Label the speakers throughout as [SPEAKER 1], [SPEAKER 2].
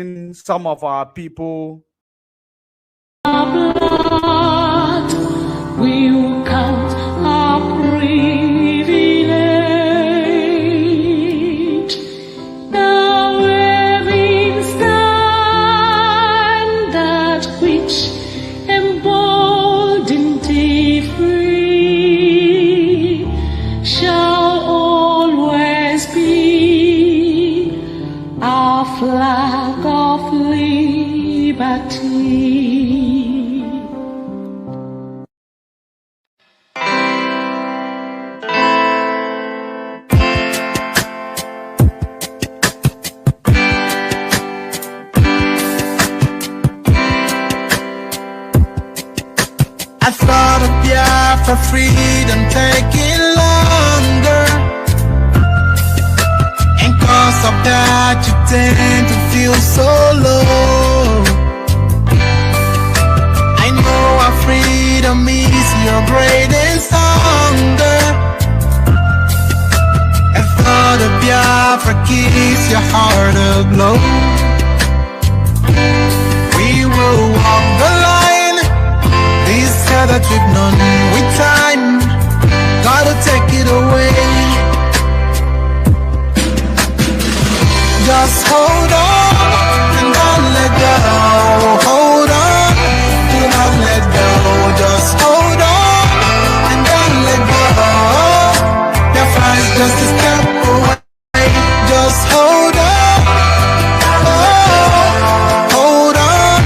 [SPEAKER 1] using some of our people.
[SPEAKER 2] Blood, we will count our privilege. The waving standard which emboldened the free shall always be our flag of liberty.
[SPEAKER 3] I thought of Biafra freedom taking longer, and cause of that you tend to feel so low. I know our freedom is your greatest hunger. I thought of Biafra keeps your heart aglow. We will walk the line, this that we've known with time, gotta take it away. Just hold on and don't let go. Hold on, do not let go. Just hold on and don't let go. Your fight's just a step away. Just hold on. Hold on,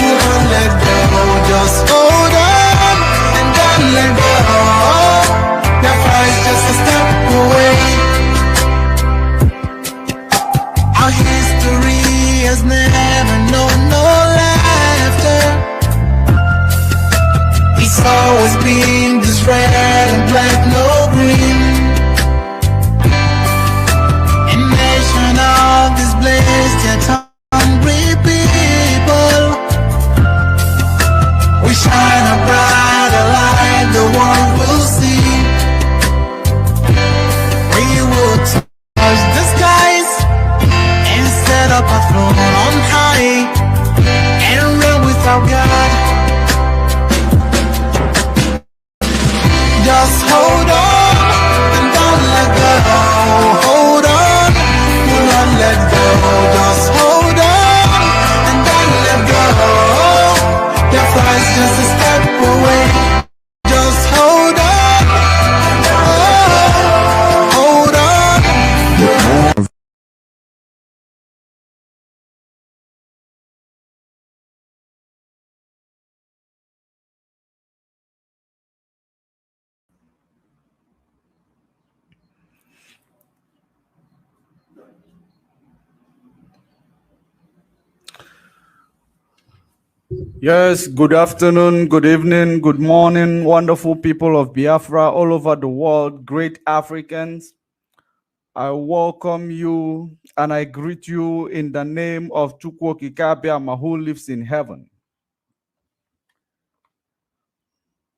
[SPEAKER 3] do not let go. Just hold on and don't let go. Your fight's just a step away. Our history has never known no laughter. It's always been this red and black, no green. A nation of this blessed yet hungry people. We shine a brighter light, the world will see. We will touch the skies and set up a throne on high and reign with our God. Just hold on and don't let go. Hold on, do not let go. Just hold on and don't let go. Your flight's just a step away. Just hold on. Oh, hold on.
[SPEAKER 1] Yes, good afternoon, good evening, good morning, wonderful people of Biafra all over the world, great Africans. I welcome you and I greet you in the name of Chukwokikabiama, who lives in heaven.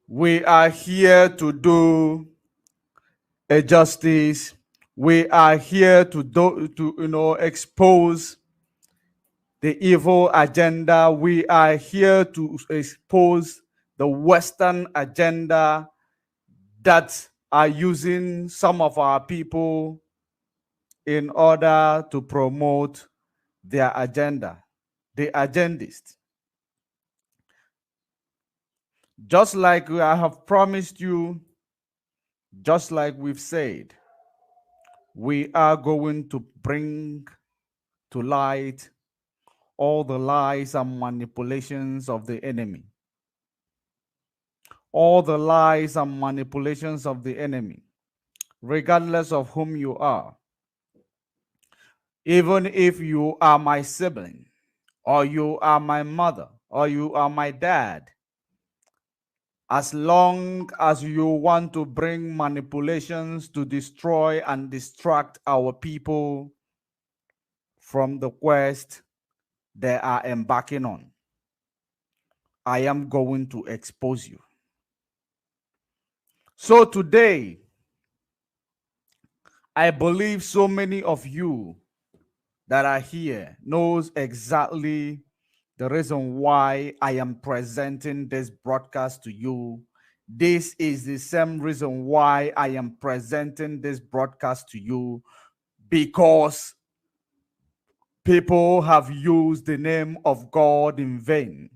[SPEAKER 1] We are here to do a justice. We are here to expose the evil agenda. We are here to expose the Western agenda that are using some of our people in order to promote their agenda, the agendists. Just like I have promised you, just like we've said, we are going to bring to light all the lies and manipulations of the enemy. All the lies and manipulations of the enemy, regardless of whom you are. Even if you are my sibling, or you are my mother, or you are my dad, as long as you want to bring manipulations to destroy and distract our people from the quest they are embarking on, I am going to expose you. So today, I believe so many of you that are here knows exactly the reason why I am presenting this broadcast to you. This is the same reason why I am presenting this broadcast to you, because people have used the name of God in vain.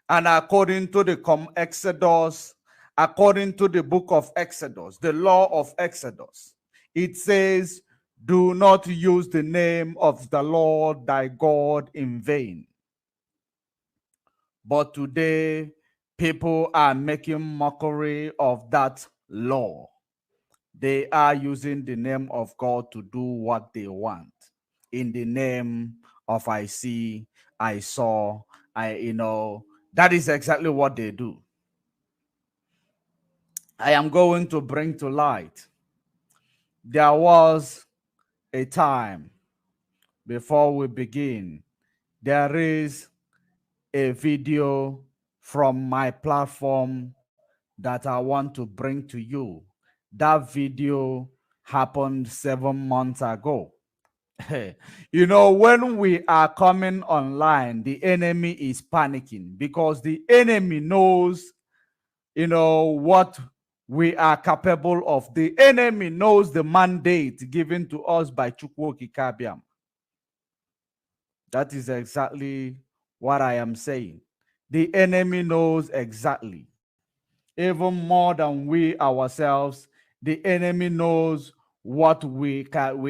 [SPEAKER 1] And according to the Exodus, according to the book of Exodus, the law of Exodus, it says, do not use the name of the Lord thy God in vain. But today, people are making mockery of that law. They are using the name of God to do what they want. In the name of I see, I saw, that is exactly what they do. I am going to bring to light. There was a time before we begin. There is a video from my platform that I want to bring to you. That video happened 7 months ago. When we are coming online, the enemy is panicking because the enemy knows, what we are capable of. The enemy knows the mandate given to us by Chukwu Kabiam. That is exactly what I am saying. The enemy knows exactly, even more than we ourselves. The enemy knows what we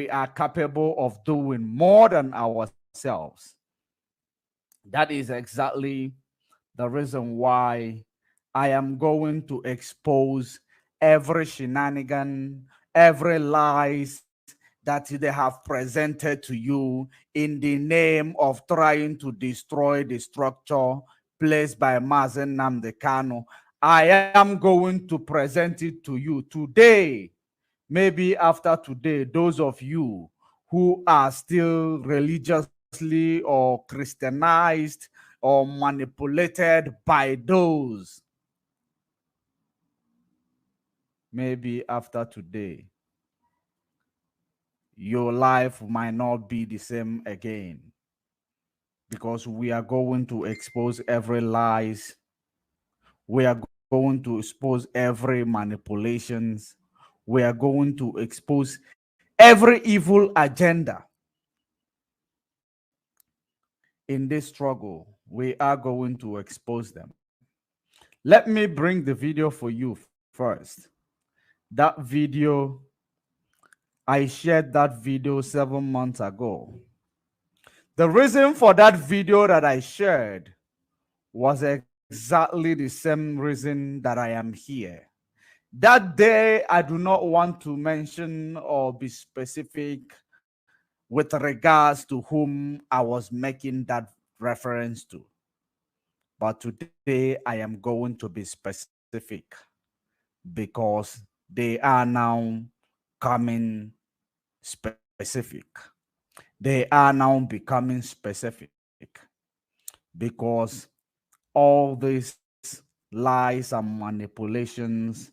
[SPEAKER 1] are capable of doing more than ourselves. That is exactly the reason why I am going to expose every shenanigan, every lies that they have presented to you in the name of trying to destroy the structure placed by Mazen Namdekano. I am going to present it to you today. Maybe after today, those of you who are still religiously or Christianized or manipulated by those, maybe after today, your life might not be the same again, because we are going to expose every lies. We are going to expose every manipulations. We are going to expose every evil agenda in this struggle. We are going to expose them. Let me bring the video for you first. That video, I shared that video 7 months ago. The reason for that video that I shared was exactly the same reason that I am here. That day, I do not want to mention or be specific with regards to whom I was making that reference to. But today, I am going to be specific because they are now coming specific. They are now becoming specific because all these lies and manipulations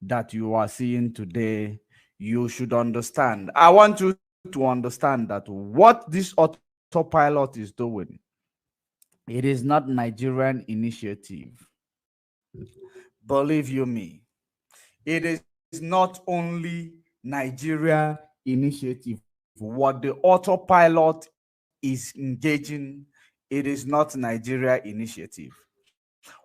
[SPEAKER 1] that you are seeing today, you should understand. I want you to understand that what this autopilot is doing, it is not Nigerian initiative. Believe you me, it is not only Nigeria initiative. What the autopilot is engaging, it is not Nigeria initiative.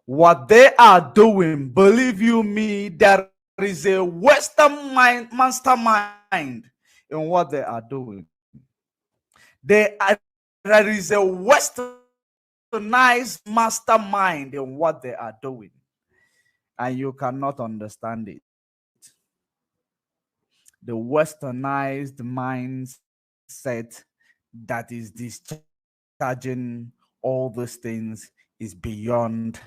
[SPEAKER 1] What they are doing, believe you me, there is a Western mastermind in what they are doing. There is a westernized mastermind in what they are doing, and you cannot understand it. The westernized mindset that is discharging all these things is beyond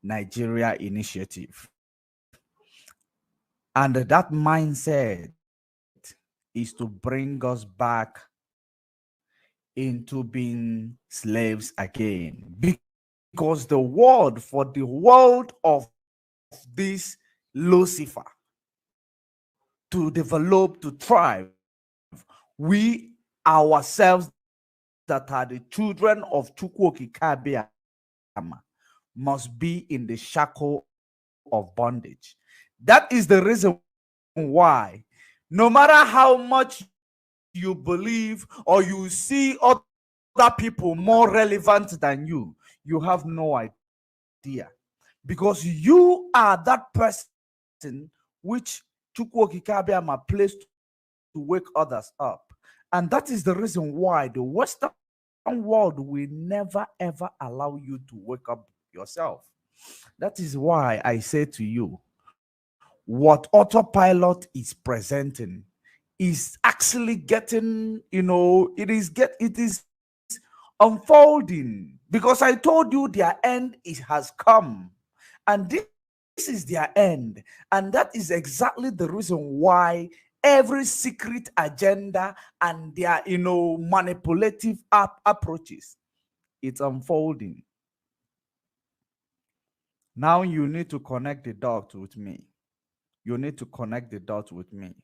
[SPEAKER 1] Nigeria initiative. And that mindset is to bring us back into being slaves again. Because the word for the world of this Lucifer to develop, to thrive, we ourselves that are the children of Chukwokikabiama must be in the shackle of bondage. That is the reason why, no matter how much you believe or you see other people more relevant than you have no idea. Because you are that person which Chukwokikabiama placed to wake others up. And that is the reason why the Western world will never ever allow you to wake up yourself. That is why I say to you, what autopilot is presenting is actually getting, it is unfolding, because I told you their end it has come, and this is their end. And that is exactly the reason why every secret agenda and their manipulative approaches, it's unfolding. Now you need to connect the dots with me. You need to connect the dots with me.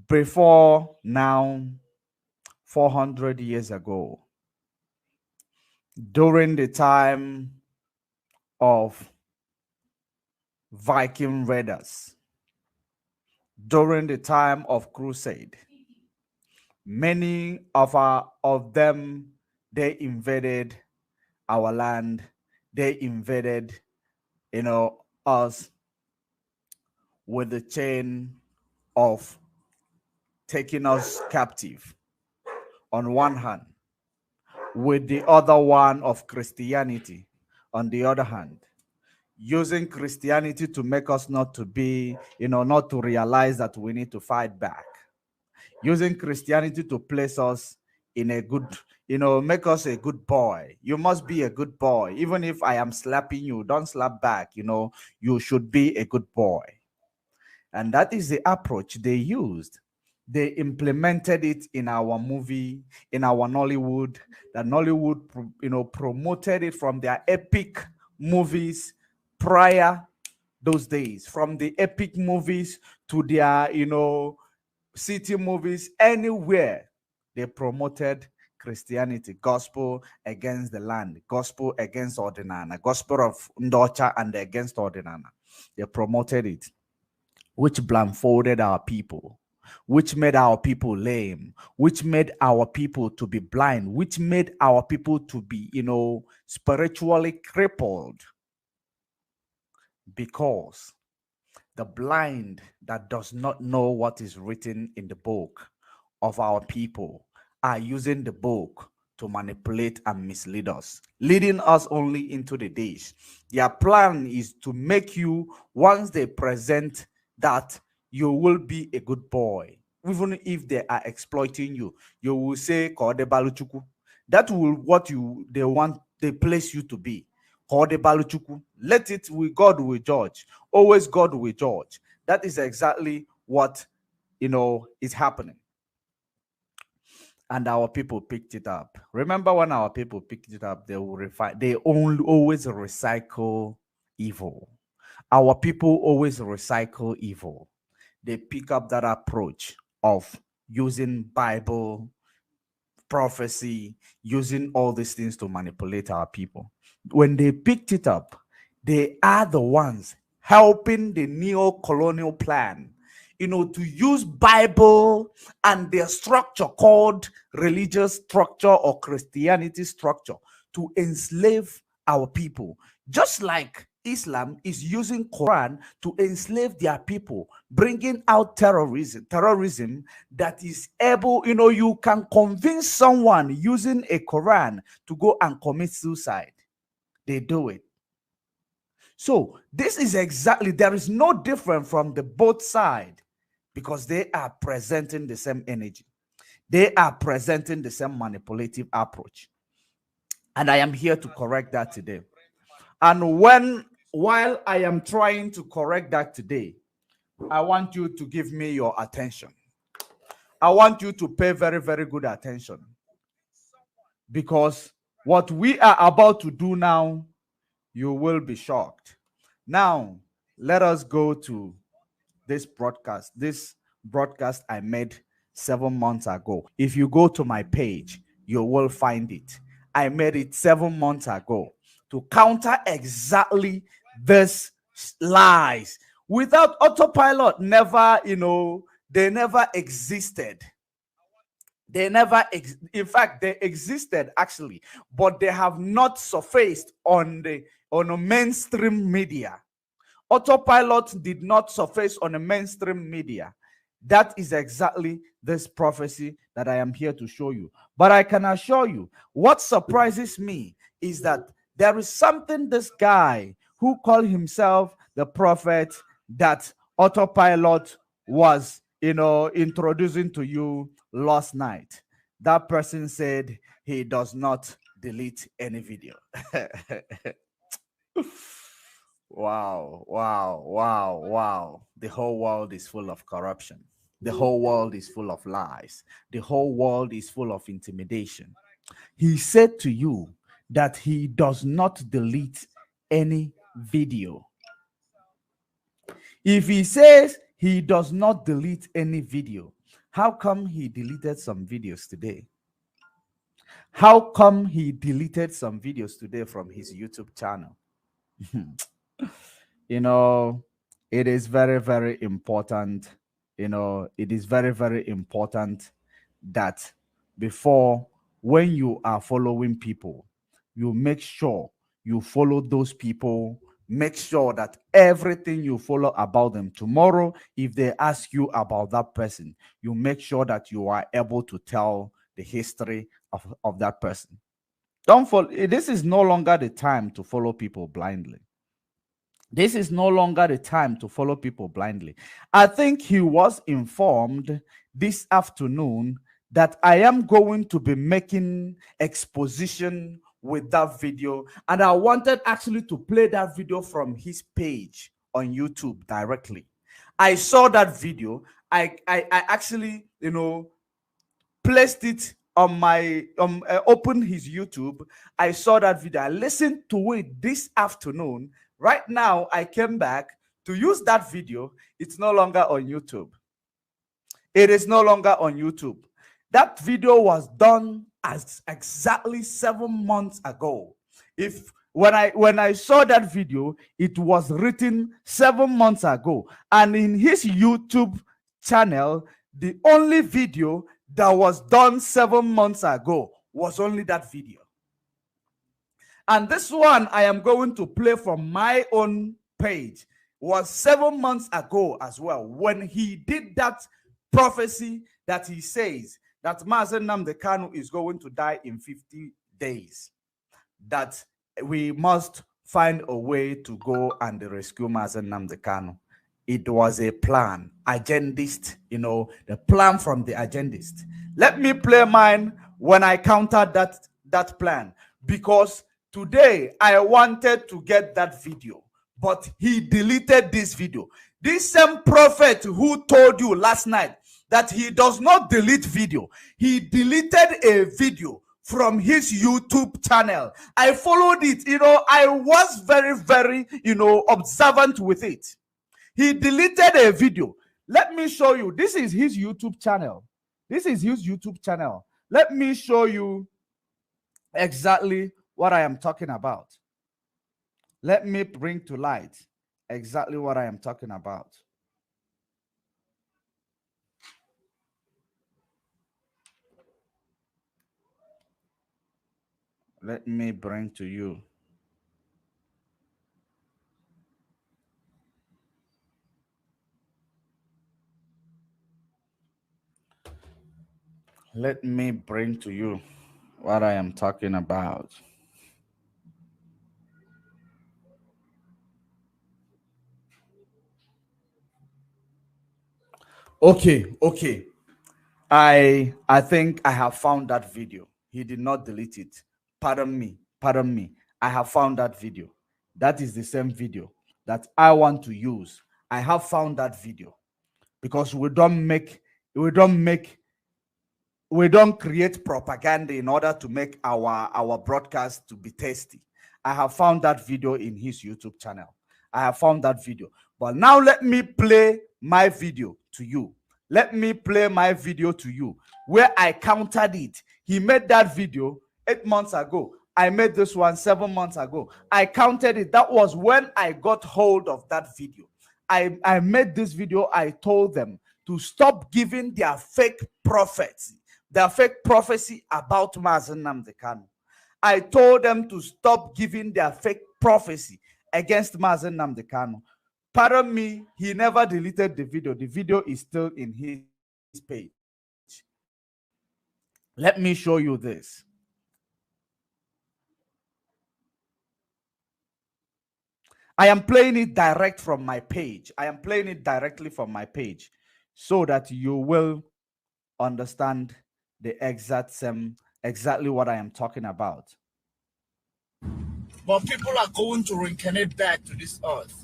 [SPEAKER 1] Before now, 400 years ago, during the time of Viking raiders, during the time of crusade, many of them, they invaded our land. They invaded, us with the chain of taking us captive on one hand, with the other one of Christianity on the other hand, using Christianity to make us not to be, not to realize that we need to fight back, using Christianity to place us in a good, make us a good boy. You must be a good boy. Even if I am slapping you, don't slap back. You should be a good boy. And that is the approach they used. They implemented it in our movie, in our Nollywood. That Nollywood, promoted it from their epic movies prior those days, from the epic movies to their, city movies, anywhere they promoted Christianity, gospel against the land, gospel against Ordinana, gospel of Ndocha and against Ordinana. They promoted it, which blindfolded our people, which made our people lame, which made our people to be blind, which made our people to be, spiritually crippled. Because the blind that does not know what is written in the book of our people are using the book to manipulate and mislead us, leading us only into the days. Their plan is to make you, once they present that you will be a good boy, even if they are exploiting you, you will say, "Kode baluchuku." That will what they want, they place you to be. Kode baluchuku. Let it, God will judge. Always God will judge. That is exactly what is happening. And our people picked it up. Remember, when our people picked it up, they will refine, they only always recycle evil. Our people always recycle evil. They pick up that approach of using Bible prophecy, using all these things to manipulate our people. When they picked it up, they are the ones helping the neo-colonial plan, to use Bible and their structure called religious structure or Christianity structure to enslave our people. Just like Islam is using Quran to enslave their people, bringing out terrorism that is able, you can convince someone using a Quran to go and commit suicide. They do it. So this is exactly, there is no different from the both side, because they are presenting the same energy. They are presenting the same manipulative approach. And I am here to correct that today. And while I am trying to correct that today, I want you to give me your attention. I want you to pay very, very good attention. Because what we are about to do now, you will be shocked. Now, let us go to this broadcast I made 7 months ago. If you go to my page, you will find it. I made it 7 months ago to counter exactly this lies. Without autopilot, never, they never existed. They never, in fact, they existed actually, but they have not surfaced on a mainstream media. Autopilot did not surface on the mainstream media. That is exactly this prophecy that I am here to show you. But I can assure you, what surprises me is that there is something this guy who called himself the prophet that autopilot was, introducing to you last night. That person said he does not delete any video. Wow, wow, wow, wow. The whole world is full of corruption. The whole world is full of lies. The whole world is full of intimidation. He said to you that he does not delete any video. If he says he does not delete any video, how come he deleted some videos today? How come he deleted some videos today from his YouTube channel? you know, it is very, very important. It is very, very important that before, when you are following people, you make sure you follow those people. Make sure that everything you follow about them tomorrow, if they ask you about that person, you make sure that you are able to tell the history of that person. Don't follow. This is no longer the time to follow people blindly. This is no longer the time to follow people blindly. I think he was informed this afternoon that I am going to be making exposition with that video, and I wanted actually to play that video from his page on YouTube directly. I saw that video. I actually, placed it on my opened his YouTube. I saw that video. I listened to it this afternoon. Right now, I came back to use that video. It's no longer on YouTube. It is no longer on YouTube. That video was done as exactly 7 months ago. If when I saw that video, it was written 7 months ago, and in his YouTube channel, the only video that was done 7 months ago was only that video. And this one I am going to play from my own page was 7 months ago as well, when he did that prophecy that he says that Mazen Nnamdi Kanu is going to die in 50 days, that we must find a way to go and rescue Mazen Nnamdi Kanu. It was a plan, agendist, the plan from the agendist. Let me play mine when I countered that plan, because today I wanted to get that video, but he deleted this video. This same prophet who told you last night that he does not delete video, he deleted a video from his YouTube channel. I followed it. I was very, very, observant with it. He deleted a video. Let me show you. This is his YouTube channel. This is his YouTube channel. Let me show you exactly what I am talking about. Let me bring to light exactly what I am talking about. Let me bring to you. Let me bring to you what I am talking about. Okay. I think I have found that video. He did not delete it. Pardon me. I have found that video. That is the same video that I want to use. I have found that video, because we don't create propaganda in order to make our broadcast to be tasty. I have found that video in his YouTube channel. I have found that video. But now let me play my video to you. Let me play my video to you where I countered it. He made that video 8 months ago. I made this one 7 months ago. I counted it. That was when I got hold of that video. I made this video. I told them to stop giving their fake prophecy, their fake prophecy about Mazen Nnamdi Kanu. I told them to stop giving their fake prophecy against Mazen Nnamdi Kanu. Pardon me, he never deleted the video. The video is still in his page. Let me show you this. I am playing it direct from my page. I am playing it directly from my page so that you will understand the exactly what I am talking about.
[SPEAKER 4] But people are going to reincarnate back to this earth.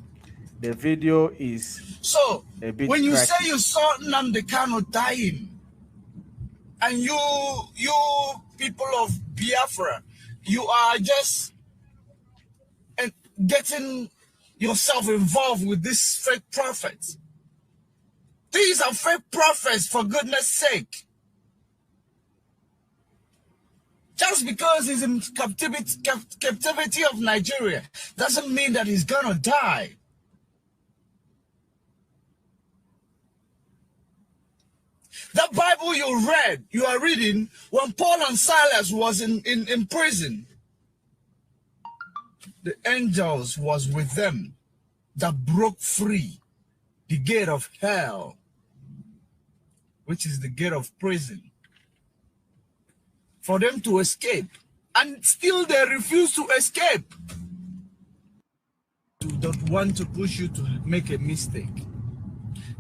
[SPEAKER 1] The video is
[SPEAKER 4] so
[SPEAKER 1] a bit
[SPEAKER 4] when you
[SPEAKER 1] cracky.
[SPEAKER 4] say you saw Nnamdi Kanu dying, and you people of Biafra, you are just getting yourself involved with these fake prophets. These are fake prophets, for goodness sake. Just because he's in captivity of Nigeria doesn't mean that he's gonna die. The Bible you are reading, when Paul and Silas was in prison, the angels was with them that broke free the gate of hell, which is the gate of prison, for them to escape. And still they refuse to escape. They don't want to push you to make a mistake.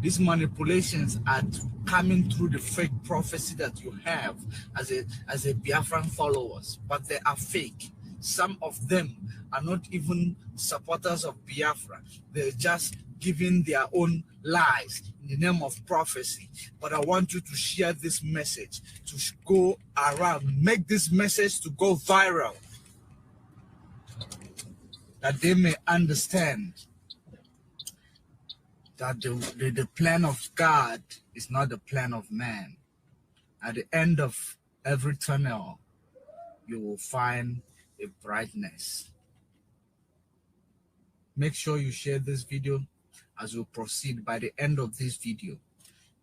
[SPEAKER 4] These manipulations are coming through the fake prophecy that you have as a Biafran followers, but they are fake. Some of them are not even supporters of Biafra. They're just giving their own lies in the name of prophecy. But I want you to share this message, to go around, make this message to go viral, that they may understand that the plan of God is not the plan of man. At the end of every tunnel, you will find a brightness. Make sure you share this video as we proceed. By the end of this video,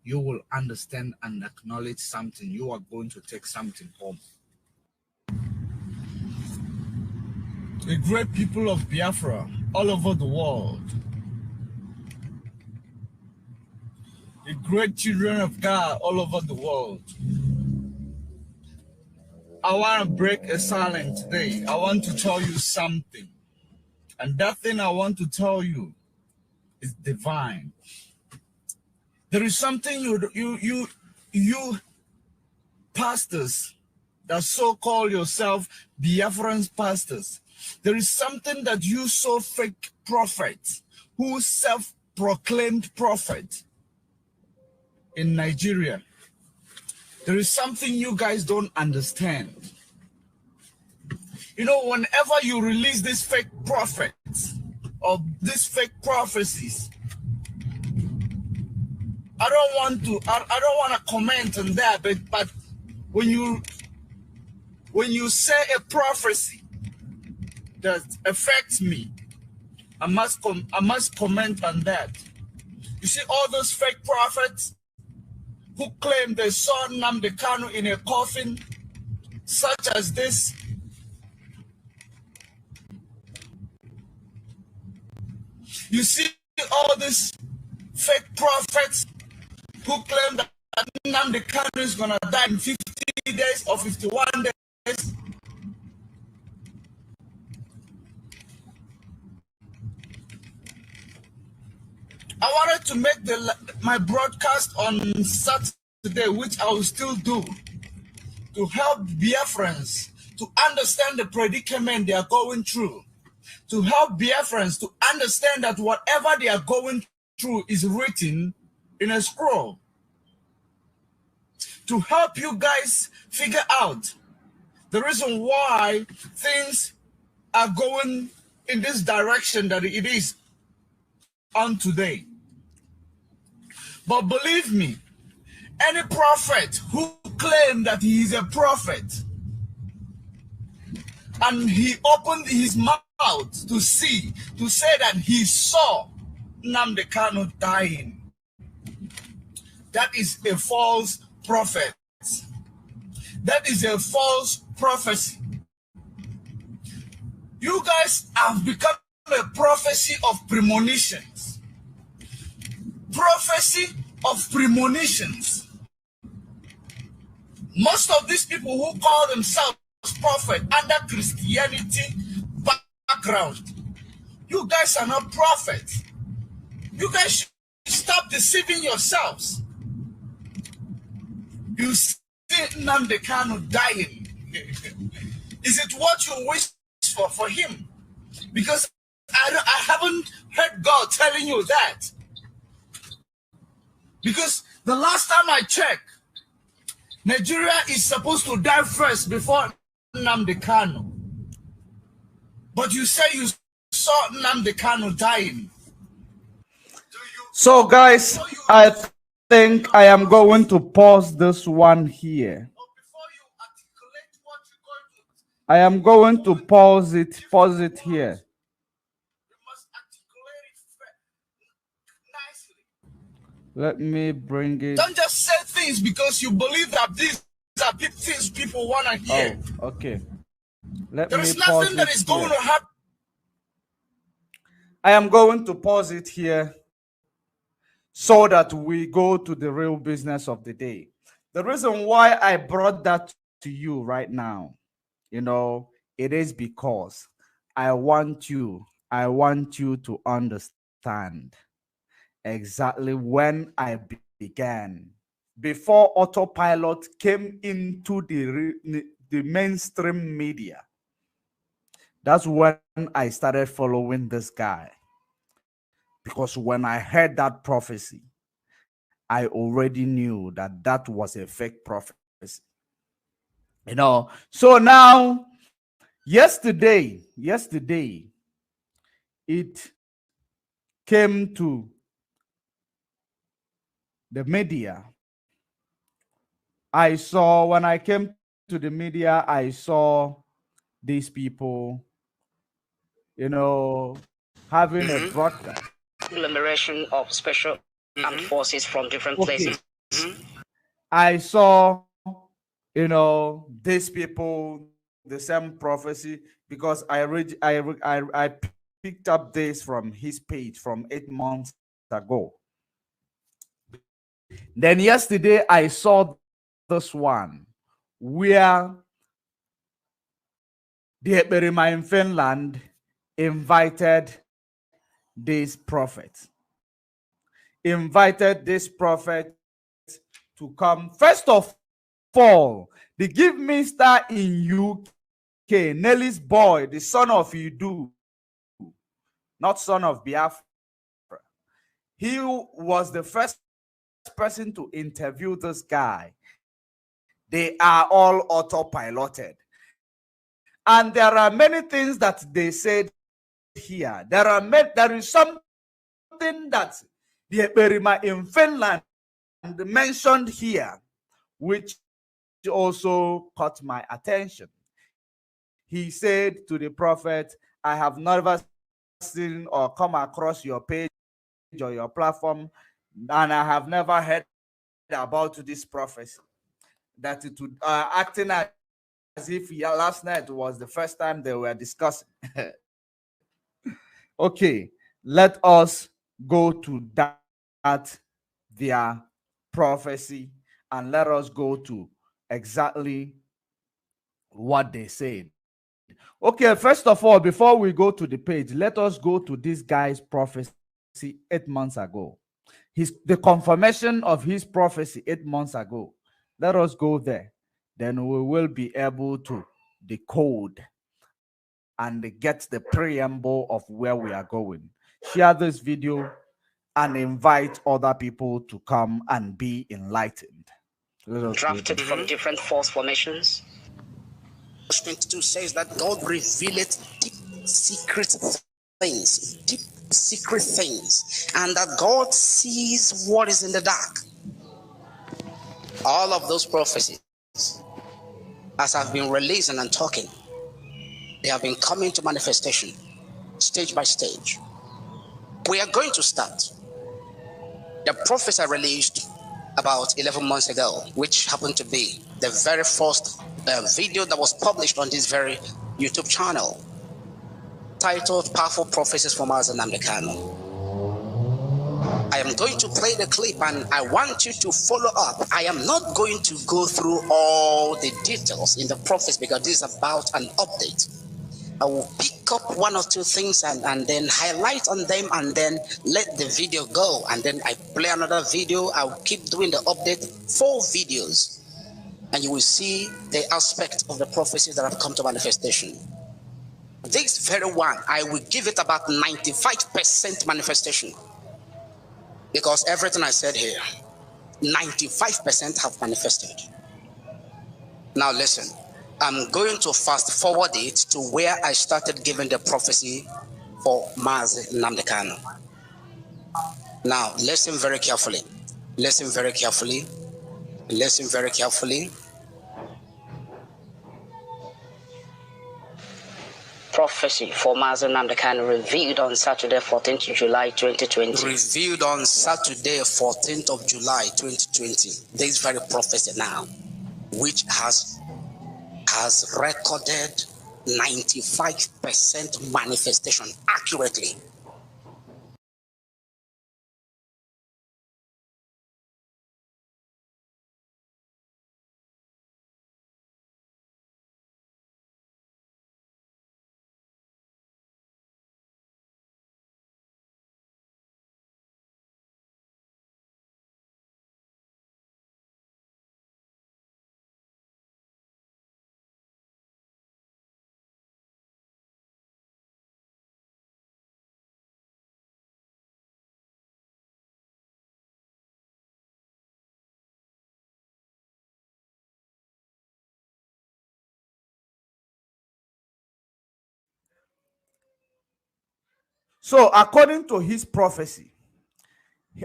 [SPEAKER 4] you will understand and acknowledge something. You are going to take something home. The great people of Biafra all over the world, the great children of God all over the world, I want to break a silence today. I want to tell you something. And that thing I want to tell you is divine. There is something you pastors that so-call yourself Biafran pastors. There is something that you so fake prophets who self-proclaimed prophet in Nigeria. There is something you guys don't understand. You know, whenever you release these fake prophets or these fake prophecies, I don't want to comment on that, but when you say a prophecy that affects me, I must comment on that. You see all those fake prophets who claim they saw Nnamdi Kanu in a coffin, such as this. You see all these fake prophets who claim that Nnamdi Kanu is going to die in 50 days or 51 days. I wanted to make my broadcast on Saturday, which I will still do, to help Biafrans to understand the predicament they are going through, to help Biafrans to understand that whatever they are going through is written in a scroll, to help you guys figure out the reason why things are going in this direction that it is on today. But believe me, Any prophet who claimed that he is a prophet and he opened his mouth to say that he saw Nnamdi Kanu dying, that is a false prophet. That is a false prophecy. You guys have become a prophecy of premonitions. Prophecy of premonitions. Most of these people who call themselves prophet under Christianity background, you guys are not prophets. You guys should stop deceiving yourselves. You see Nnamdi Kanu dying. Is it what you wish for him? Because I haven't heard God telling you that. Because the last time I checked, Nigeria is supposed to die first before Nnamdi Kanu. But you say you saw Nnamdi Kanu dying.
[SPEAKER 1] So, guys, I think I am going to pause this one here. I am going to pause it here. Let me bring it.
[SPEAKER 4] Don't just say things because you believe that these are things people want to hear.
[SPEAKER 1] Oh, okay.
[SPEAKER 4] There is nothing that is going to happen.
[SPEAKER 1] I am going to pause it here so that we go to the real business of the day. The reason why I brought that to you right now, it is because I want you to understand exactly when I began. Before Autopilot came into the mainstream media, that's when I started following this guy. Because when I heard that prophecy, I already knew that that was a fake prophecy. So now, yesterday, it came to the media. When I came to the media, I saw these people, having a broadcast.
[SPEAKER 5] Agglomeration of special armed forces from different places.
[SPEAKER 1] I saw, these people, the same prophecy, because I picked up this from his page from 8 months ago. Then yesterday I saw this one where the Eberima in Finland invited this prophet to come. First of all, the give minister in UK, Nelly's boy, the son of Idu, not son of Biafra, he was the first person to interview this guy. They are all autopiloted. And there are many things that they said here. There is something that the Eberima in Finland mentioned here, which also caught my attention. He said to the prophet, I have never seen or come across your page or your platform, and I have never heard about this prophecy. That it would acting as if last night was the first time they were discussing. Okay, let us go to that their prophecy, and let us go to exactly what they said. Okay, first of all, before we go to the page, let us go to this guy's prophecy 8 months ago. The confirmation of his prophecy 8 months ago. Let us go there. Then we will be able to decode and get the preamble of where we are going. Share this video and invite other people to come and be enlightened.
[SPEAKER 5] Drafted from different force formations.
[SPEAKER 6] Verse 22 says that God revealeth deep secret things, and that God sees what is in the dark. all of those prophecies, as I've been releasing and talking, they have been coming to manifestation, stage by stage. We are going to start. The prophecy I released about 11 months ago, which happened to be the very first video that was published on this very YouTube channel, titled Powerful Prophecies from Mazi Nnamdi Kanu. I am going to play the clip and I want you to follow up. I am not going to go through all the details in the prophecy because this is about an update. I will pick up one or two things and then highlight on them and then let the video go. And then I play another video. I'll keep doing the update, 4 videos. And you will see the aspect of the prophecies that have come to manifestation. This very one, I will give it about 95% manifestation. Because everything I said here, 95% have manifested. Now listen. I'm going to fast forward it to where I started giving the prophecy for Mazi Nnamdi Kanu. Now, listen very carefully. Listen very carefully. Listen very carefully.
[SPEAKER 5] Prophecy for Mazi Nnamdi Kanu revealed on Saturday, 14th July 2020.
[SPEAKER 6] Revealed on Saturday, 14th of July 2020. This very prophecy now, which has recorded 95% manifestation accurately.
[SPEAKER 1] So according to his prophecy,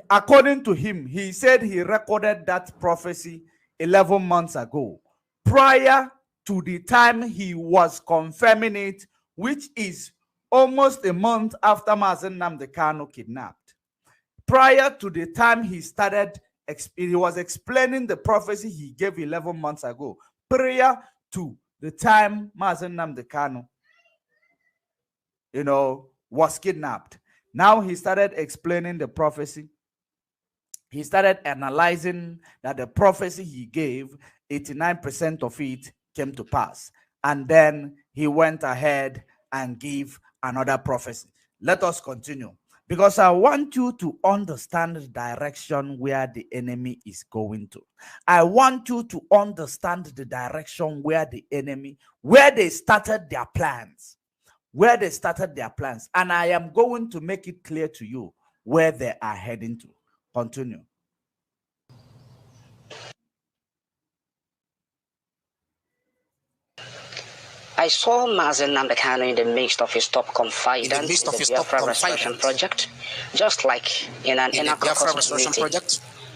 [SPEAKER 1] according to him, he said he recorded that prophecy 11 months ago, prior to the time he was confirming it, which is almost a month after Mazi Nnamdi Kanu kidnapped. Prior to the time he started, he was explaining the prophecy he gave 11 months ago, prior to the time Mazi Nnamdi Kanu, was kidnapped. Now he started explaining the prophecy. He started analyzing that the prophecy he gave, 89% of it came to pass. And then he went ahead and gave another prophecy. Let us continue, because I want you to understand the direction where the enemy is going to. I want you to understand the direction where the enemy, where they started their plans. Where they started their plans. And I am going to make it clear to you where they are heading to. Continue.
[SPEAKER 5] I saw Mazi Nnamdi Kanu in the midst of his top confidant in the Biafra Restoration Project, just like in an inner caucus meeting.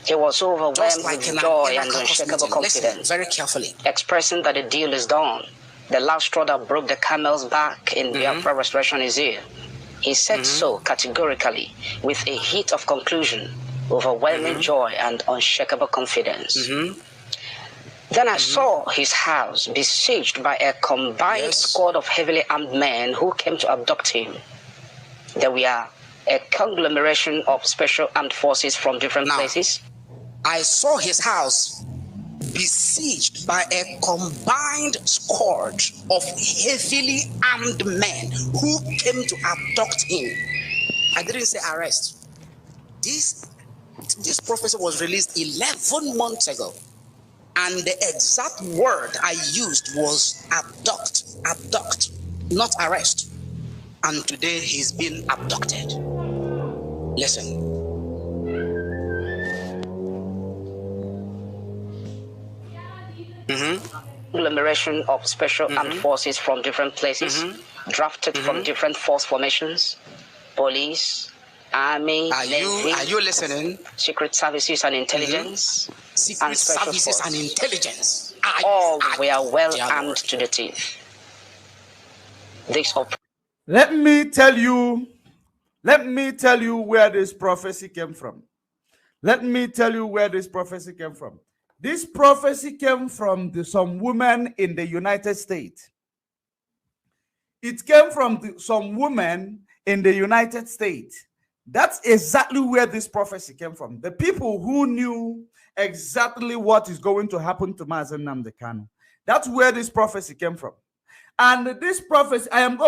[SPEAKER 5] He was overwhelmed with joy and unshakable confidence,
[SPEAKER 6] very carefully,
[SPEAKER 5] expressing that the deal is done. The last straw that broke the camel's back in Biafra Restoration is here. He said so categorically, with a heat of conclusion, overwhelming joy and unshakable confidence. Then I saw his house besieged by a combined squad of heavily armed men who came to abduct him. There were a conglomeration of special armed forces from different places.
[SPEAKER 6] I saw his house besieged by a combined squad of heavily armed men who came to abduct him. I didn't say arrest. This prophecy was released 11 months ago, and the exact word I used was abduct, not arrest. And today he's been abducted. Listen.
[SPEAKER 5] Agglomeration of special armed forces from different places, drafted from different force formations, police, Army, Navy,
[SPEAKER 6] are you listening?
[SPEAKER 5] Secret Services and Intelligence,
[SPEAKER 6] Secret
[SPEAKER 5] and Special
[SPEAKER 6] Services
[SPEAKER 5] Force.
[SPEAKER 6] and Intelligence.
[SPEAKER 5] All were well armed to the teeth. This
[SPEAKER 1] Let me tell you where this prophecy came from. Let me tell you where this prophecy came from. This prophecy came from some women in the United States. It came from some women in the United States. That's exactly where this prophecy came from. The people who knew exactly what is going to happen to Mazen Nnamdi Kanu. That's where this prophecy came from. And this prophecy, I am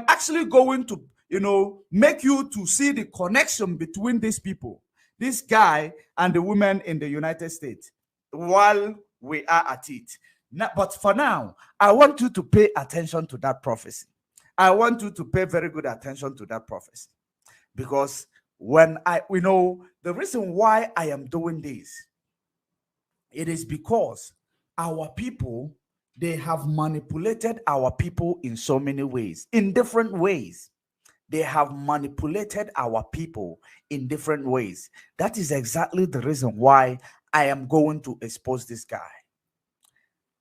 [SPEAKER 1] actually going to, make you to see the connection between these people, this guy and the women in the United States, while we are at it. Now, but for now, I want you to pay attention to that prophecy. I want you to pay very good attention to that prophecy. Because the reason why I am doing this, it is because our people, they have manipulated our people in so many ways, in different ways. They have manipulated our people in different ways. That is exactly the reason why I am going to expose this guy.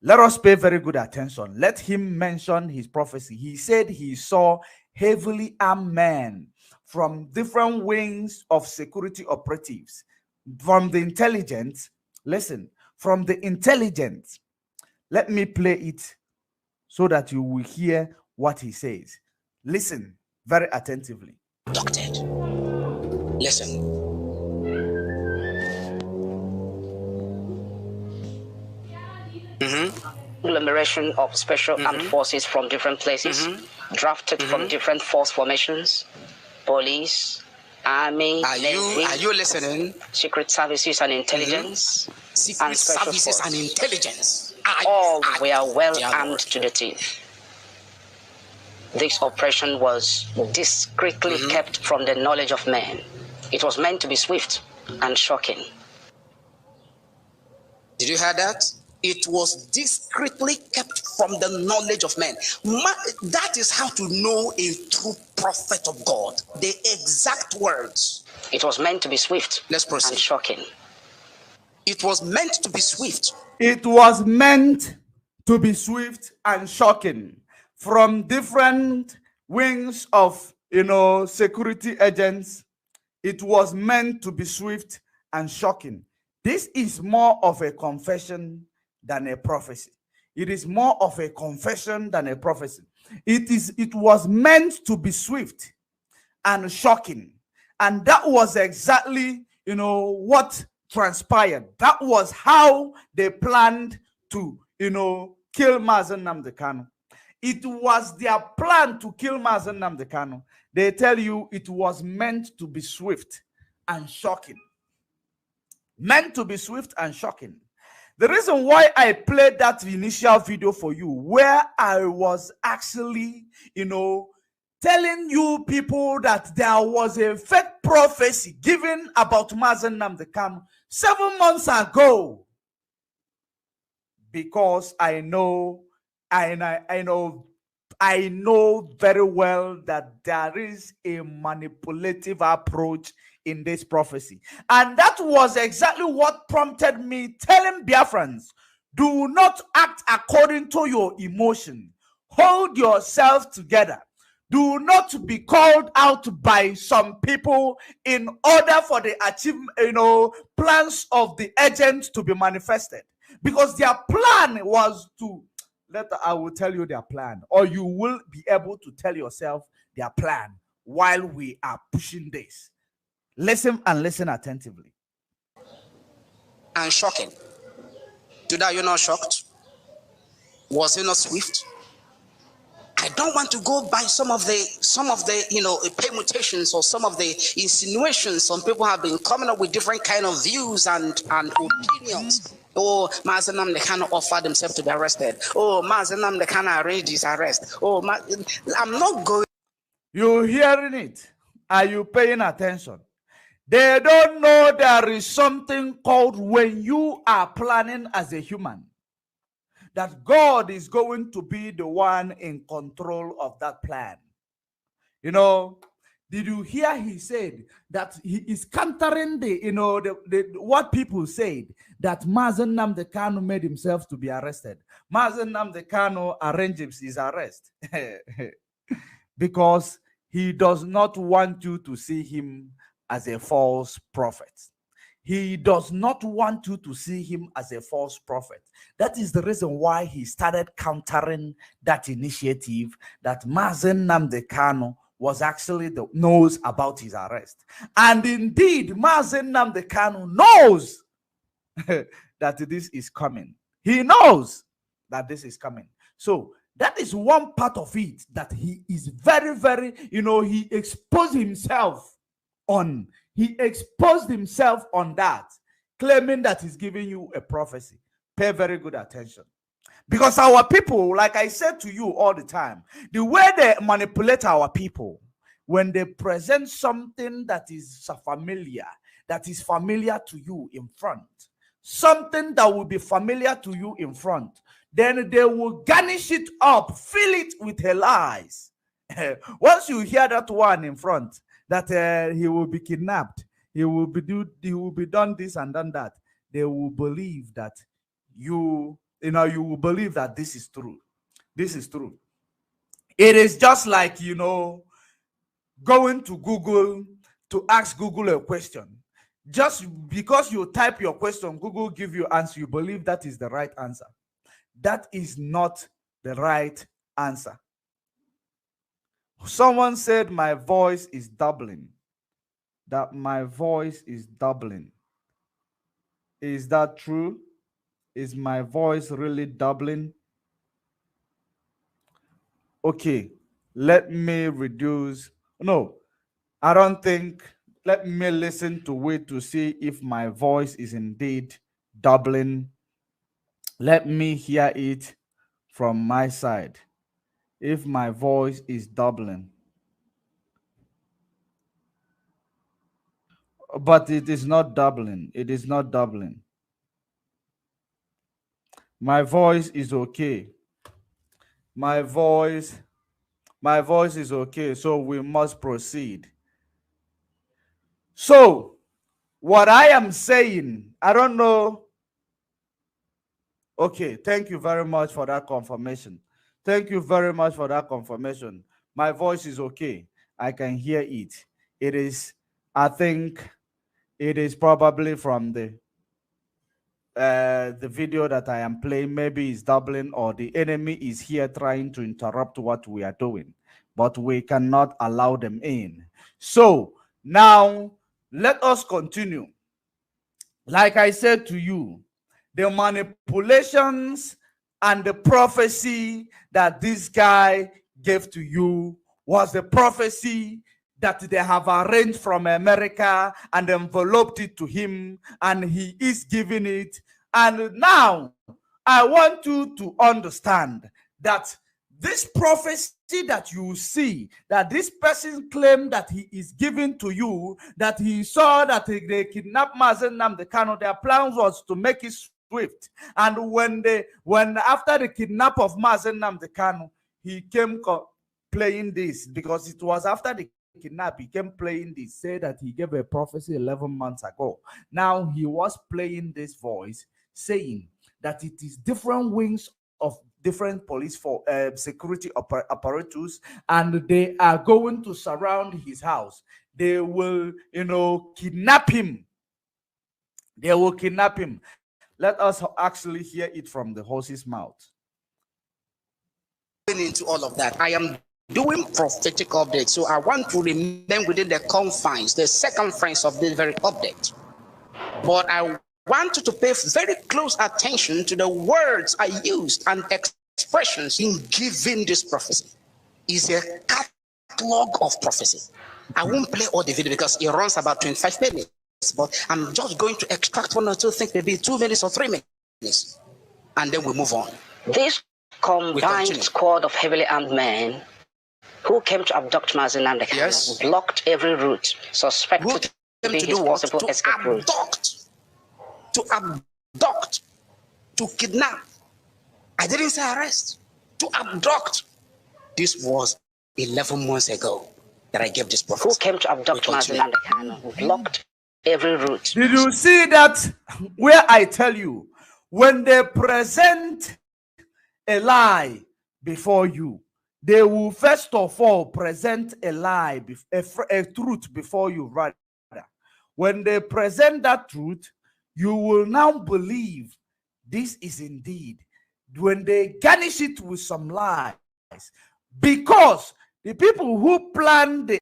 [SPEAKER 1] Let us pay very good attention. Let him mention his prophecy. He said he saw heavily armed men from different wings of security operatives, from the intelligence. Listen, from the intelligence. Let me play it so that you will hear what he says. Listen very attentively.
[SPEAKER 6] Abducted. Listen.
[SPEAKER 5] agglomeration of special armed forces from different places, drafted from different force formations, police, army, navy.
[SPEAKER 6] Are you listening?
[SPEAKER 5] Secret services and intelligence,
[SPEAKER 6] Secret services and intelligence.
[SPEAKER 5] All were well armed to the teeth. This operation was discreetly kept from the knowledge of men. It was meant to be swift and shocking.
[SPEAKER 6] Did you hear that? It was discreetly kept from the knowledge of men. That is how to know a true prophet of God. The exact words.
[SPEAKER 5] It was meant to be swift
[SPEAKER 6] Let's proceed.
[SPEAKER 5] and shocking.
[SPEAKER 6] It was meant to be swift.
[SPEAKER 1] It was meant to be swift and shocking. From different wings of, security agents, it was meant to be swift and shocking. This is more of a confession than a prophecy. It is more of a confession than a prophecy. It was meant to be swift and shocking. And that was exactly, what transpired. That was how they planned to, kill Mazen Nnamdi Kanu. It was their plan to kill Mazen Nnamdi Kanu. They tell you it was meant to be swift and shocking. Meant to be swift and shocking. The reason why I played that initial video for you, where I was actually, telling you people that there was a fake prophecy given about Mazen Nnamdi Kanu 7 months ago, because I know very well that there is a manipulative approach in this prophecy. And that was exactly what prompted me telling Biafrans, do not act according to your emotion. Hold yourself together. Do not be called out by some people in order for the plans of the agent to be manifested. Because their plan was to, I will tell you their plan, or you will be able to tell yourself their plan while we are pushing this. Listen and listen attentively.
[SPEAKER 6] And shocking. Today, are you not shocked? Was it not swift? I don't want to go by some of the permutations or some of the insinuations. Some people have been coming up with different kind of views and opinions. Oh, Mazen Nnamdi Kanu offered himself to be arrested. Oh, Mazen Nnamdi Kanu arranged his arrest. Oh, I'm not going.
[SPEAKER 1] You hearing it? Are you paying attention? They don't know there is something called when you are planning as a human, that God is going to be the one in control of that plan. Did you hear he said that he is countering the, what people said, that Mazen Nnamdi Kanu made himself to be arrested. Mazen Nnamdi Kanu arranged his arrest because he does not want you to see him as a false prophet. He does not want you to see him as a false prophet. That is the reason why he started countering that initiative that Mazen Nnamdi Kanu was actually knows about his arrest. And indeed, Mazen Nnamdi Kanu knows that this is coming. He knows that this is coming. So that is one part of it that he is very, very, he exposed himself on. He exposed himself on that, claiming that he's giving you a prophecy. Pay very good attention. Because our people, like I said to you all the time, the way they manipulate our people, when they present something that is familiar to you in front, something that will be familiar to you in front, then they will garnish it up, fill it with lies. Once you hear that one in front, that he will be kidnapped, he will be done this and done that, they will believe that you will believe that this is true. This is true. It is just like, going to Google to ask Google a question. Just because you type your question, Google give you answer, you believe that is the right answer. That is not the right answer. Someone said my voice is doubling. That my voice is doubling. Is that true? Is my voice really doubling? Okay, let me reduce. No, I don't think. Let me listen to it to see if my voice is indeed doubling. Let me hear it from my side. If my voice is doubling. But it is not doubling. It is not doubling. My voice is okay. My voice is okay. So we must proceed. So what I am saying, I don't know. Okay, thank you very much for that confirmation. Thank you very much for that confirmation. My voice is okay. I can hear it. It is, I think it is probably from the video that I am playing. Maybe it's doubling, or the enemy is here trying to interrupt what we are doing, but we cannot allow them in. So now let us continue. Like I said to you, the manipulations and the prophecy that this guy gave to you was the prophecy that they have arranged from America and enveloped it to him, and he is giving it. And now I want you to understand that this prophecy that you see, that this person claimed that he is giving to you, that he saw that they kidnapped Mazen Nnamdi Kanu, their plan was to make it swift. And when after the kidnap of Mazen Nnamdi Kanu, he came playing this, because it was after the kidnap, he came playing this, say that he gave a prophecy 11 months ago. Now he was playing this voice saying that it is different wings of different police for security apparatus, and they are going to surround his house. They will, kidnap him. They will kidnap him. Let us actually hear it from the horse's mouth.
[SPEAKER 6] Into all of that, I am doing prophetic updates, so I want to remain within the confines, the circumference of this very update. But I want you to pay very close attention to the words I used and expressions in giving this prophecy. It's a catalog of prophecy. I won't play all the video because it runs about 25 minutes, but I'm just going to extract one or two things, maybe 2 minutes or 3 minutes, and then we move on.
[SPEAKER 5] This combined squad of heavily armed men who came to abduct Mazen Nnamdi Kanu blocked every route suspected to be his possible escape route.
[SPEAKER 6] To abduct, to kidnap. I didn't say arrest. To abduct. This was 11 months ago. that I gave this
[SPEAKER 5] who
[SPEAKER 6] prophecy.
[SPEAKER 5] came to abduct Mazen Namdekano, blocked every route.
[SPEAKER 1] Did you see that? Where I tell you, when they present a lie before you, they will first of all present a lie, a truth before you, rather. When they present that truth, you will now believe this is indeed. When they garnish it with some lies, because the people who planned the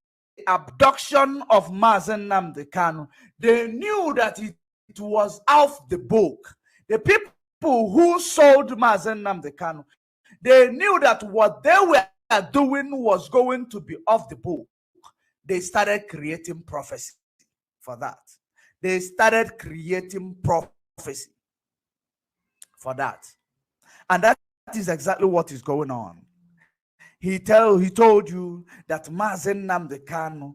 [SPEAKER 1] abduction of Mazen Namdekano, they knew that it was off the book. The people who sold Mazen Namdekano, they knew that what they were doing was going to be off the book. They started creating prophecy for that. They started creating prophecy for that. And that is exactly what is going on. He told you that Mazen Namdekano,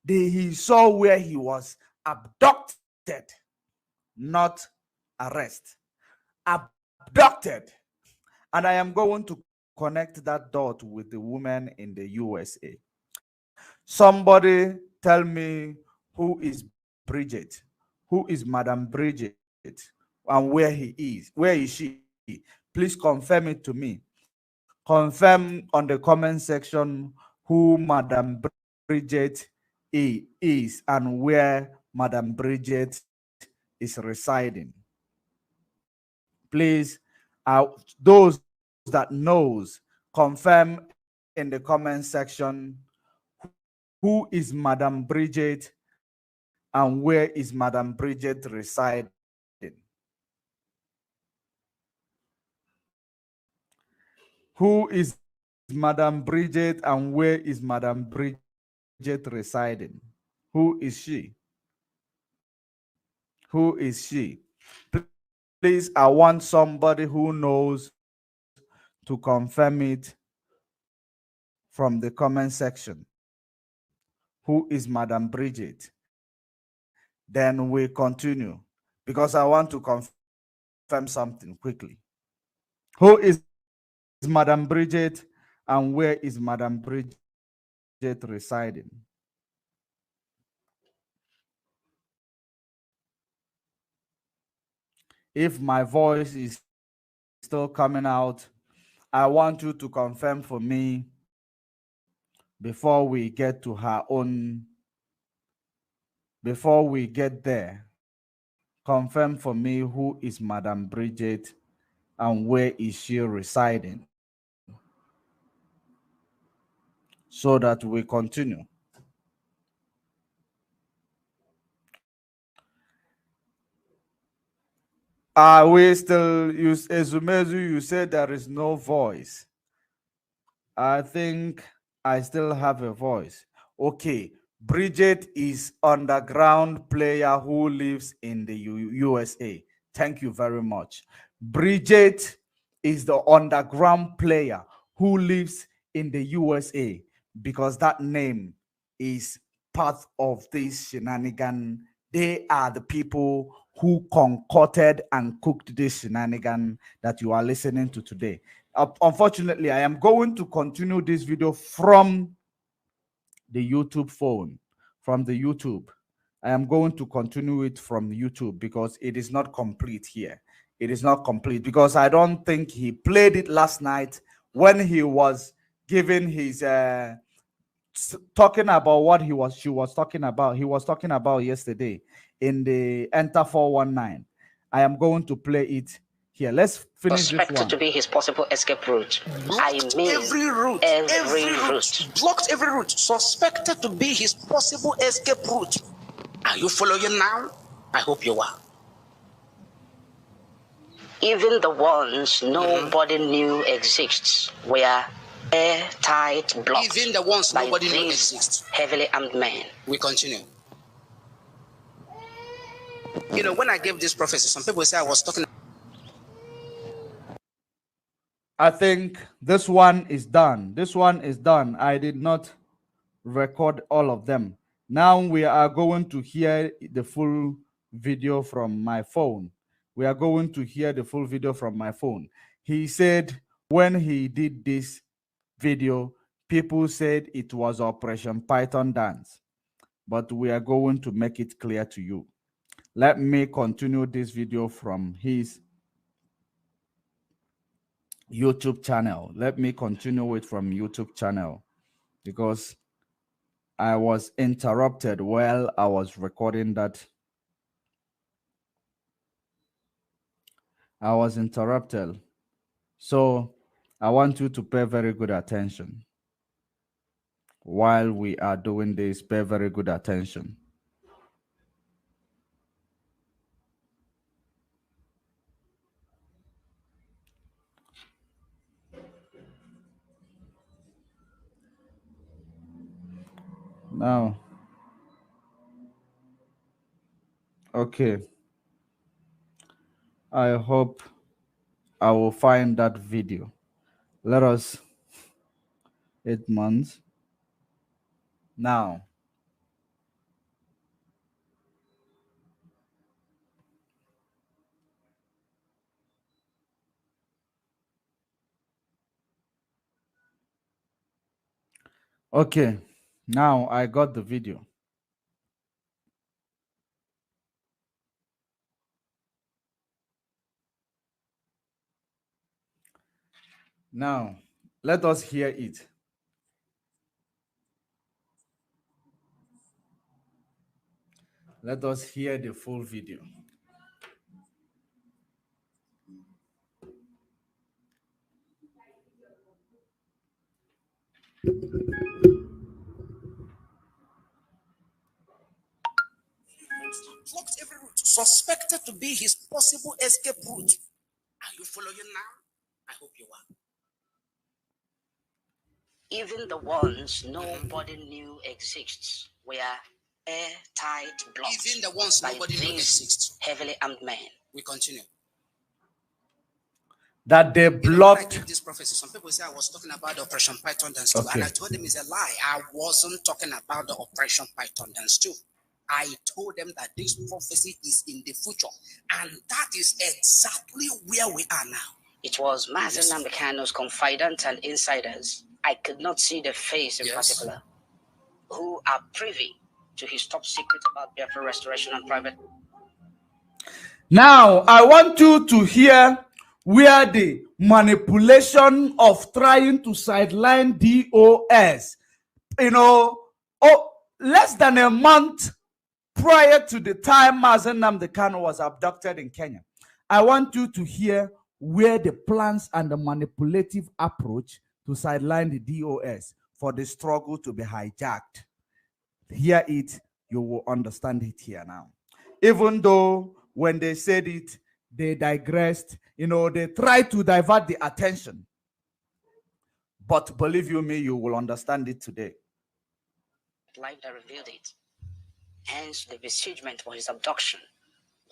[SPEAKER 1] he saw where he was abducted, not arrested. Abducted. And I am going to connect that dot with the woman in the USA. Somebody tell me who is Bridget, who is Madam Bridget, and where he is. Where is she? Please confirm it to me. Confirm on the comment section who Madam Bridget is and where Madam Bridget is residing. Please, those that knows, confirm in the comment section who is Madam Bridget and where is Madam Bridget residing. Who is Madam Bridget and where is Madam Bridget residing? Who is she? Who is she? Please, I want somebody who knows to confirm it from the comment section. Who is Madam Bridget? Then we continue because I want to confirm something quickly. Who is Madam Bridget and where is Madam Bridget residing? If my voice is still coming out, I want you to confirm for me before we get to her own, before we get there. Confirm for me who is Madam Bridget and where is she residing, so that we continue. We still use Ezumezu? You said there is no voice. I think I still have a voice. Okay, Bridget is underground player who lives in the USA. Thank you very much. Bridget is the underground player who lives in the USA because that name is part of this shenanigan. They are the people who concocted and cooked this shenanigan that you are listening to today. Unfortunately, I am going to continue this video from the YouTube phone, from the YouTube. I am going to continue it from YouTube because it is not complete here. It is not complete because I don't think he played it last night when he was giving his talking about what he was talking about yesterday in the Enter 419. I am going to play it here. Let's finish this one.
[SPEAKER 5] Suspected to be his possible escape route. I mean,
[SPEAKER 6] every route. Blocked every route. Suspected to be his possible escape route. Are you following now? I hope you are.
[SPEAKER 5] Even the ones nobody knew exists were airtight blocked.
[SPEAKER 6] Even the ones
[SPEAKER 5] by
[SPEAKER 6] nobody knew
[SPEAKER 5] these
[SPEAKER 6] exist.
[SPEAKER 5] heavily armed men.
[SPEAKER 6] We continue. You know, when I gave this prophecy, some people say I was talking.
[SPEAKER 1] I think this one is done. This one is done. I did not record all of them. Now we are going to hear the full video from my phone. We are going to hear the full video from my phone. He said when he did this video People said it was Operation Python dance, but we are going to make it clear to you. Let me continue this video from his YouTube channel. Let me continue it from YouTube channel because I was interrupted while I was recording that. I was interrupted. So I want you to pay very good attention. While we are doing this, pay very good attention. Now, okay. I hope I will find that video. Let us 8 months. Now, okay. Now I got the video. Now, let us hear it. Let us hear the full video.
[SPEAKER 6] Blocked every route, suspected to be his possible escape route. Are you following now? I hope you are.
[SPEAKER 5] Even the ones nobody knew exists were airtight blocked.
[SPEAKER 6] Even the ones
[SPEAKER 5] by
[SPEAKER 6] nobody knew
[SPEAKER 5] these
[SPEAKER 6] exists.
[SPEAKER 5] heavily armed men.
[SPEAKER 6] We continue.
[SPEAKER 1] That they
[SPEAKER 6] You know, when I
[SPEAKER 1] blocked.
[SPEAKER 6] give this prophecy, some people say I was talking about the Operation Python dance too,
[SPEAKER 1] Okay.
[SPEAKER 6] and I told them it's a lie. I wasn't talking about the Operation Python dance too. I told them that this prophecy is in the future, and that is exactly where we are now.
[SPEAKER 5] It was Mazen Namdekano's confidants and insiders, I could not see the face in
[SPEAKER 6] Yes.
[SPEAKER 5] particular, who are privy to his top secret about Biafra restoration and private.
[SPEAKER 1] Now, I want you to hear where the manipulation of trying to sideline DOS, less than a month prior to the time Mazen Namdekano was abducted in Kenya. I want you to hear where the plans and the manipulative approach to sideline the DOS for the struggle to be hijacked. Hear it, you will understand it here now. Even though when they said it, they digressed, they tried to divert the attention. But believe you me, you will understand it today.
[SPEAKER 5] Life that revealed it. Hence the besiegement for his abduction.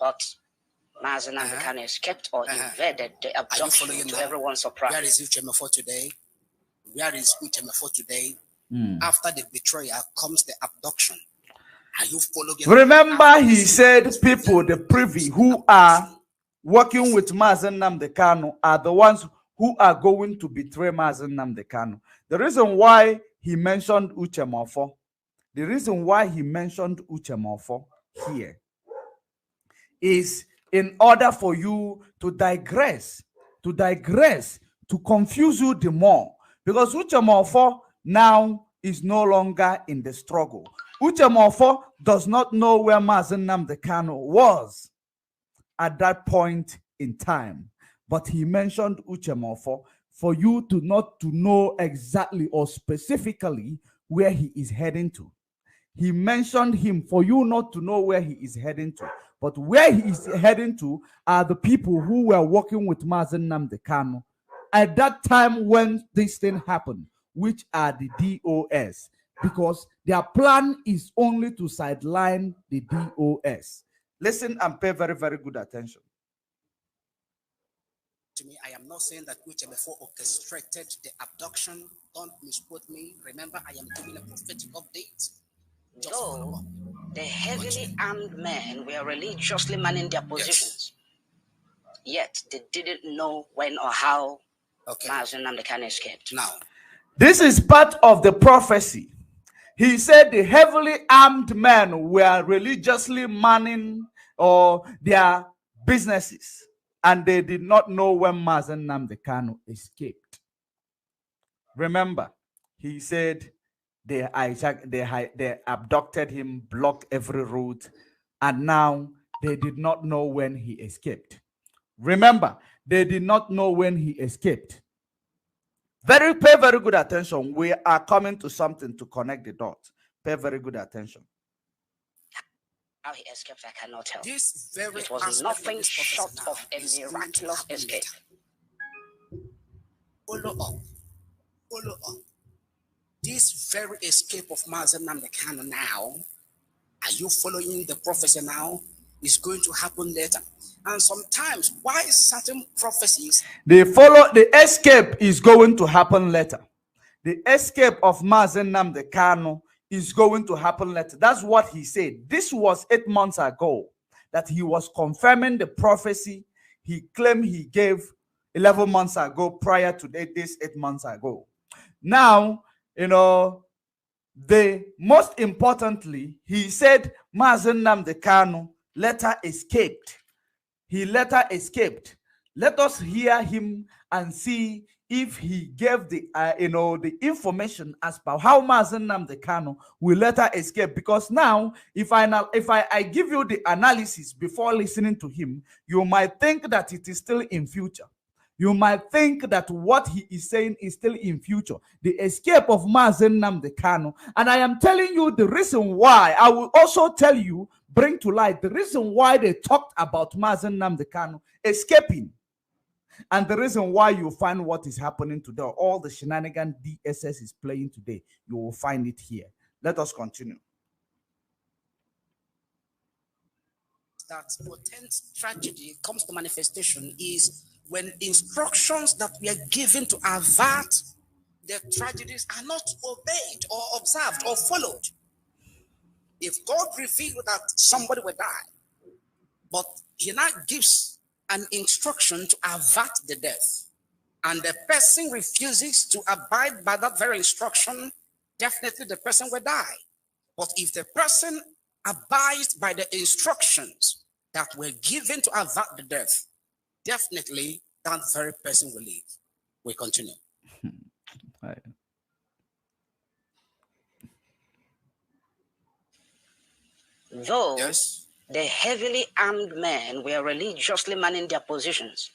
[SPEAKER 5] But Mazen Namdekano escaped or evaded the abduction to everyone's surprise.
[SPEAKER 6] Where is Uchemefo today? Where is Uchemefo today? After the betrayal comes the abduction. Are you following?
[SPEAKER 1] Remember, he said people, the privy, who are working with Mazen Namdekano are the ones who are going to betray Mazen Namdekano. The reason why he mentioned Uchemefo, here is in order for you to digress, to confuse you the more. Because Uchemefo now is no longer in the struggle. Uchemefo does not know where Mazen Namdekano was at that point in time. But he mentioned Uchemefo for you to not to know exactly or specifically where he is heading to. He mentioned him for you not to know where he is heading to. But where he is heading to are the people who were working with Mazen Namdekano at that time when this thing happened, which are the DOS. Because their plan is only to sideline the DOS. Listen and pay very, very good attention.
[SPEAKER 6] To me, I am not saying that Uchemefo orchestrated the abduction. Don't misquote me. Remember, I am giving a prophetic update.
[SPEAKER 5] Though the heavily armed men were religiously manning their positions, yet they didn't know when or how Mazen Namdekano escaped.
[SPEAKER 6] Now,
[SPEAKER 1] This is part of the prophecy. He said the heavily armed men were religiously manning their businesses, and they did not know when Mazen Nnamdi Kanu escaped. Remember, he said they abducted him, blocked every route, and now they did not know when he escaped. Remember, they did not know when he escaped. Pay very good attention. We are coming to something to connect the dots. Pay very good attention.
[SPEAKER 5] How he escaped, I cannot tell.
[SPEAKER 6] It
[SPEAKER 5] was nothing short of a miraculous escape.
[SPEAKER 6] Follow up. This very escape of Mazen Nnamdi Kanu now, are you following the prophecy now? Is going to happen later. And sometimes, why certain prophecies?
[SPEAKER 1] The escape is going to happen later. The escape of Mazen Nnamdi Kanu is going to happen later. That's what he said. This was 8 months ago that he was confirming the prophecy he claimed he gave 11 months ago prior to this 8 months ago. Now, most importantly, he said Mazen Nnamdi Kanu later escaped. He later escaped. Let us hear him and see if he gave the information as per how Mazen Nnamdi Kanu will later escape. Because now, if I give you the analysis before listening to him, you might think that it is still in future. You might think that what he is saying is still in future. The escape of Mazen Nnamdi Kanu. And I am telling you the reason why. I will also tell you, bring to light the reason why they talked about Mazen Nnamdi Kanu escaping. And the reason why you find what is happening today, all the shenanigans DSS is playing today, you will find it here. Let us continue.
[SPEAKER 6] That potent tragedy comes to manifestation is when instructions that we are given to avert the tragedies are not obeyed or observed or followed. If God revealed that somebody will die, but he now gives an instruction to avert the death, and the person refuses to abide by that very instruction, definitely the person will die. But if the person abides by the instructions that were given to avert the death, definitely that very person will live. We continue.
[SPEAKER 1] Right.
[SPEAKER 5] Though
[SPEAKER 6] Yes.
[SPEAKER 5] the heavily armed men were religiously manning their positions,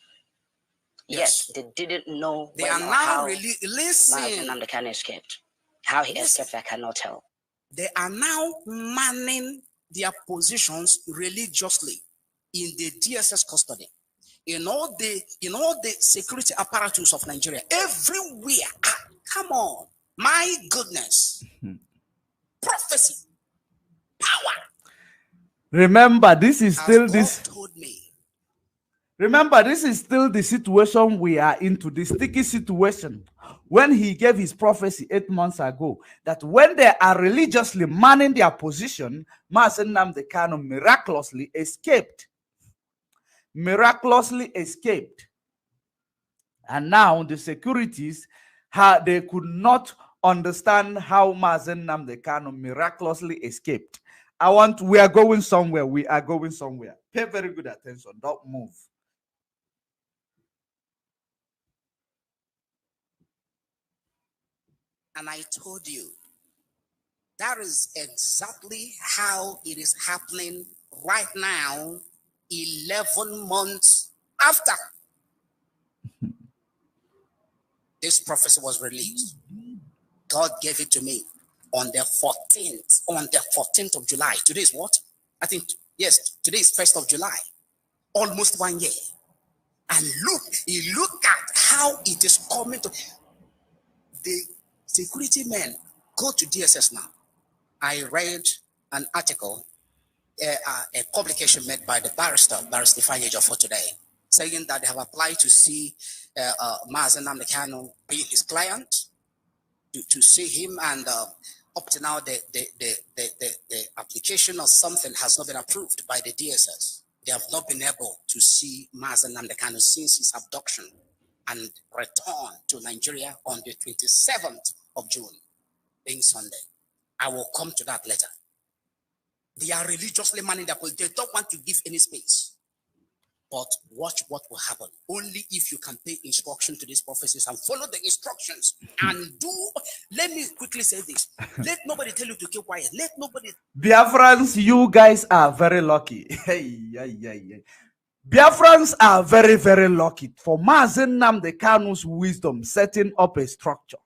[SPEAKER 6] Yes.
[SPEAKER 5] yet they didn't know
[SPEAKER 6] They
[SPEAKER 5] when
[SPEAKER 6] are
[SPEAKER 5] or
[SPEAKER 6] now
[SPEAKER 5] how
[SPEAKER 6] really
[SPEAKER 5] Mazen Nnamdi Kanu escaped. How he
[SPEAKER 6] Listen.
[SPEAKER 5] escaped, I cannot tell.
[SPEAKER 6] They are now manning their positions religiously in the DSS custody, in all the security apparatus of Nigeria, everywhere. Come on, my goodness. Prophecy, power.
[SPEAKER 1] Remember, this is
[SPEAKER 6] As
[SPEAKER 1] still
[SPEAKER 6] God
[SPEAKER 1] this.
[SPEAKER 6] told me.
[SPEAKER 1] Remember, this is still the situation we are into, the sticky situation. When he gave his prophecy 8 months ago, that when they are religiously manning their position, Mazen Nnamdi Kanu miraculously escaped. Miraculously escaped. And now the securities, they could not understand how Mazen Nnamdi Kanu miraculously escaped. We are going somewhere. We are going somewhere. Pay very good attention. Don't move.
[SPEAKER 6] And I told you, that is exactly how it is happening right now, 11 months after this prophecy was released. God gave it to me on the 14th of July. Today is what? I think, yes, today is 1st of July. Almost 1 year. And look at how it is coming to the security men. Go to DSS now. I read an article, a publication made by the barrister Fanyejo for today, saying that they have applied to see Mazen Nnamdi Kanu being his client, to see him, and up to now the application or something has not been approved by the DSS. They have not been able to see Mazen Nnamdi Kanu since his abduction. and return to Nigeria on the 27th of June, being Sunday. I will come to that later. They are religiously manning their policy. They don't want to give any space. But watch what will happen. Only if you can pay instruction to these prophecies and follow the instructions and do. Let me quickly say this. Let nobody tell you to keep quiet. Let nobody.
[SPEAKER 1] Biafrans, you guys are very lucky. Biafrans are very, very lucky for Mazen Nnamdi Kanu's wisdom setting up a structure.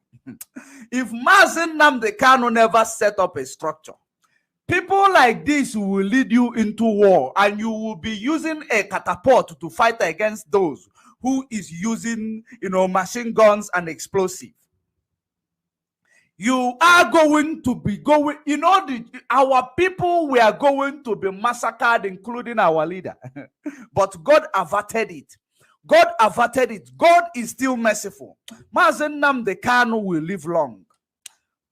[SPEAKER 1] If Mazen Nnamdi Kanu never set up a structure, people like this will lead you into war, and you will be using a catapult to fight against those who is using, machine guns and explosive. You are going to be going, our people were going to be massacred, including our leader. But God averted it. God averted it. God is still merciful. Mazen Nnamdi Kanu will live long.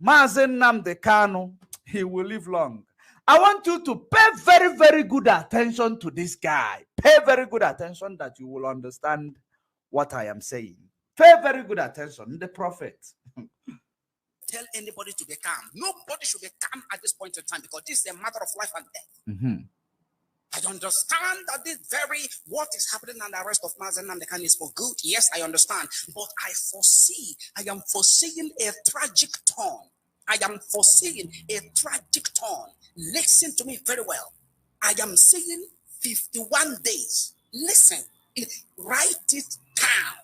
[SPEAKER 1] Mazen Nnamdi Kanu, he will live long. I want you to pay very, very good attention to this guy. Pay very good attention that you will understand what I am saying. Pay very good attention. The prophet.
[SPEAKER 6] Tell anybody to be calm. Nobody should be calm at this point in time, because this is a matter of life and death. I understand that this very what is happening and the rest of Mazen Nnamdi Kanu is for good. Yes, I understand. But I am foreseeing a tragic turn. I am foreseeing a tragic turn. Listen to me very well. I am saying 51 days. Listen, write it down.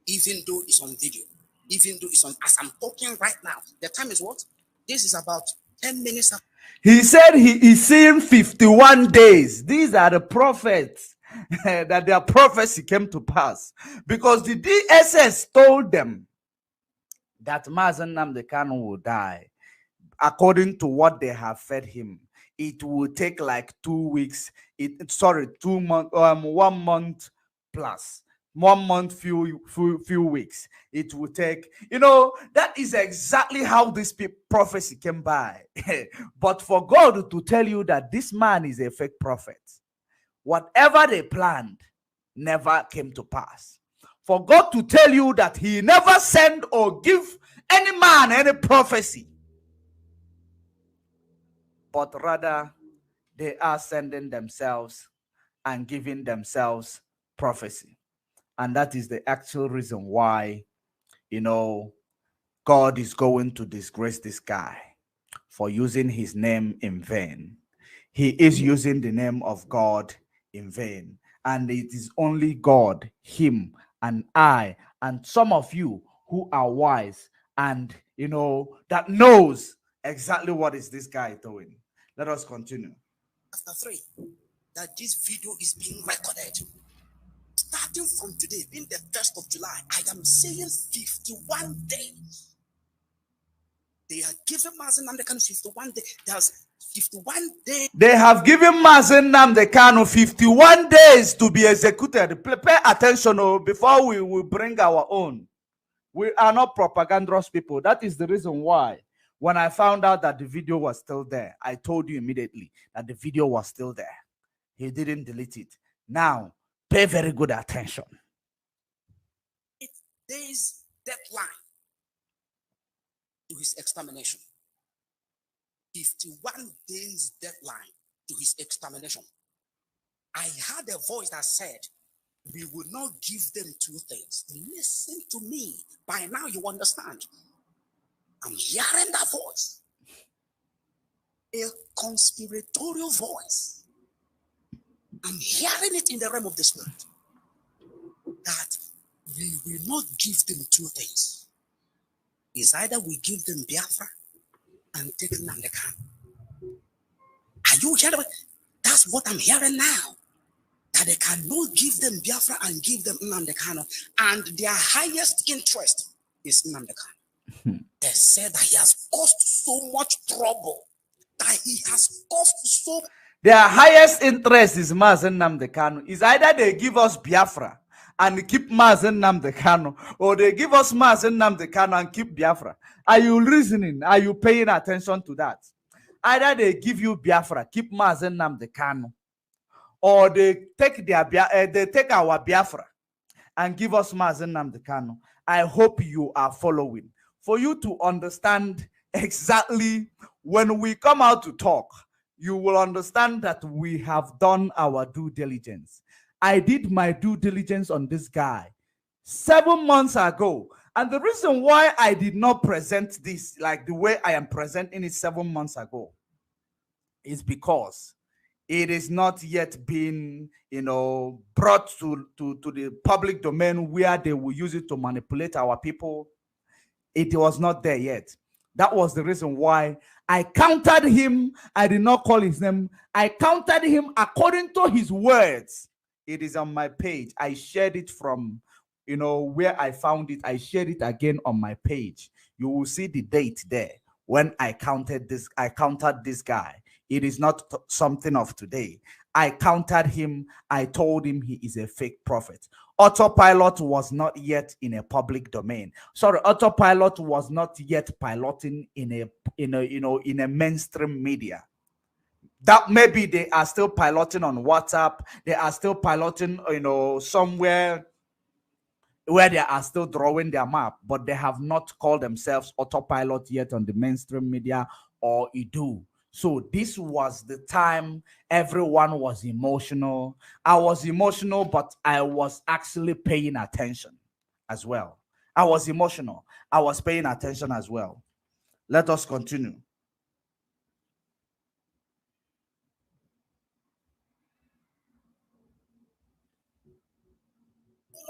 [SPEAKER 6] Even though it's on video. Even though it's on, as I'm talking right now. The time is what? This is about 10 minutes after.
[SPEAKER 1] He said he is seeing 51 days. These are the prophets that their prophecy came to pass. Because the DSS told them that Mazen Nnamdi Kanu will die. According to what they have fed him, it will take like 2 weeks. 2 months, 1 month plus. 1 month, few weeks. It will take, that is exactly how this prophecy came by. But for God to tell you that this man is a fake prophet, whatever they planned never came to pass. For God to tell you that he never sent or give any man any prophecy, but rather they are sending themselves and giving themselves prophecy. And that is the actual reason why, God is going to disgrace this guy for using his name in vain. He is using the name of God in vain. And it is only God, him, and I, and some of you who are wise and, that knows exactly what is this guy doing. Let us continue.
[SPEAKER 6] After 3, that this video is being recorded. Starting from today, being the 1st of July, I am saying 51 days. They are giving Mazen Nnamdi Kanu 51 days. There's 51 days.
[SPEAKER 1] They have given Mazen Nnamdi Kanu 51 days to be executed. Pay attention before we will bring our own. We are not propagandous people. That is the reason why when I found out that the video was still there, I told you immediately that the video was still there. He didn't delete it. Now, pay very good attention.
[SPEAKER 6] 8 days deadline to his extermination. 51 days deadline to his extermination. I heard a voice that said, we will not give them 2 things. Listen to me. By now you understand. I'm hearing that voice. A conspiratorial voice. I'm hearing it in the realm of the spirit. That we will not give them 2 things. It's either we give them Biafra and take Nnamdi Kanu. Are you hearing? That's what I'm hearing now. That they cannot give them Biafra and give them Nnamdi Kanu. And their highest interest is Nnamdi Kanu. They said that he has caused so much trouble. That he has caused so.
[SPEAKER 1] Their highest interest is Mazen Nnamdi Kanu. Is either they give us Biafra and keep Mazen Nnamdi Kanu, or they give us Mazen Nnamdi Kanu and keep Biafra. Are you listening? Are you paying attention to that? Either they give you Biafra, keep Mazen Nnamdi Kanu, or they take our Biafra and give us Mazen Namdekano. I hope you are following. For you to understand exactly when we come out to talk, you will understand that we have done our due diligence. I did my due diligence on this guy 7 months ago. And the reason why I did not present this like the way I am presenting it 7 months ago is because it is not yet been, brought to the public domain where they will use it to manipulate our people. It was not there yet. That was the reason why I countered him. I did not call his name. I countered him according to his words. It is on my page. I shared it from, where I found it. I shared it again on my page. You will see the date there when I countered this guy. It is not something of today. I countered him. I told him he is a fake prophet. Autopilot was not yet in a public domain. Sorry, Autopilot was not yet piloting in a mainstream media. That maybe they are still piloting on WhatsApp. They are still piloting, somewhere where they are still drawing their map, but they have not called themselves Autopilot yet on the mainstream media or Edu. So this was the time everyone was emotional. I was emotional, but I was actually paying attention as well. I was emotional. I was paying attention as well. Let us continue.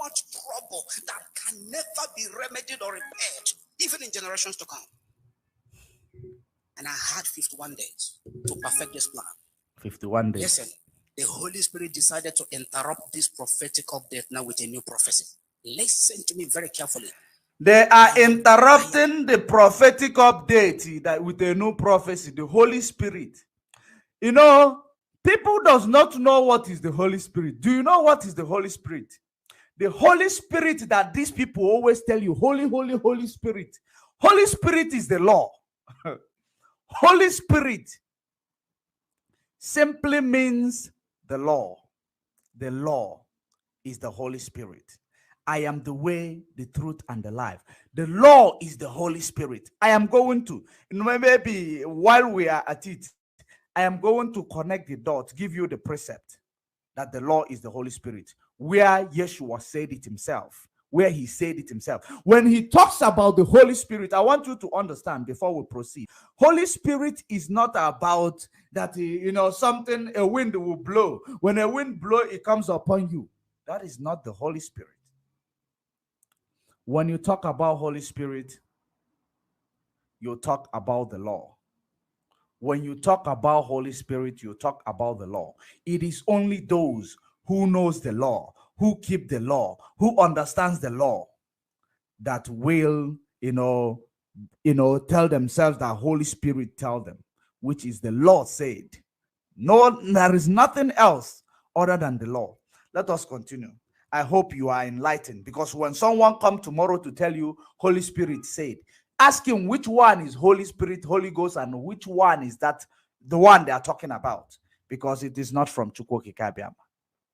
[SPEAKER 6] Much trouble that can never be remedied or repaired, even in generations to come. And I had 51 days to perfect this plan.
[SPEAKER 1] 51 days.
[SPEAKER 6] Listen, the Holy Spirit decided to interrupt this prophetic update now with a new prophecy. Listen to me very carefully.
[SPEAKER 1] They are interrupting the prophetic update that with a new prophecy, the Holy Spirit. People does not know what is the Holy Spirit. Do you know what is the Holy Spirit? The Holy Spirit that these people always tell you, Holy, Holy, Holy Spirit. Holy Spirit is the law. Holy Spirit simply means the law. The law is the Holy Spirit. I am the way, the truth, and the life. The law is the Holy Spirit. I am going to, maybe while we are at it, I am going to connect the dots, give you the precept that the law is the Holy Spirit, where Yeshua said it himself, where he said it himself. When he talks about the Holy Spirit, I want you to understand before we proceed. Holy Spirit is not about that, something, a wind will blow. When a wind blows, it comes upon you. That is not the Holy Spirit. When you talk about Holy Spirit, you talk about the law. When you talk about Holy Spirit, you talk about the law. It is only those who knows the law, who keep the law, who understands the law, that will, tell themselves that Holy Spirit tell them, which is the law said. No, there is nothing else other than the law. Let us continue. I hope you are enlightened, because when someone comes tomorrow to tell you Holy Spirit said, ask him which one is Holy Spirit, Holy Ghost, and which one is that the one they are talking about, because it is not from Chukwuka Kabiama.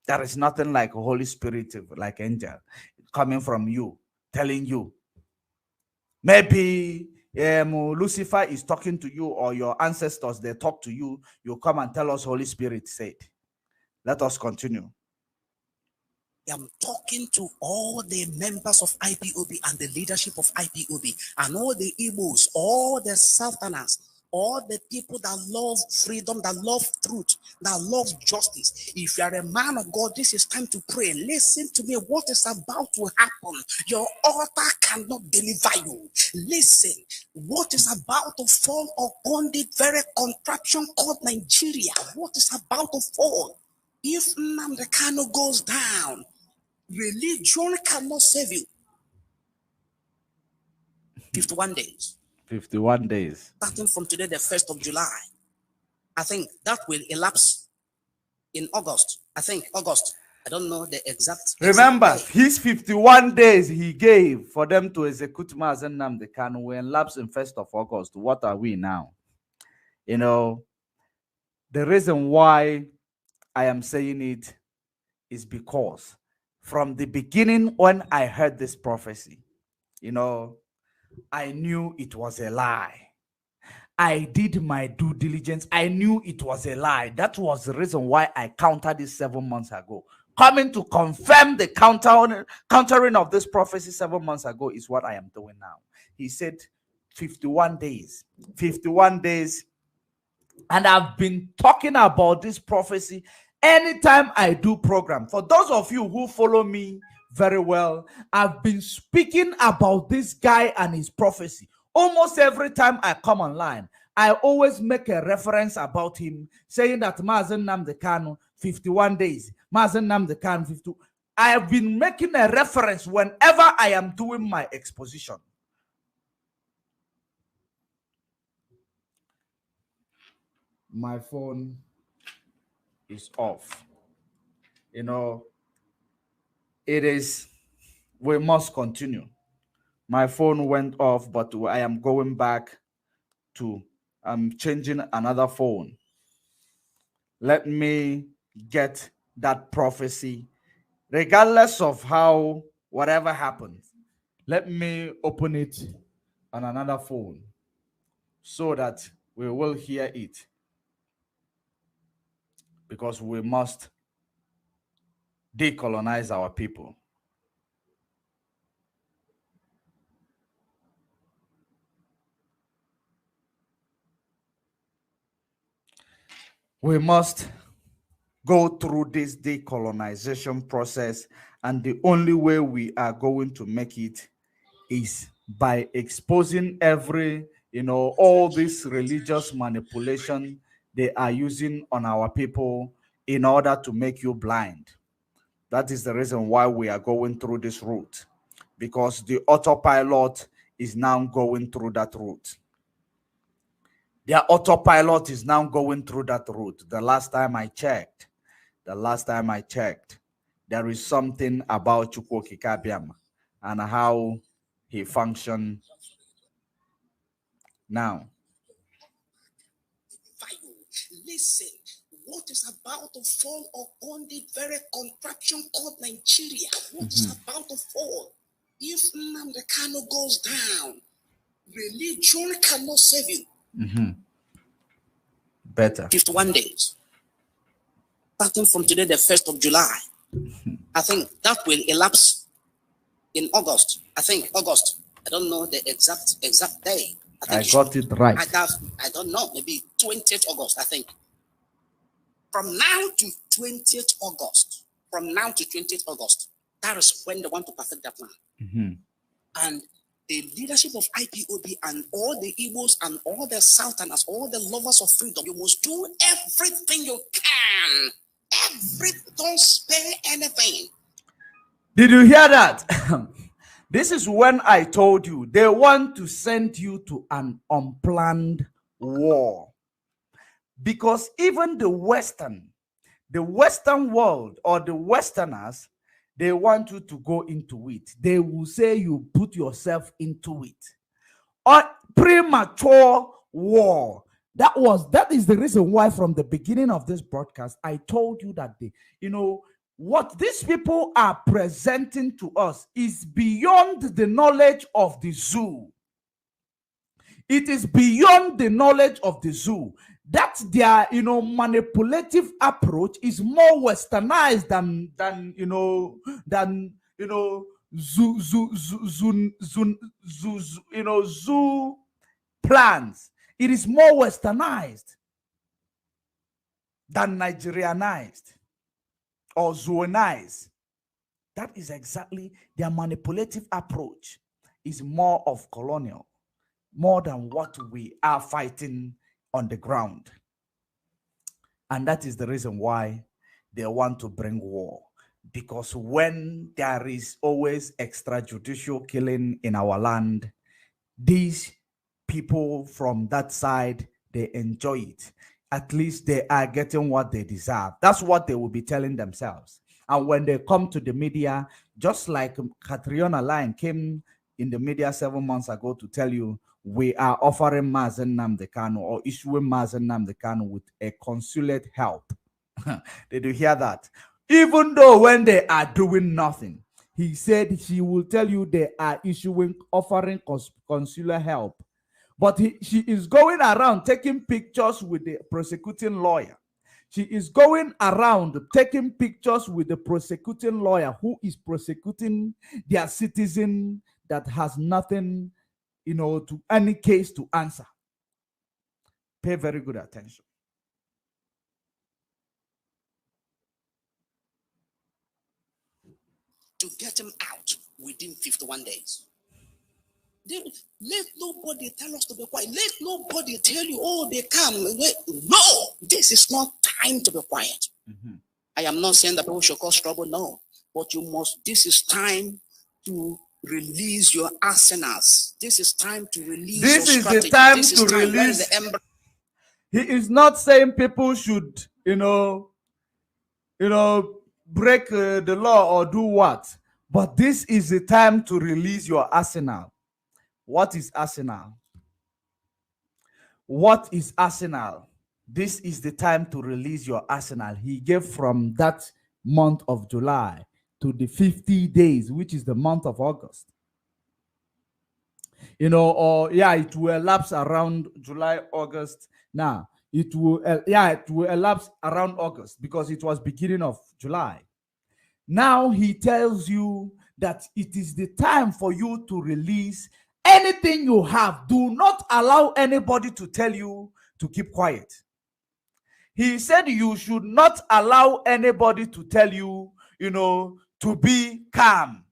[SPEAKER 1] There is nothing like Holy Spirit, like angel, coming from you, telling you. Maybe Lucifer is talking to you, or your ancestors, they talk to you. You come and tell us Holy Spirit said. Let us continue.
[SPEAKER 6] I'm talking to all the members of IPOB and the leadership of IPOB and all the Igbos, all the Southerners, all the people that love freedom, that love truth, that love justice. If you are a man of God, this is time to pray. Listen to me. What is about to happen? Your altar cannot deliver you. Listen. What is about to fall upon the very contraption called Nigeria? What is about to fall? If Nnamdi Kanu goes down, religion cannot save you. 51 days.
[SPEAKER 1] 51 days.
[SPEAKER 6] Starting from today, the 1st of July. I think that will elapse in August. I think August. I don't know the exact.
[SPEAKER 1] Remember, his 51 days he gave for them to execute Mazen Nnamdi Kanu will elapse in 1st of August. What are we now? The reason why I am saying it is because from the beginning when I heard this prophecy, I knew it was a lie. I did my due diligence. I knew it was a lie. That was the reason why I countered this 7 months ago. Coming to confirm the countering of this prophecy 7 months ago is what I am doing now. He said 51 days. 51 days. And I've been talking about this prophecy anytime I do program. For those of you who follow me very well, I've been speaking about this guy and his prophecy. Almost every time I come online, I always make a reference about him, saying that Mazen Nnamdi Kanu, 51 days. Mazen Nnamdi Kanu, 50. I have been making a reference whenever I am doing my exposition. My phone is off. We must continue. My phone went off, but I am going back to changing another phone. Let me get that prophecy, regardless of how whatever happens. Let me open it on another phone so that we will hear it, because we must decolonize our people. We must go through this decolonization process, and the only way we are going to make it is by exposing all this religious manipulation they are using on our people in order to make you blind. That is the reason why we are going through this route, because the autopilot is now going through that route. Their autopilot is now going through that route. The last time I checked, there is something about Chukwuokike Abiama and how he functioned now.
[SPEAKER 6] Listen, what is about to fall upon the very contraption called Nigeria? What is about to fall? If Nnamdi Kanu goes down, religion cannot save you.
[SPEAKER 1] Better.
[SPEAKER 6] 51 days. Starting from today, the 1st of July. I think that will elapse in August. I think August. I don't know the exact day.
[SPEAKER 1] I got it right.
[SPEAKER 6] I don't know, maybe 20th August, I think. From now to 20th August, that is when they want to perfect that plan. And the leadership of IPOB and all the Igbos and all the Southerners, all the lovers of freedom, you must do everything you can. Don't spare anything.
[SPEAKER 1] Did you hear that? This is when I told you they want to send you to an unplanned war. Because even the Western world or the Westerners, they want you to go into it. They will say you put yourself into it. Or premature war. That is the reason why from the beginning of this broadcast, I told you that what these people are presenting to us is beyond the knowledge of the zoo. It is beyond the knowledge of the zoo. That their manipulative approach is more westernized than zoo plans. It is more westernized than Nigerianized or zoonized. That is exactly their manipulative approach. Is more of colonial, more than what we are fighting on the ground. And that is the reason why they want to bring war. Because when there is always extrajudicial killing in our land, these people from that side, they enjoy it. At least they are getting what they deserve. That's what they will be telling themselves. And when they come to the media, just like Catriona Line came in the media 7 months ago to tell you, we are offering Mazen Nnamdi Kanu or issuing Mazen Nnamdi Kanu with a consulate help. Did you hear that? Even though when they are doing nothing, he said she will tell you they are offering consular help. But she is going around taking pictures with the prosecuting lawyer. She is going around taking pictures with the prosecuting lawyer who is prosecuting their citizen that has nothing, to any case to answer. Pay very good attention.
[SPEAKER 6] To get him out within 51 days. Let nobody tell us to be quiet. Let nobody tell you, oh, they come. No, this is not time to be quiet. I am not saying that people should cause trouble, no. But this is time to release your arsenals. This is time to release your strategy.
[SPEAKER 1] This is the time to release. He is not saying people should, break the law or do what. But this is the time to release your arsenal. What is arsenal? What is arsenal? This is the time to release your arsenal. He gave from that month of July to the 50 days, which is the month of August. It will elapse around July, August. Now, it will elapse around August because it was beginning of July. Now he tells you that it is the time for you to release anything you have. Do not allow anybody to tell you to keep quiet. He said you should not allow anybody to tell you, to be calm.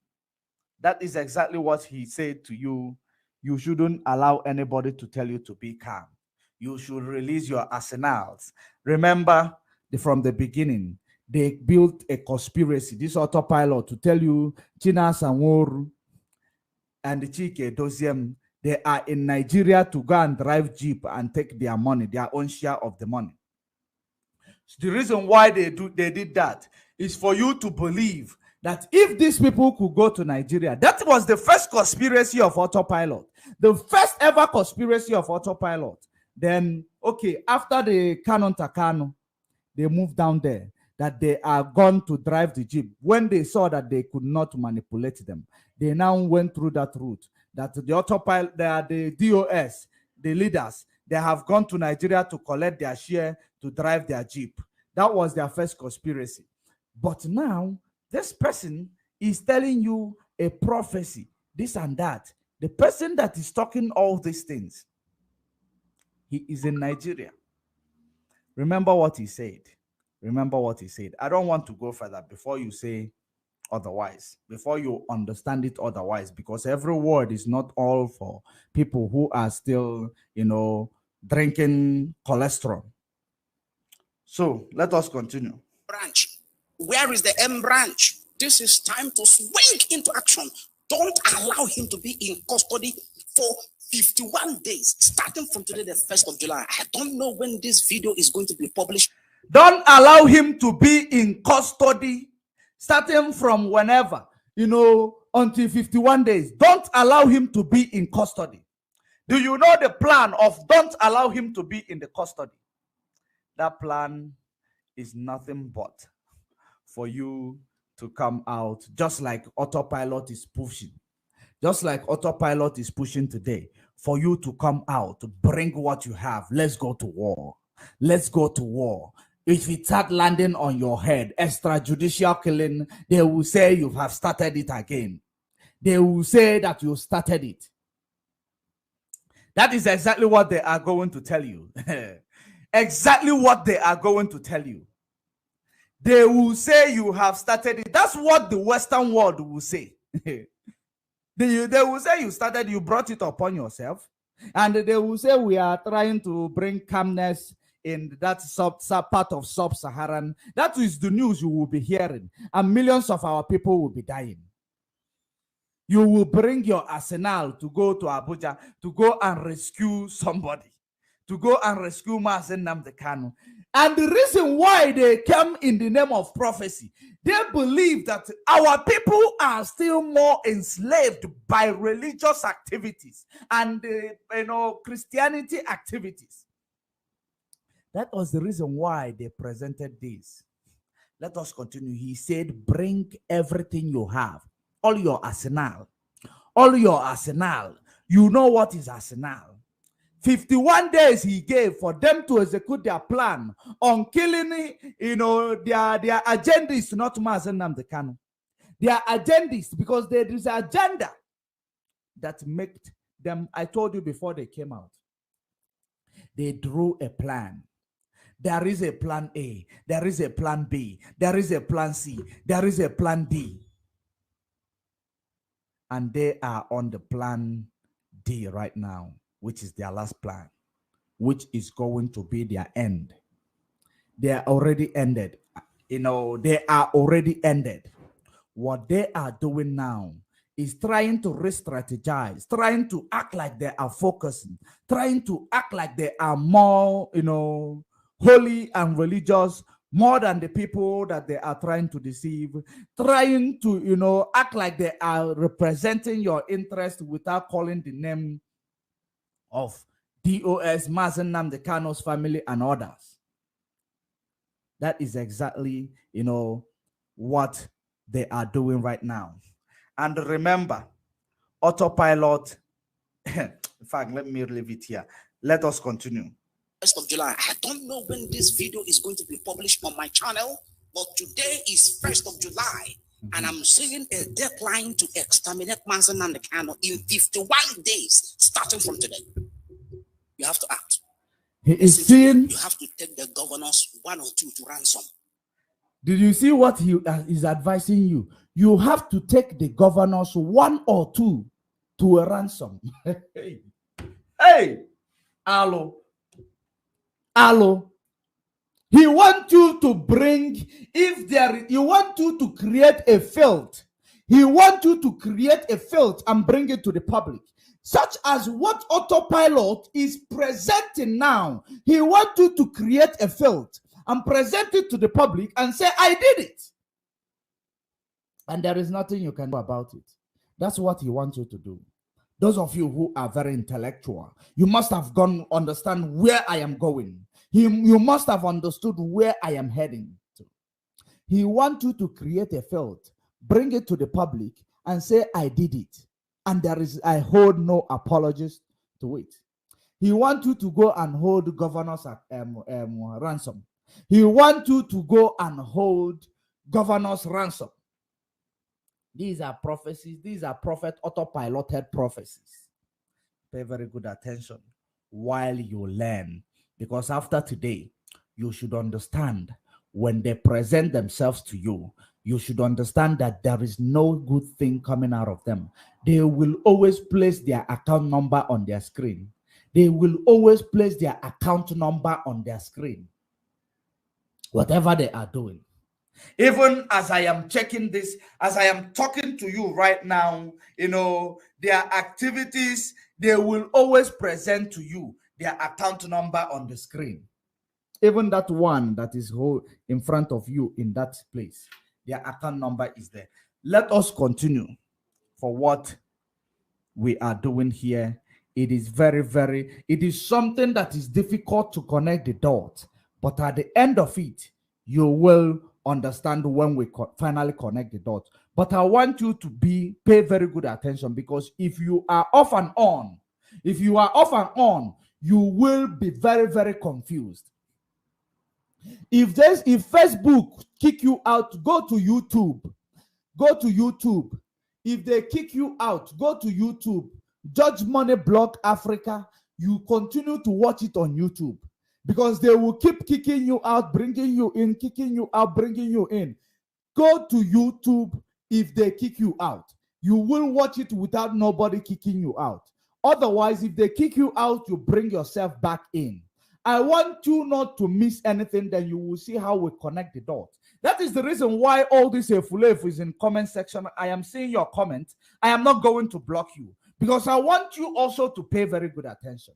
[SPEAKER 1] That is exactly what he said to you. You shouldn't allow anybody to tell you to be calm. You should release your arsenals. Remember, from the beginning, they built a conspiracy, this autopilot, to tell you China Sanworu and the Chike Doziem, they are in Nigeria to go and drive Jeep and take their money, their own share of the money. So the reason why they did that is for you to believe that if these people could go to Nigeria, that was the first conspiracy of autopilot, the first ever conspiracy of autopilot. Then, okay, after the Canon Takano, they moved down there, that they are gone to drive the Jeep. When they saw that they could not manipulate them, they now went through that route, that the autopilot, they are the DOS, the leaders, they have gone to Nigeria to collect their share to drive their Jeep. That was their first conspiracy. But now, this person is telling you a prophecy, this and that. The person that is talking all these things, he is in Nigeria. Remember what he said. Remember what he said. I don't want to go further before you say otherwise, before you understand it otherwise, because every word is not all for people who are still, drinking cholesterol. So let us continue.
[SPEAKER 6] Branch. Where is the M branch? This is time to swing into action. Don't allow him to be in custody for 51 days, starting from today, the 1st of July. I don't know when this video is going to be published.
[SPEAKER 1] Don't allow him to be in custody, starting from whenever, until 51 days. Don't allow him to be in custody. Do you know the plan of don't allow him to be in the custody? That plan is nothing but for you to come out, just like autopilot is pushing. Just like autopilot is pushing today, for you to come out, to bring what you have. Let's go to war. Let's go to war. If it start landing on your head, extrajudicial killing, they will say you have started it again. They will say that you started it. That is exactly what they are going to tell you. Exactly what they are going to tell you. They will say you have started it. That's what the Western world will say. They will say you started, you brought it upon yourself. And they will say we are trying to bring calmness in that part of sub-Saharan. That is the news you will be hearing. And millions of our people will be dying. You will bring your arsenal to go to Abuja, to go and rescue somebody, to go and rescue Mazen Nnamdi Kanu. And the reason why they came in the name of prophecy, they believe that our people are still more enslaved by religious activities and Christianity activities. That was the reason why they presented this. Let us continue. He said, bring everything you have, all your arsenal, all your arsenal. You know what is arsenal. 51 days he gave for them to execute their plan on killing, their agenda is not Mazen Namdekano. Their agenda is because there is an agenda that made them, I told you before they came out, they drew a plan. There is a plan A, there is a plan B, there is a plan C, there is a plan D. And they are on the plan D right now, which is their last plan, which is going to be their end. They are already ended. They are already ended. What they are doing now is trying to re-strategize, trying to act like they are focusing, trying to act like they are more, holy and religious, more than the people that they are trying to deceive, trying to, act like they are representing your interest without calling the name of DOS, Mazen Nnamdi Kano's family and others. That is exactly, what they are doing right now. And remember, autopilot, in fact, let me leave it here. Let us continue.
[SPEAKER 6] 1st of July. I don't know when this video is going to be published on my channel, but today is 1st of July. And I'm seeing a deadline to exterminate Mazen Nnamdi Kano in 51 days, starting from today. You have to act.
[SPEAKER 1] He is seeing.
[SPEAKER 6] You have to take the governors 1 or 2 to ransom.
[SPEAKER 1] Did you see what he is advising you? You have to take the governors 1 or 2 to a ransom. Hey, Alo. He wants you to bring, he wants you to create a field. He wants you to create a field and bring it to the public, such as what autopilot is presenting now. He wants you to create a field and present it to the public and say, I did it. And there is nothing you can do about it. That's what he wants you to do. Those of you who are very intellectual, you must have understand where I am going. You must have understood where I am heading to. He wants you to create a field, bring it to the public, and say, I did it. And I hold no apologies to it. He wants you to go and hold governors at ransom. He wants you to go and hold governors ransom. These are prophecies. These are prophet autopiloted prophecies. Pay very good attention while you learn, because after today, you should understand when they present themselves to you, you should understand that there is no good thing coming out of them. They will always place their account number on their screen. They will always place their account number on their screen. Whatever they are doing. Even as I am checking this, as I am talking to you right now, their activities, they will always present to you their account number on the screen. Even that one that is in front of you in that place, their account number is there. Let us continue for what we are doing here. It is it is something that is difficult to connect the dots, but at the end of it, you will understand when we finally connect the dots. But I want you to pay very good attention, because if you are off and on, you will be very confused. If Facebook kick you out, go to YouTube. If they kick you out, go to YouTube. Judge Money Blog Africa. You continue to watch it on YouTube, because they will keep kicking you out, bringing you in, kicking you out, bringing you in. Go to YouTube. If they kick you out, you will watch it without nobody kicking you out. Otherwise, if they kick you out, you bring yourself back in. I want you not to miss anything, then you will see how we connect the dots. That is the reason why all this Efulef is in comment section. I am seeing your comment. I am not going to block you, because I want you also to pay very good attention.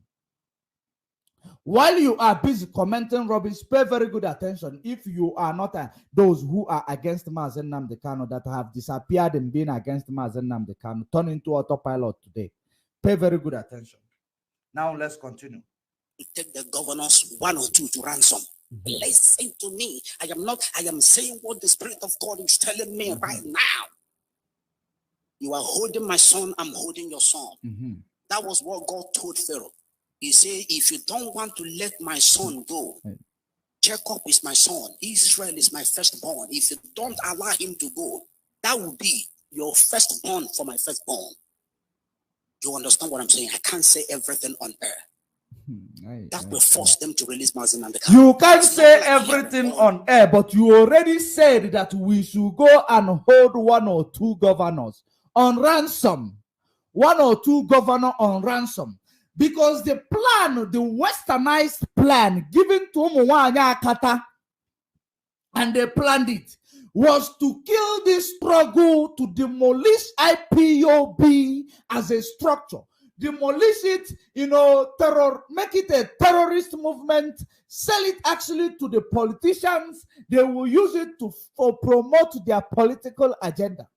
[SPEAKER 1] While you are busy commenting rubbish, pay very good attention. If you are not those who are against Mazen Nnamdi Kano, that have disappeared and been against Mazen Nnamdi Kano, turn into autopilot today. Pay very good attention. Now let's continue.
[SPEAKER 6] You take the governors 1 or 2 to ransom. Listen to me. I am saying what the Spirit of God is telling me right now. You are holding my son, I'm holding your son. That was what God told Pharaoh. He said, if you don't want to let my son go, Jacob is my son, Israel is my firstborn. If you don't allow him to go, that will be your firstborn for my firstborn. You understand what I'm saying? I can't say everything on air. That will force them to release Mazin and the camp.
[SPEAKER 1] You can't say everything on air, but you already said that we should go and hold 1 or 2 governors on ransom. 1 or 2 governors on ransom. Because the plan, the westernized plan given to Umuwanya Akata, and they planned it, was to kill this struggle to demolish IPOB as a structure. Demolish it, make it a terrorist movement, sell it actually to the politicians. They will use it to promote their political agenda.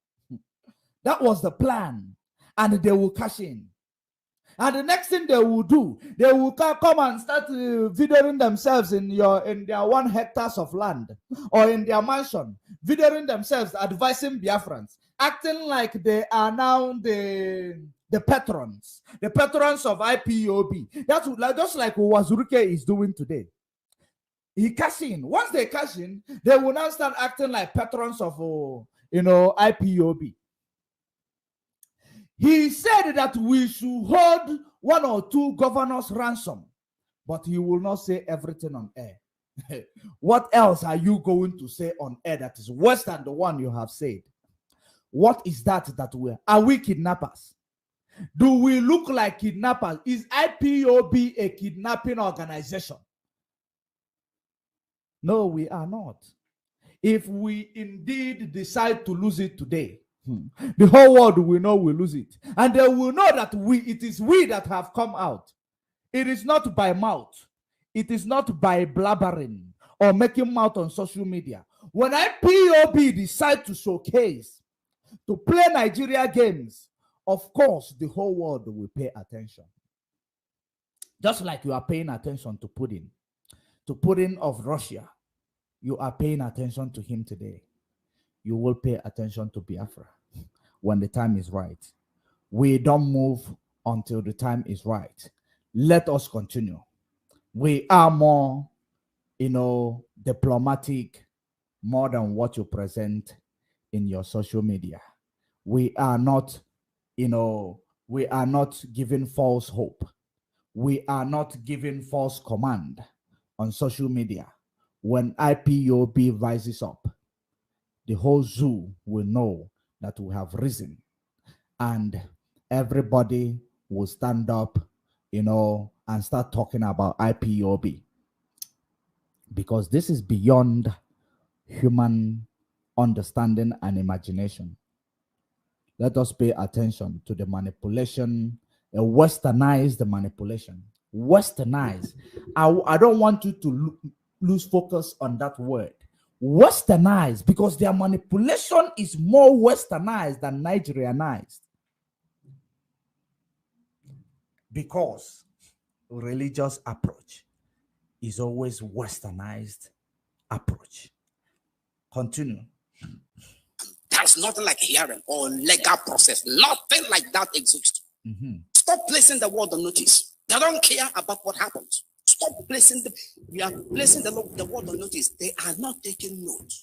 [SPEAKER 1] That was the plan. And they will cash in. And the next thing they will do, they will come and start videoing themselves in their 1 hectares of land or in their mansion, videoing themselves, advising Biafrans, acting like they are now the patrons of IPOB. That's just like Wazuruke is doing today. He cash in. Once they cash in, they will now start acting like patrons of IPOB. He said that we should hold 1 or 2 governors ransom, but he will not say everything on air. What else are you going to say on air that is worse than the one you have said? What is that are we kidnappers? Do we look like kidnappers? Is IPOB a kidnapping organization? No, we are not. If we indeed decide to lose it today, the whole world will know we lose it. And they will know that it is we that have come out. It is not by mouth. It is not by blabbering or making mouth on social media. When IPOB decide to showcase, to play Nigeria games, of course, the whole world will pay attention. Just like you are paying attention to Putin of Russia. You are paying attention to him today. You will pay attention to Biafra when the time is right. We don't move until the time is right. Let us continue. We are more, diplomatic, more than what you present in your social media. We are not, giving false hope. We are not giving false command on social media. When IPOB rises up, the whole zoo will know that we have risen, and everybody will stand up, and start talking about IPOB, because this is beyond human understanding and imagination. Let us pay attention to the manipulation, a westernized manipulation. Westernized. I don't want you to lose focus on that word. Westernized, because their manipulation is more westernized than Nigerianized. Because religious approach is always westernized approach. Continue.
[SPEAKER 6] There's nothing like hearing or legal process. Nothing like that exists. Stop placing the word on notice. They don't care about what happens. Stop placing the word on notice. They are not taking note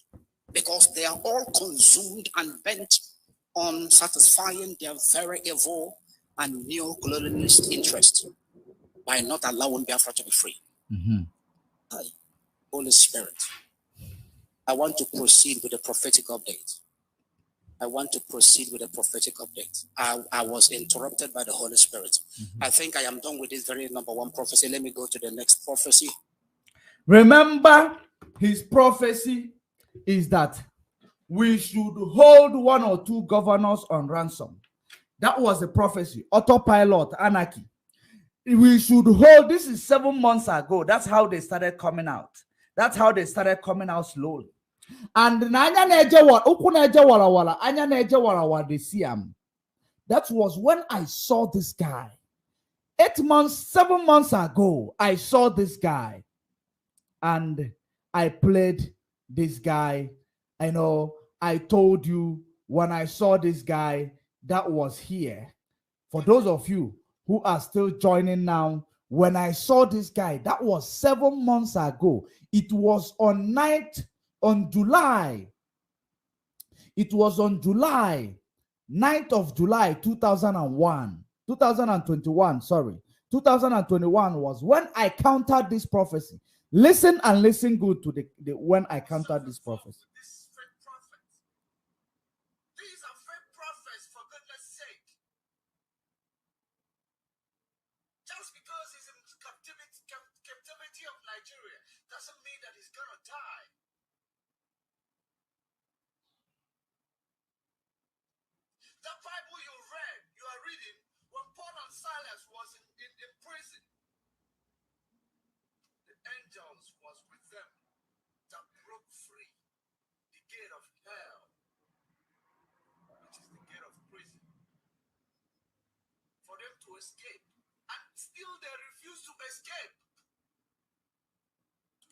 [SPEAKER 6] because they are all consumed and bent on satisfying their very evil and neo-colonialist interest by not allowing Biafra to be free. Holy Spirit, I want to proceed with a prophetic update. I was interrupted by the Holy Spirit. I think I am done with this very number 1 prophecy. Let me go to the next prophecy.
[SPEAKER 1] Remember, his prophecy is that we should hold 1 or 2 governors on ransom. That was the prophecy. Autopilot, anarchy. We should hold, this is 7 months ago. That's how they started coming out. That's how they started coming out slowly. And that was when I saw this guy. 7 months ago, I saw this guy. And I played this guy. I know I told you when I saw this guy that was here. For those of you who are still joining now, when I saw this guy, that was 7 months ago. It was on July. It was on July, 9th of July, 2021, sorry. 2021 was when I countered this prophecy. Listen and listen good to the when I countered this prophecy.
[SPEAKER 4] These are fake prophets, for goodness sake. Just because he's in captivity of Nigeria doesn't mean that he's gonna die. The Bible you are reading, when Paul and Silas was in prison, the angels was with them that broke free the gate of hell, which is the gate of prison, for them to escape. And still they refuse to escape.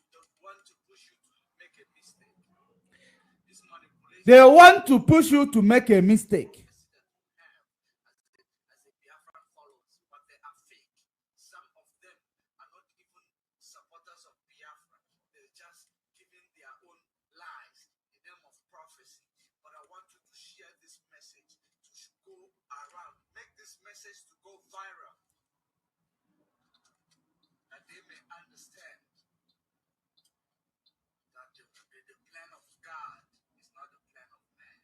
[SPEAKER 4] They want to push you to make a mistake. This manipulation.
[SPEAKER 1] They want to push you to make a mistake.
[SPEAKER 4] As a Biafran followers, but they are fake. Some of them are not even supporters of Biafra. They're just giving their own lies in the name of prophecy. But I want you to share this message to go around. Make this message to go viral. That they may understand that the plan of God is not the plan of man.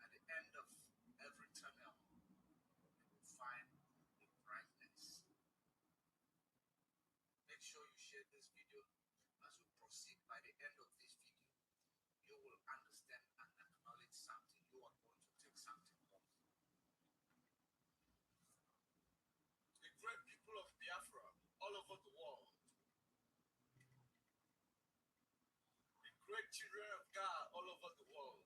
[SPEAKER 4] At the end of every tunnel, you will find the brightness. Make sure you share this video. As we proceed by the end of this video, you will understand and acknowledge something. You are going to take something home. The great people of Biafra all over the world, the great children of God all over the world.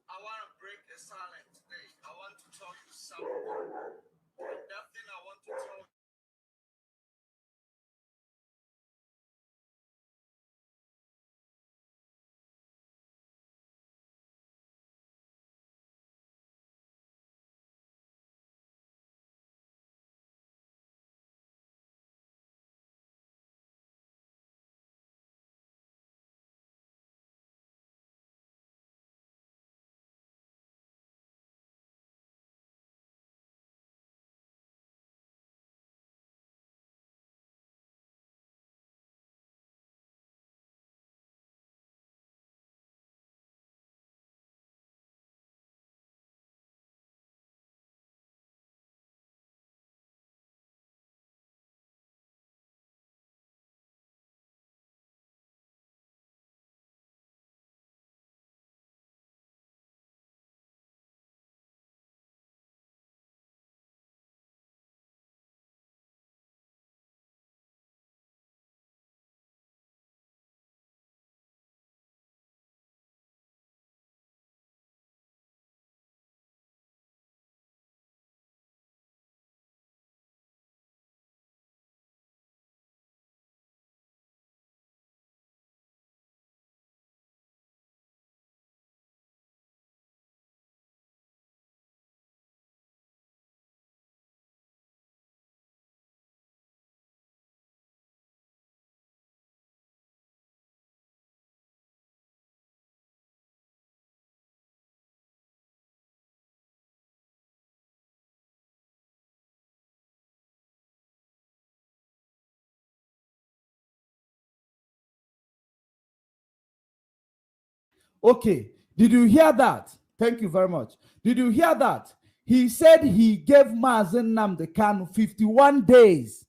[SPEAKER 4] I want to break a silence today. I want to tell you something. And that thing I want to tell you.
[SPEAKER 1] Okay, did you hear that? Thank you very much. Did you hear that? He said he gave Mazen Nnamdi Kanu 51 days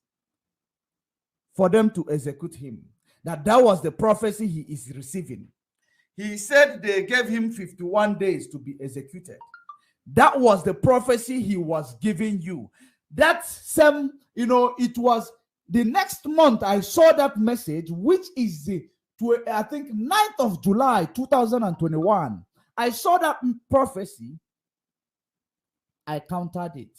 [SPEAKER 1] for them to execute him. That was the prophecy he is receiving. He said they gave him 51 days to be executed. That was the prophecy he was giving you. That same, it was the next month I saw that message, which is I think 9th of July 2021. I saw that prophecy. I countered it.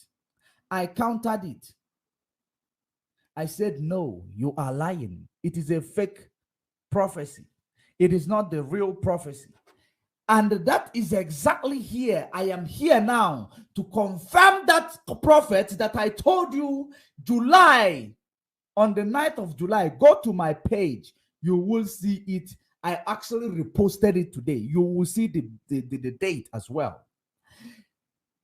[SPEAKER 1] I said, no, you are lying. It is a fake prophecy. It is not the real prophecy. And that is exactly here. I am here now to confirm that prophet that I told you July, on the 9th of July. Go to my page. You will see it. I actually reposted it today. You will see the date as well.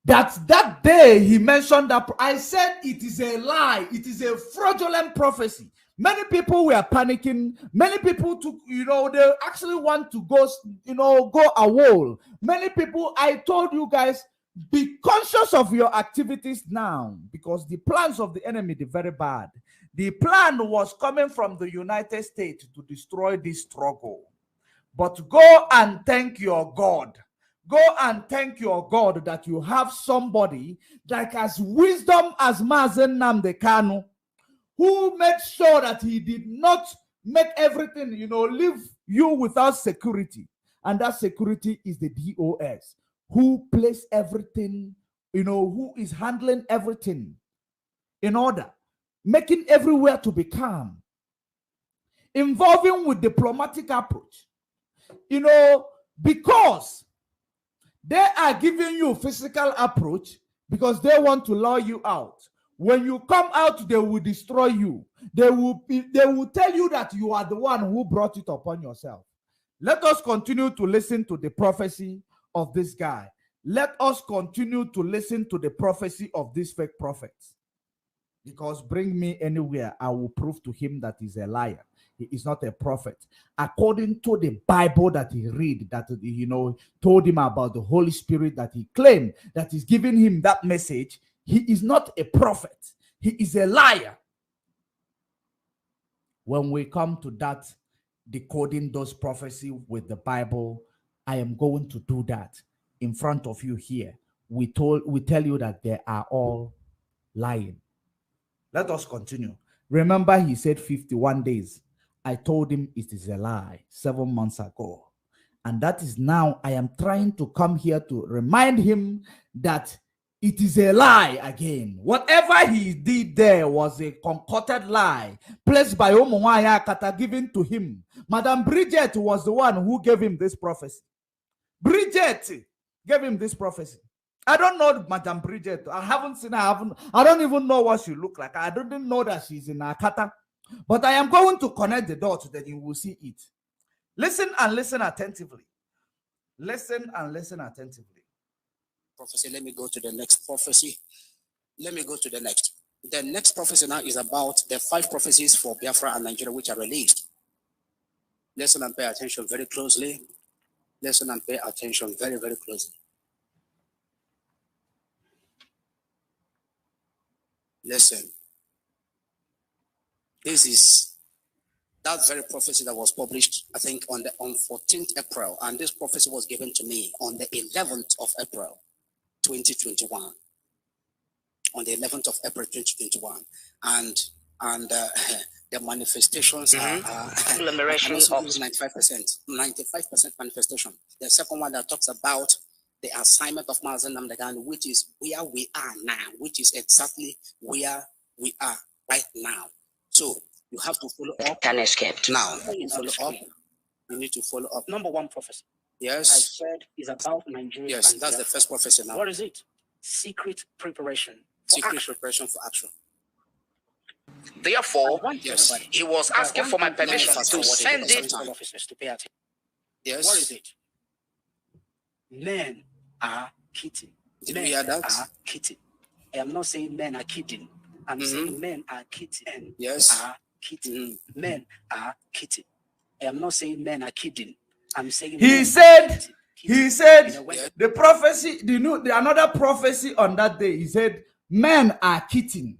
[SPEAKER 1] That day he mentioned that. I said it is a lie. It is a fraudulent prophecy. Many people were panicking. Many people took, they actually want to go, go a wall. Many people, I told you guys, be conscious of your activities now, because the plans of the enemy are very bad. The plan was coming from the United States to destroy this struggle. But go and thank your God. Go and thank your God that you have somebody that has wisdom as Mazen Nnamdi Kanu, who made sure that he did not make everything, leave you without security. And that security is the DOS, who placed everything, who is handling everything in order, making everywhere to be calm, involving with diplomatic approach, because they are giving you physical approach because they want to lure you out. When you come out, they will destroy you. They will tell you that you are the one who brought it upon yourself. Let us continue to listen to the prophecy of this guy. Let us continue to listen to the prophecy of these fake prophets. Because bring me anywhere, I will prove to him that he's a liar. He is not a prophet. According to the Bible that he read, that told him about the Holy Spirit, that he claimed that is giving him that message, he is not a prophet. He is a liar. When we come to that, decoding those prophecies with the Bible, I am going to do that in front of you here. We tell you that they are all lying. Let us continue. Remember, he said 51 days. I told him it is a lie 7 months ago. And that is now I am trying to come here to remind him that it is a lie again. Whatever he did there was a concocted lie placed by Omunwaya Akata, given to him. Madam Bridget was the one who gave him this prophecy. Bridget gave him this prophecy. I don't know Madam Bridget. I haven't seen her. I don't even know what she looks like. I don't know that she's in Akata. But I am going to connect the dots, then you will see it. Listen and listen attentively. Listen and listen attentively.
[SPEAKER 6] Prophecy. Let me go to the next prophecy. Let me go to the next. The next prophecy now is about the 5 prophecies for Biafra and Nigeria which are released. Listen and pay attention very closely. Listen and pay attention very, very closely. Listen. This is that very prophecy that was published, I think, on 14th April. And this prophecy was given to me on the 11th of April, 2021. On the 11th of April, 2021. And the manifestations are 95%. 95% manifestation. The second one that talks about the assignment of Mazen Nnamdi Kanu, which is where we are now, which is exactly where we are right now. So you have to follow up.
[SPEAKER 5] Can escape.
[SPEAKER 6] Now, you follow up. You need to follow up.
[SPEAKER 5] Number 1 prophecy.
[SPEAKER 6] Yes.
[SPEAKER 5] I said is about Nigeria.
[SPEAKER 6] Yes, that's the first prophecy now.
[SPEAKER 5] What is it? Secret preparation.
[SPEAKER 6] Secret preparation for action.
[SPEAKER 5] Therefore,
[SPEAKER 6] yes,
[SPEAKER 5] he was asking for my permission to send it.
[SPEAKER 6] Officers to pay attention. Yes.
[SPEAKER 5] What is it? Men are kidding.
[SPEAKER 6] Did we hear that?
[SPEAKER 5] Are kidding. I am not saying men are kidding. I'm saying men are kidding.
[SPEAKER 6] Yes.
[SPEAKER 5] Are kidding. Men are kidding. I am not saying men are kidding. I'm saying
[SPEAKER 1] he said the prophecy, another prophecy on that day, he said men are kidding.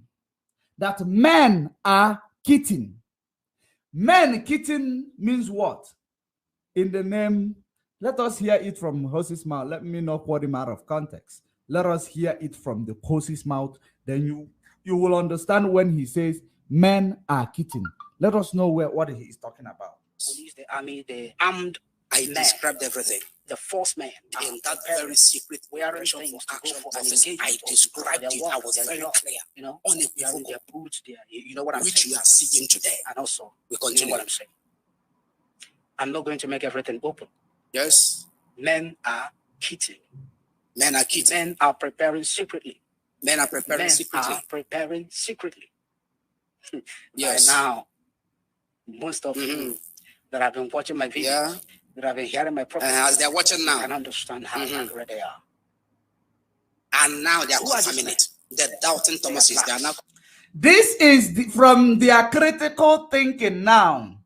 [SPEAKER 1] That men are kidding. Men kidding means what? In the name, let us hear it from horse's mouth. Let me not quote him out of context. Let us hear it from the horse's mouth. Then you will understand when he says men are kidding. Let us know what he is talking about.
[SPEAKER 5] Police, the army, the armed.
[SPEAKER 6] I described everything.
[SPEAKER 5] the false men
[SPEAKER 6] in that very secret preparation for action process I described it, I was very clear, unequivocal,
[SPEAKER 5] their boots, you know what I'm
[SPEAKER 6] which
[SPEAKER 5] saying?
[SPEAKER 6] you are seeing today.
[SPEAKER 5] And also,
[SPEAKER 6] We
[SPEAKER 5] you know
[SPEAKER 6] continue.
[SPEAKER 5] what I'm saying? I'm not going to make everything open.
[SPEAKER 6] Yes.
[SPEAKER 5] Men are cheating.
[SPEAKER 6] Men are cheating.
[SPEAKER 5] Men are preparing secretly.
[SPEAKER 6] Men are preparing
[SPEAKER 5] Men
[SPEAKER 6] secretly.
[SPEAKER 5] are preparing secretly.
[SPEAKER 6] Yes.
[SPEAKER 5] By now, most of you that have been watching my videos, that have been hearing my prophecies,
[SPEAKER 6] as they're watching now,
[SPEAKER 5] can understand how accurate they are.
[SPEAKER 6] And now they are confirming it. The doubting Thomases, they are now.
[SPEAKER 1] This is from their critical thinking now.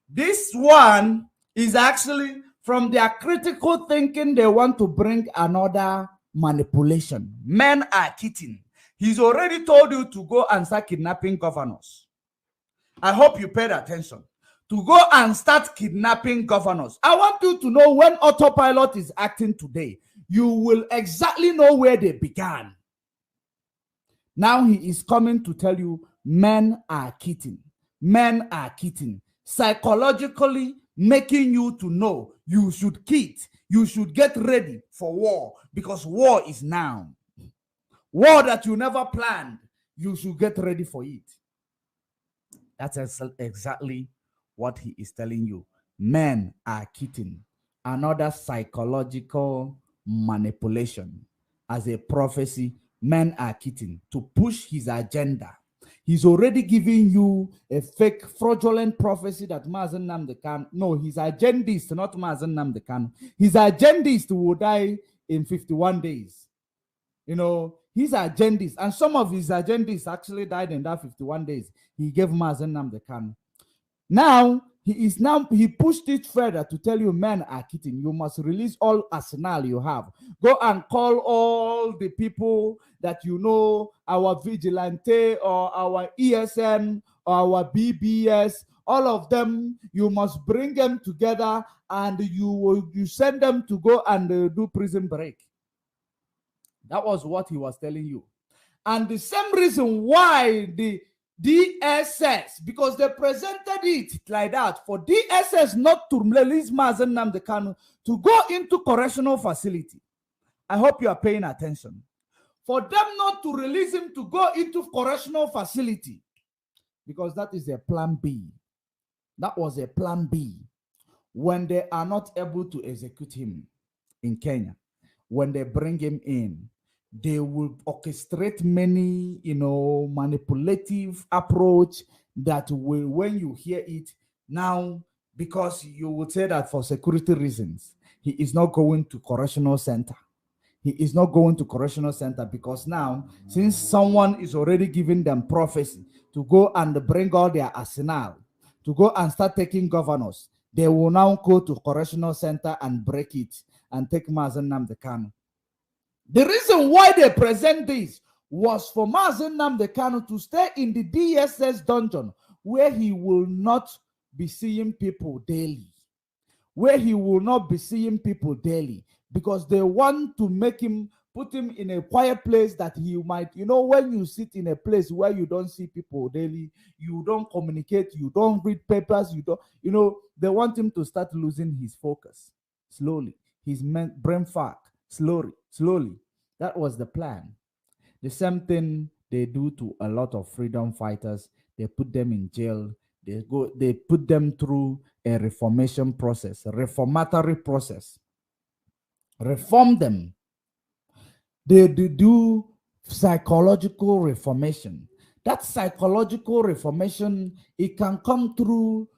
[SPEAKER 1] This one is actually from their critical thinking. They want to bring another manipulation. Men are cheating. He's already told you to go and start kidnapping governors. I hope you paid attention. To go and start kidnapping governors. I want you to know when Autopilot is acting today, you will exactly know where they began. Now he is coming to tell you men are cheating. Men are cheating. Psychologically making you to know you should cheat. You should get ready for war because war is now. War that you never planned. You should get ready for it. That's exactly what he is telling you. Men are cheating. Another psychological manipulation. As a prophecy, men are cheating to push his agenda. He's already giving you a fake, fraudulent prophecy that Mazen Nnamdi Kanu. No, his agendist, not Mazen Nnamdi Kanu. His agendist will die in 51 days. You know, his agendist, and some of his agendists actually died in that 51 days. He gave Mazen Nnamdi Kanu. Now, he pushed it further to tell you men are cheating. You must release all arsenal you have. Go and call all the people that you know, our vigilante or our ESN or our BBS, all of them, you must bring them together and you send them to go and do prison break. That was what he was telling you. And the same reason why the DSS, because they presented it like that, for DSS not to release Mazen Nnamdi Kanu to go into correctional facility. I hope you are paying attention. For them not to release him to go into correctional facility, because that is a plan B. That was a plan B. When they are not able to execute him in Kenya, when they bring him in, they will orchestrate many, manipulative approach that will, when you hear it now, because you would say that for security reasons, he is not going to correctional center. He is not going to correctional center because now, since someone is already giving them prophecy to go and bring all their arsenal, to go and start taking governors, they will now go to correctional center and break it and take Mazen Nnamdi Kanu. The reason why they present this was for Mazen Nnamdi Kanu to stay in the DSS dungeon where he will not be seeing people daily. Where he will not be seeing people daily because they want to put him in a quiet place that he might, when you sit in a place where you don't see people daily, you don't communicate, you don't read papers, they want him to start losing his focus slowly, his brain fog. Slowly. That was the plan. The same thing they do to a lot of freedom fighters. They put them in jail. They put them through a reformation process, a reformatory process. Reform them. They do psychological reformation. That psychological reformation, it can come through,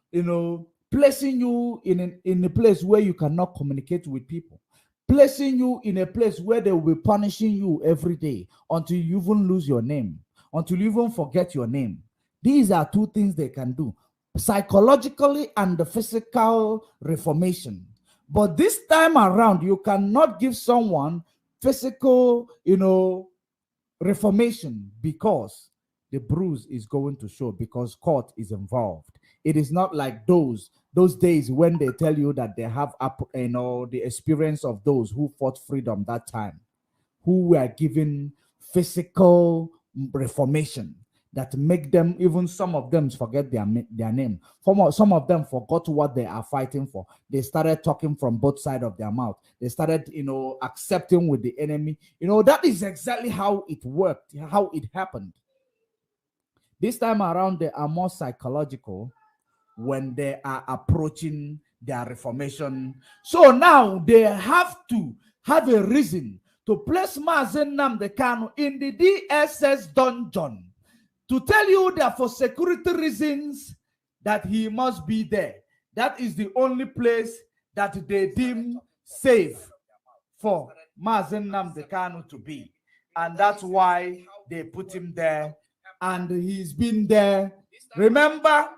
[SPEAKER 1] placing you in a place where you cannot communicate with people. Placing you in a place where they will be punishing you every day until you even lose your name, until you even forget your name. These are two things they can do, psychologically and the physical reformation. But this time around, you cannot give someone physical, reformation because the bruise is going to show because court is involved. It is not like those days when they tell you that they have the experience of those who fought freedom that time, who were given physical reformation. that make them, even some of them, forget their name. Some of them forgot what they are fighting for. They started talking from both sides of their mouth. They started, accepting with the enemy. That is exactly how it worked, how it happened. This time around, they are more psychological when they are approaching their reformation. So now they have to have a reason to place Mazen Nnamdi Kanu in the DSS dungeon, to tell you that for security reasons that he must be there. That is the only place that they deem safe for Mazen Nnamdi Kanu to be. And that's why they put him there. And he's been there. Remember,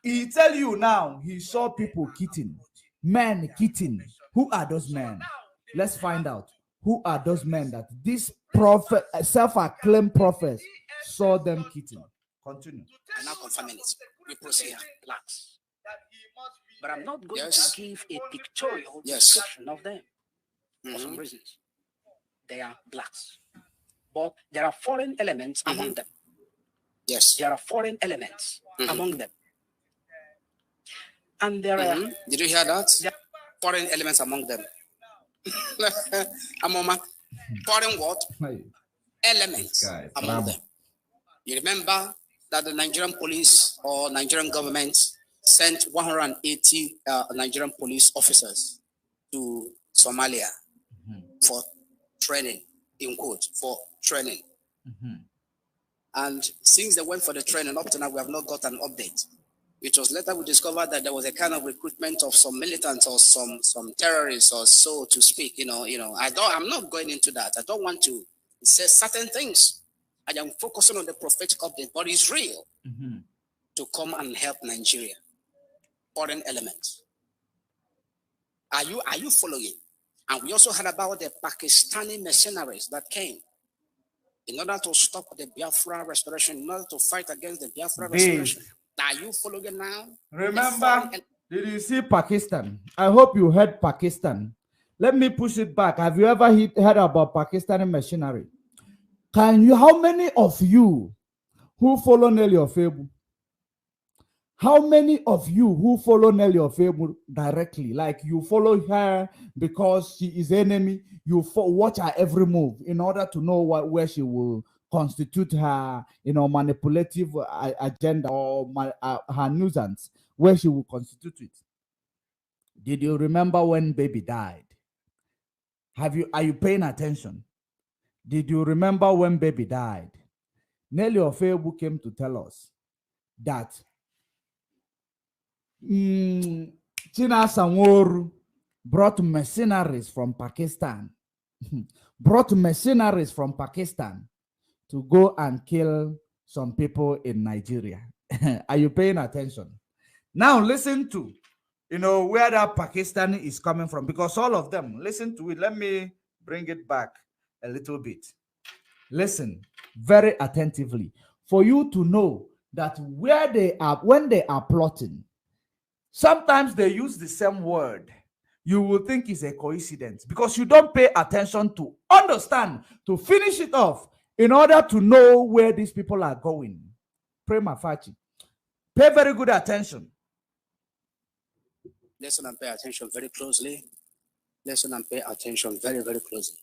[SPEAKER 1] he tell you now, he saw people kicking, men kicking. Who are those men? Let's find out. Who are those men that this prophet, self-acclaimed prophet, saw them kicking? Continue.
[SPEAKER 6] I'm not confirming it. We proceed.
[SPEAKER 5] Blacks. But I'm not going
[SPEAKER 6] Yes.
[SPEAKER 5] to give a pictorial
[SPEAKER 6] Yes.
[SPEAKER 5] description of them for some reasons. They are blacks. But there are foreign elements among them.
[SPEAKER 6] Yes.
[SPEAKER 5] There are foreign elements among them. And there are...
[SPEAKER 6] Did you hear that? Foreign elements among them. Amoma. Foreign what? Elements among them. You remember that the Nigerian police or Nigerian government sent 180 Nigerian police officers to Somalia for training, in quote, for training. And since they went for the training, up to now we have not got an update. It was later we discovered that there was a kind of recruitment of some militants or some terrorists or so to speak. I'm not going into that. I don't want to say certain things. I am focusing on the prophetic update, but it's real to come and help Nigeria. Foreign elements. Are you following? And we also heard about the Pakistani mercenaries that came in order to stop the Biafra restoration, in order to fight against the Biafra restoration. Are you following now?
[SPEAKER 1] Remember, did you see Pakistan? I hope you heard Pakistan. Let me push it back. Have you ever heard about Pakistani machinery? How many of you who follow Nelly Ofebu? How many of you who follow Nelly Ofebu directly? Like you follow her because she is enemy. You watch her every move in order to know where she will constitute her, manipulative agenda or her nuisance, where she will constitute it. Did you remember when baby died? Are you paying attention? Did you remember when baby died? Nelly Ofebu came to tell us that China Sanworu brought mercenaries from Pakistan, to go and kill some people in Nigeria. Are you paying attention? Now listen to, where that Pakistani is coming from, because all of them, listen to it. Let me bring it back a little bit. Listen very attentively for you to know that where they are, when they are plotting, sometimes they use the same word. You will think it's a coincidence because you don't pay attention to understand, to finish it off in order to know where these people are going. Prema facie. Pay very good attention.
[SPEAKER 6] Listen and pay attention very closely. Listen and pay attention very, very closely.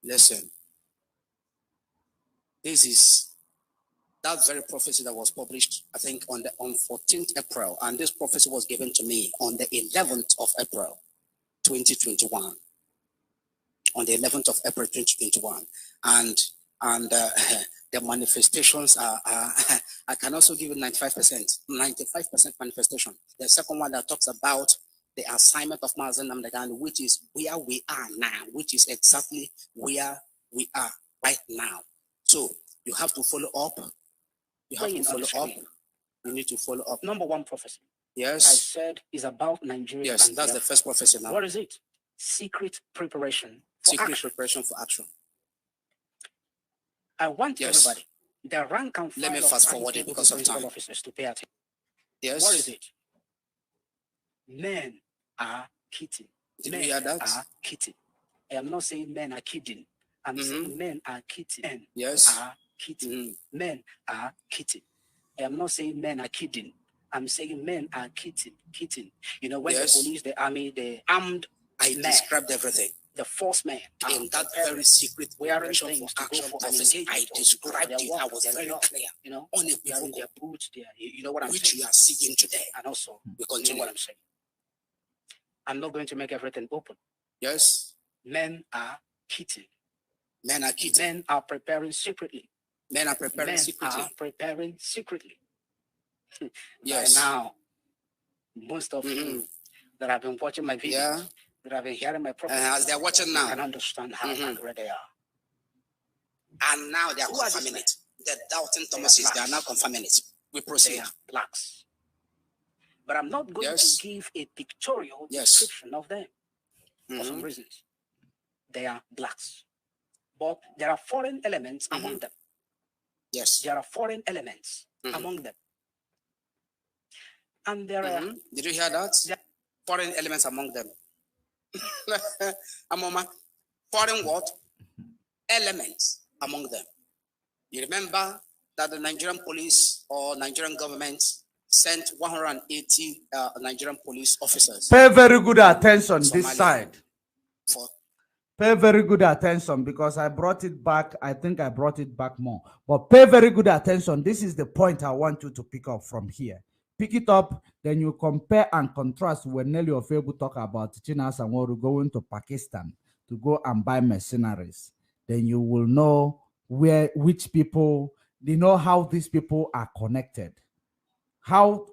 [SPEAKER 6] Listen. This is that very prophecy that was published, I think, on 14th April. And this prophecy was given to me on the 11th of April, 2021. On the 11th of April, 2021. And the manifestations are I can also give you 95% manifestation. The second one that talks about the assignment of Mazen Nnamdi Kanu, which is where we are now, which is exactly where we are right now. So you have to follow up. You have to follow up. You need to follow up.
[SPEAKER 5] Number one prophecy.
[SPEAKER 6] Yes.
[SPEAKER 5] I said is about Nigeria.
[SPEAKER 6] Yes, that's the first prophecy now.
[SPEAKER 5] What is it? Secret preparation.
[SPEAKER 6] Preparation for action.
[SPEAKER 5] I want everybody, the rank and file.
[SPEAKER 6] Let me fast forward it because of time.
[SPEAKER 5] Officers to pay attention.
[SPEAKER 6] Yes.
[SPEAKER 5] What is it? Men are kidding.
[SPEAKER 6] Did you hear that?
[SPEAKER 5] Are kidding. I am not saying men are kidding.
[SPEAKER 6] I'm saying men are kidding. Men are kidding. Men are kidding. I'm not saying men are kidding. I'm saying men are kidding. You know, when the police, the army, the armed I described everything. The force men in that very secret preparation for action office. I described it. I was very clear. You know, on their boots, you know what I'm saying? Which you are seeing today. And also, we continue. You know what I'm saying? I'm not going to make everything open. Yes. Men are kidding. Men are kidding. Men are preparing secretly. Men are preparing secretly. Men are preparing secretly. Yes. By now, most of you that have been watching my videos, that have been hearing my prophecies, as they're watching now, can understand how accurate they are. And now they are confirming it. The doubting Thomases, they are now confirming it. We proceed. They are blacks. But I'm not going to give a pictorial description of them for some reasons. They are blacks. But there are foreign elements among them. Yes. There are foreign elements among them. And there are... Did you hear that? Foreign elements among them. Foreign what? Elements among them. You remember that the Nigerian police or Nigerian government sent 180 Nigerian police officers.
[SPEAKER 1] Pay very good attention this side. Pay very good attention because I brought it back. I think I brought it back more. But pay very good attention. This is the point I want you to pick up from here. Pick it up, then you compare and contrast when Nelly Ofebu talk about China Sanworu going to Pakistan to go and buy mercenaries. Then you will know which people, they know how these people are connected. How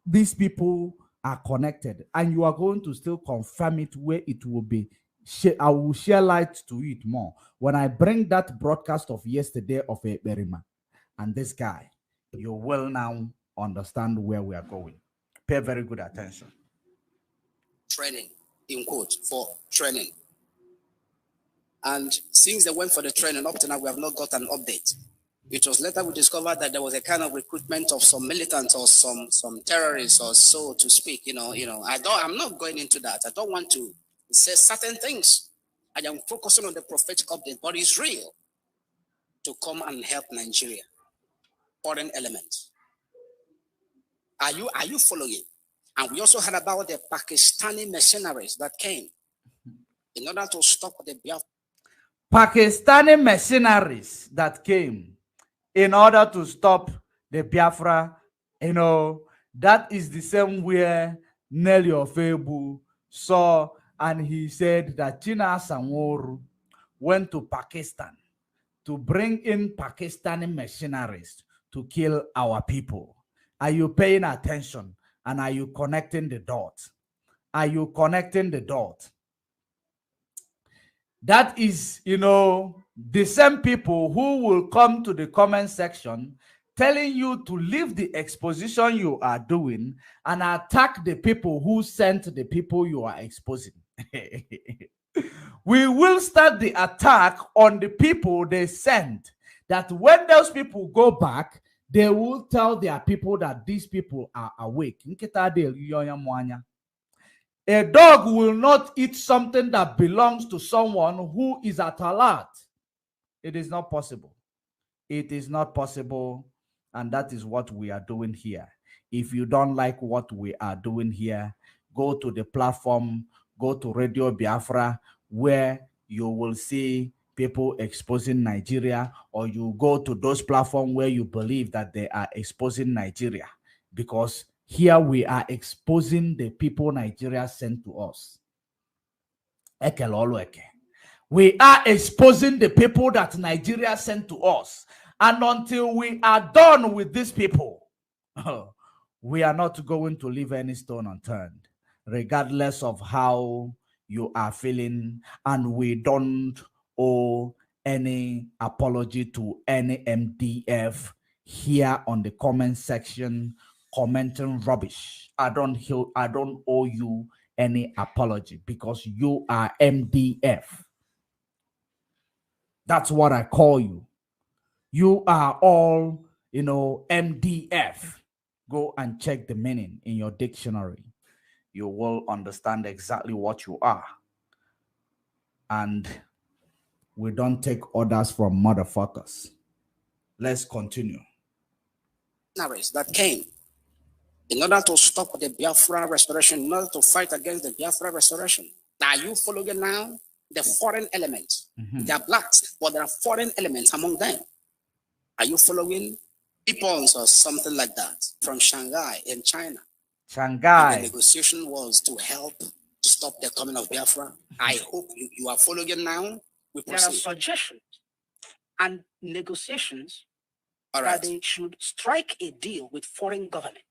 [SPEAKER 1] these people are connected. And you are going to still confirm it where it will be. I will share light to it more when I bring that broadcast of yesterday of a Berima and this guy. You will now understand where we are going. Pay very good attention.
[SPEAKER 6] Training, in quote, for training. And since they went for the training, up to now we have not got an update. It was later we discovered that there was a kind of recruitment of some militants or some terrorists or so to speak. I'm not going into that. I don't want to say certain things. I am focusing on the prophetic update, but it's real to come and help Nigeria. Foreign elements. Are you following? And we also heard about the Pakistani mercenaries that came in order to stop the Biafra.
[SPEAKER 1] Pakistani mercenaries that came in order to stop the Biafra. That is the same way Nelly Ofebu saw, and he said that China Sanworu went to Pakistan to bring in Pakistani mercenaries to kill our people. Are you paying attention? And are you connecting the dots? Are you connecting the dots? That is, the same people who will come to the comment section telling you to leave the exposition you are doing and attack the people who sent the people you are exposing. We will start the attack on the people they sent, that when those people go back, they will tell their people that these people are awake. A dog will not eat something that belongs to someone who is at alert. It is not possible. It is not possible. And that is what we are doing here. If you don't like what we are doing here, go to the platform, go to Radio Biafra, where you will see people exposing Nigeria, or you go to those platforms where you believe that they are exposing Nigeria, because here we are exposing the people Nigeria sent to us. We are exposing the people that Nigeria sent to us. And until we are done with these people, we are not going to leave any stone unturned, regardless of how you are feeling. And we don't owe any apology to any MDF here on the comment section commenting rubbish. I don't owe you any apology because you are MDF. That's what I call you. You are all, MDF. Go and check the meaning in your dictionary. You will understand exactly what you are. And We don't take orders from motherfuckers. Let's continue.
[SPEAKER 6] That came in order to stop the Biafra restoration, in order to fight against the Biafra restoration. Are you following now? The foreign elements. They are blacks, but there are foreign elements among them. Are you following? Peoples or something like that from Shanghai in China.
[SPEAKER 1] Shanghai.
[SPEAKER 6] And the negotiation was to help stop the coming of Biafra. I hope you are following now.
[SPEAKER 5] There are suggestions and negotiations that they should strike a deal with foreign government.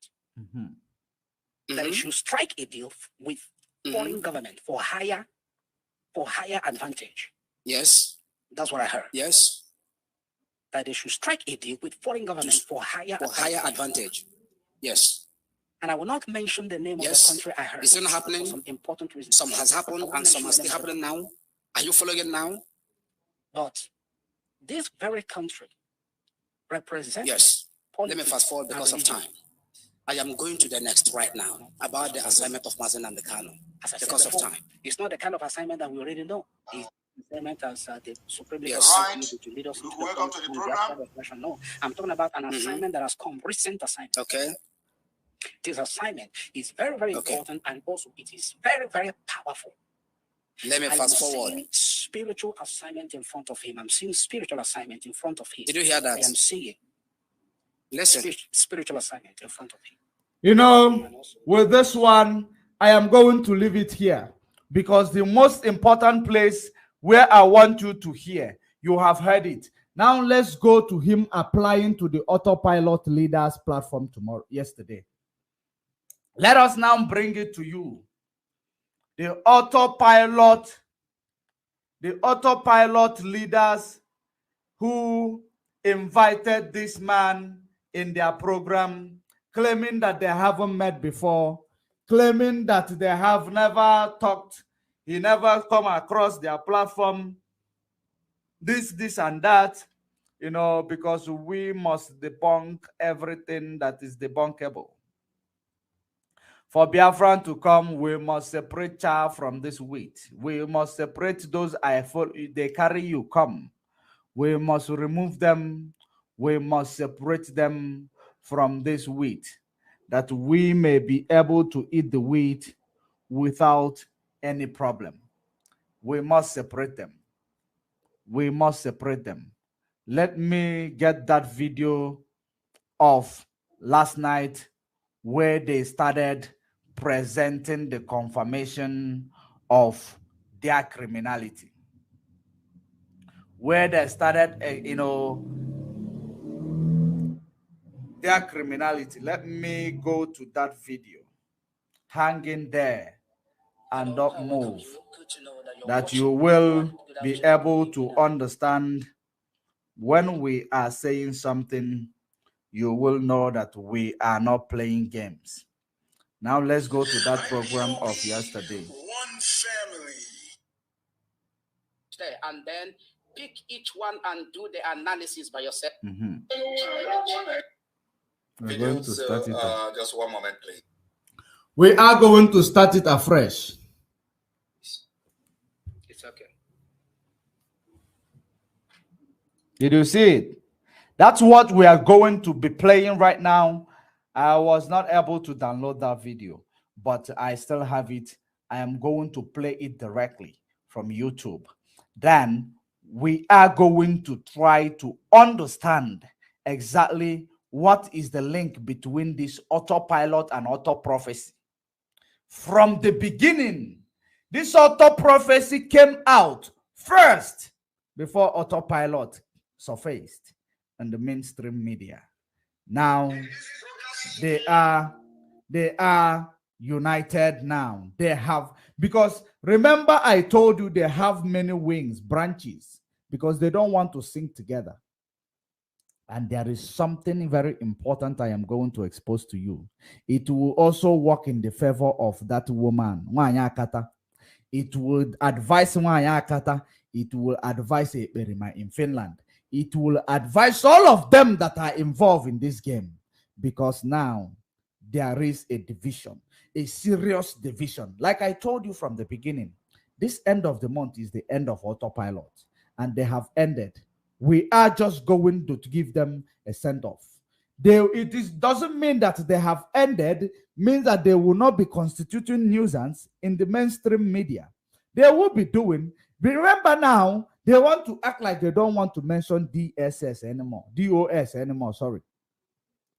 [SPEAKER 5] That they should strike a deal with foreign government for higher advantage.
[SPEAKER 6] Yes.
[SPEAKER 5] That's what I heard.
[SPEAKER 6] Yes.
[SPEAKER 5] That they should strike a deal with foreign government for higher
[SPEAKER 6] advantage. Yes.
[SPEAKER 5] And I will not mention the name of the country I heard.
[SPEAKER 6] It's not happening.
[SPEAKER 5] For some important reasons.
[SPEAKER 6] Some has happened and some are still happening now. Are you following it now?
[SPEAKER 5] But this very country represents.
[SPEAKER 6] Yes. Let me fast forward because of time. I am going to the next right now about the assignment of Mazen and the Kano because of time.
[SPEAKER 5] It's not the kind of assignment that we already know. It's assignment as the Supreme Leader to lead us into
[SPEAKER 6] welcome to the program.
[SPEAKER 5] No, I'm talking about an assignment that has come, recent assignment.
[SPEAKER 6] Okay.
[SPEAKER 5] This assignment is very, very important, and also it is very, very powerful.
[SPEAKER 6] Let me fast forward.
[SPEAKER 5] Spiritual assignment in front of him. I'm seeing spiritual assignment in front of him.
[SPEAKER 6] Did you hear that?
[SPEAKER 5] I am seeing.
[SPEAKER 6] Listen.
[SPEAKER 5] Spiritual assignment in front of him.
[SPEAKER 1] You know, with this one, I am going to leave it here because the most important place where I want you to hear, you have heard it. Now let's go to him applying to the Autopilot Leaders platform yesterday. Let us now bring it to you. The autopilot leaders who invited this man in their program, claiming that they haven't met before, claiming that they have never talked, he never come across their platform, this and that, you know, because we must debunk everything that is debunkable. For Biafran to come, we must separate chaff from this wheat. We must separate those they carry you come. We must remove them. We must separate them from this wheat, that we may be able to eat the wheat without any problem. We must separate them. We must separate them. Let me get that video of last night where they started presenting the confirmation of their criminality, where they started, their criminality. Let me go to that video. Hang in there and don't move, that you will be able to understand when we are saying something. You will know that we are not playing games. Now let's go to that program of yesterday.
[SPEAKER 6] One family. And then pick each one and do the analysis by yourself.
[SPEAKER 1] We're going to start it
[SPEAKER 6] just one moment, please.
[SPEAKER 1] We are going to start it afresh.
[SPEAKER 6] It's okay.
[SPEAKER 1] Did you see it? That's what we are going to be playing right now. I was not able to download that video, but I still have it. I am going to play it directly from YouTube. Then we are going to try to understand exactly what is the link between this autopilot and auto-prophecy. From the beginning, this auto-prophecy came out first before autopilot surfaced in the mainstream media. Now they are united now. They have, because remember I told you they have many wings, branches, because they don't want to sing together. And there is something very important I am going to expose to you. It will also work in the favor of that woman, Nwanyakata. It would advise Nwanyakata. It will advise Eperima in Finland. It will advise all of them that are involved in this game, because now there is a division, a serious division. Like I told you from the beginning, this end of the month is the end of autopilot. and they have ended. We are just going to give them a send-off. Doesn't mean that they have ended, means that they will not be constituting nuisance in the mainstream media. They will be doing. Remember now, they want to act like they don't want to mention DOS anymore, sorry.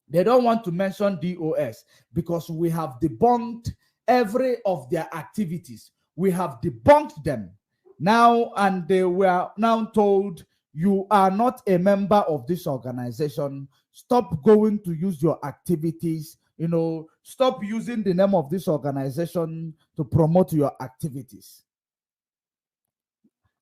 [SPEAKER 1] They don't want to mention DOS because we have debunked every of their activities. We have debunked them now, and they were now told, you are not a member of this organization. Stop going to use your activities. Stop using the name of this organization to promote your activities.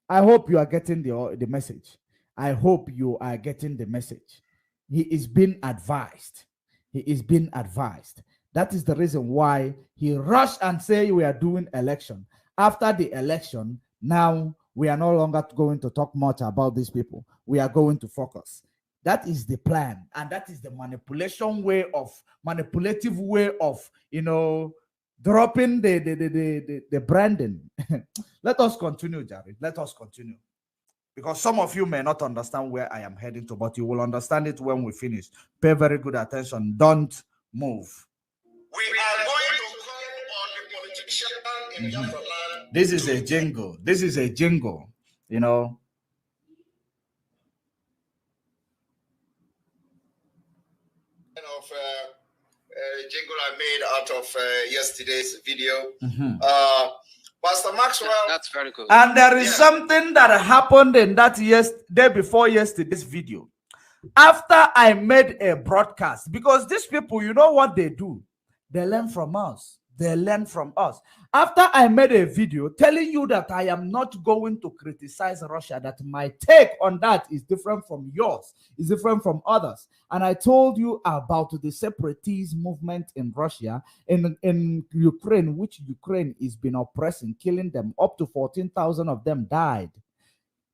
[SPEAKER 1] I hope you are getting the message. I hope you are getting the message. He is being advised. He is being advised. That is the reason why he rushed and say we are doing election. After the election, now we are no longer going to talk much about these people. We are going to focus. That is the plan, and that is the manipulative way of dropping the branding. Let us continue, Jared. Let us continue. Because some of you may not understand where I am heading to, but you will understand it when we finish. Pay very good attention. Don't move.
[SPEAKER 7] We are going to call on the politician in Biafra land.
[SPEAKER 1] This is a jingle. This is a jingle.
[SPEAKER 7] Of jingle I made out of yesterday's video. Pastor Maxwell.
[SPEAKER 6] That's very good.
[SPEAKER 1] And there is something that happened in that day before yesterday's video. After I made a broadcast, because these people, you know what they do? They learn from us. They learn from us. After I made a video telling you that I am not going to criticize Russia, that my take on that is different from yours, is different from others. And I told you about the separatist movement in Russia, in Ukraine, which Ukraine has been oppressing, killing them. Up to 14,000 of them died.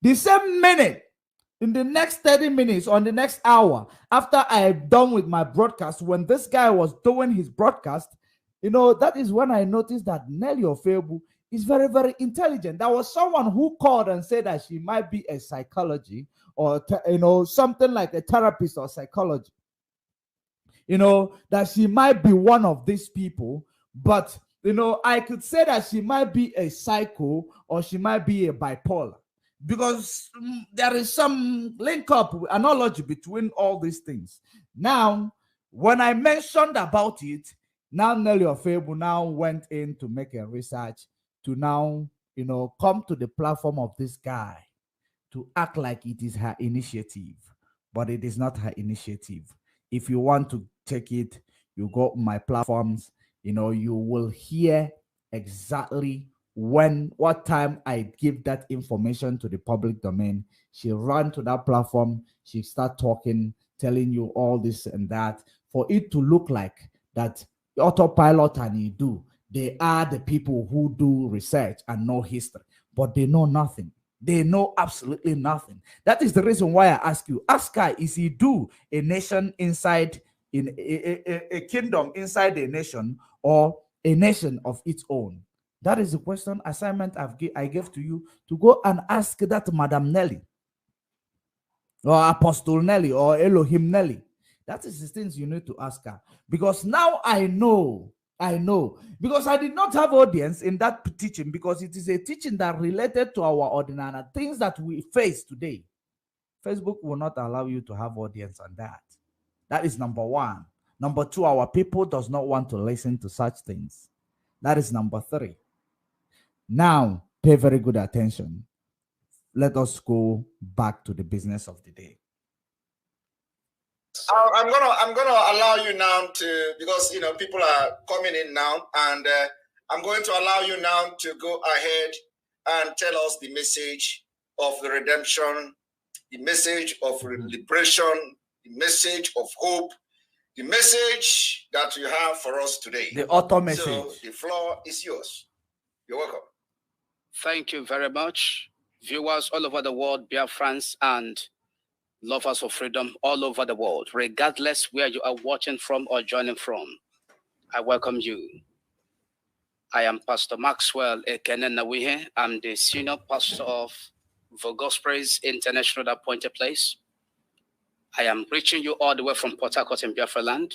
[SPEAKER 1] The same minute, in the next 30 minutes, on the next hour, after I am done with my broadcast, when this guy was doing his broadcast, that is when I noticed that Nelly Ofebu is very, very intelligent. There was someone who called and said that she might be a psychology or, something like a therapist or psychology. That she might be one of these people. But, I could say that she might be a psycho or she might be a bipolar. Because there is some link-up analogy between all these things. Now, when I mentioned about it, now Nelly Ofebu now went in to make a research to now, come to the platform of this guy to act like it is her initiative. But it is not her initiative. If you want to take it, you go on my platforms, you will hear exactly what time I give that information to the public domain. She ran to that platform, she start talking, telling you all this and that, for it to look like that Autopilot and Edu, they are the people who do research and know history, but they know nothing. They know absolutely nothing. That is the reason why I ask you, ask her, is Edu a nation inside, in a kingdom inside a nation, or a nation of its own? That is the question assignment I gave to you, to go and ask that Madam Nelly, or Apostle Nelly, or Elohim Nelly. That is the things you need to ask her. Because now I know. Because I did not have audience in that teaching, because it is a teaching that related to our ordinary things that we face today. Facebook will not allow you to have audience on that. That is number one. Number two, our people does not want to listen to such things. That is number three. Now, pay very good attention. Let us go back to the business of the day.
[SPEAKER 7] I'm gonna allow you now to, because people are coming in now, and I'm going to allow you now to go ahead and tell us the message of the redemption, the message of liberation, the message of hope, the message that you have for us today.
[SPEAKER 1] The auto message.
[SPEAKER 7] So the floor is yours. You're welcome.
[SPEAKER 6] Thank you very much, viewers all over the world, Biafrans and lovers of freedom all over the world, regardless where you are watching from or joining from. I welcome you. I am Pastor Maxwell Ekene Nawihe. I'm the senior pastor of for God's Praise International Appointed Place. I am reaching you all the way from Port Harcourt in Biafra land.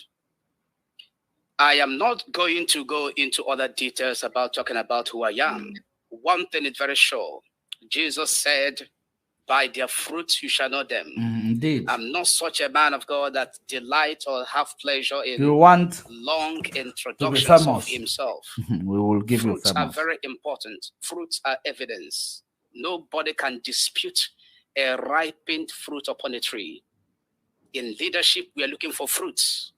[SPEAKER 6] I am not going to go into other details about talking about who I am. One thing is very sure. Jesus said, by their fruits you shall know them.
[SPEAKER 1] Indeed.
[SPEAKER 6] I'm not such a man of God that delights or have pleasure in long introductions of himself.
[SPEAKER 1] We will give
[SPEAKER 6] fruits
[SPEAKER 1] you famous.
[SPEAKER 6] Are very important. Fruits are evidence. Nobody can dispute a ripened fruit upon a tree. In leadership, we are looking for fruits.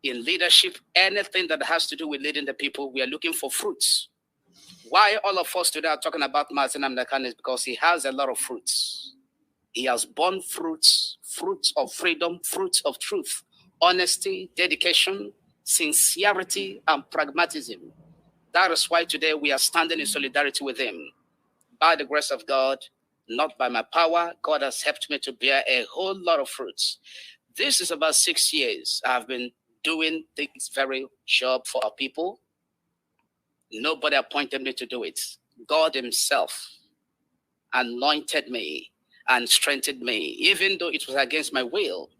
[SPEAKER 6] In leadership, anything that has to do with leading the people, we are looking for fruits. Why all of us today are talking about Mazen Amnakan is because he has a lot of fruits. He has borne fruits, fruits of freedom, fruits of truth, honesty, dedication, sincerity, and pragmatism. That is why today we are standing in solidarity with him. By the grace of God, not by my power, God has helped me to bear a whole lot of fruits. This is about 6 years I've been doing this very job for our people. Nobody appointed me to do it. God himself anointed me and strengthened me, even though it was against my will,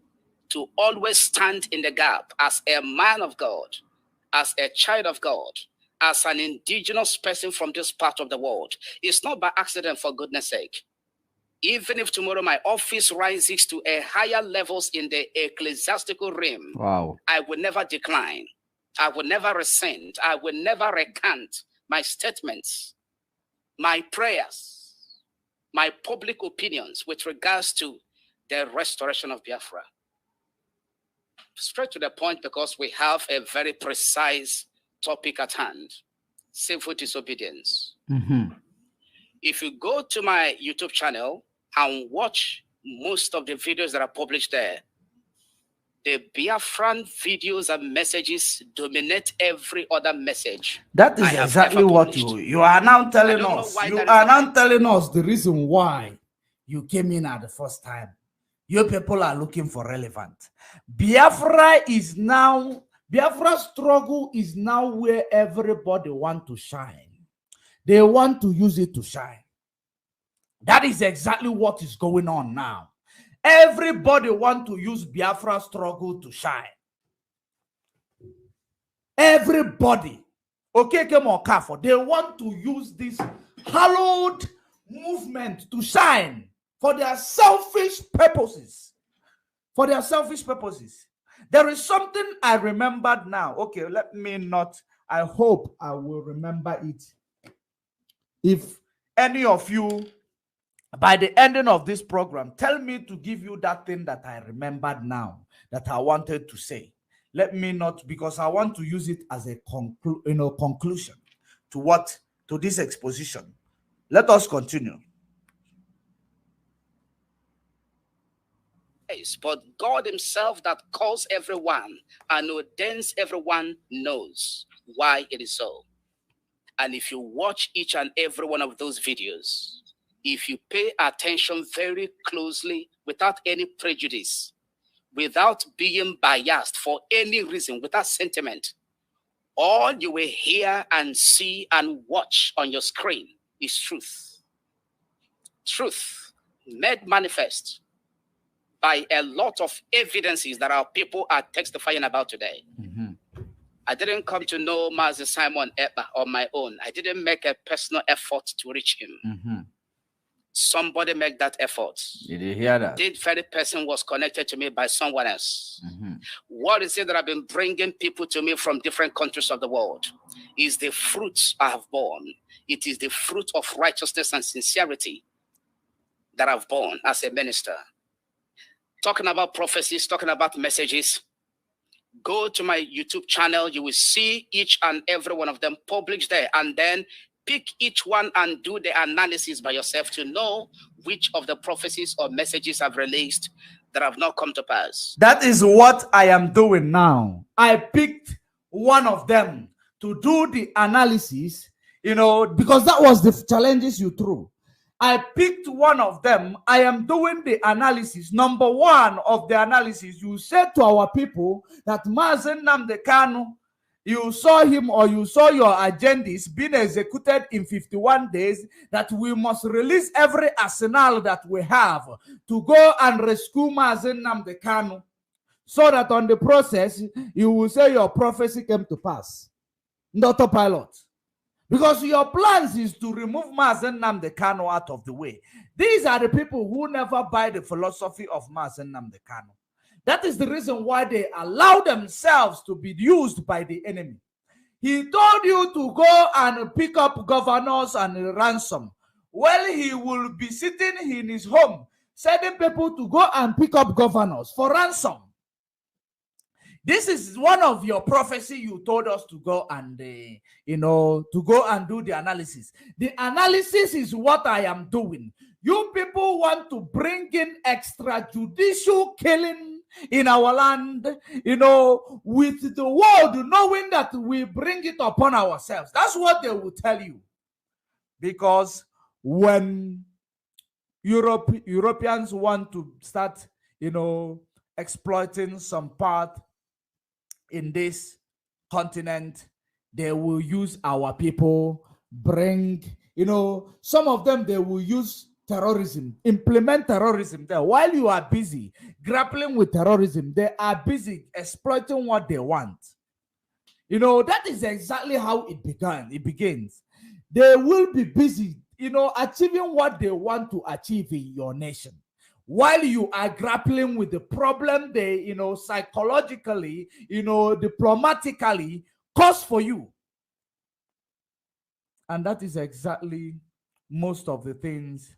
[SPEAKER 6] to always stand in the gap as a man of God, as a child of God, as an indigenous person from this part of the world. It's not by accident, for goodness sake. Even if tomorrow my office rises to a higher levels in the ecclesiastical realm,
[SPEAKER 1] wow,
[SPEAKER 6] I will never decline. I will never rescind. I will never recant my statements, my prayers, my public opinions with regards to the restoration of Biafra. Straight to the point, because we have a very precise topic at hand: civil disobedience. If you go to my YouTube channel and watch most of the videos that are published there, the Biafran videos and messages dominate every other message.
[SPEAKER 1] That is exactly what you are now telling us. You are now telling us the reason why you came in at the first time. Your people are looking for relevant. Biafra's struggle is now where everybody wants to shine. They want to use it to shine. That is exactly what is going on now. Everybody wants to use Biafra's struggle to shine. Everybody. Okay, they want to use this hallowed movement to shine for their selfish purposes. For their selfish purposes. There is something I remembered now. Okay, let me not. I hope I will remember it. If any of you, by the ending of this program, tell me to give you that thing that I remembered now, that I wanted to say. Let me not, because I want to use it as a conclusion to this exposition. Let us continue.
[SPEAKER 6] But God himself that calls everyone and ordains everyone knows why it is so. And if you watch each and every one of those videos, if you pay attention very closely, without any prejudice, without being biased for any reason, without sentiment, all you will hear and see and watch on your screen is truth. Truth made manifest by a lot of evidences that our people are testifying about today. I didn't come to know Master Simon Eba on my own. I didn't make a personal effort to reach him. Somebody make that effort.
[SPEAKER 1] Did you hear that?
[SPEAKER 6] That very person was connected to me by someone else. What is it that I've been bringing people to me from different countries of the world? Is the fruits I have borne. It is the fruit of righteousness and sincerity that I've borne as a minister. Talking about prophecies, talking about messages. Go to my YouTube channel. You will see each and every one of them published there. And then pick each one and do the analysis by yourself to know which of the prophecies or messages I've released that have not come to pass.
[SPEAKER 1] That is what I am doing now. I picked one of them to do the analysis, because that was the challenges you threw. I picked one of them. I am doing the analysis. Number one of the analysis, you said to our people that Mazen Nnamdi Kanu you saw him or you saw your agendas being executed in 51 days, that we must release every arsenal that we have to go and rescue Mazen Nnamdi Kanu, so that on the process, you will say your prophecy came to pass. Not autopilot. Because your plans is to remove Mazen Nnamdi Kanu out of the way. These are the people who never buy the philosophy of Mazen Nnamdi Kanu. That is the reason why they allow themselves to be used by the enemy. He told you to go and pick up governors and ransom. Well, he will be sitting in his home, sending people to go and pick up governors for ransom. This is one of your prophecy you told us to go and, to go and do the analysis. The analysis is what I am doing. You people want to bring in extrajudicial killing in our land, with the world knowing that we bring it upon ourselves. That's what they will tell you. Because when Europeans want to start, exploiting some part in this continent, they will use our people, bring, some of them, they will use terrorism, implement terrorism there. While you are busy grappling with terrorism, they are busy exploiting what they want. That is exactly how it begins. They will be busy, achieving what they want to achieve in your nation, while you are grappling with the problem they, psychologically, diplomatically cause for you. And that is exactly most of the things,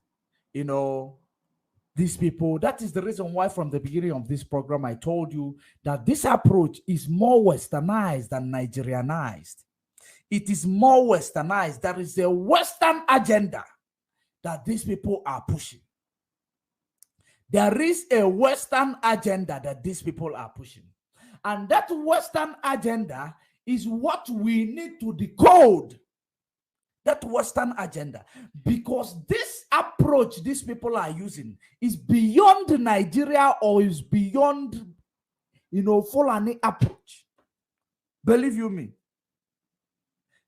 [SPEAKER 1] these people, that is the reason why from the beginning of this program, I told you that this approach is more westernized than Nigerianized. It is more westernized. There is a Western agenda that these people are pushing. There is a Western agenda that these people are pushing. And that Western agenda is what we need to decode. That Western agenda. Because this approach these people are using is beyond Nigeria, or is beyond, Fulani approach. Believe you me.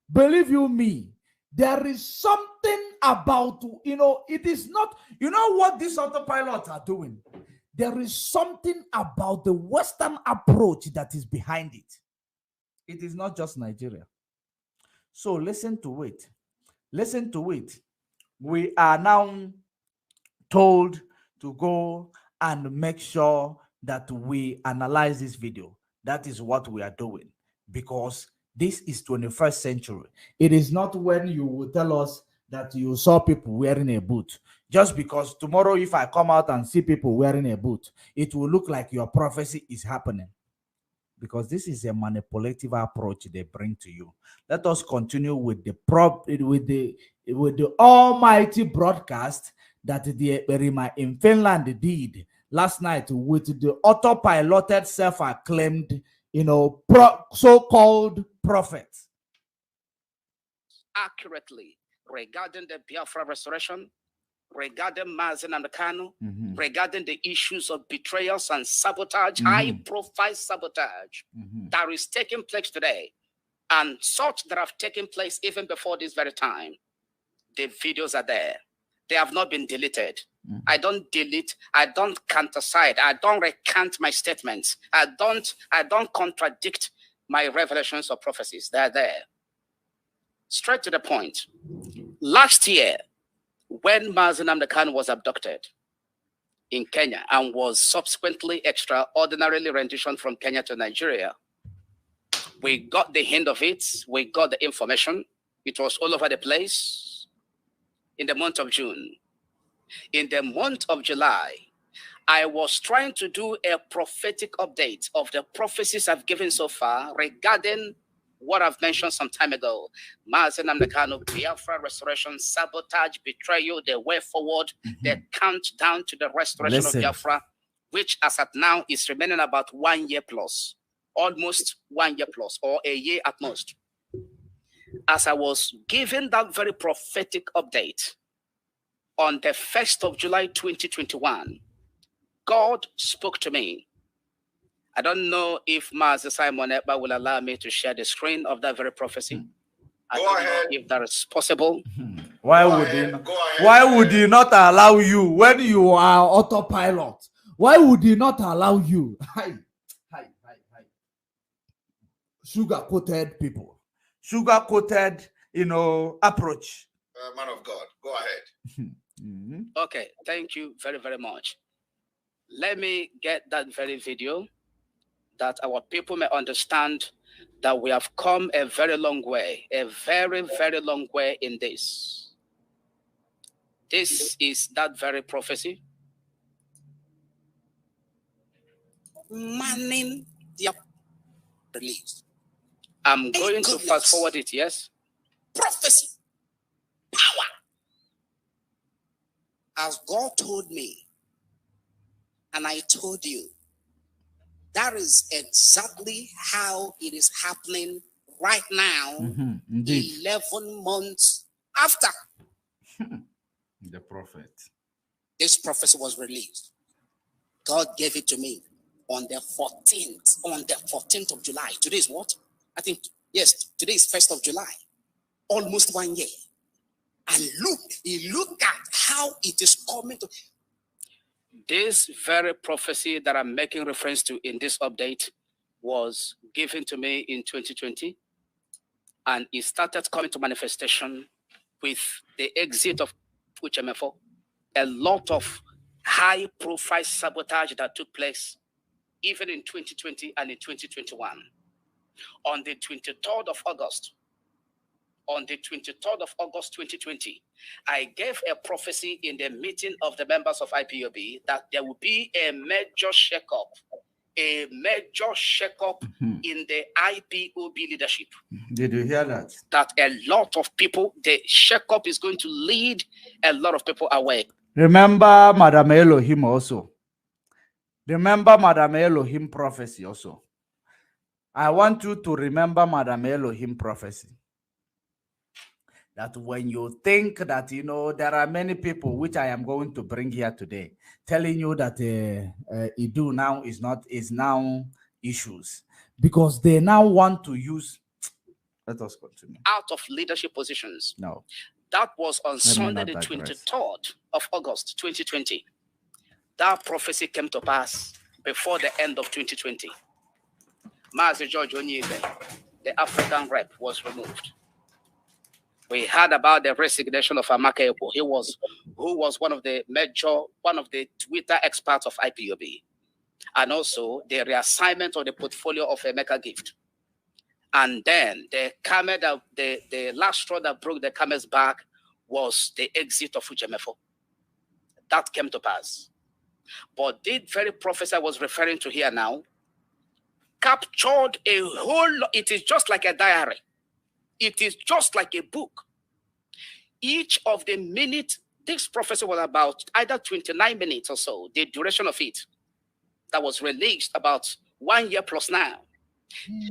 [SPEAKER 1] Believe you me. There is something about, it is not, what these autopilots are doing. There is something about the Western approach that is behind it. It is not just Nigeria. So listen to it. Listen to it. We are now told to go and make sure that we analyze this video. That is what we are doing, because this is 21st century. It is not when you will tell us that you saw people wearing a boot. Just because tomorrow, if I come out and see people wearing a boot, it will look like your prophecy is happening. Because this is a manipulative approach they bring to you. Let us continue with the almighty broadcast that the Eperima in Finland did last night with the autopiloted, self-acclaimed, so-called prophets.
[SPEAKER 6] Accurately regarding the Biafra restoration, regarding Mazen Nnamdi Kanu, regarding the issues of betrayals and sabotage, high-profile sabotage that is taking place today, and such that have taken place even before this very time. The videos are there. They have not been deleted. I don't delete. I don't countercite. I don't recant my statements. I don't contradict my revelations or prophecies. They're there. Straight to the point. Last year, when Mazen Nnamdi Kanu was abducted in Kenya and was subsequently extraordinarily renditioned from Kenya to Nigeria, we got the hint of it. We got the information. It was all over the place in the month of June. In the month of July, I was trying to do a prophetic update of the prophecies I've given so far regarding what I've mentioned some time ago. Mazen Nnamdi Kanu, Biafra restoration, sabotage, betrayal, the way forward, the countdown to the restoration of Biafra, which as at now is remaining about 1 year plus, almost 1 year plus, or a year at most. As I was giving that very prophetic update on the 1st of July 2021, God spoke to me I don't know if Master Simon Ekpa will allow me to share the screen of that very prophecy. I don't know if that is possible.
[SPEAKER 1] Why would he not allow you when you are autopilot? Why would he not allow you? Hi. Sugar-coated people. Sugar-coated, approach.
[SPEAKER 7] Man of God, go ahead.
[SPEAKER 6] Okay, thank you very, very much. Let me get that very video that our people may understand that we have come a very long way, a very, very long way in this. This is that very prophecy. Manning the release. I'm going to fast forward it, yes? Prophecy. Power. As God told me, and I told you, that is exactly how it is happening right now, 11 months after
[SPEAKER 1] the prophet.
[SPEAKER 6] This prophecy was released. God gave it to me on the 14th of July. Today is what? I think, yes, today is 1st of July. Almost 1 year. And look at how it is coming to. This very prophecy that I'm making reference to in this update was given to me in 2020. And it started coming to manifestation with the exit of HMFO. A lot of high-profile sabotage that took place even in 2020 and in 2021. On the 23rd of August, 2020, I gave a prophecy in the meeting of the members of IPOB that there will be a major shakeup in the IPOB leadership.
[SPEAKER 1] Did you hear that?
[SPEAKER 6] That a lot of people, the shakeup is going to lead a lot of people away.
[SPEAKER 1] Remember Madam Elohim also. Remember Madam Elohim prophecy also. I want you to remember Madam Elohim prophecy. That when you think that, there are many people, which I am going to bring here today, telling you that Idu now is now issues. Because they now want to use, let us continue.
[SPEAKER 6] Out of leadership positions.
[SPEAKER 1] No.
[SPEAKER 6] That was on Sunday, the 23rd of August, 2020. That prophecy came to pass before the end of 2020. Master George Onyibe, the African rep, was removed. We heard about the resignation of Amaka Ebo, who was one of the Twitter experts of IPOB, and also the reassignment of the portfolio of Emeka Gift. And then the last straw that broke the camel's back was the exit of HMFO. That came to pass. But the very prophecy I was referring to here now captured a whole lot. It is just like a diary. It is just like a book. Each of the minutes, this prophecy was about either 29 minutes or so, the duration of it, that was released about 1 year plus now.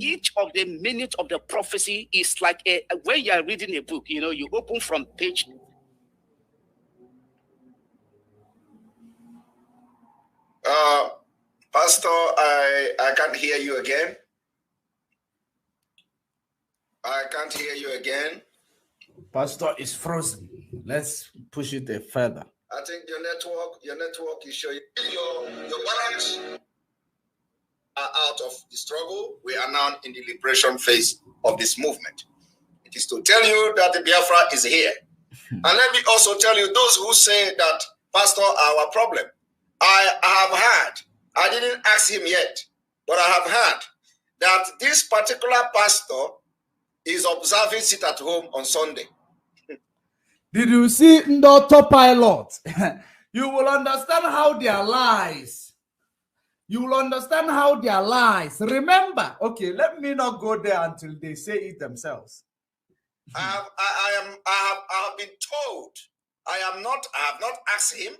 [SPEAKER 6] Each of the minutes of the prophecy is like when you are reading a book, you open from page.
[SPEAKER 7] Pastor, I can't hear you again. I can't hear you again.
[SPEAKER 1] Pastor is frozen. Let's push it further.
[SPEAKER 7] I think your network is showing your balance are out of the struggle. We are now in the liberation phase of this movement. It is to tell you that the Biafra is here. And let me also tell you, those who say that, Pastor, our problem, I have heard, I didn't ask him yet, but I have heard that this particular pastor is observing sit at home on Sunday.
[SPEAKER 1] Did you see the AUTOPILOT? You will understand how their lies. You will understand how their lies. Remember, okay, let me not go there until they say it themselves.
[SPEAKER 7] I have been told. I have not asked him.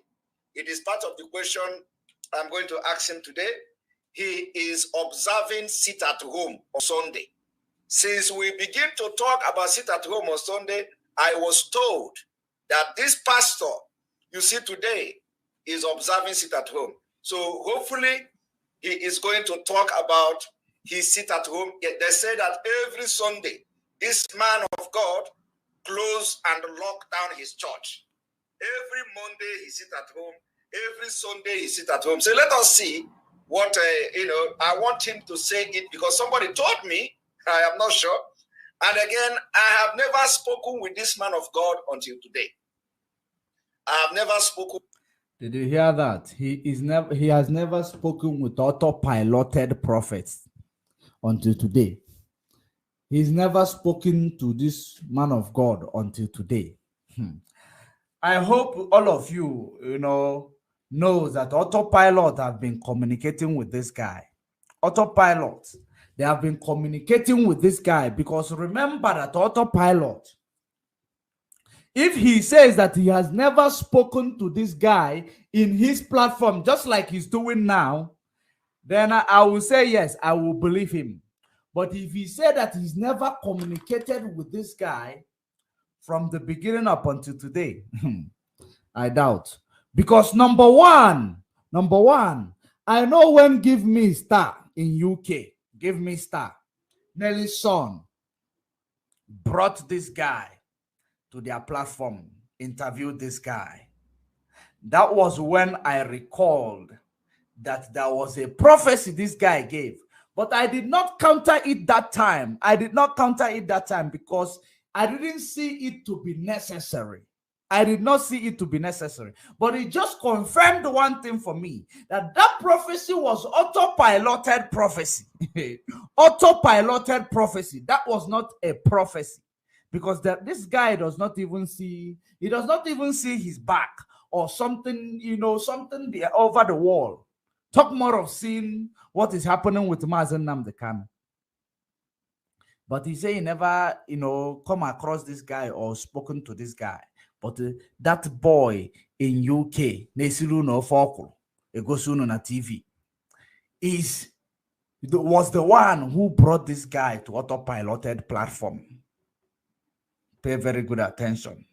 [SPEAKER 7] It is part of the question I'm going to ask him today. He is observing sit at home on Sunday. Since we begin to talk about sit at home on Sunday, I was told that this pastor you see today is observing sit at home. So hopefully he is going to talk about his seat at home. They say that every Sunday, this man of God close and lock down his church. Every Monday he sit at home. Every Sunday he sit at home. So let us see what, I want him to say it because somebody told me, I am not sure. And again, I have never spoken with this man of God until today. I have never spoken.
[SPEAKER 1] Did you hear that? He has never spoken with autopiloted prophets until today. He's never spoken to this man of God until today. I hope all of you, knows that Autopilot have been communicating with this guy. Autopilot, they have been communicating with this guy because remember that Autopilot, if he says that he has never spoken to this guy in his platform, just like he's doing now, then I will say yes, I will believe him. But if he said that he's never communicated with this guy from the beginning up until today, I doubt. Because number one, I know when Give Me Star in UK, Give Me Star, Nelly's son brought this guy to their platform, interviewed this guy. That was when I recalled that there was a prophecy this guy gave. But I did not counter it that time. Because I didn't see it to be necessary. I did not see it to be necessary. But it just confirmed one thing for me, that prophecy was autopiloted prophecy. Autopiloted prophecy. That was not a prophecy. Because this guy does not even see his back or something, something there over the wall. Talk more of seeing what is happening with Mazen Nnamdi Kanu. But he say he never, come across this guy or spoken to this guy. But that boy in UK, Nesilu no Fokul, Egosunu na TV, was the one who brought this guy to autopiloted platform. Pay very good attention.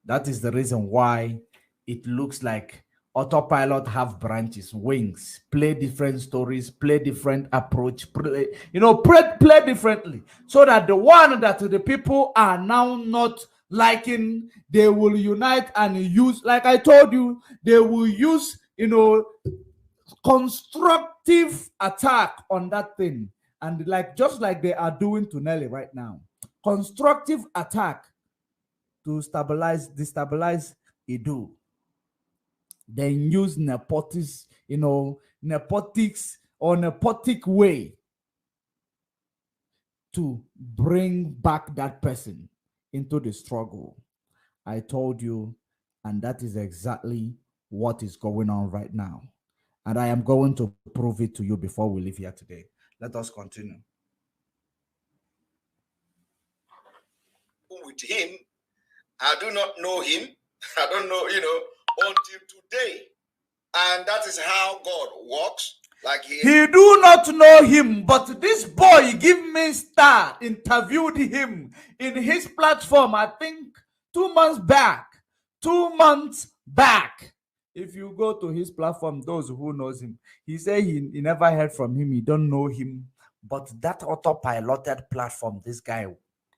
[SPEAKER 1] That is the reason why it looks like autopilot have branches, wings, play different stories, play different approach, play differently, so that the one that the people are now not liking, they will unite and use, like I told you, they will use, constructive attack on that thing. And just like they are doing to Nelly right now. Constructive attack to destabilize Edu. Then use nepotics or nepotic way to bring back that person into the struggle. I told you, and that is exactly what is going on right now. And I am going to prove it to you before we leave here today. Let us continue.
[SPEAKER 7] With him, I do not know him. I don't know, until today. And that is how God works. Like he
[SPEAKER 1] do not know him, but this boy, Give Me Star, interviewed him in his platform, I think 2 months back. 2 months back. If you go to his platform, those who knows him, he say he never heard from him, he don't know him. But that autopiloted platform, this guy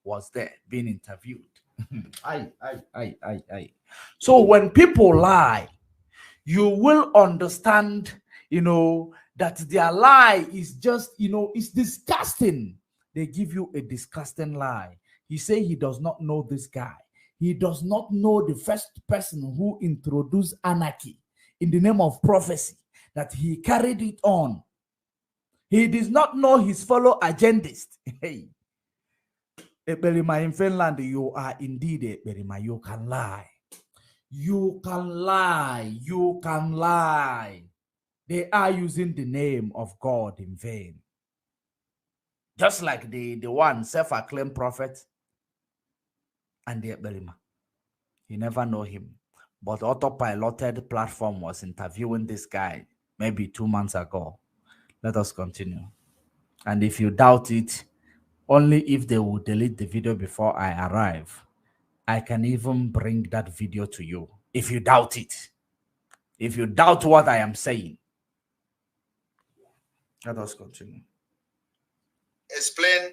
[SPEAKER 1] was there being interviewed. So when people lie, you will understand, that their lie is just, it's disgusting. They give you a disgusting lie. He say he does not know this guy. He does not know the first person who introduced anarchy in the name of prophecy, that he carried it on. He does not know his fellow agendist. Hey, Eberima in Finland, you are indeed Eberima. You can lie. You can lie. You can lie. They are using the name of God in vain. Just like the one self-acclaimed prophet and the Eberima. You never know him. But autopiloted platform was interviewing this guy maybe 2 months ago. Let us continue. And if you doubt it, only if they will delete the video before I arrive, I can even bring that video to you. If you doubt it, if you doubt what I am saying. Let us continue.
[SPEAKER 7] Explain,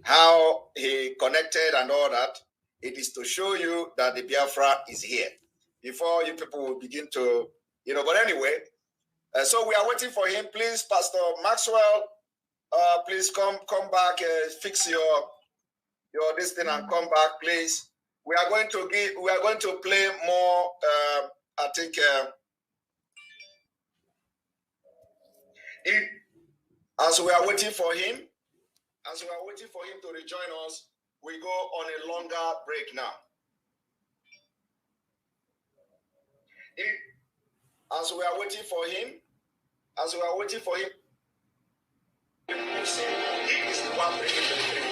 [SPEAKER 7] how he connected and all that. It is to show you that the Biafra is here before you people will begin to, but anyway, so we are waiting for him. Please, Pastor Maxwell, please come back, fix your this thing and come back, please. We are going to play more, I think, as we are waiting for him to rejoin us, we go on a longer break now. As we are waiting for him, you see, he is the one bringing the break.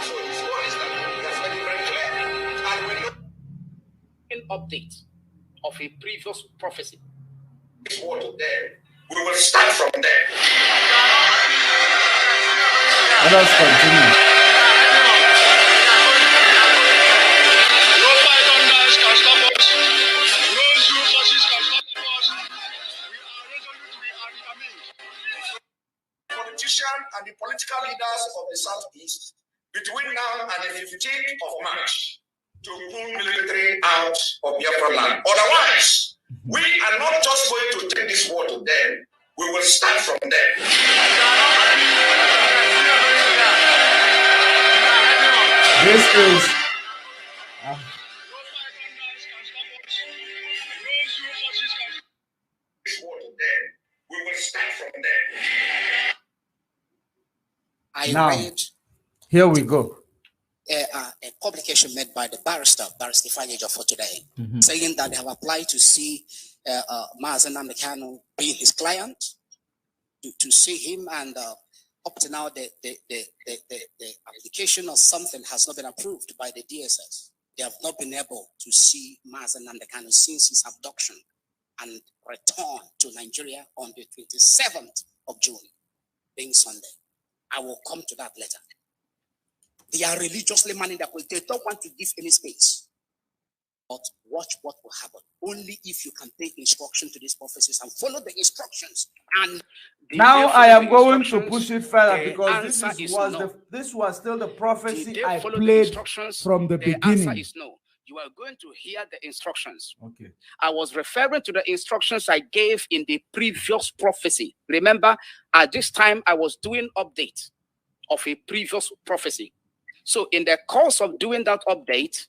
[SPEAKER 7] So his word is that he has made it very clear. And we know
[SPEAKER 6] an update of a previous prophecy.
[SPEAKER 7] this word there. We will start from there.
[SPEAKER 1] Let us continue.
[SPEAKER 7] No python can stop us. No zoo forces can stop us. We are resolute, we are determined. Politicians and the political leaders of the Southeast, between now and the 15th of March, to pull military out of Biafra land. Otherwise, we are not just going to take this war to them. We will start from there.
[SPEAKER 1] This is
[SPEAKER 7] We will start from there.
[SPEAKER 6] I
[SPEAKER 1] Now.
[SPEAKER 6] read
[SPEAKER 1] here we go.
[SPEAKER 6] a publication made by the barrister Fanyejo for today, saying that they have applied to see Mazen Namdekano being his client, to see him, and up to now the application or something has not been approved by the DSS. They have not been able to see Mazen Namdekano since his abduction and return to Nigeria on the 27th of June, being Sunday. I will come to that later. They are religiously minded that they don't want to give any space. But watch what will happen. Only if you can pay instruction to these prophecies and follow the instructions. And
[SPEAKER 1] now I am going to push it further because this was still the prophecy I played from the beginning.
[SPEAKER 6] The answer is no. You are going to hear the instructions.
[SPEAKER 1] Okay.
[SPEAKER 6] I was referring to the instructions I gave in the previous prophecy. Remember, at this time I was doing update of a previous prophecy. So in the course of doing that update,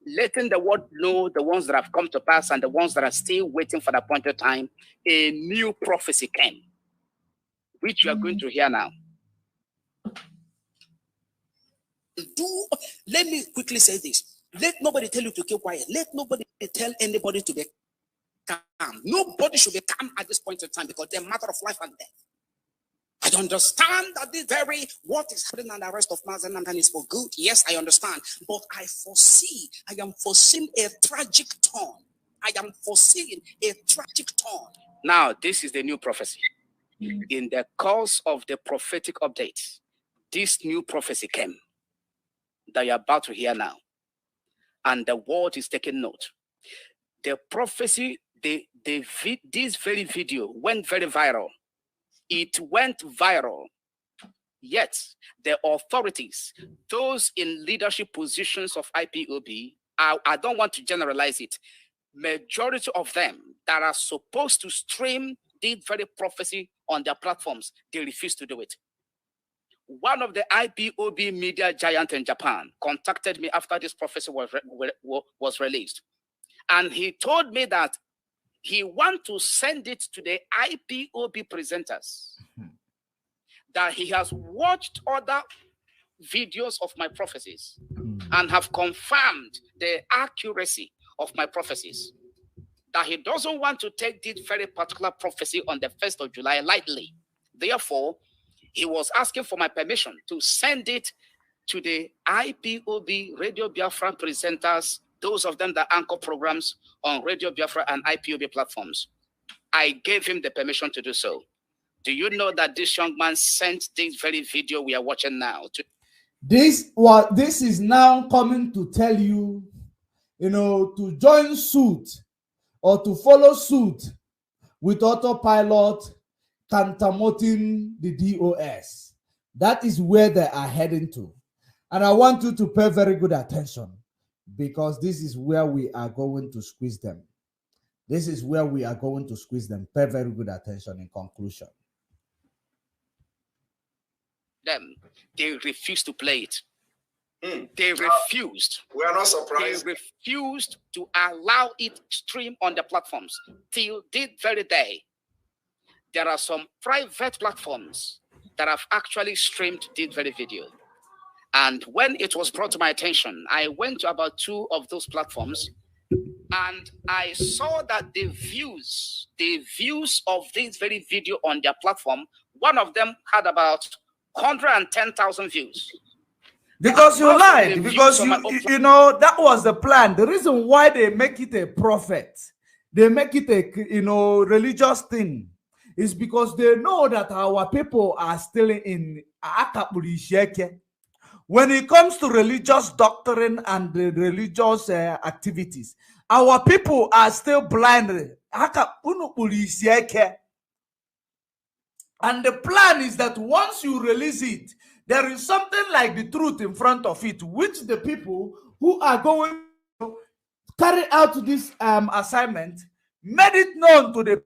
[SPEAKER 6] letting the world know the ones that have come to pass and the ones that are still waiting for the appointed time, a new prophecy came, which you are going to hear now. Let me quickly say this. Let nobody tell you to keep quiet. Let nobody tell anybody to be calm. Nobody should be calm at this point in time because they're a matter of life and death. I understand that this very what is happening and the rest of Mazen and is for good. Yes, I understand. But I am foreseeing a tragic turn. I am foreseeing a tragic turn. Now, this is the new prophecy. In the course of the prophetic update, this new prophecy came that you're about to hear now. And the world is taking note. The prophecy, this very video went very viral. It went viral. Yet, the authorities, those in leadership positions of IPOB, I don't want to generalize it, majority of them that are supposed to stream this very prophecy on their platforms, they refuse to do it. One of the IPOB media giant in Japan contacted me after this prophecy was released. And he told me that he wants to send it to the IPOB presenters. That he has watched other videos of my prophecies and have confirmed the accuracy of my prophecies. That he doesn't want to take this very particular prophecy on the 1st of July lightly. Therefore, he was asking for my permission to send it to the IPOB Radio Biafra presenters, those of them that anchor programs on Radio Biafra and IPOB platforms. I gave him the permission to do so. Do you know that this young man sent this very video we are watching now?
[SPEAKER 1] This is now coming to tell you, to join suit or to follow suit with Autopilot, tantamoting the DOS. That is where they are heading to. And I want you to pay very good attention, because this is where we are going to squeeze them. This is where we are going to squeeze them. Pay very good attention in conclusion.
[SPEAKER 6] They refused to play it. They refused.
[SPEAKER 7] We are not surprised.
[SPEAKER 6] They refused to allow it stream on the platforms till this very day. There are some private platforms that have actually streamed this very video. And when it was brought to my attention, I went to about 2 of those platforms, and I saw that the views of this very video on their platform, one of them had about 110,000 views.
[SPEAKER 1] Because you lied, because you know, that was the plan. The reason why they make it a prophet, they make it a religious thing, is because they know that our people are still in Akapurisheke. When it comes to religious doctrine and the religious activities, our people are still blind. And the plan is that once you release it, there is something like the truth in front of it, which the people who are going to carry out this assignment made it known to the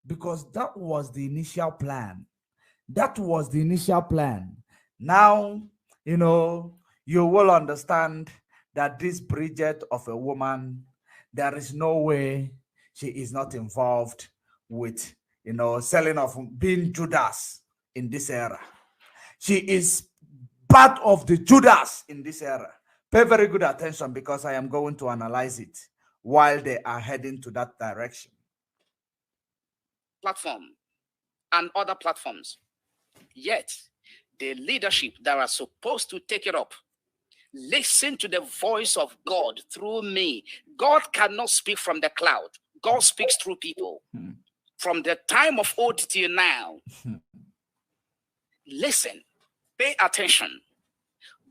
[SPEAKER 1] because that was the initial plan. That was the initial plan. Now, you know, you will understand that this Bridget of a woman, there is no way she is not involved with, selling of being Judas in this era. She is part of the Judas in this era. Pay very good attention, because I am going to analyze it while they are heading to that direction.
[SPEAKER 6] Platform and other platforms. Yet, the leadership that are supposed to take it up, listen to the voice of God through me. God cannot speak from the cloud. God speaks through people. From the time of old till now. Listen, pay attention.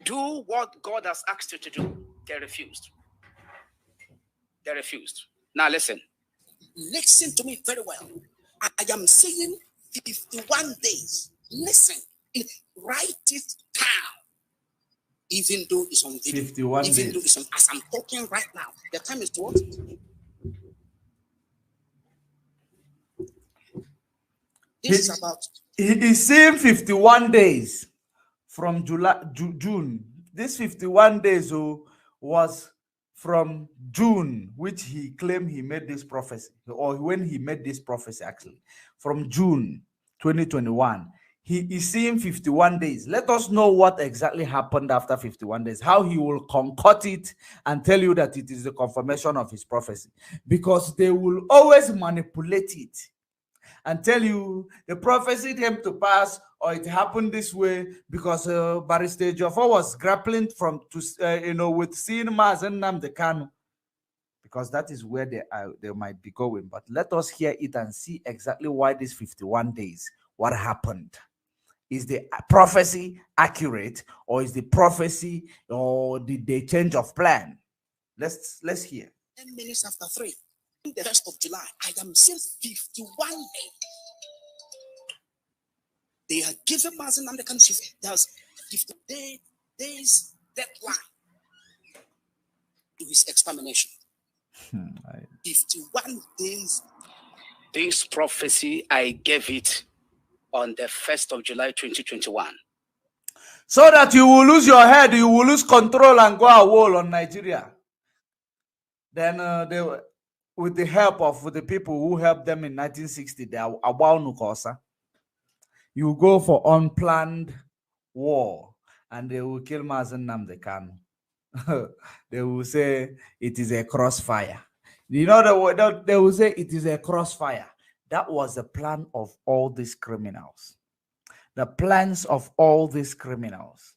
[SPEAKER 6] Do what God has asked you to do. They refused. They refused. Now listen. Listen to me very well. I am saying 51 days. Listen. Write it down. Even though it's on video.
[SPEAKER 1] 51
[SPEAKER 6] even
[SPEAKER 1] days.
[SPEAKER 6] Though it's on, as I'm talking right now. The time is what? This is about.
[SPEAKER 1] He is saying 51 days from June. This 51 days was from June, which he claimed he made this prophecy, or when he made this prophecy, actually, from June 2021. He is seeing 51 days. Let us know what exactly happened after 51 days, how he will concoct it and tell you that it is the confirmation of his prophecy, because they will always manipulate it and tell you the prophecy came to pass, or it happened this way, because Barrister Joffa was grappling with seeing Mazen Nnamdi Kanu, because that is where they might be going. But let us hear it and see exactly why these 51 days, what happened. Is the prophecy accurate, or is the prophecy, or did they change of plan? Let's hear.
[SPEAKER 6] 10 minutes after 3, the 1st of July, I am still 51 days. They are given Mazen Nnamdi Kanu. There's 50 days deadline to his extermination. 51 days. This prophecy, I gave it on the 1st of July 2021.
[SPEAKER 1] So that you will lose your head, you will lose control and go a wall on Nigeria. Then with the help of the people who helped them in 1960, they are about Nukosa. You go for unplanned war, and they will kill Mazen Nnamdi Kanu. They will say it is a crossfire. You know, they will say it is a crossfire. That was the plan of all these criminals. The plans of all these criminals.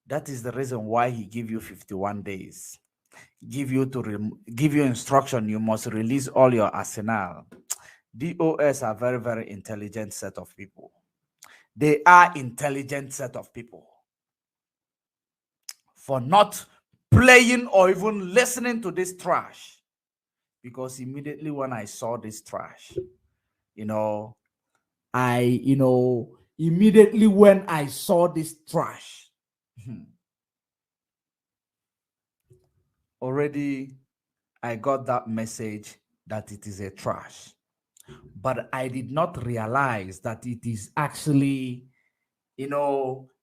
[SPEAKER 1] That is the reason why he give you 51 days. Give you instruction. You must release all your arsenal. DOS are very, very intelligent set of people. They are intelligent set of people. for not playing or even listening to this trash. Because immediately when I saw this trash, immediately when I saw this trash, already I got that message that it is a trash. But I did not realize that it is actually,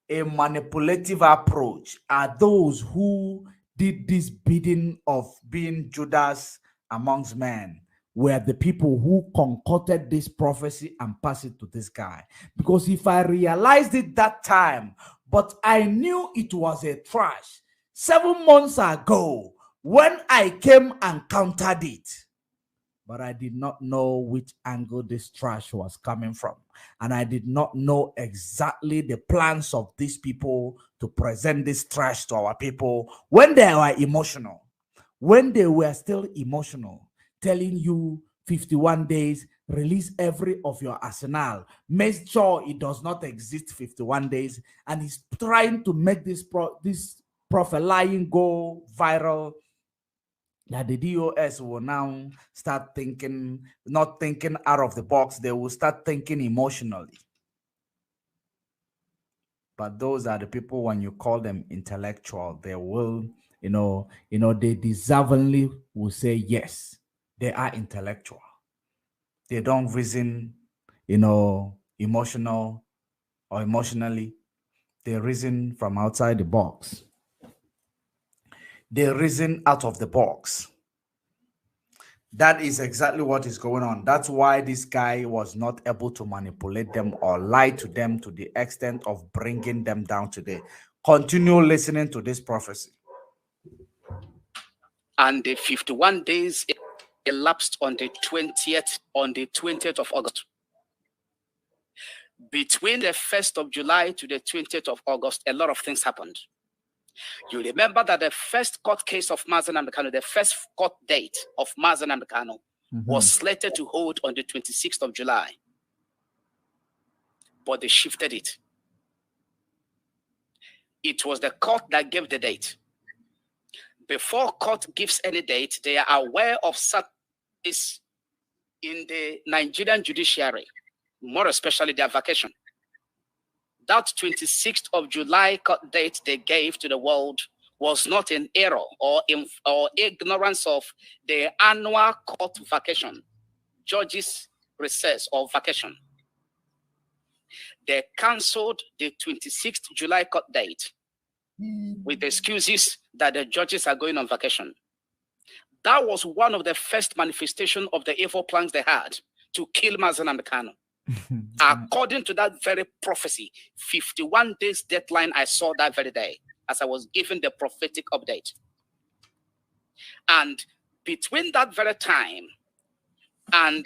[SPEAKER 1] a manipulative approach. Are those who did this bidding of being Judas amongst men were the people who concocted this prophecy and passed it to this guy. Because if I realized it that time, but I knew it was a trash 7 months ago when I came and countered it, but I did not know which angle this trash was coming from. And I did not know exactly the plans of these people to present this trash to our people when they were emotional. When they were still emotional, telling you 51 days, release every of your arsenal. Make sure it does not exist 51 days. And he's trying to make this prophet lying go viral, that the DOS will now start thinking, not thinking out of the box. They will start thinking emotionally. But those are the people, when you call them intellectual, they will, they deservingly will say, yes, they are intellectual. They don't reason, emotional or emotionally. They reason from outside the box. They reason out of the box. That is exactly what is going on. That's why this guy was not able to manipulate them or lie to them to the extent of bringing them down today. Continue listening to this prophecy.
[SPEAKER 6] And the 51 days elapsed on the 20th of August. Between the 1st of July to the 20th of August, a lot of things happened. You remember that the first court case of Mazi Nnamdi Kanu, the first court date of Mazi Nnamdi Kanu, was slated to hold on the 26th of July. But they shifted it. It was the court that gave the date. Before court gives any date, they are aware of this in the Nigerian judiciary, more especially their vacation. That 26th of July court date they gave to the world was not in error or ignorance of the annual court vacation, judges' recess or vacation. They cancelled the 26th July court date with excuses that the judges are going on vacation. That was one of the first manifestations of the evil plans they had to kill Mazi Nnamdi Kanu. According to that very prophecy, 51 days deadline, I saw that very day as I was given the prophetic update. And between that very time and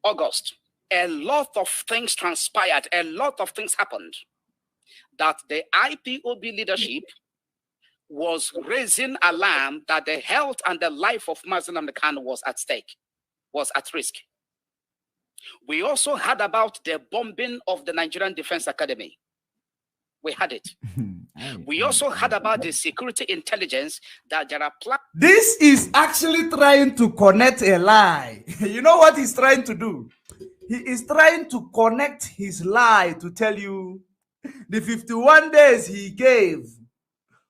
[SPEAKER 6] August, a lot of things transpired, a lot of things happened, that the IPOB leadership was raising alarm that the health and the life of Mazi Nnamdi Kanu was at stake, was at risk. We also heard about the bombing of the Nigerian Defense Academy. We had it. We also heard about the security intelligence that there are plans.
[SPEAKER 1] This is actually trying to connect a lie. You know what he's trying to do? He is trying to connect his lie to tell you the 51 days he gave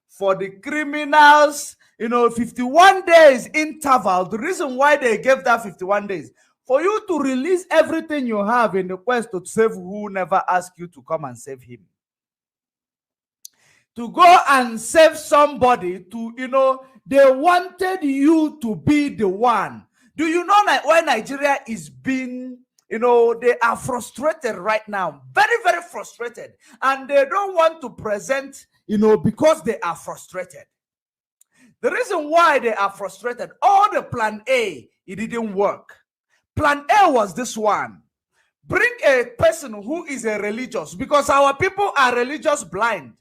[SPEAKER 1] for the criminals, 51 days interval. The reason why they gave that 51 days, for you to release everything you have in the quest to save who never asked you to come and save him. To go and save somebody they wanted you to be the one. Do you know that why Nigeria is being, they are frustrated right now, very, very frustrated. And they don't want to present, because they are frustrated. The reason why they are frustrated, all the plan A, it didn't work. Plan A was this one. Bring a person who is a religious, because our people are religious blind.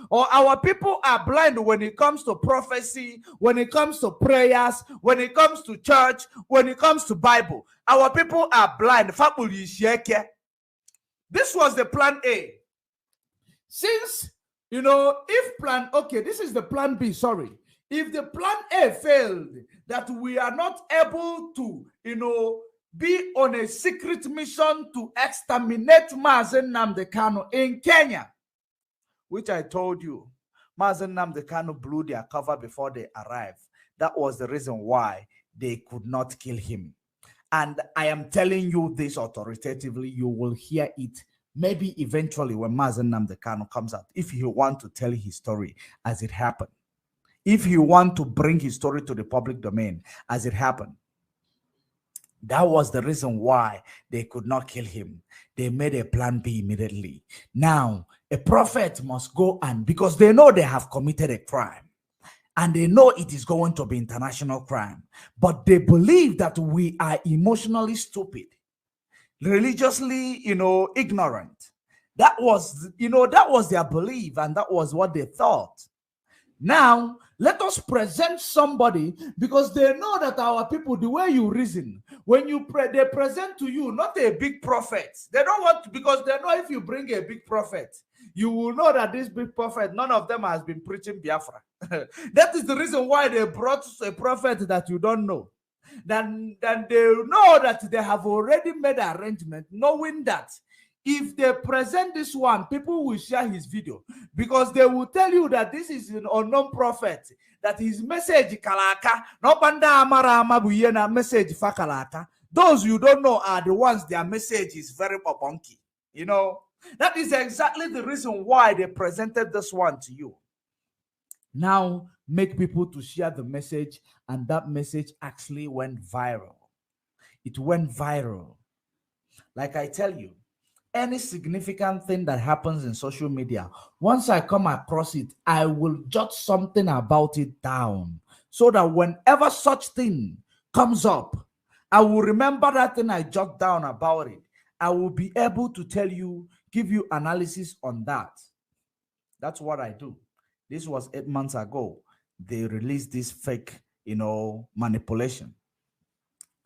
[SPEAKER 1] Or our people are blind when it comes to prophecy, when it comes to prayers, when it comes to church, when it comes to Bible. Our people are blind. This was the plan A. Since You know, if this is the plan B, sorry. If the plan A failed, that we are not able to, be on a secret mission to exterminate Mazen Nnamdi Kanu in Kenya, which I told you, Mazen Nnamdi Kanu blew their cover before they arrived. That was the reason why they could not kill him. And I am telling you this authoritatively, you will hear it maybe eventually when Mazen Nnamdi Kanu comes out, if you want to tell his story as it happened. If you want to bring his story to the public domain as it happened. That was the reason why they could not kill him. They made a plan B immediately. Now, a prophet must go, and because they know they have committed a crime, and they know it is going to be international crime, but they believe that we are emotionally stupid, religiously, ignorant. That was their belief, and that was what they thought. Now, let us present somebody, because they know that our people, the way you reason, when they present to you not a big prophet. They don't want to, because they know if you bring a big prophet, you will know that this big prophet, none of them has been preaching Biafra. That is the reason why they brought a prophet that you don't know. Then they know that they have already made an arrangement, knowing that if they present this one, people will share his video, because they will tell you that this is an unknown prophet, that his message kalaka, no banda amara amabuyena message fa kalaka. Those you don't know are the ones their message is very bonky. That is exactly the reason why they presented this one to you. Now make people to share the message, and that message actually went viral. It went viral. Like I tell you, any significant thing that happens in social media, once I come across it, I will jot something about it down, so that whenever such thing comes up, I will remember that thing I jot down about it. I will be able to tell you, give you analysis on that. That's what I do. This was 8 months ago. They released this fake, manipulation.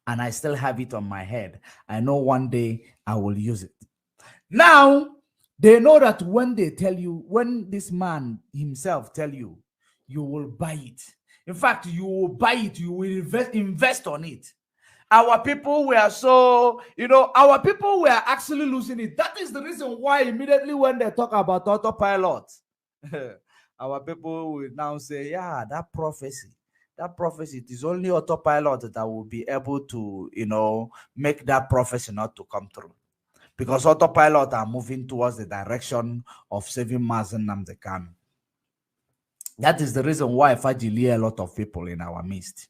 [SPEAKER 1] And I still have it on my head. I know one day I will use it. Now, they know that when they tell you, when this man himself tell you, you will buy it. In fact, you will buy it. You will invest on it. Our people were our people were actually losing it. That is the reason why immediately when they talk about autopilot, our people will now say, yeah, that prophecy, it is only autopilot that will be able to, make that prophecy not to come true. Because autopilot are moving towards the direction of saving Mazen Nnamdi Kanu. That is the reason why Fajili a lot of people in our midst.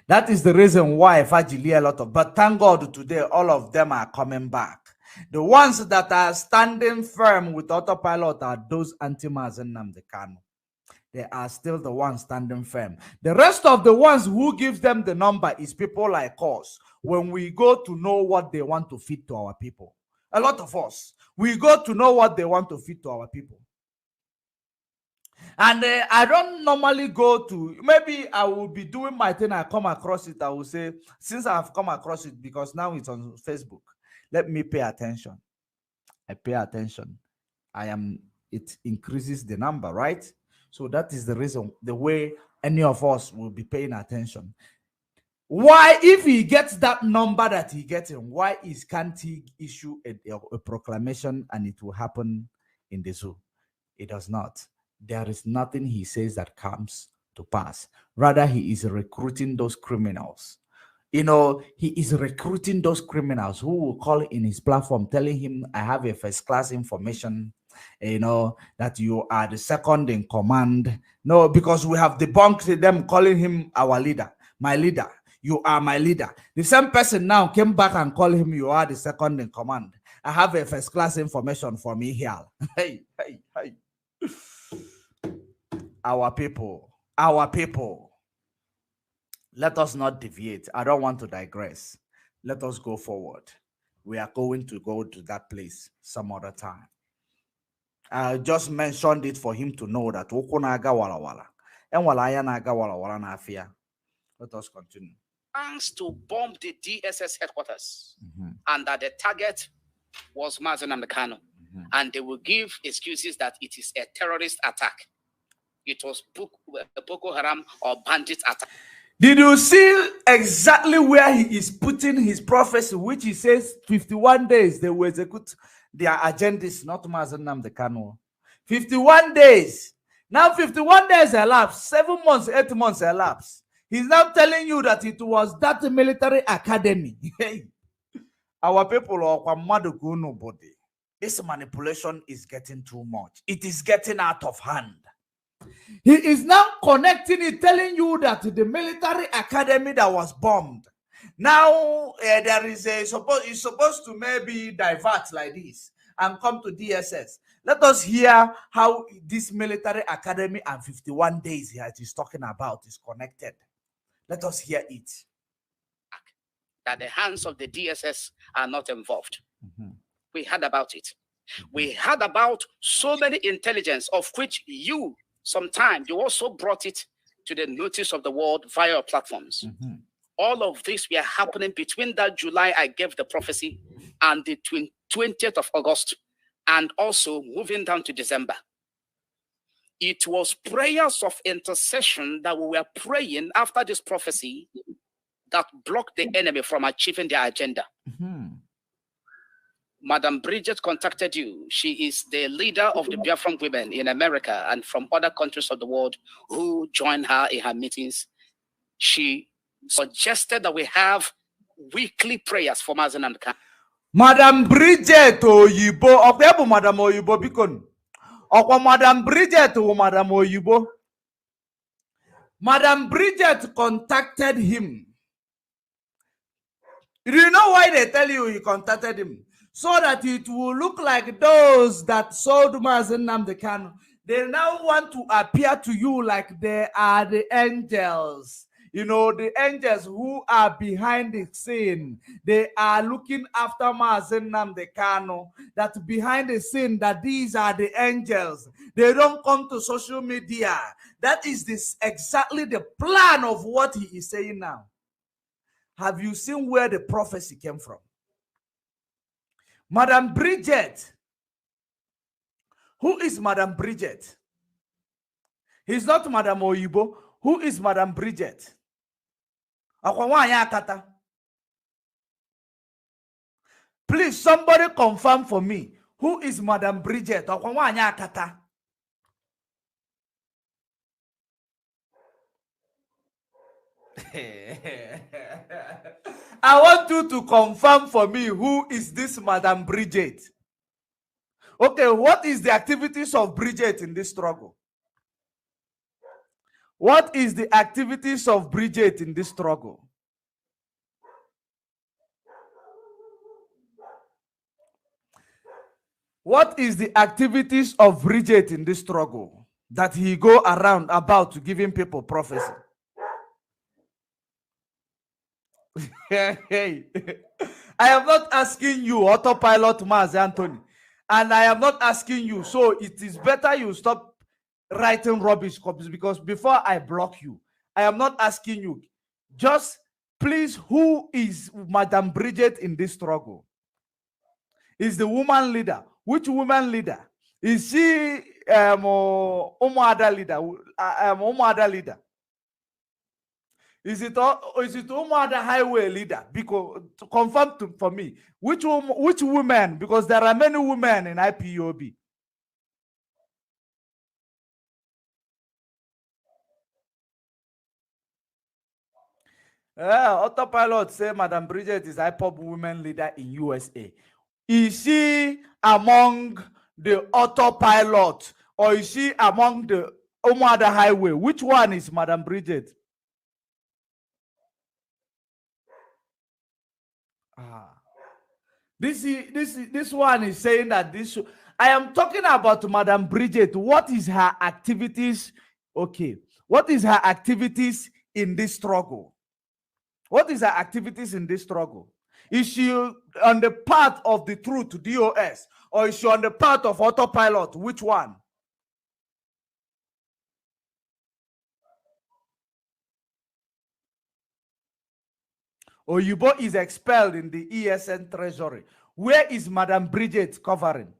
[SPEAKER 1] That is the reason why Fajili a lot of, but thank God today, all of them are coming back. The ones that are standing firm with autopilot are those anti-Mazen Nnamdi Kanu. They are still the ones standing firm. The rest of the ones who gives them the number is people like us. When we go to know what they want to feed to our people. A lot of us, we go to know what they want to feed to our people. And I don't normally go to, maybe I will be doing my thing, I come across it, I will say, since I've come across it, because now it's on Facebook, let me pay attention. I pay attention. It increases the number, right? So that is the reason, the way any of us will be paying attention. Why, if he gets that number that he gets, why can't he issue a proclamation and it will happen in the zoo? It does not. There is nothing he says that comes to pass. Rather, he is recruiting those criminals. He is recruiting those criminals who will call in his platform telling him, I have a first-class information, that you are the second in command. No, because we have debunked them calling him our leader, my leader. You are my leader. The same person now came back and called him, you are the second in command. I have a first-class information for me here. Hey. Our people. Let us not deviate. I don't want to digress. Let us go forward. We are going to go to that place some other time. I just mentioned it for him to know that let us continue.
[SPEAKER 6] Plans to bomb the DSS headquarters, and that the target was Mazen Nnamdi Kanu. and they will give excuses that it is a terrorist attack. It was Boko Haram or bandit attack.
[SPEAKER 1] Did you see exactly where he is putting his prophecy, which he says 51 days they will execute their agendas, not Mazen Nnamdi Kanu. 51 days. Now 51 days elapsed, 7 months, 8 months elapsed. He's now telling you that it was that military academy. Our people are nobody. This manipulation is getting too much. It is getting out of hand. He is now connecting it, telling you that the military academy that was bombed. Now there is a it's supposed to maybe divert like this and come to DSS. Let us hear how this military academy and 51 days here it is talking about is connected. Let us hear it.
[SPEAKER 6] That the hands of the DSS are not involved. We heard about it. We heard about so many intelligence, of which you sometimes you also brought it to the notice of the world via your platforms. All of this were happening between that July I gave the prophecy and the 20th of August, and also moving down to December. It was prayers of intercession that we were praying after this prophecy that blocked the enemy from achieving their agenda. Madam Bridget contacted you. She is the leader of the Biafran women in America and from other countries of the world who join her in her meetings. She suggested that we have weekly prayers for Mazen Nnamdi Kanu.
[SPEAKER 1] Madam Bridget Oyibo, okay, Madam Oyibo Bikon. Okay, Madam Bridget or Madam Oyibo. Madam Bridget contacted him. Do you know why they tell you he contacted him? So that it will look like those that sold Mazen Nnamdi Kanu. They now want to appear to you like they are the angels. You know, the angels who are behind the scene. They are looking after Mazen Nnamdi Kanu. That behind the scene, that these are the angels. They don't come to social media. That is exactly the plan of what he is saying now. Have you seen where the prophecy came from? Madam Bridget. Who is Madam Bridget? He's not Madam Oyibo. Who is Madam Bridget? Please, somebody confirm for me. Who is Madam Bridget? I want you to confirm for me who is this Madam Bridget. Okay, what is the activities of Bridget in this struggle? What is the activities of Bridget in this struggle? What is the activities of Bridget in this struggle that he go around about to giving people prophecy? Hey, I am not asking you, autopilot Maz Anthony, and I am not asking you. So it is better you stop writing rubbish copies, because before I block you, I am not asking you. Just please, who is Madam Bridget in this struggle? Is the woman leader? Which woman leader? Is she Umuada leader? Umuada leader? Is it Umuada highway leader? Because to confirm for me, which women? Because there are many women in IPOB. Autopilot say Madam Bridget is IPOB women leader in USA. Is she among the autopilot, or is she among the Umuada highway? Which one is Madam Bridget? This one is saying that this. I am talking about Madam Bridget. What is her activities? Okay, what is her activities in this struggle? What is her activities in this struggle? Is she on the path of the truth, DOS, or is she on the path of autopilot? Which one? Oyibo is expelled in the ESN treasury. Where is Madam Bridget covering?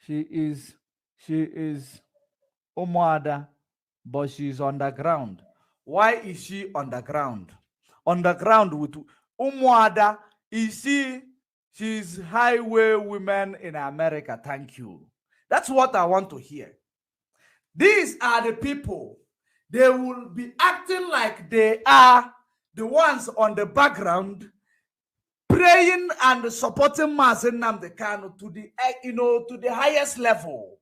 [SPEAKER 1] She is Umuada, but she's underground. Why is she underground? Underground with Umuada, she's highway women in America. Thank you. That's what I want to hear. These are the people. They will be acting like they are the ones on the background praying and supporting Mazen Nnamdi Kanu to the to the highest level.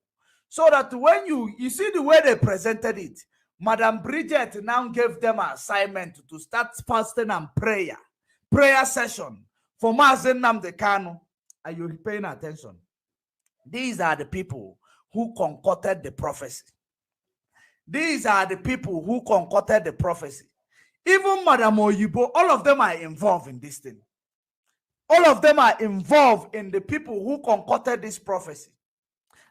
[SPEAKER 1] So that when you see the way they presented it, Madam Bridget now gave them an assignment to start fasting and prayer session for Mazen Nnamdi Kanu. Are you paying attention? These are the people who concocted the prophecy. These are the people who concocted the prophecy. Even Madam Oyibo, all of them are involved in this thing. All of them are involved in the people who concocted this prophecy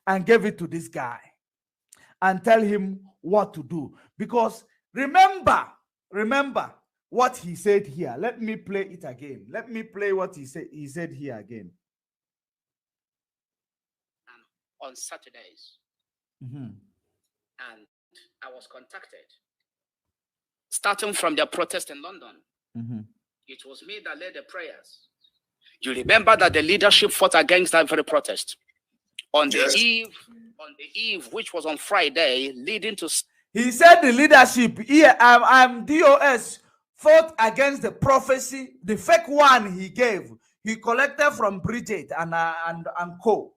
[SPEAKER 1] and gave it to this guy and tell him what to do. Because remember what he said here. Let me play it again. Let me play what he said here again.
[SPEAKER 6] On Saturdays. And I was contacted. Starting from their protest in London, it was me that led the prayers. You remember that the leadership fought against that very protest on the eve, which was on Friday, leading to.
[SPEAKER 1] He said the leadership here, I'm DOS, fought against the prophecy, the fake one he gave. He collected from Bridget and co.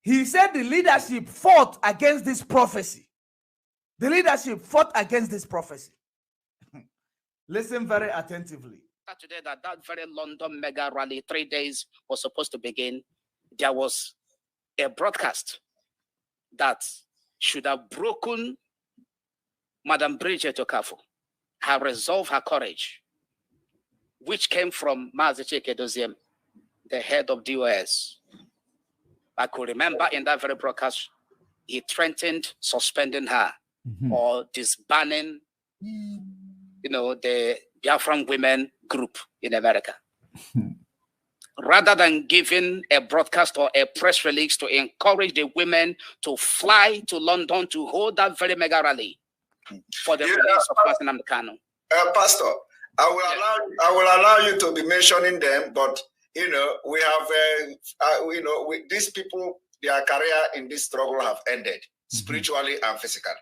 [SPEAKER 1] He said the leadership fought against this prophecy. The leadership fought against this prophecy. Listen very attentively.
[SPEAKER 6] Saturday, that very London mega rally, 3 days was supposed to begin. There was a broadcast that should have broken Madam Bridget Okafor, her resolve, her courage, which came from Mazi Chike Doziem, the head of DOS. I could remember in that very broadcast, he threatened suspending her or disbanding, the Biafran women group in America. Rather than giving a broadcast or a press release to encourage the women to fly to London to hold that very mega rally for the release of Mazen Nnamdi Kanu.
[SPEAKER 7] Pastor, I will allow you to be mentioning them, but we have these people, their career in this struggle have ended spiritually and physically.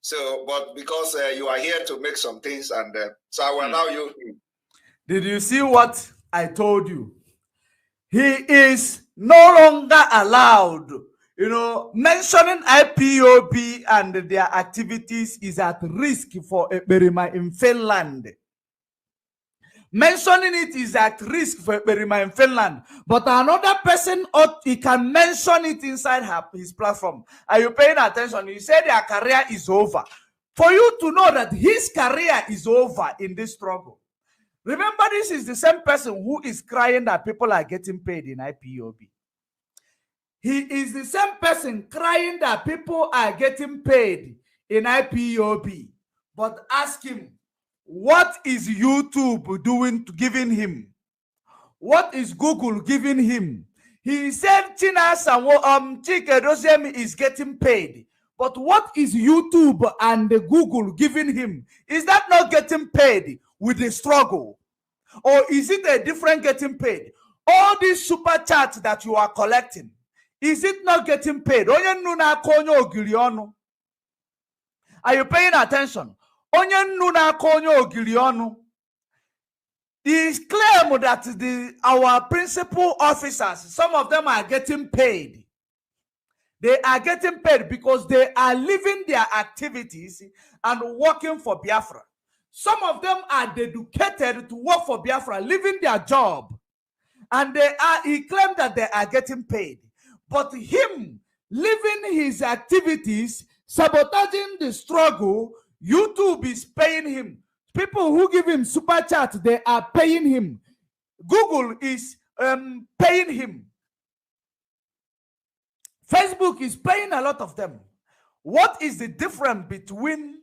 [SPEAKER 7] So, but because you are here to make some things, and so I will allow you. Did you see what I told you? He is no longer allowed. Mentioning IPOB and their activities is at risk for Ekperima in Finland. Mentioning it is at risk for Ekperima in Finland. But another person, he can mention it inside his platform. Are you paying attention? He said their career is over. For you to know that his career is over in this struggle. Remember, this is the same person who is crying that people are getting paid in IPOB. He is the same person crying that people are getting paid in IPOB. But ask him, what is YouTube doing to giving him? What is Google giving him? He said Chike Doziem is getting paid. But what is YouTube and Google giving him? Is that not getting paid with the struggle? Or is it a different getting paid? All these super chats that you are collecting, is it not getting paid? Are you paying attention? Is claim that our principal officers, some of them are getting paid. They are getting paid because they are leaving their activities and working for Biafra. Some of them are dedicated to work for Biafra, leaving their job. And he claimed that they are getting paid. But him leaving his activities, sabotaging the struggle, YouTube is paying him. People who give him super chat, they are paying him. Google is paying him. Facebook is paying a lot of them. What is the difference between,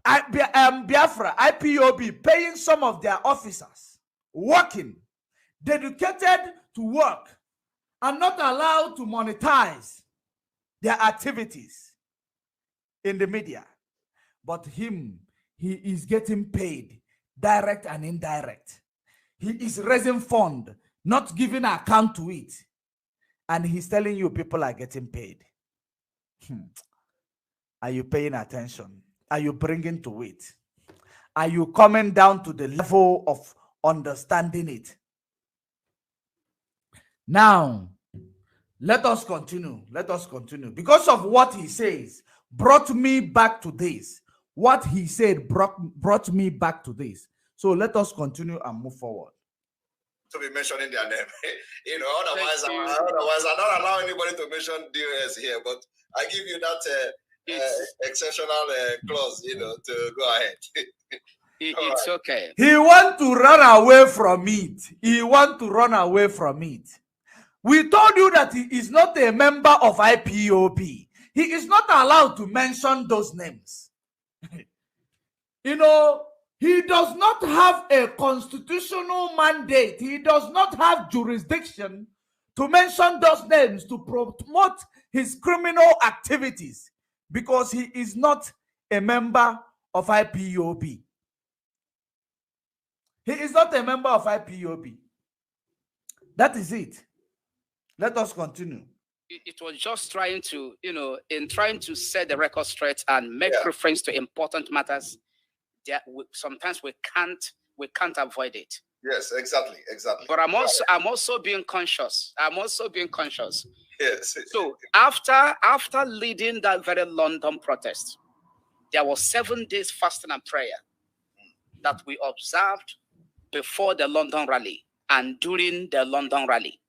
[SPEAKER 7] Biafra, IPOB, paying some of their officers, working, dedicated to work,
[SPEAKER 1] are not allowed to monetize their activities in the media. But him, he is getting paid, direct and indirect. He is raising fund, not giving account to it. And he's telling you people are getting paid. Are you paying attention? Are you bringing to it? Are you coming down to the level of understanding it? Now, let us continue. Let us continue. Because of what he says, brought me back to this. What he said brought me back to this. So let us continue and move forward.
[SPEAKER 7] To be mentioning their name, otherwise I don't allow anybody to mention DOS here. But I give you that exceptional clause, to go ahead.
[SPEAKER 6] It's okay.
[SPEAKER 1] He want to run away from it. He want to run away from it. We told you that he is not a member of IPOB. He is not allowed to mention those names. He does not have a constitutional mandate. He does not have jurisdiction to mention those names to promote his criminal activities because he is not a member of IPOB. He is not a member of IPOB. That is it. Let us continue.
[SPEAKER 6] It was just trying to, in trying to set the record straight and make reference to important matters. Sometimes we can't avoid it.
[SPEAKER 7] Yes, exactly.
[SPEAKER 6] But I'm also being conscious.
[SPEAKER 7] Yes.
[SPEAKER 6] So after leading that very London protest, there was 7 days fasting and prayer that we observed before the London rally and during the London rally.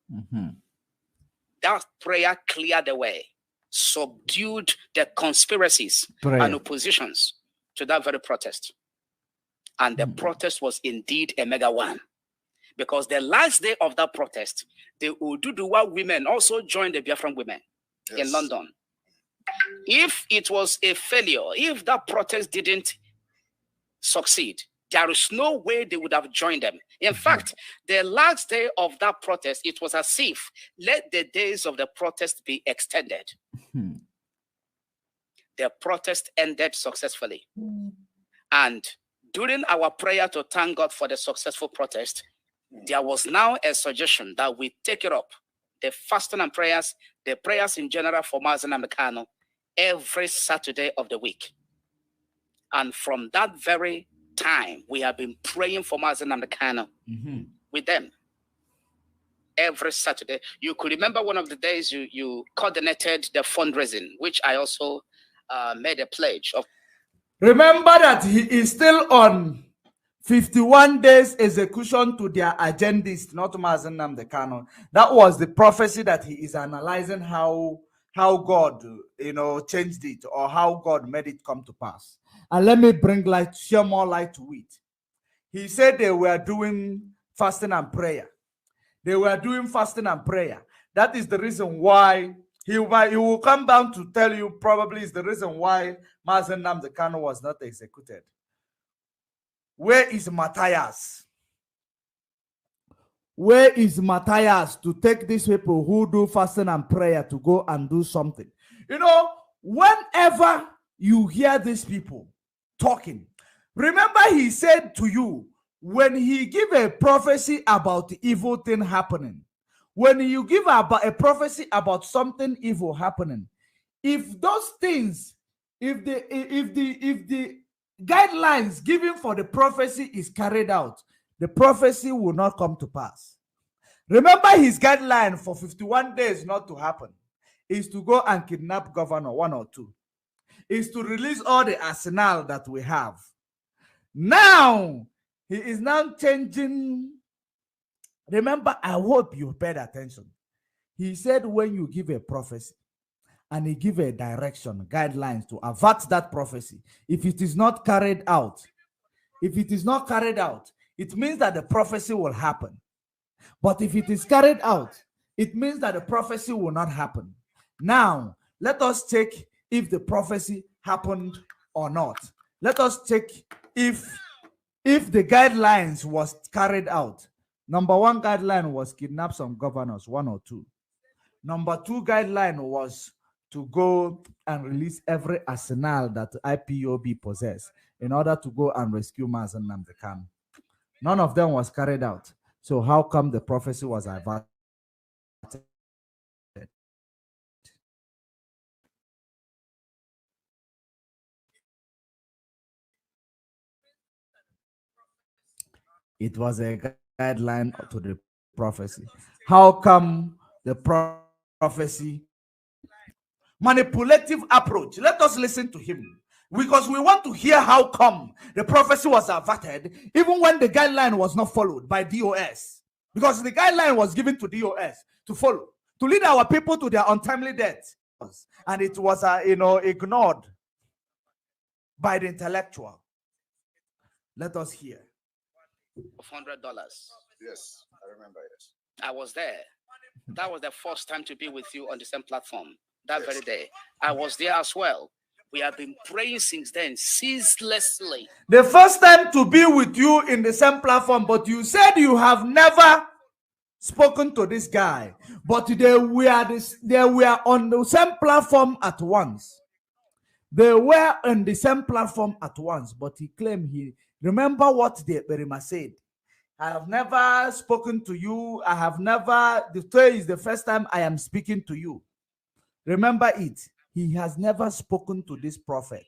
[SPEAKER 6] That prayer cleared the way, subdued the conspiracies and oppositions to that very protest. And the protest was indeed a mega one. Because the last day of that protest, the Oduduwa women also joined the Biafran women in London. If it was a failure, if that protest didn't succeed, there is no way they would have joined them. In fact, the last day of that protest, it was as if let the days of the protest be extended. The protest ended successfully. And during our prayer to thank God for the successful protest, there was now a suggestion that we take it up, the fasting and prayers, the prayers in general for Mazen Namdekano, every Saturday of the week. And from that very time, we have been praying for Mazen Namdekano with them every Saturday. You could remember one of the days you coordinated the fundraising, which I also made a pledge of.
[SPEAKER 1] Remember that he is still on 51 days execution to their agendist, not Mazen Namdekano. That was the prophecy that he is analyzing how God, changed it or how God made it come to pass. And let me bring light, share more light to it. He said they were doing fasting and prayer. They were doing fasting and prayer. That is the reason why he will come down to tell you probably is the reason why Mazen Namdekano was not executed. Where is Matthias? Where is Matthias to take these people who do fasting and prayer to go and do something? Whenever you hear these people talking, remember he said to you, when he give a prophecy about the evil thing happening, when you give a prophecy about something evil happening, if those things, if the guidelines given for the prophecy is carried out, the prophecy will not come to pass. Remember his guideline for 51 days not to happen is to go and kidnap governor 1 or 2, is to release all the arsenal that we have. Now he is now changing. Remember, I hope you paid attention. He said when you give a prophecy and he give a direction, guidelines to avert that prophecy, if it is not carried out, it means that the prophecy will happen. But if it is carried out, it means that the prophecy will not happen. Now, let us check if the prophecy happened or not. Let us check if the guidelines was carried out. Number 1 guideline was kidnap some governors, 1 or 2. Number 2 guideline was to go and release every arsenal that IPOB possess in order to go and rescue Mazen Nnamdi Kanu. None of them was carried out. So how come the prophecy was averted? It was a guideline to the prophecy. How come the prophecy? Manipulative approach. Let us listen to him, because we want to hear how come the prophecy was averted even when the guideline was not followed by DOS, because the guideline was given to DOS to follow, to lead our people to their untimely death, and it was ignored by the intellectual. Let us hear.
[SPEAKER 6] Of $100.
[SPEAKER 7] Yes, I remember. Yes,
[SPEAKER 6] I was there. That was the first time to be with you on the same platform. That very day, I was there as well. We have been praying since then, ceaselessly.
[SPEAKER 1] The first time to be with you in the same platform, but you said you have never spoken to this guy, but they were on the same platform at once. They were on the same platform at once, but he claimed remember what the Berima said. I have never spoken to you. I have never, today is the first time I am speaking to you. Remember it. He has never spoken to this prophet.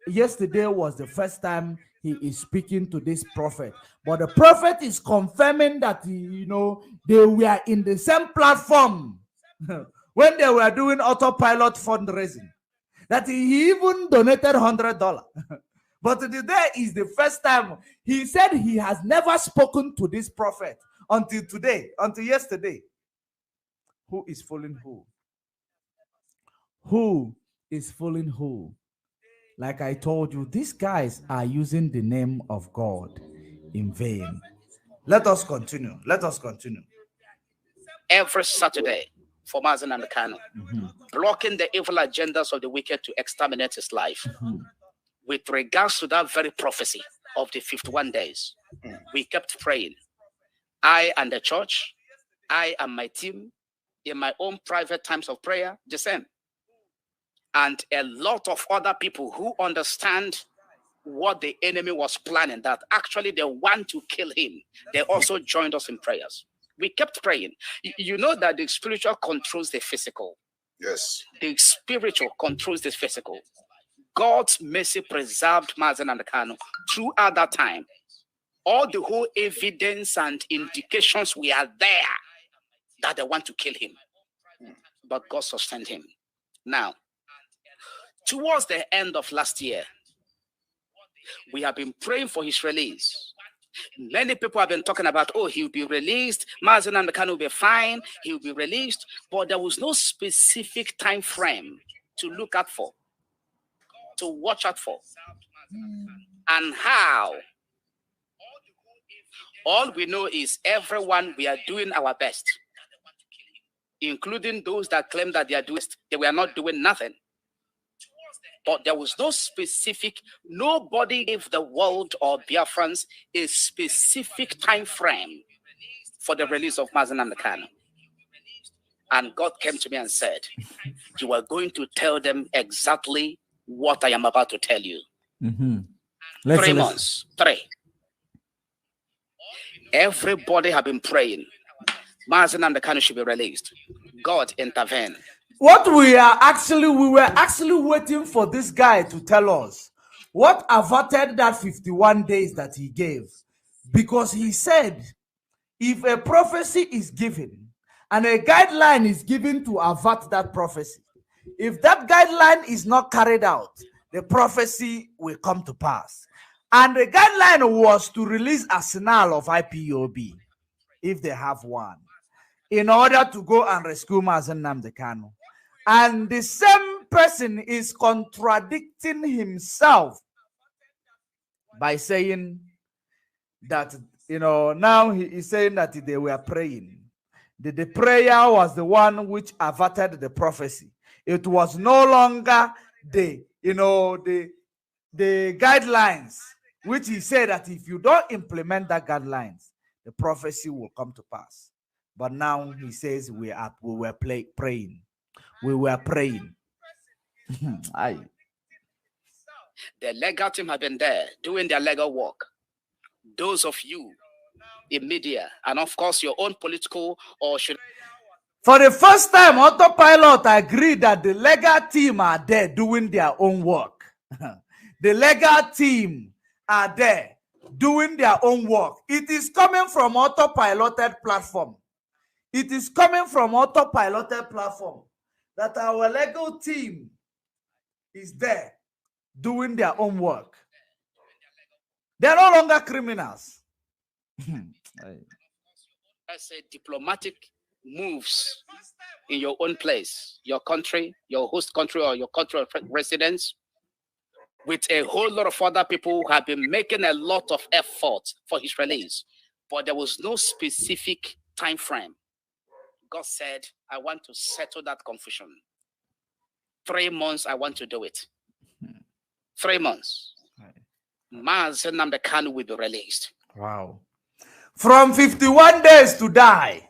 [SPEAKER 1] Yesterday was the first time he is speaking to this prophet. But the prophet is confirming that, they were in the same platform when they were doing autopilot fundraising. That he even donated $100. But today is the first time. He said he has never spoken to this prophet until today, until yesterday. Who is fooling who? Who is fooling who? Like I told you, these guys are using the name of God in vain. Let us continue. Let us continue.
[SPEAKER 6] Every Saturday for Mazen Nnamdi Kanu, blocking the evil agendas of the wicked to exterminate his life. With regards to that very prophecy of the 51 days, we kept praying. I and the church, I and my team, in my own private times of prayer, the same. And a lot of other people who understand what the enemy was planning, that actually they want to kill him, they also joined us in prayers. We kept praying. You know that the spiritual controls the physical.
[SPEAKER 7] yes.
[SPEAKER 6] The spiritual controls the physical. God's mercy preserved Mazen Nnamdi Kanu throughout that time. All the whole evidence and indications were there that they want to kill him. But God sustained him. Now, towards the end of last year, we have been praying for his release. Many people have been talking about, oh, he'll be released. Mazen Nnamdi Kanu will be fine. He'll be released. But there was no specific time frame to look out for, to watch out for, and how. All we know is everyone, we are doing our best, including those that claim that they were not doing nothing. But there was no specific, nobody gave the world or Biafrans a specific time frame for the release of Mazen Nnamdi Kanu. And God came to me and said, you are going to tell them exactly what I am about to tell you. 3 months, 3. Everybody have been praying. Mazen Nnamdi Kanu should be released. God intervened.
[SPEAKER 1] What we were actually waiting for this guy to tell us what averted that 51 days that he gave. Because he said, if a prophecy is given and a guideline is given to avert that prophecy, if that guideline is not carried out, the prophecy will come to pass. And the guideline was to release arsenal of IPOB, if they have one, in order to go and rescue Mazen Nnamdi Kanu. And the same person is contradicting himself by saying that, now he is saying that they were praying. The prayer was the one which averted the prophecy. It was no longer the guidelines, which he said that if you don't implement that guidelines, the prophecy will come to pass. But now he says we were praying. We were praying.
[SPEAKER 6] The legal team have been there doing their legal work. Those of you in media, and of course your own political or should.
[SPEAKER 1] For the first time, Autopilot agreed that the legal team are there doing their own work. The legal team are there doing their own work. It is coming from autopiloted platform. It is coming from autopiloted platform that our legal team is there doing their own work. They're no longer criminals.
[SPEAKER 6] I say diplomatic moves in your own place, your country, your host country, or your country of residence, with a whole lot of other people who have been making a lot of effort for his release, but there was no specific time frame. God said, I want to settle that confusion. 3 months, I want to do it. 3 months. Mazen Nnamdi Kanu will be released.
[SPEAKER 1] Wow. From 51 days to die,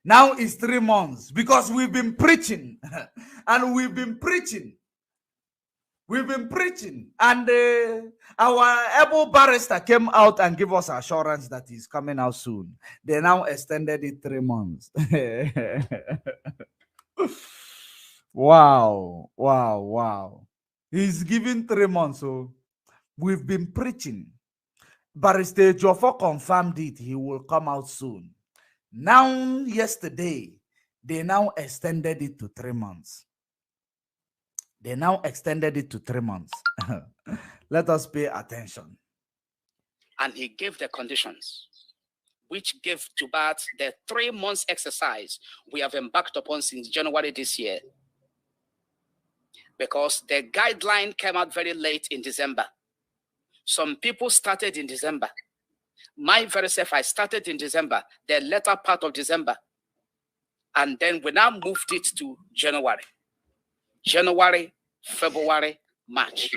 [SPEAKER 1] now it's 3 months, because we've been preaching and we've been preaching. We've been preaching, and our able barrister came out and gave us assurance that he's coming out soon. They now extended it 3 months. Wow, wow, wow. He's given 3 months, so we've been preaching. Barrister Jofo confirmed it. He will come out soon. Now, yesterday, they now extended it to 3 months. They now extended it to 3 months. Let us pay attention.
[SPEAKER 6] And he gave the conditions, which gave to birth the 3 months exercise we have embarked upon since January this year. Because the guideline came out very late in December. Some people started in December. My very self, I started in December, the latter part of December. And then we now moved it to January. January, February, March.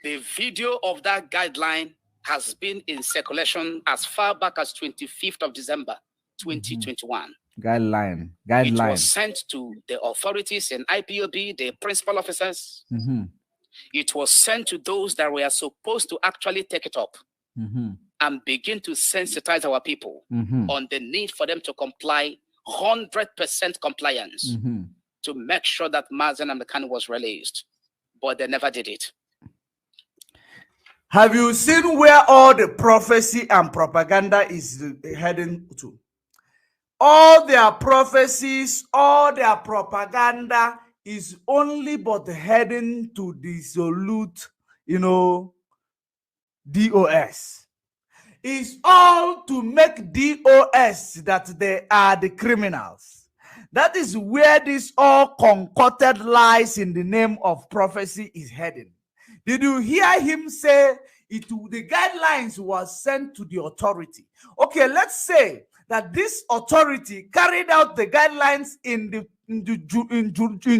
[SPEAKER 6] The video of that guideline has been in circulation as far back as 25th of December, 2021.
[SPEAKER 1] Guideline.
[SPEAKER 6] It was sent to the authorities in IPOB, the principal officers. It was sent to those that were supposed to actually take it up and begin to sensitize our people on the need for them to comply, 100% compliance, to make sure that Mazen Nnamdi Kanu was released. But they never did it.
[SPEAKER 1] Have you seen where all the prophecy and propaganda is heading to? All their prophecies, all their propaganda is only but heading to dissolute, DOS. It's all to make DOS that they are the criminals. That is where this all concocted lies in the name of prophecy is heading. Did you hear him say the guidelines was sent to the authority? Okay, let's say that this authority carried out the guidelines in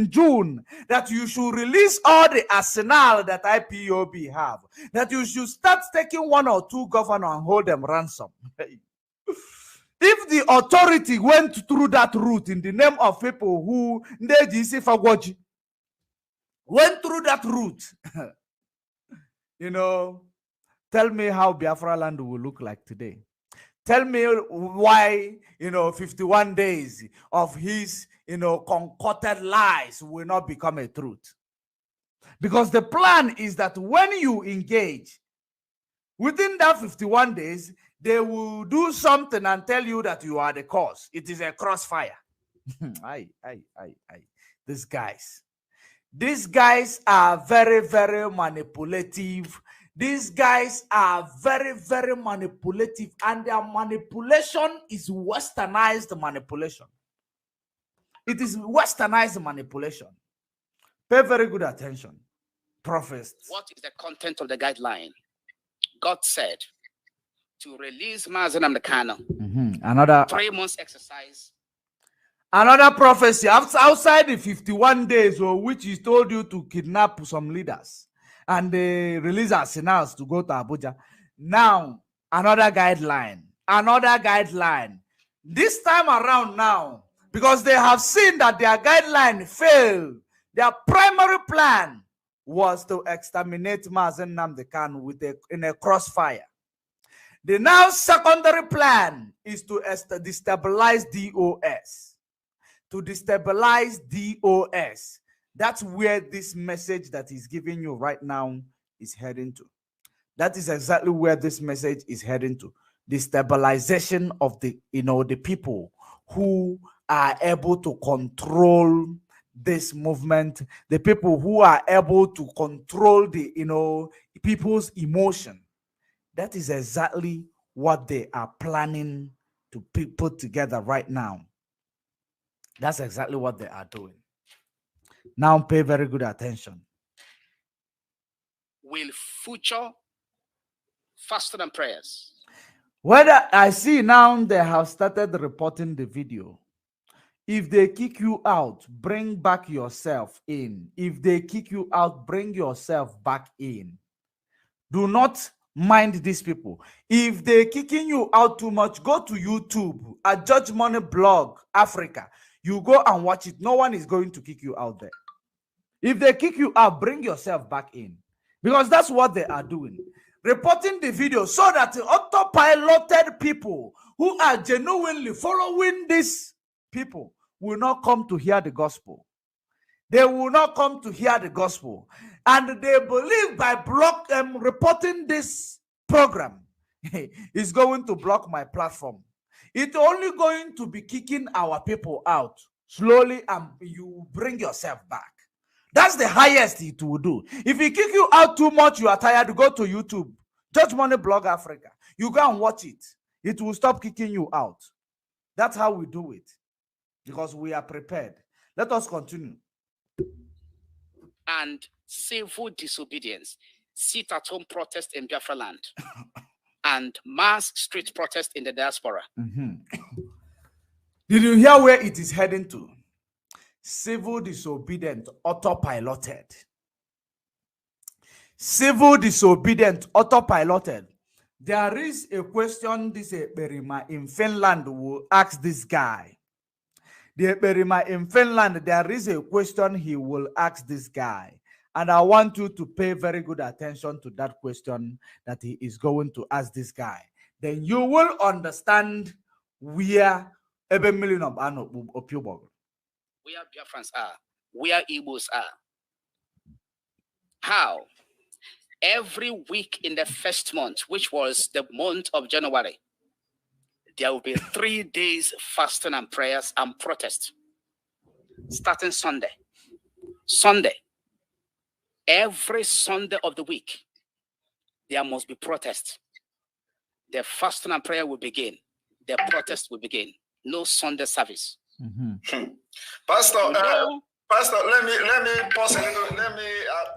[SPEAKER 1] June, that you should release all the arsenal that IPOB have, that you should start taking 1 or 2 governors and hold them ransom. If the authority went through that route in the name of people who went through that route, tell me how Biafra land will look like today. Tell me why, 51 days of his, concocted lies will not become a truth. Because the plan is that when you engage, within that 51 days, they will do something and tell you that you are the cause. It is a crossfire. These guys are very, very manipulative. These guys are very, very manipulative, and their manipulation is westernized manipulation. It is westernized manipulation. Pay very good attention, prophets.
[SPEAKER 6] What is the content of the guideline? God said to release Mazen Nnamdi Kanu.
[SPEAKER 1] Another
[SPEAKER 6] 3 months exercise.
[SPEAKER 1] Another prophecy outside the 51 days, which he told you to kidnap some leaders and they release arsenals to go to Abuja. Now, another guideline This time around now, because they have seen that their guideline failed, their primary plan was to exterminate Mazen Nnamdi Kanu in a crossfire. The now secondary plan is to destabilize DOS. To destabilize DOS. That's where this message that he's giving you right now is heading to. That is exactly where this message is heading to. The stabilization of the people who are able to control this movement, the people who are able to control the people's emotion. That is exactly what they are planning to put together right now. That's exactly what they are doing. Now pay very good attention.
[SPEAKER 6] Will future fasting and prayers.
[SPEAKER 1] Whether I see now they have started reporting the video. If they kick you out, bring back yourself in. If they kick you out, bring yourself back in. Do not mind these people. If they're kicking you out too much, go to YouTube at Judge Money Blog Africa. You go and watch it. No one is going to kick you out there. If they kick you out, bring yourself back in. Because that's what they are doing. Reporting the video so that the autopiloted people who are genuinely following these people will not come to hear the gospel. They will not come to hear the gospel. And they believe by reporting this program is going to block my platform. It's only going to be kicking our people out slowly, and you bring yourself back. That's the highest it will do. If he kick you out too much, you are tired, go to YouTube. Judge Money Blog Africa. You go and watch it. It will stop kicking you out. That's how we do it. Because we are prepared. Let us continue.
[SPEAKER 6] And civil disobedience, sit-at-home protest in Biafra land, and mass street protest in the diaspora.
[SPEAKER 1] Did you hear where it is heading to? Civil disobedient, autopiloted. Civil disobedient, autopiloted. There is a question this Berima in Finland will ask this guy. The Berima in Finland, there is a question he will ask this guy. And I want you to pay very good attention to that question that he is going to ask this guy. Then you will understand where every million of Opiobog.
[SPEAKER 6] Where Biafrans are, where Igbos are. How? Every week in the first month, which was the month of January, there will be 3 days fasting and prayers and protest. Starting Sunday. Sunday. Every Sunday of the week, there must be protest. The fasting and prayer will begin. The protest will begin. No Sunday service.
[SPEAKER 7] Pastor, Pastor, let me pause a little.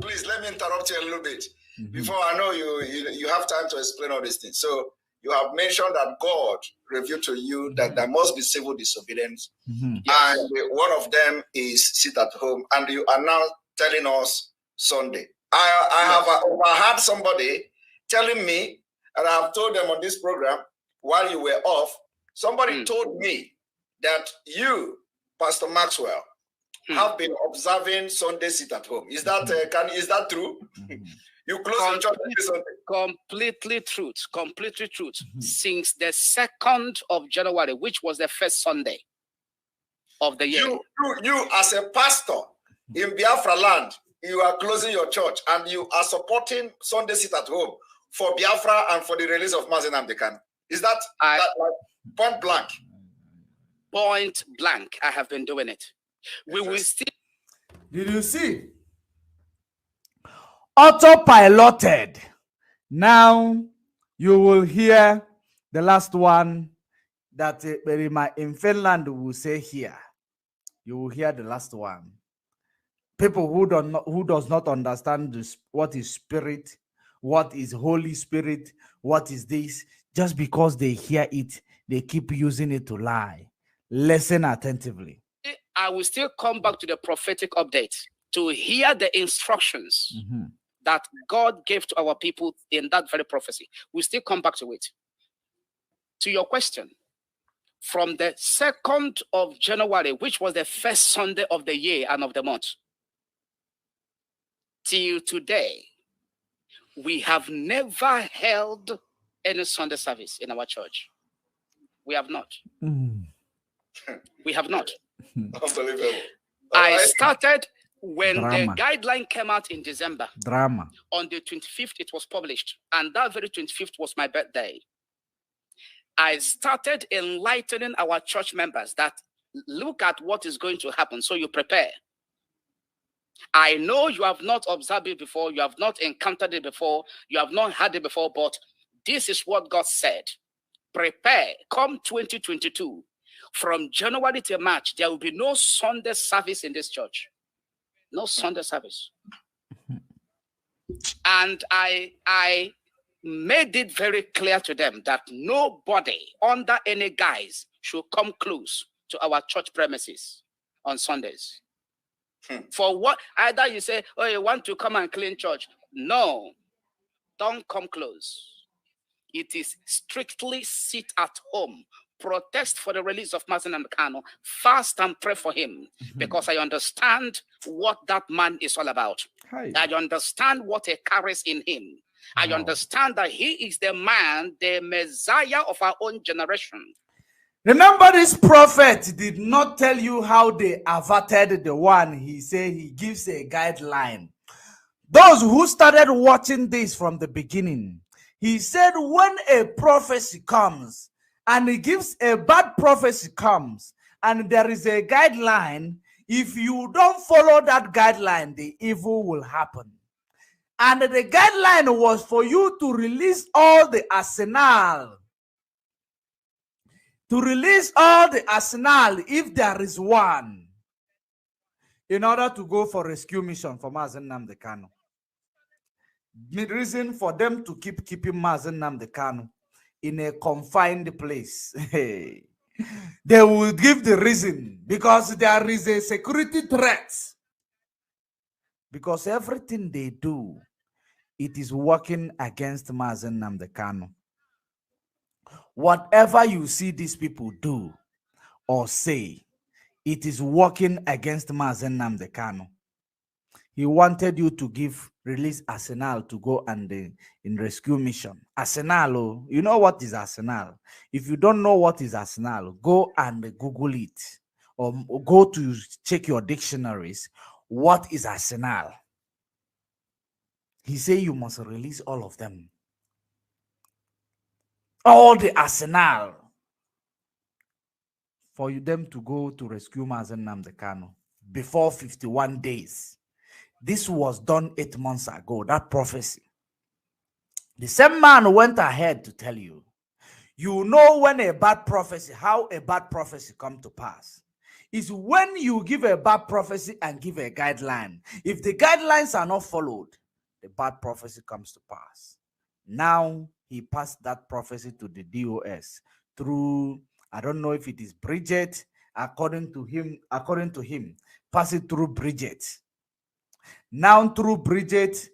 [SPEAKER 7] Please let me interrupt you a little bit before I know you have time to explain all these things. So you have mentioned that God revealed to you that there must be civil disobedience, and one of them is sit at home, and you are now telling us Sunday. I have overheard somebody telling me, and I have told them on this program while you were off. Somebody told me that you, Pastor Maxwell, have been observing Sunday sit at home. Is that is that true? You close your church every Sunday.
[SPEAKER 6] Completely truth. Completely truth. Since the 2nd of January, which was the first Sunday of the year.
[SPEAKER 7] You as a pastor in Biafra land, you are closing your church and you are supporting Sunday sit at home for Biafra and for the release of Mazen Nnamdi Kanu. Is that like point blank?
[SPEAKER 6] Point blank. I have been doing it. We will still.
[SPEAKER 1] Did you see? Autopiloted. Now you will hear the last one that in Finland will say here. You will hear the last one. People who does not understand this, what is spirit, what is Holy Spirit, what is this, just because they hear it, they keep using it to lie. Listen attentively.
[SPEAKER 6] I will still come back to the prophetic update to hear the instructions that God gave to our people in that very prophecy. We'll still come back to it. To your question, from the 2nd of January, which was the first Sunday of the year and of the month, till today, we have never held any Sunday service in our church. We have not. We have not.
[SPEAKER 7] Unbelievable.
[SPEAKER 6] I started when
[SPEAKER 1] Drama.
[SPEAKER 6] the guideline came out in December.
[SPEAKER 1] Drama.
[SPEAKER 6] On the 25th, it was published. And that very 25th was my birthday. I started enlightening our church members that look at what is going to happen, so you prepare. I know you have not observed it before, you have not encountered it before, you have not heard it before, but this is what God said. Prepare. Come 2022. From January to March, there will be no Sunday service in this church. No Sunday service. And I made it very clear to them that nobody under any guise should come close to our church premises on Sundays. For what? Either you say, oh, you want to come and clean church. No, don't come close. It is strictly sit at home, protest for the release of Mazen Namdekano, fast and pray for him, because I understand what that man is all about.
[SPEAKER 1] Hi.
[SPEAKER 6] I understand what he carries in him. I understand that he is the man, the Messiah of our own generation.
[SPEAKER 1] Remember, this prophet did not tell you how they averted the one. He said he gives a guideline. Those who started watching this from the beginning, he said when a prophecy comes and he gives a bad prophecy comes and there is a guideline, if you don't follow that guideline, the evil will happen. And the guideline was for you to release all the arsenal. To release all the arsenal, if there is one, in order to go for rescue mission for Mazen Namdekano. The reason for them to keeping Mazen Namdekano in a confined place. They will give the reason because there is a security threat. Because everything they do, it is working against Mazen Namdekano. Whatever you see these people do or say, it is working against Mazen Namdekano. He wanted you to release arsenal to go and in rescue mission. Arsenal, you know what is arsenal? If you don't know what is arsenal, go and Google it or go to check your dictionaries. What is arsenal? He said you must release all of them. All the arsenal for them to go to rescue Mazen Namdekano before 51 days. This was done 8 months ago, that prophecy. The same man went ahead to tell you, you know when a bad prophecy, how a bad prophecy come to pass, is when you give a bad prophecy and give a guideline. If the guidelines are not followed, the bad prophecy comes to pass. Now, he passed that prophecy to the DOS through, I don't know if it is Bridget, according to him, pass it through Bridget. Now through Bridget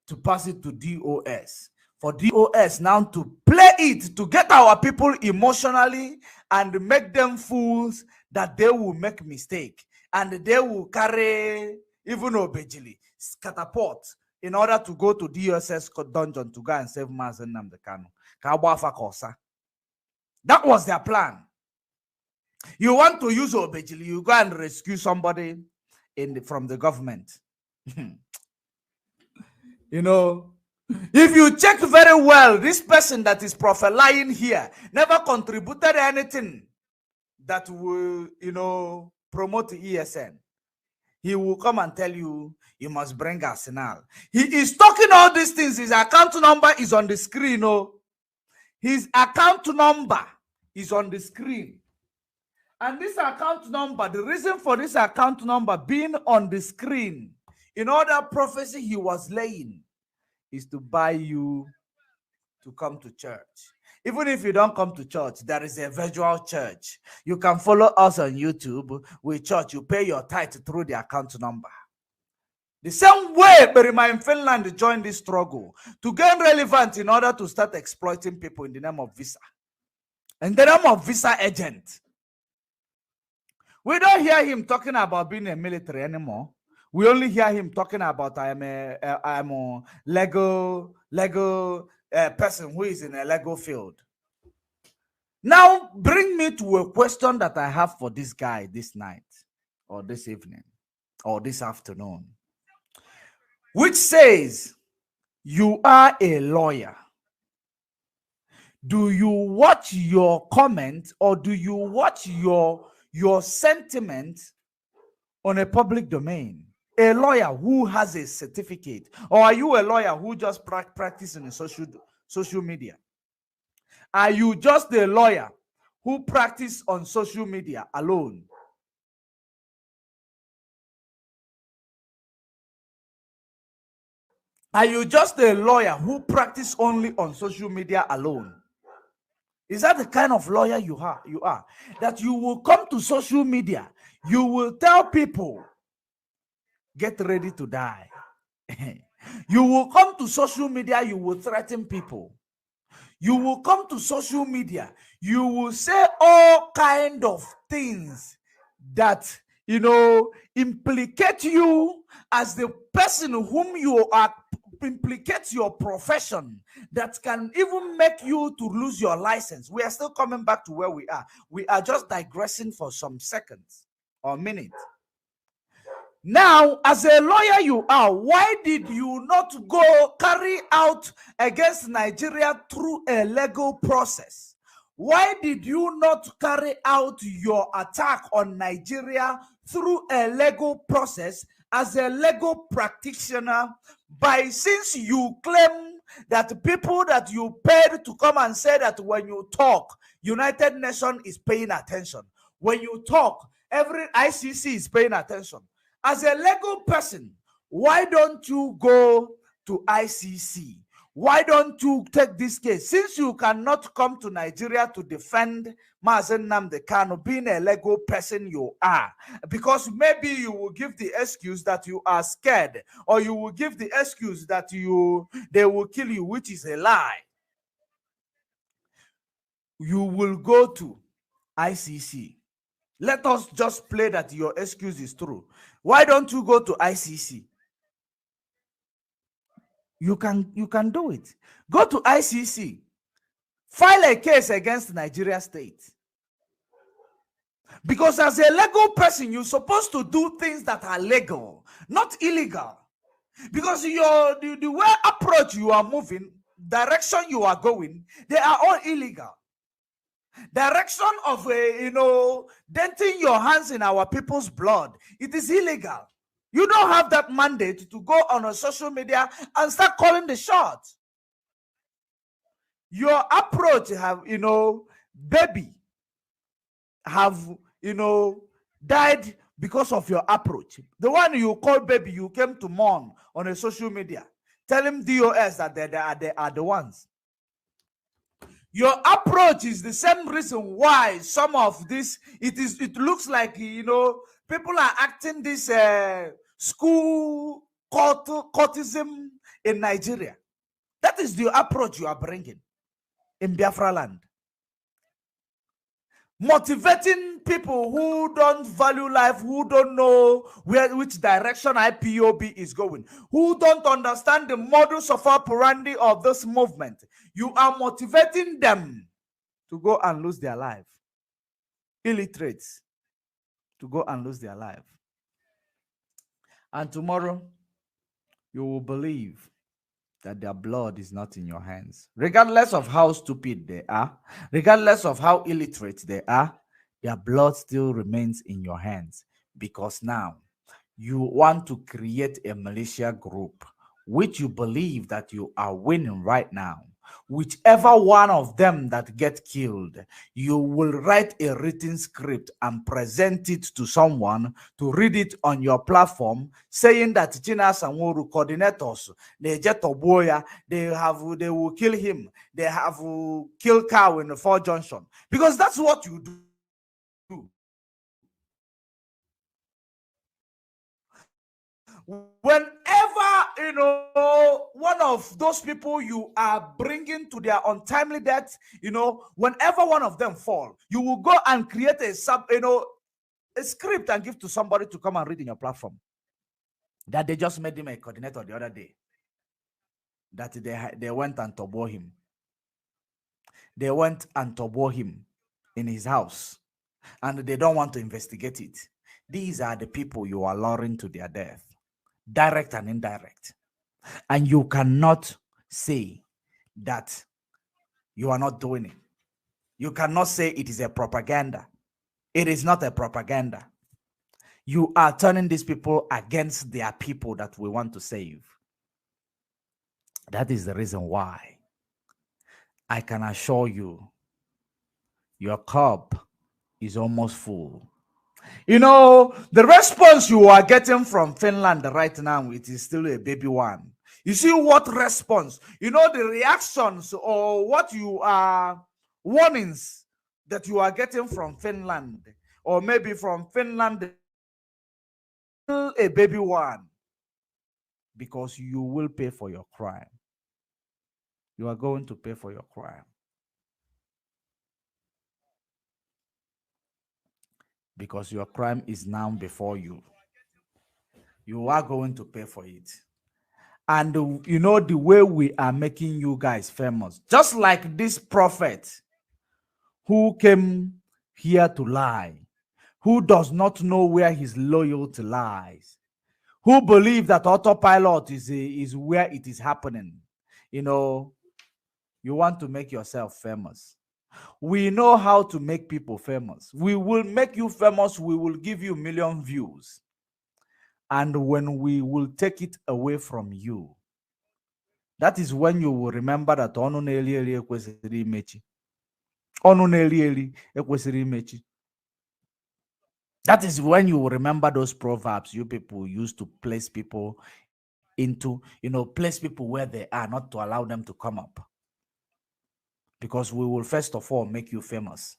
[SPEAKER 1] to pass it to DOS. For DOS now to play it, to get our people emotionally and make them fools that they will make mistake. And they will carry, even Obejili, catapult, in order to go to DSS dungeon to go and save Mazen Namdekano. That was their plan. You want to use Obejili, you go and rescue somebody from the government. You know, if you check very well, this person that is prophesying here never contributed anything that will, you know, promote ESN. He will come and tell you, you must bring arsenal. He is talking all these things. His account number is on the screen. Oh, his account number is on the screen. And this account number, the reason for this account number being on the screen, in other prophecy he was laying, is to buy you to come to church. Even if you don't come to church, there is a virtual church. You can follow us on YouTube with church. You pay your tithe through the account number. The same way Berima in Finland joined this struggle to gain relevance in order to start exploiting people in the name of visa. In the name of visa agent. We don't hear him talking about being a military anymore. We only hear him talking about I'm a Lego person who is in a Lego field. Now, bring me to a question that I have for this guy this night, or this evening, or this afternoon, which says, you are a lawyer. Do you watch your comment, or do you watch your sentiment on a public domain? A lawyer who has a certificate, or are you a lawyer who just practice in social media? Are you just a lawyer who practice on social media alone? Are you just a lawyer who practice only on social media alone? Is that the kind of lawyer you are? That you will come to social media, you will tell people, get ready to die. You will come to social media, you will threaten people. You will come to social media, you will say all kind of things that, implicate you as the person whom you are, implicate your profession, that can even make you to lose your license. We are still coming back to where we are. We are just digressing for some seconds or minutes. Now, as a lawyer you are, why did you not go carry out against Nigeria through a legal process? Why did you not carry out your attack on Nigeria through a legal process as a legal practitioner? Since you claim that people that you paid to come and say that when you talk, United Nations is paying attention. When you talk, every ICC is paying attention. As a legal person, why don't you go to ICC? Why don't you take this case? Since you cannot come to Nigeria to defend Mazen Nnamdi Kanu, being a legal person you are, because maybe you will give the excuse that you are scared, or you will give the excuse that they will kill you, which is a lie. You will go to ICC. Let us just play that your excuse is true. Why don't you go to ICC? You can do it. Go to ICC. File a case against Nigeria state. Because as a legal person, you're supposed to do things that are legal, not illegal. Because the way approach you are moving, direction you are going, they are all illegal. Direction of denting your hands in our people's blood, it is illegal. You don't have that mandate to go on a social media and start calling the shots. Your approach baby have died because of your approach. The one you call baby, you came to mourn on a social media. Tell him DOS that they are the ones. Your approach is the same reason why some of this, it looks like, people are acting this school courtism in Nigeria. That is the approach you are bringing in Biafra land. Motivating people who don't value life, who don't know which direction IPOB is going, who don't understand the modus operandi of this movement. You are motivating them to go and lose their life. Illiterates to go and lose their life. And tomorrow, you will believe that their blood is not in your hands. Regardless of how stupid they are, regardless of how illiterate they are, their blood still remains in your hands. Because now, you want to create a militia group, which you believe that you are winning right now. Whichever one of them that get killed, you will write a written script and present it to someone to read it on your platform, saying that China Sanworu coordinators, they will kill him. They have killed cow in the 4 junction. Because that's what you do. Whenever, one of those people you are bringing to their untimely death, whenever one of them fall, you will go and create a a script and give to somebody to come and read in your platform. That they just made him a coordinator the other day. That they went and tobo him. They went and tobo him in his house. And they don't want to investigate it. These are the people you are luring to their death. Direct and indirect. And you cannot say that you are not doing it. You cannot say it is a propaganda. It is not a propaganda. You are turning these people against their people that we want to save. That is the reason why I can assure you your cup is almost full. You know, the response you are getting from Finland right now, it is still a baby one. You see what response, you know, the reactions or what you are, warnings that you are getting from Finland, or maybe from Finland, a baby one, because you will pay for your crime. You are going to pay for your crime. Because your crime is now before you. You are going to pay for it. And you know, the way we are making you guys famous, just like this prophet who came here to lie, who does not know where his loyalty lies, who believe that autopilot is where it is happening. You know, you want to make yourself famous. We know how to make people famous. We will make you famous. We will give you 1 million views. And when we will take it away from you, that is when you will remember that onu na-eli eli ekwesịrị imechi. Onu na-eli eli ekwesịrị imechi. That is when you will remember those proverbs you people used to place people into, you know, place people where they are, not to allow them to come up. Because we will first of all make you famous.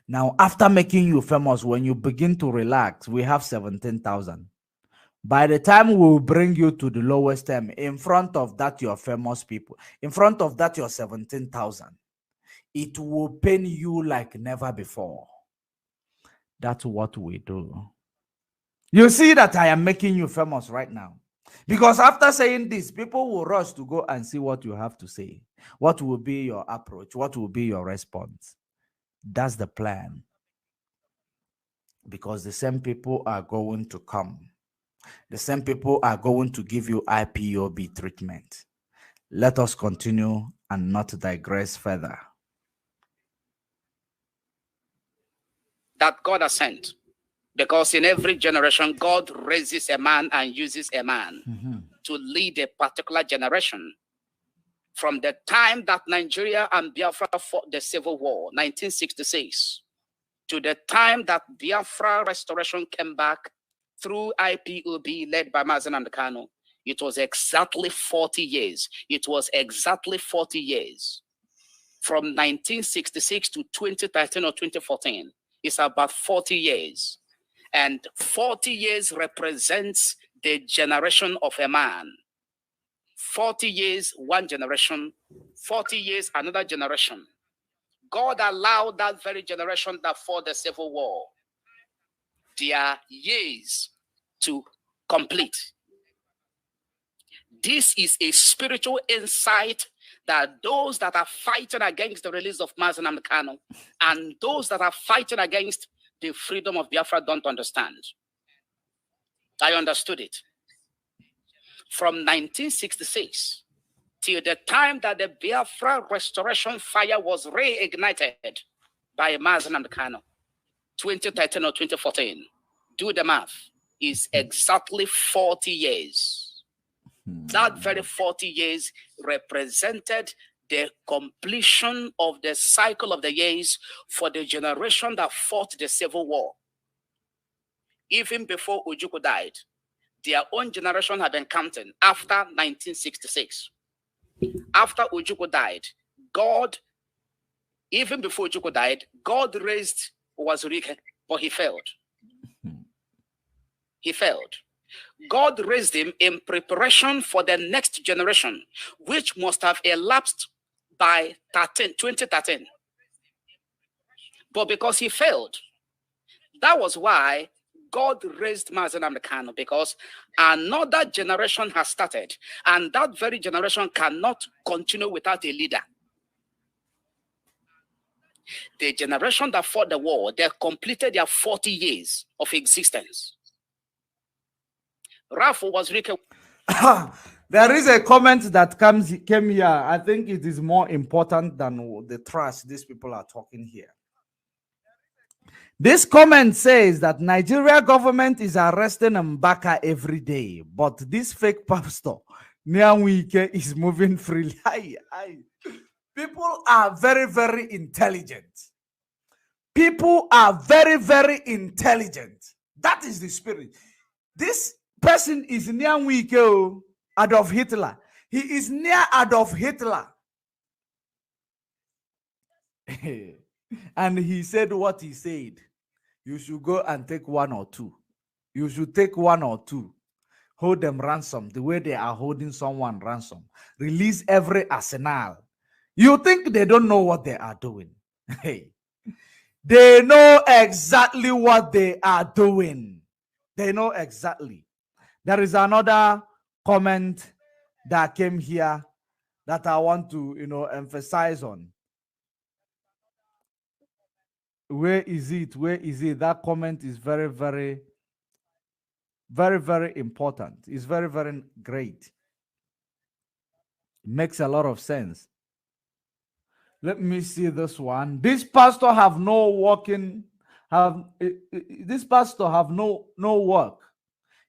[SPEAKER 1] Now, after making you famous, when you begin to relax, we have 17,000. By the time we will bring you to the lowest term, in front of that, your famous people, in front of that, your 17,000, it will pain you like never before. That's what we do. You see that I am making you famous right now. Because after saying this, people will rush to go and see what you have to say. What will be your approach? What will be your response? That's the plan. Because the same people are going to come. The same people are going to give you IPOB treatment. Let us continue and not digress further.
[SPEAKER 6] That God has sent. Because in every generation, God raises a man and uses a man to lead a particular generation. From the time that Nigeria and Biafra fought the Civil War, 1966, to the time that Biafra restoration came back through IPOB led by Mazen Kanu, it was exactly 40 years. It was exactly 40 years. From 1966 to 2013 or 2014, it's about 40 years. And 40 years represents the generation of a man. 40 years, one generation. 40 years, another generation. God allowed that very generation that fought the Civil War, their years to complete. This is a spiritual insight that those that are fighting against the release of Mazen Kanu and those that are fighting against the freedom of Biafra don't understand. I understood it. From 1966 till the time that the Biafra restoration fire was reignited by Mazen Kanu, 2013 or 2014, do the math, is exactly 40 years. That very 40 years represented the completion of the cycle of the years for the generation that fought the Civil War. Even before Ojukwu died, their own generation had been counting after 1966. After Ojukwu died, God, even before Ojukwu died, God raised Wazurike, but he failed. He failed. God raised him in preparation for the next generation, which must have elapsed by 2013. But because he failed, That was why God raised Mazen Amekano, because another generation has started, and that very generation cannot continue without a leader. The generation that fought the war, they completed their 40 years of existence. Rafu was
[SPEAKER 1] There is a comment that came here. I think it is more important than the trash these people are talking here. This comment says that Nigeria government is arresting Mbaka every day, but this fake pastor, Nyanwike, is moving freely. People are very, very intelligent. People are very, very intelligent. That is the spirit. This person is Nyanwike, Adolf Hitler. He is near Adolf Hitler. And he said what he said. You should go and take one or two. You should take one or two. Hold them ransom the way they are holding someone ransom. Release every arsenal. You think they don't know what they are doing? Hey, they know exactly what they are doing. They know exactly. There is another comment that came here that I want to, emphasize on. Where is it? Where is it? That comment is very, very, very, very important. It's very, very great. It makes a lot of sense. Let me see this one. This pastor have no working, this pastor have no work.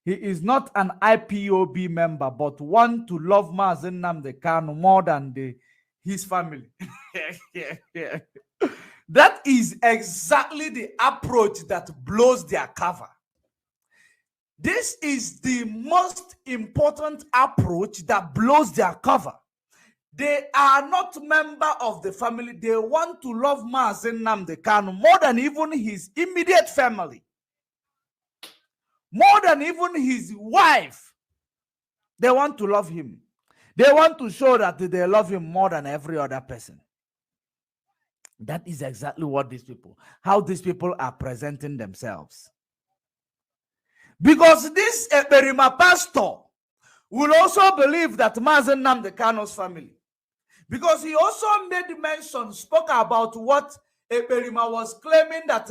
[SPEAKER 1] He is not an IPOB member, but want to love Mazen Namdekano more than his family. That is exactly the approach that blows their cover. This is the most important approach that blows their cover. They are not member of the family. They want to love Mazen Namdekano more than even his immediate family. More than even his wife. They want to love him. They want to show that they love him more than every other person. That is exactly what how these people are presenting themselves. Because this Eberima pastor will also believe that Mazen Namdekano's family. Because he also made mention, spoke about what Eberima was claiming that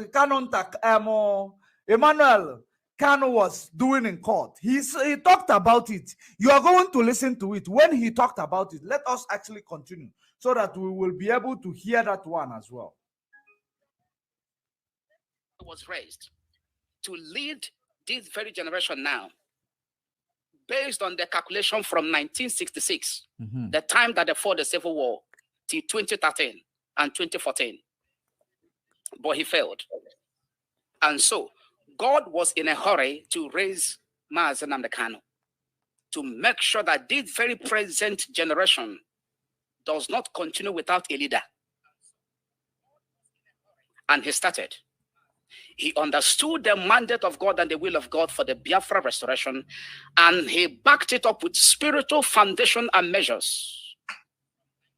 [SPEAKER 1] Emmanuel Kano was doing in court. He talked about it. You are going to listen to it. When he talked about it, let us actually continue so that we will be able to hear that one as well.
[SPEAKER 6] Was raised to lead this very generation now, based on the calculation from 1966, the time that they fought the Civil War, till 2013 and 2014. But he failed. And so God was in a hurry to raise Mazen Namdekano to make sure that this very present generation does not continue without a leader. And he started. He understood the mandate of God and the will of God for the Biafra restoration, and he backed it up with spiritual foundation and measures.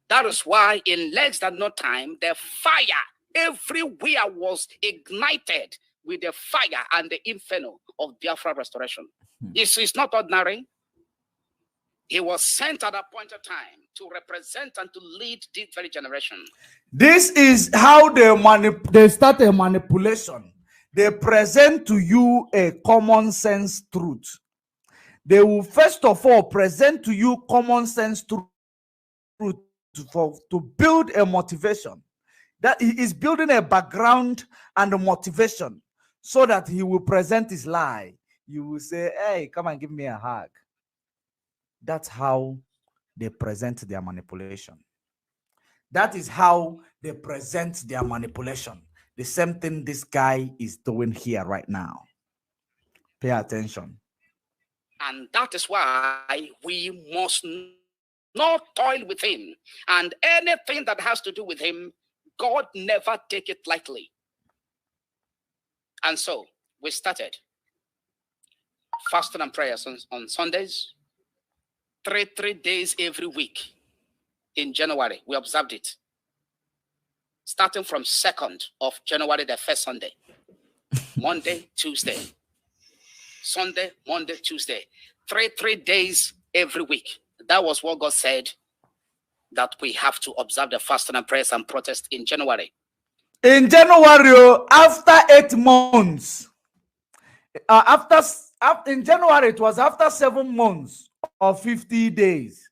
[SPEAKER 6] That is why in less than no time, the fire everywhere was ignited with the fire and the inferno of Biafra restoration. It's not ordinary. He was sent at a point of time to represent and to lead this very generation.
[SPEAKER 1] This is how they start a manipulation. They present to you a common sense truth. They will first of all present to you common sense truth to build a motivation. That he is building a background and a motivation so that he will present his lie. You will say, hey, come and give me a hug. That's how they present their manipulation. That is how they present their manipulation. The same thing this guy is doing here right now. Pay attention.
[SPEAKER 6] And that is why we must not toil with him. And anything that has to do with him, God never take it lightly. And so we started fasting and prayers on Sundays, three days every week. In January, we observed it. Starting from 2nd of January, the first Sunday. Monday, Tuesday. Sunday, Monday, Tuesday. Three days every week. That was what God said, that we have to observe the fasting and prayers and protest in January.
[SPEAKER 1] In January, after 8 months, in January, it was after 7 months or 50 days.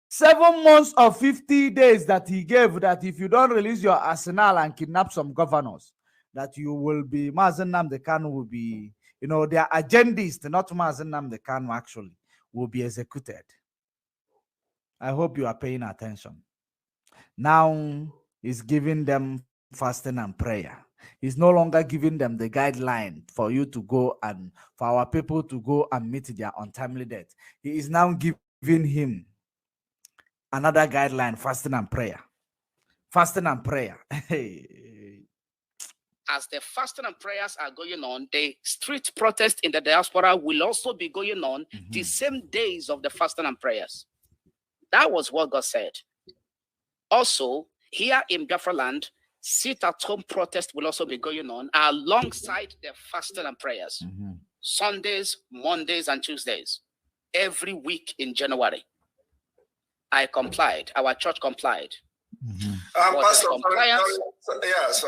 [SPEAKER 1] 7 months or 50 days that he gave, that if you don't release your arsenal and kidnap some governors, that you will be, Mazen Nnamdi Kanu will be, their agendists, not Mazen Nnamdi Kanu actually, will be executed. I hope you are paying attention. Now he's giving them fasting and prayer. He's no longer giving them the guideline for you to go and for our people to go and meet their untimely death. He is now giving him another guideline, fasting and prayer. Fasting and prayer.
[SPEAKER 6] As the fasting and prayers are going on, the street protest in the diaspora will also be going on the same days of the fasting and prayers. That was what God said. Also, here in Biafra land, sit-at-home protest will also be going on alongside the fasting and prayers. Sundays, Mondays, and Tuesdays. Every week in January. I complied. Our church complied.
[SPEAKER 7] Pastor,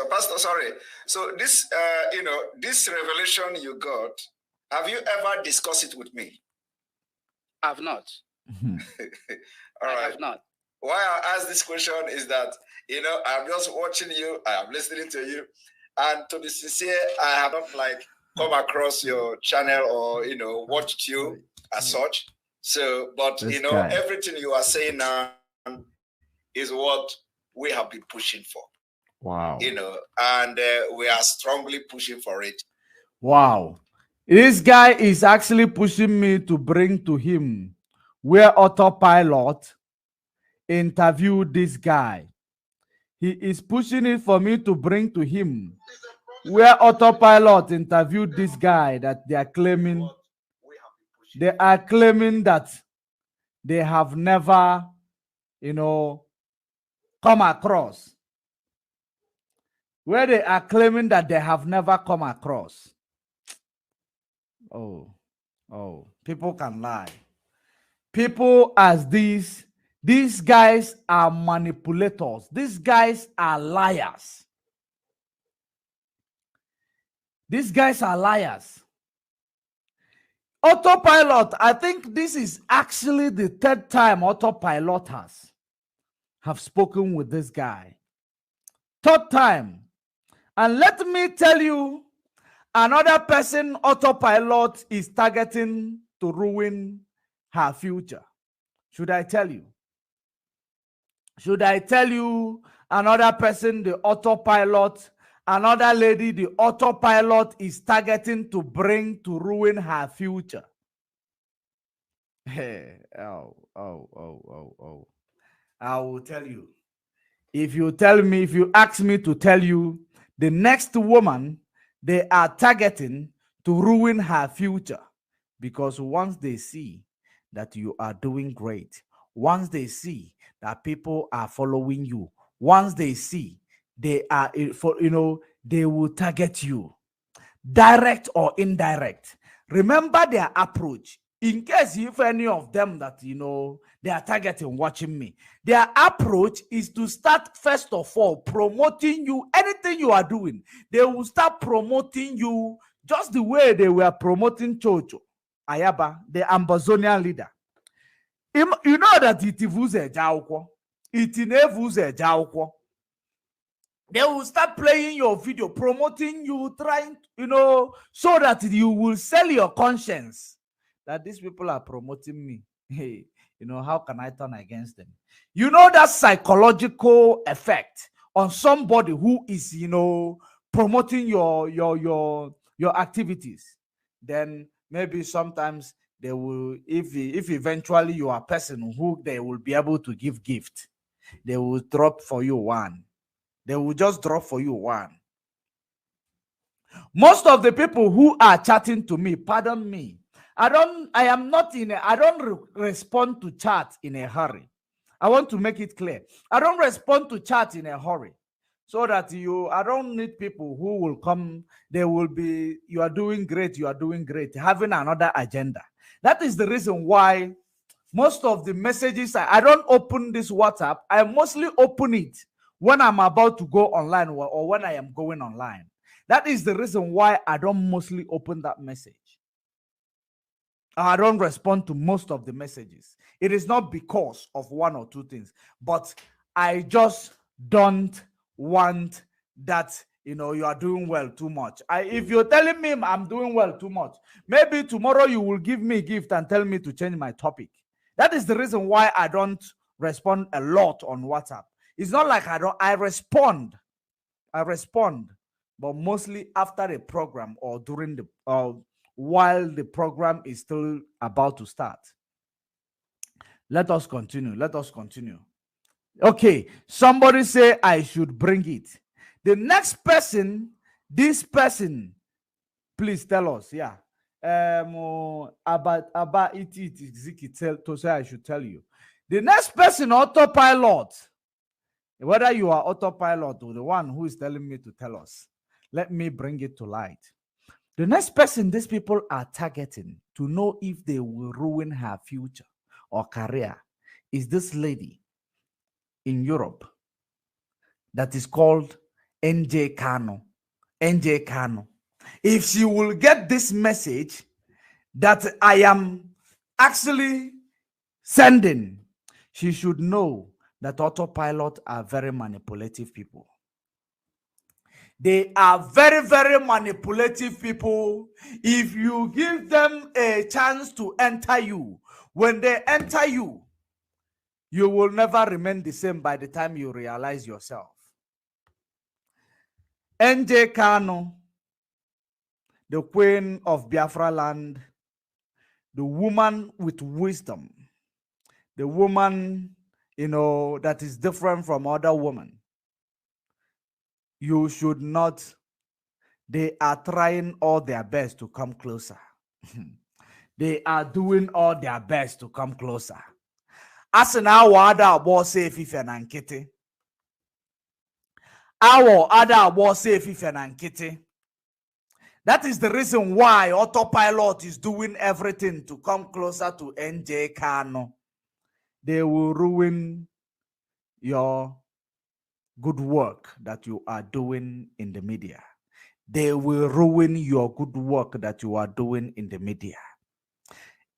[SPEAKER 7] Pastor, sorry. So this, this revelation you got, have you ever discussed it with me?
[SPEAKER 6] I have not.
[SPEAKER 7] All right.
[SPEAKER 6] I have not.
[SPEAKER 7] Why I ask this question is that, I'm just watching you, I am listening to you, and to be sincere, I have not come across your channel or, watched you as such. So, but, everything you are saying now is what we have been pushing for.
[SPEAKER 1] Wow.
[SPEAKER 7] And we are strongly pushing for it.
[SPEAKER 1] Wow. This guy is actually pushing me to bring to him where Autopilot interviewed this guy. He is pushing it for me to bring to him where Autopilot interviewed this guy that they are claiming that they have never, come across. Where they are claiming that they have never come across. Oh, people can lie. People as these guys are manipulators. These guys are liars. These guys are liars. Autopilot, I think this is actually the third time Autopilot have spoken with this guy. Third time. And let me tell you, another person Autopilot is targeting to ruin her future. Should I tell you? Should I tell you another person, the Autopilot, another lady, the Autopilot is targeting to bring to ruin her future? I will tell you. If you ask me to tell you, the next woman they are targeting to ruin her future, because once they see that you are doing great, once they see that people are following you, once they see they are, they will target you, direct or indirect. Remember their approach. In case if any of them that, they are targeting watching me, their approach is to start, first of all, promoting you. Anything you are doing, they will start promoting you just the way they were promoting Chocho Ayaba, the Ambazonian leader. You know that it they will start playing your video, promoting you, trying, so that you will sell your conscience that these people are promoting me. Hey, how can I turn against them? That psychological effect on somebody who is, promoting your activities. Then maybe sometimes they will, if eventually you are a person who they will be able to give gift, they will drop for you one. They will just drop for you one. Most of the people who are chatting to me, pardon me, I don't respond to chat in a hurry. I want to make it clear. I don't respond to chat in a hurry. so that I don't need people who will come. They will be, you are doing great, you are doing great, having another agenda. That is the reason why most of the messages, I don't open this WhatsApp. I mostly open it when I'm about to go online, or when I am going online. That is the reason why I don't mostly open that message. I don't respond to most of the messages. It is not because of one or two things, but I just don't want that, you are doing well too much. If you're telling me I'm doing well too much, maybe tomorrow you will give me a gift and tell me to change my topic. That is the reason why I don't respond a lot on WhatsApp. It's not like I respond, but mostly after a program, or during the while the program is still about to start. Let us continue. Okay, somebody say I should bring it. The next person, this person, please tell us. Yeah. About it Ziki to say I should tell you. The next person, autopilot. Whether you are autopilot or the one who is telling me to tell us, let me bring it to light. The next person these people are targeting to know if they will ruin her future or career is this lady in Europe that is called NJ Kano. NJ Kano. If she will get this message that I am actually sending, she should know that autopilot are very manipulative people. They are very, very manipulative people. If you give them a chance to enter you, when they enter you, you will never remain the same by the time you realize yourself. NJ Kano, the queen of Biafra land, the woman with wisdom, the woman, that is different from other women. You should not. They are trying all their best to come closer. They are doing all their best to come closer. As an our other boss safe if and kitty. Our other boss safe if and kitty. That is the reason why autopilot is doing everything to come closer to NJ Kano. They will ruin your good work that you are doing in the media. They will ruin your good work that you are doing in the media.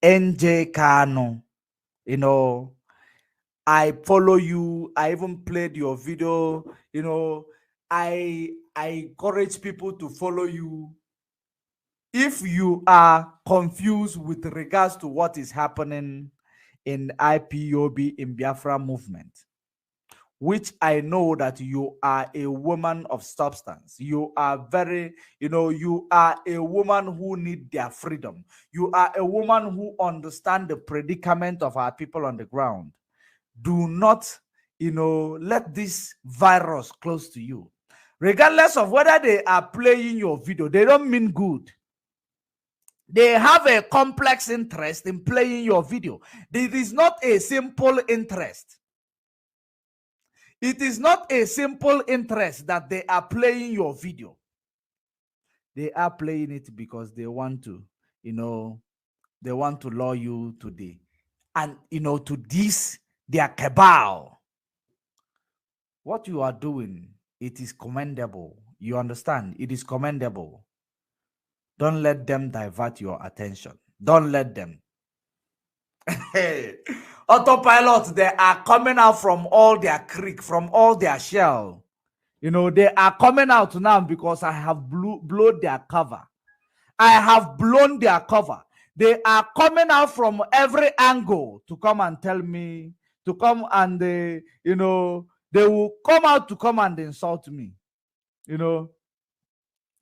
[SPEAKER 1] NJ Kano, I follow you. I even played your video. I encourage people to follow you. If you are confused with regards to what is happening in IPOB in Biafra movement, which I know that you are a woman of substance. You are very, you are a woman who need their freedom. You are a woman who understand the predicament of our people on the ground. Do not, let this virus close to you. Regardless of whether they are playing your video, they don't mean good. They have a complex interest in playing your video. It is not a simple interest. It is not a simple interest that they are playing your video. They are playing it because they want to, they want to lure you to to this, their cabal. What you are doing, it is commendable. You understand? It is commendable. Don't let them divert your attention. Don't let them. Autopilot, they are coming out from all their creek, from all their shell. They are coming out now because I have blown their cover. I have blown their cover. They are coming out from every angle to come and tell me, to come and, they will come out to come and insult me.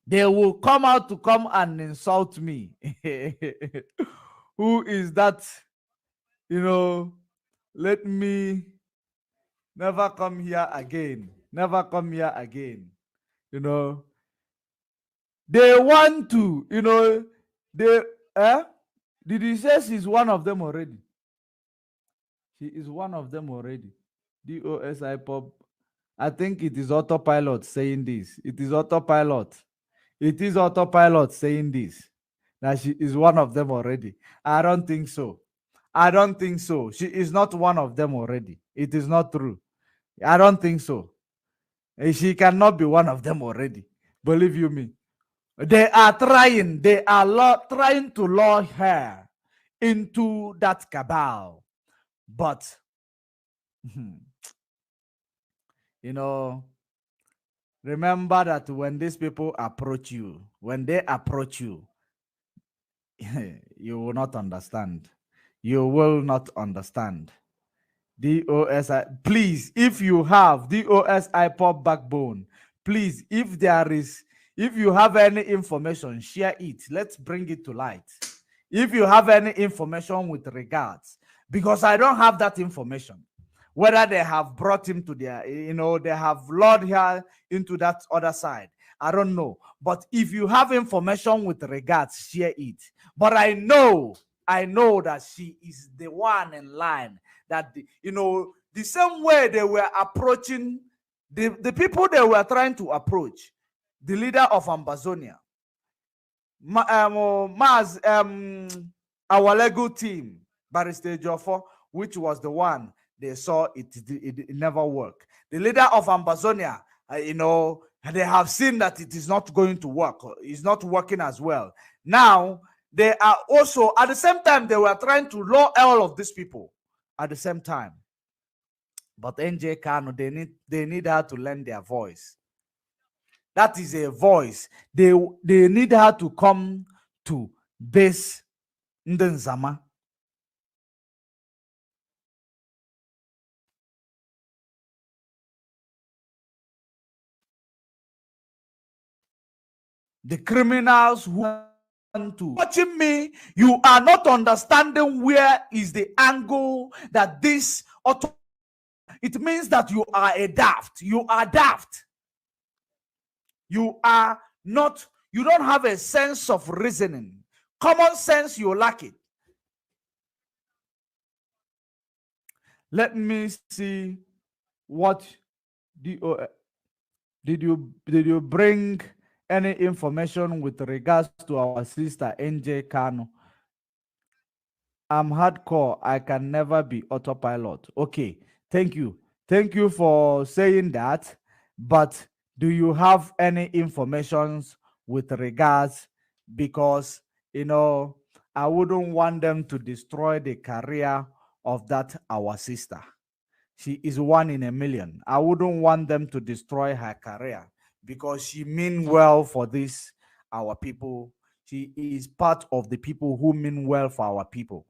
[SPEAKER 1] They will come out to come and insult me. Who is that? Let me never come here again. Never come here again. They want to, did he say she's one of them already? She is one of them already. DOSI pop. I think it is autopilot saying this. It is autopilot. It is autopilot saying this. That she is one of them already. I don't think so. I don't think so. She is not one of them already. It is not true. I don't think so. She cannot be one of them already. Believe you me. They are trying. They are trying to lure her into that cabal. But, you know, remember that when these people approach you, when they approach you, you will not understand. You will not understand. DOSI, please, if you have DOSI pop backbone, please, if you have any information, share it. Let's bring it to light. If you have any information with regards, because I don't have that information, whether they have brought him to their, they have lured her into that other side. I don't know. But if you have information with regards, share it. But I know that she is the one in line that, the same way they were approaching the people they were trying to approach, the leader of Ambazonia, our Lego team, Barrister Joffo, which was the one they saw it never worked. The leader of Ambazonia, they have seen that it is not going to work. It's not working as well. Now, they are also, at the same time, they were trying to lure all of these people at the same time. But NJ Kano, they need her to learn their voice. That is a voice. They need her to come to this Ndenzama. The criminals who want to watching me, you are not understanding where is the angle that this auto. It means that you are a daft. You are daft. You are not, you don't have a sense of reasoning. Common sense, you lack it. Let me see what did you bring any information with regards to our sister NJ Kano? I'm hardcore. I can never be autopilot. Okay, thank you. Thank you for saying that. But do you have any informations with regards? Because, I wouldn't want them to destroy the career of that our sister. She is one in a million. I wouldn't want them to destroy her career because she mean well for this, our people. She is part of the people who mean well for our people.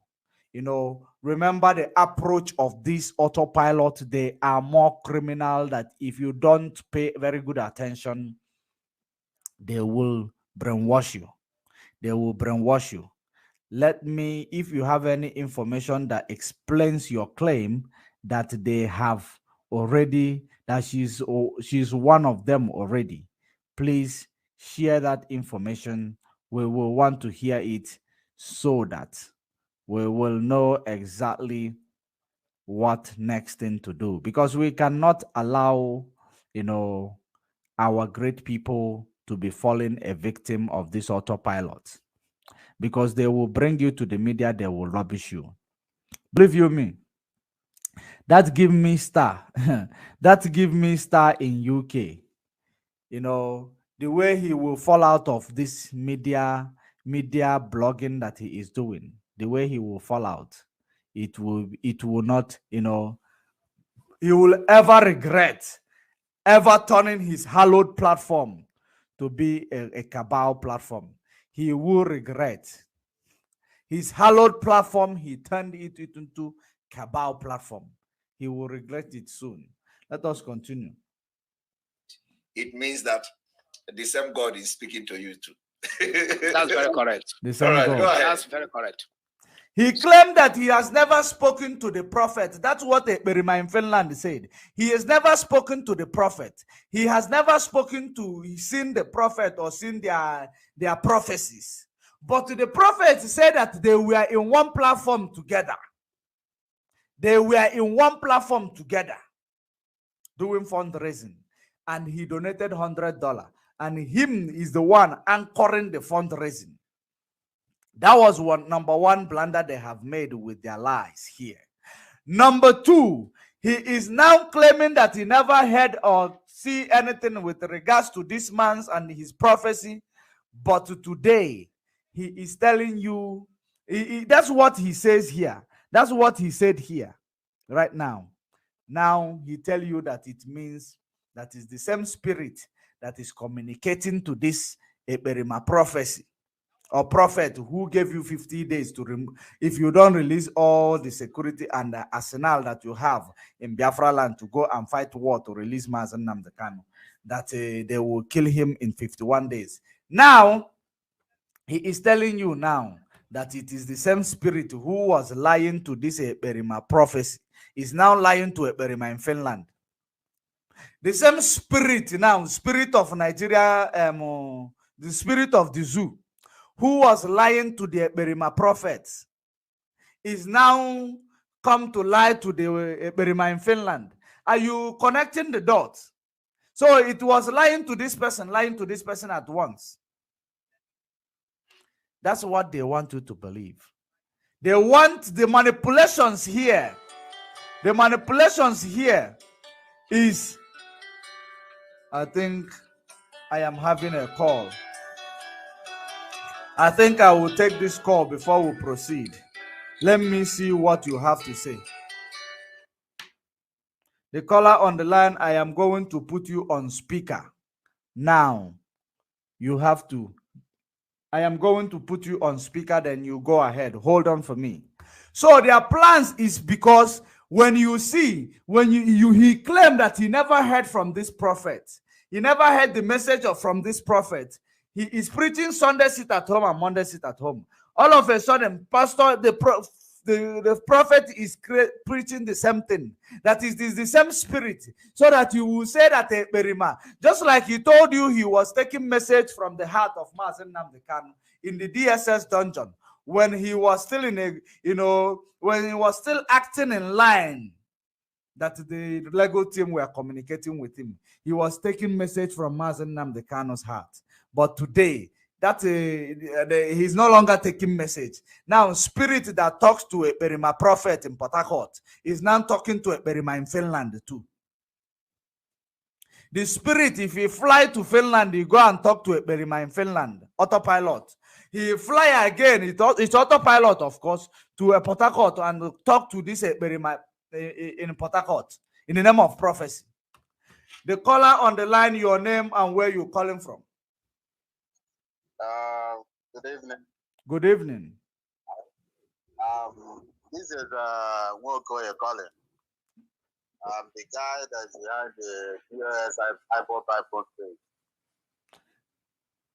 [SPEAKER 1] Remember the approach of this autopilot. They are more criminal that if you don't pay very good attention, they will brainwash you. They will brainwash you. Let me, if you have any information that explains your claim that they have already, that she's one of them already, please share that information. We will want to hear it so that we will know exactly what next thing to do, because we cannot allow our great people to be falling a victim of this autopilot, because they will bring you to the media, they will rubbish you. Believe you me, that give me star that give me star in UK. The way he will fall out of this media blogging that he is doing, the way he will fall out, it will not, he will ever regret ever turning his hallowed platform to be a cabal platform. He will regret his hallowed platform. He turned it into cabal platform. He will regret it soon. Let us continue.
[SPEAKER 7] It means that the same God is speaking to you too.
[SPEAKER 6] That's very correct.
[SPEAKER 1] The same
[SPEAKER 7] God.
[SPEAKER 1] God.
[SPEAKER 6] That's very correct.
[SPEAKER 1] He claimed that he has never spoken to the prophet. That's what Berima in Finland said. He has never spoken to the prophet. He has never seen the prophet or seen their prophecies. But the prophet said that they were in one platform together. They were in one platform together. doing fundraising, and he donated $100, and him is the one anchoring the fundraising. That was number one blunder they have made with their lies here. Number two, he is now claiming that he never heard or see anything with regards to this man's and his prophecy. But today, he is telling you, that's what he says here. That's what he said here right now. Now he tell you that it means that is the same spirit that is communicating to this Eberima prophecy or prophet who gave you 50 days to if you don't release all the security and the arsenal that you have in Biafra land to go and fight war to release Mazen Nnamdi Kanu, that they will kill him in 51 days. Now, he is telling you now that it is the same spirit who was lying to this Eberima prophecy is now lying to Eberima in Finland. The same spirit now, spirit of Nigeria, the spirit of the zoo, who was lying to the Eberima prophets, is now come to lie to the Eberima in Finland. Are you connecting the dots? So it was lying to this person at once. That's what they want you to believe. They want the manipulations here. The manipulations here is, I think I am having a call. I think I will take this call before we proceed. Let me see what you have to say. The caller on the line, I am going to put you on speaker. Now, you have to. I am going to put you on speaker, then you go ahead. Hold on for me. So their plans is because when you see, he claimed that he never heard from this prophet. He never heard the message from this prophet. He is preaching Sunday sit at home and Monday sit at home. All of a sudden, pastor, the prophet is preaching the same thing. That is the same spirit. So that you will say that Berima, just like he told you he was taking message from the heart of Mazen Nnamdi Kanu in the DSS dungeon when he was still in a, when he was still acting in line that the Lego team were communicating with him. He was taking message from Mazen Nnamdi Kanu's heart. But today, that he's no longer taking message. Now, spirit that talks to a Berima prophet in Port Harcourt is now talking to a Berima in Finland too. The spirit, if he fly to Finland, he go and talk to a Berima in Finland, autopilot. He fly again, it's autopilot, of course, to a Port Harcourt and talk to this Berima in Port Harcourt in the name of prophecy. The caller on the line, your name and where you're calling from.
[SPEAKER 8] Good evening.
[SPEAKER 1] Good evening.
[SPEAKER 8] This is Nwokoye calling. The guy that's behind the US iPod page.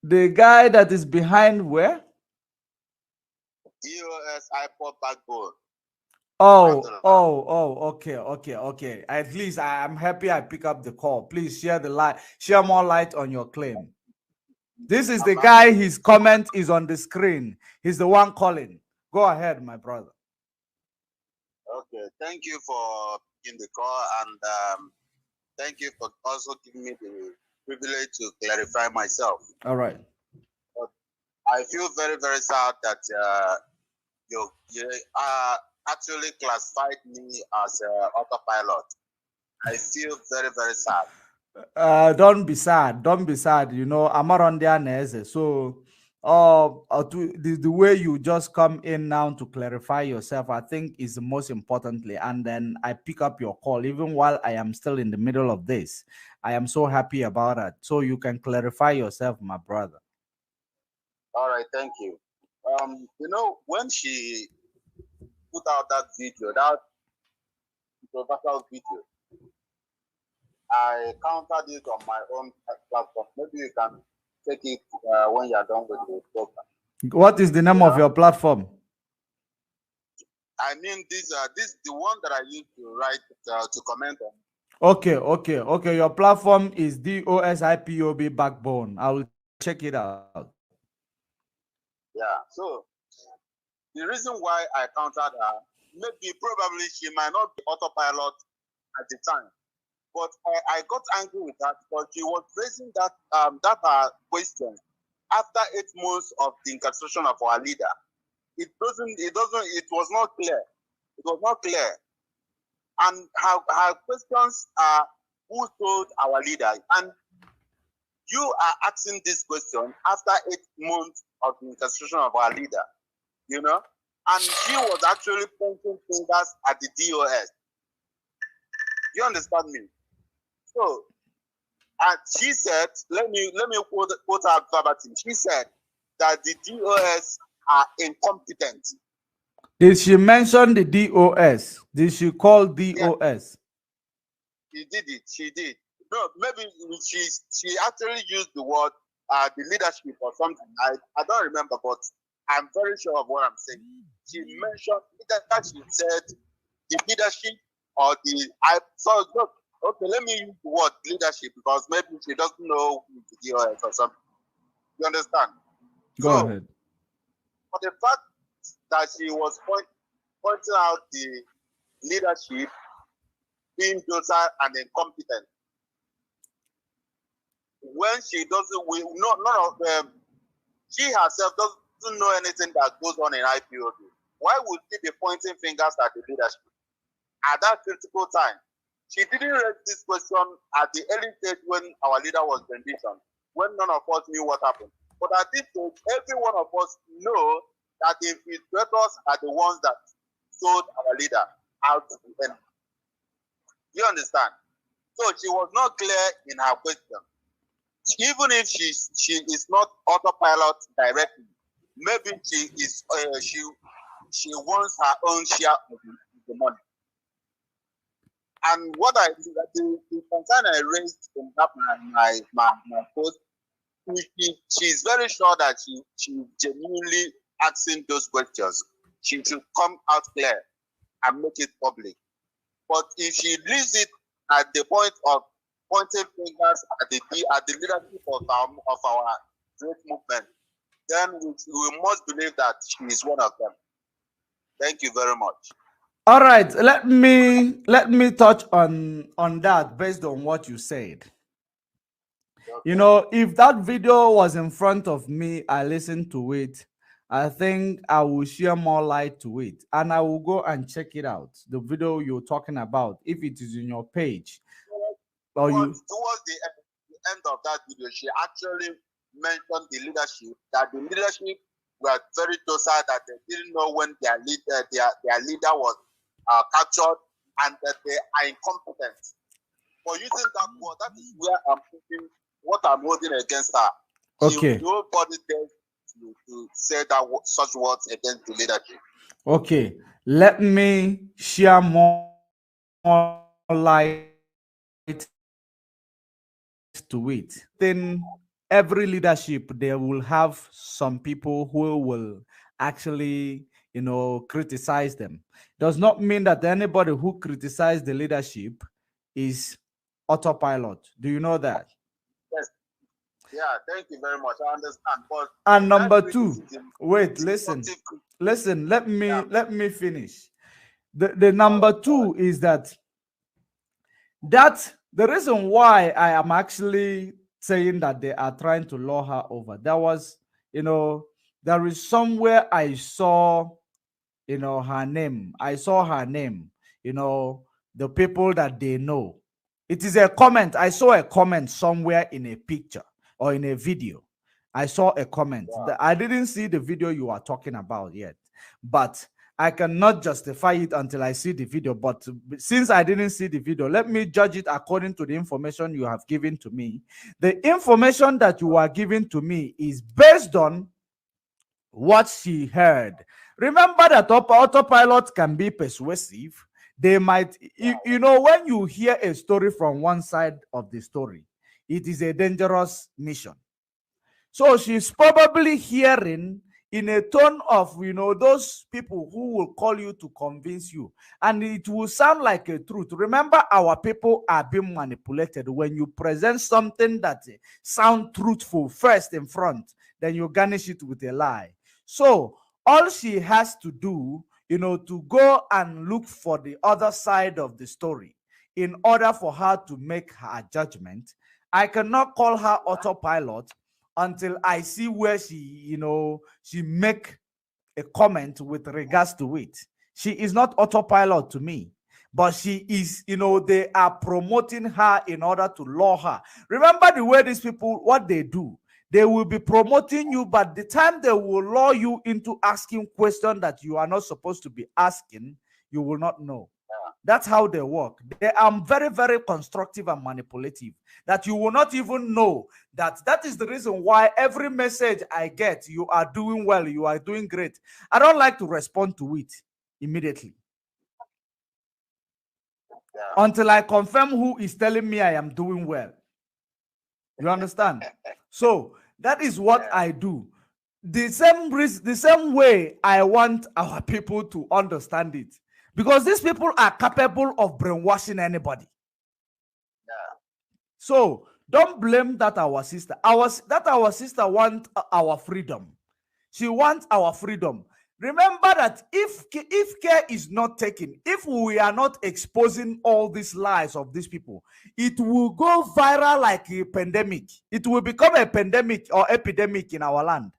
[SPEAKER 1] The guy that is behind where?
[SPEAKER 8] US iPod backbone.
[SPEAKER 1] Okay. At least I'm happy I pick up the call. Please share the light, share more light on your claim. This is the guy, his comment is on the screen. He's the one calling. Go ahead, my brother.
[SPEAKER 8] Okay, thank you for picking the call, and thank you for also giving me the privilege to clarify myself.
[SPEAKER 1] All right.
[SPEAKER 8] But I feel very, very sad that you actually classified me as autopilot. I feel very, very sad.
[SPEAKER 1] Don't be sad. Don't be sad. You know, I'm around there. So, the way you just come in now to clarify yourself, I think is the most importantly. And then I pick up your call, even while I am still in the middle of this. I am so happy about that. So you can clarify yourself, my brother.
[SPEAKER 8] All right, thank you. You know, when she put out that video, that controversial video, I countered it on my own platform. Maybe you can take it when you're done with the program.
[SPEAKER 1] What is the name of your platform?
[SPEAKER 8] I mean, this the one that I used to write to comment on.
[SPEAKER 1] Okay. Your platform is DOSIPOB Backbone. I will check it out.
[SPEAKER 8] Yeah. So the reason why I countered her, probably she might not be autopilot at the time. But I got angry with that because she was raising that question after 8 months of the incarceration of our leader. It was not clear. It was not clear. And her questions are, who told our leader? And you are asking this question after 8 months of the incarceration of our leader, you know? And she was actually pointing fingers at the DOS. You understand me? So, and she said, let me quote her verbatim. She said that the DOS are incompetent.
[SPEAKER 1] Did she mention the DOS? Did she call DOS?
[SPEAKER 8] Yeah. She did it. She did. No, maybe she actually used the word the leadership or something. I don't remember, but I'm very sure of what I'm saying. She mentioned that she said the leadership or so look, okay, let me use the word leadership because maybe she doesn't know who the DOS or something. You understand?
[SPEAKER 1] Go ahead.
[SPEAKER 8] For the fact that she was pointing out the leadership being docile and incompetent, when she doesn't, none of them, she herself doesn't know anything that goes on in IPOB. Why would she be pointing fingers at the leadership at that critical time? She didn't raise this question at the early stage when our leader was renditioned, when none of us knew what happened. But at this stage, every one of us know that the infiltrators are the ones that sold our leader out to the enemy. You understand? So she was not clear in her question. Even if she is not autopilot directly, maybe she is she wants her own share of the money. And what the concern I raised in that my post, she's very sure that she genuinely asking those questions. She should come out clear and make it public. But if she leaves it at the point of pointing fingers at the leadership of our great movement, then we must believe that she is one of them. Thank you very much.
[SPEAKER 1] All right, let me touch on that based on what you said. Okay. You know, if that video was in front of me, I listened to it, I think I will share more light to it and I will go and check it out. The video you're talking about, if it is in your page.
[SPEAKER 8] Towards the end of that video, she actually mentioned the leadership, that the leadership were very docile, that they didn't know when their leader was captured, and that they are incompetent. For using that word, that is where I'm thinking what I'm holding against her.
[SPEAKER 1] Okay.
[SPEAKER 8] Nobody dares to say that such words against the leadership.
[SPEAKER 1] Okay, let me share more light to it. Then every leadership, they will have some people who will actually, you know, criticize them. Does not mean that anybody who criticizes the leadership is autopilot. Do you know that?
[SPEAKER 8] Yes. Yeah, thank you very much. I understand. But
[SPEAKER 1] and number two, wait, listen, let me finish. The number two is that the reason why I am actually saying that they are trying to lure her over. There was, you know, there is somewhere I saw, you know, her name. I saw her name, you know, the people that they know. It is a comment. I saw a comment somewhere in a picture or in a video. I saw a comment.
[SPEAKER 8] Yeah.
[SPEAKER 1] I didn't see the video you are talking about yet, but I cannot justify it until I see the video. But since I didn't see the video, let me judge it according to the information you have given to me. The information that you are giving to me is based on what she heard. Remember that autopilot can be persuasive. They might, you know, when you hear a story from one side of the story, it is a dangerous mission. So she's probably hearing in a tone of, you know, those people who will call you to convince you, and it will sound like a truth. Remember, our people are being manipulated. When you present something that sounds truthful first in front, then you garnish it with a lie. So all she has to do, you know, to go and look for the other side of the story in order for her to make her judgment. I cannot call her autopilot until I see where she, she make a comment with regards to it. She is not autopilot to me, but she is, they are promoting her in order to lure her. Remember the way these people, what they do, they will be promoting you, but the time they will lure you into asking questions that you are not supposed to be asking, you will not know. That's how they work. They are very, very constructive and manipulative, that you will not even know that. That is the reason why every message I get, you are doing well, you are doing great, I don't like to respond to it immediately until I confirm who is telling me I am doing well. You understand? So that is what I do. The same way I want our people to understand it, because these people are capable of brainwashing anybody. So don't blame that our sister. Our sister wants our freedom. She wants our freedom. Remember that if care is not taken, if we are not exposing all these lies of these people, it will go viral like a pandemic. It will become a pandemic or epidemic in our land.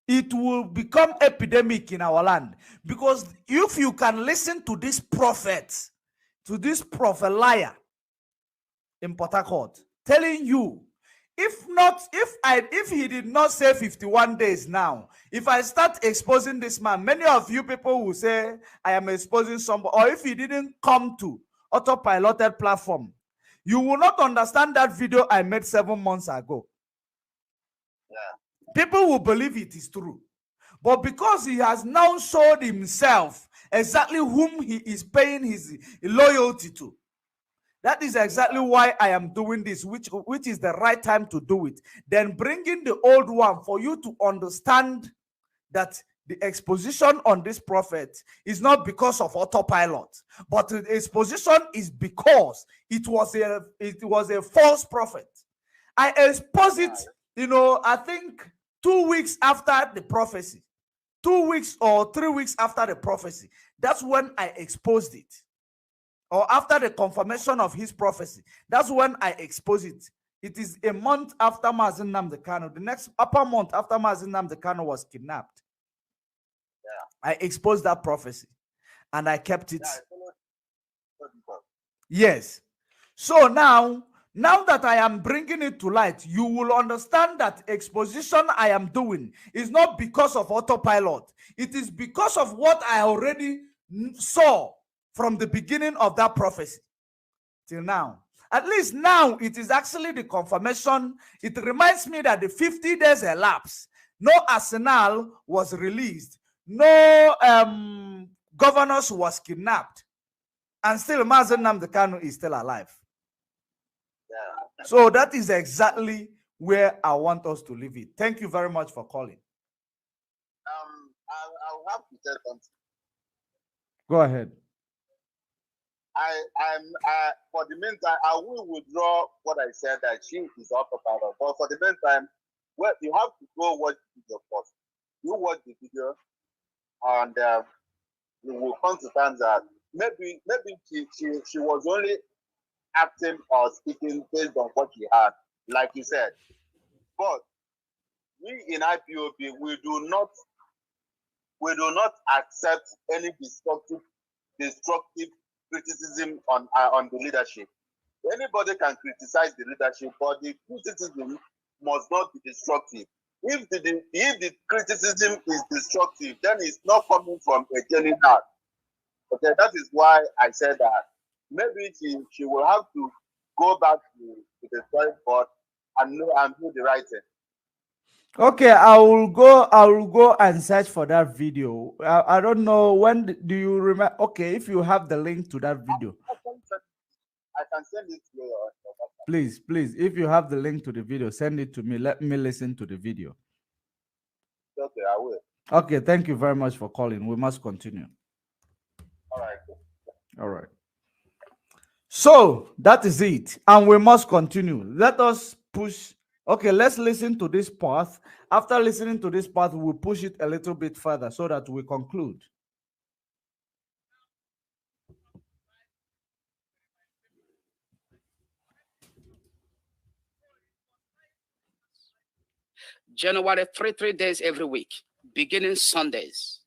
[SPEAKER 1] It will become epidemic in our land, because if you can listen to this prophet liar in Port Harcourt telling you, if he did not say 51 days now, if I start exposing this man, many of you people will say I am exposing somebody. Or if he didn't come to autopiloted platform, you will not understand that video I made 7 months ago. People will believe it is true. But because he has now showed himself exactly whom he is paying his loyalty to, that is exactly why I am doing this, which is the right time to do it. Then bringing the old one for you to understand that the exposition on this prophet is not because of autopilot, but the exposition is because it was a false prophet. I exposed it, I think 2 weeks after the prophecy, 2 weeks or 3 weeks after the prophecy. That's when I exposed it. Or after the confirmation of his prophecy. That's when I exposed it. It is a month after Mazi Nnamdi Kanu. The next upper month after Mazi Nnamdi Kanu was kidnapped. I exposed that prophecy. And I kept it. Yes. So now that I am bringing it to light, you will understand that exposition I am doing is not because of autopilot. It is because of what I already saw from the beginning of that prophecy till now. At least now it is actually the confirmation. It reminds me that the 50 days elapsed. No arsenal was released. No governors was kidnapped. And still Mazi Nnamdi Kanu is still alive. So that is exactly where I want us to leave it. Thank you very much for calling.
[SPEAKER 8] I'll have to tell something.
[SPEAKER 1] Go ahead.
[SPEAKER 8] For the meantime, I will withdraw what I said that she is autopilot. But for the meantime, well, you have to go watch the video first. You watch the video, and you will come to find that maybe she was only acting or speaking based on what she had, like you said. But we in IPOB, we do not accept any destructive criticism on the leadership. Anybody can criticize the leadership, but the criticism must not be destructive. If the criticism is destructive, then it's not coming from a genuine heart. Okay, that is why I said that maybe she will have to go back to the drawing board and do the right thing.
[SPEAKER 1] Okay, I will go and search for that video. I don't know, when do you remember? Okay, if you have the link to that video,
[SPEAKER 8] I can send it to you.
[SPEAKER 1] Please, if you have the link to the video, send it to me. Let me listen to the video.
[SPEAKER 8] Okay, I will.
[SPEAKER 1] Okay, thank you very much for calling. We must continue. All right. So that is it, and we must continue. Let us push. Okay, let's listen to this part. After listening to this part, we'll push it a little bit further so that we conclude.
[SPEAKER 6] January, 3 days every week, beginning Sundays.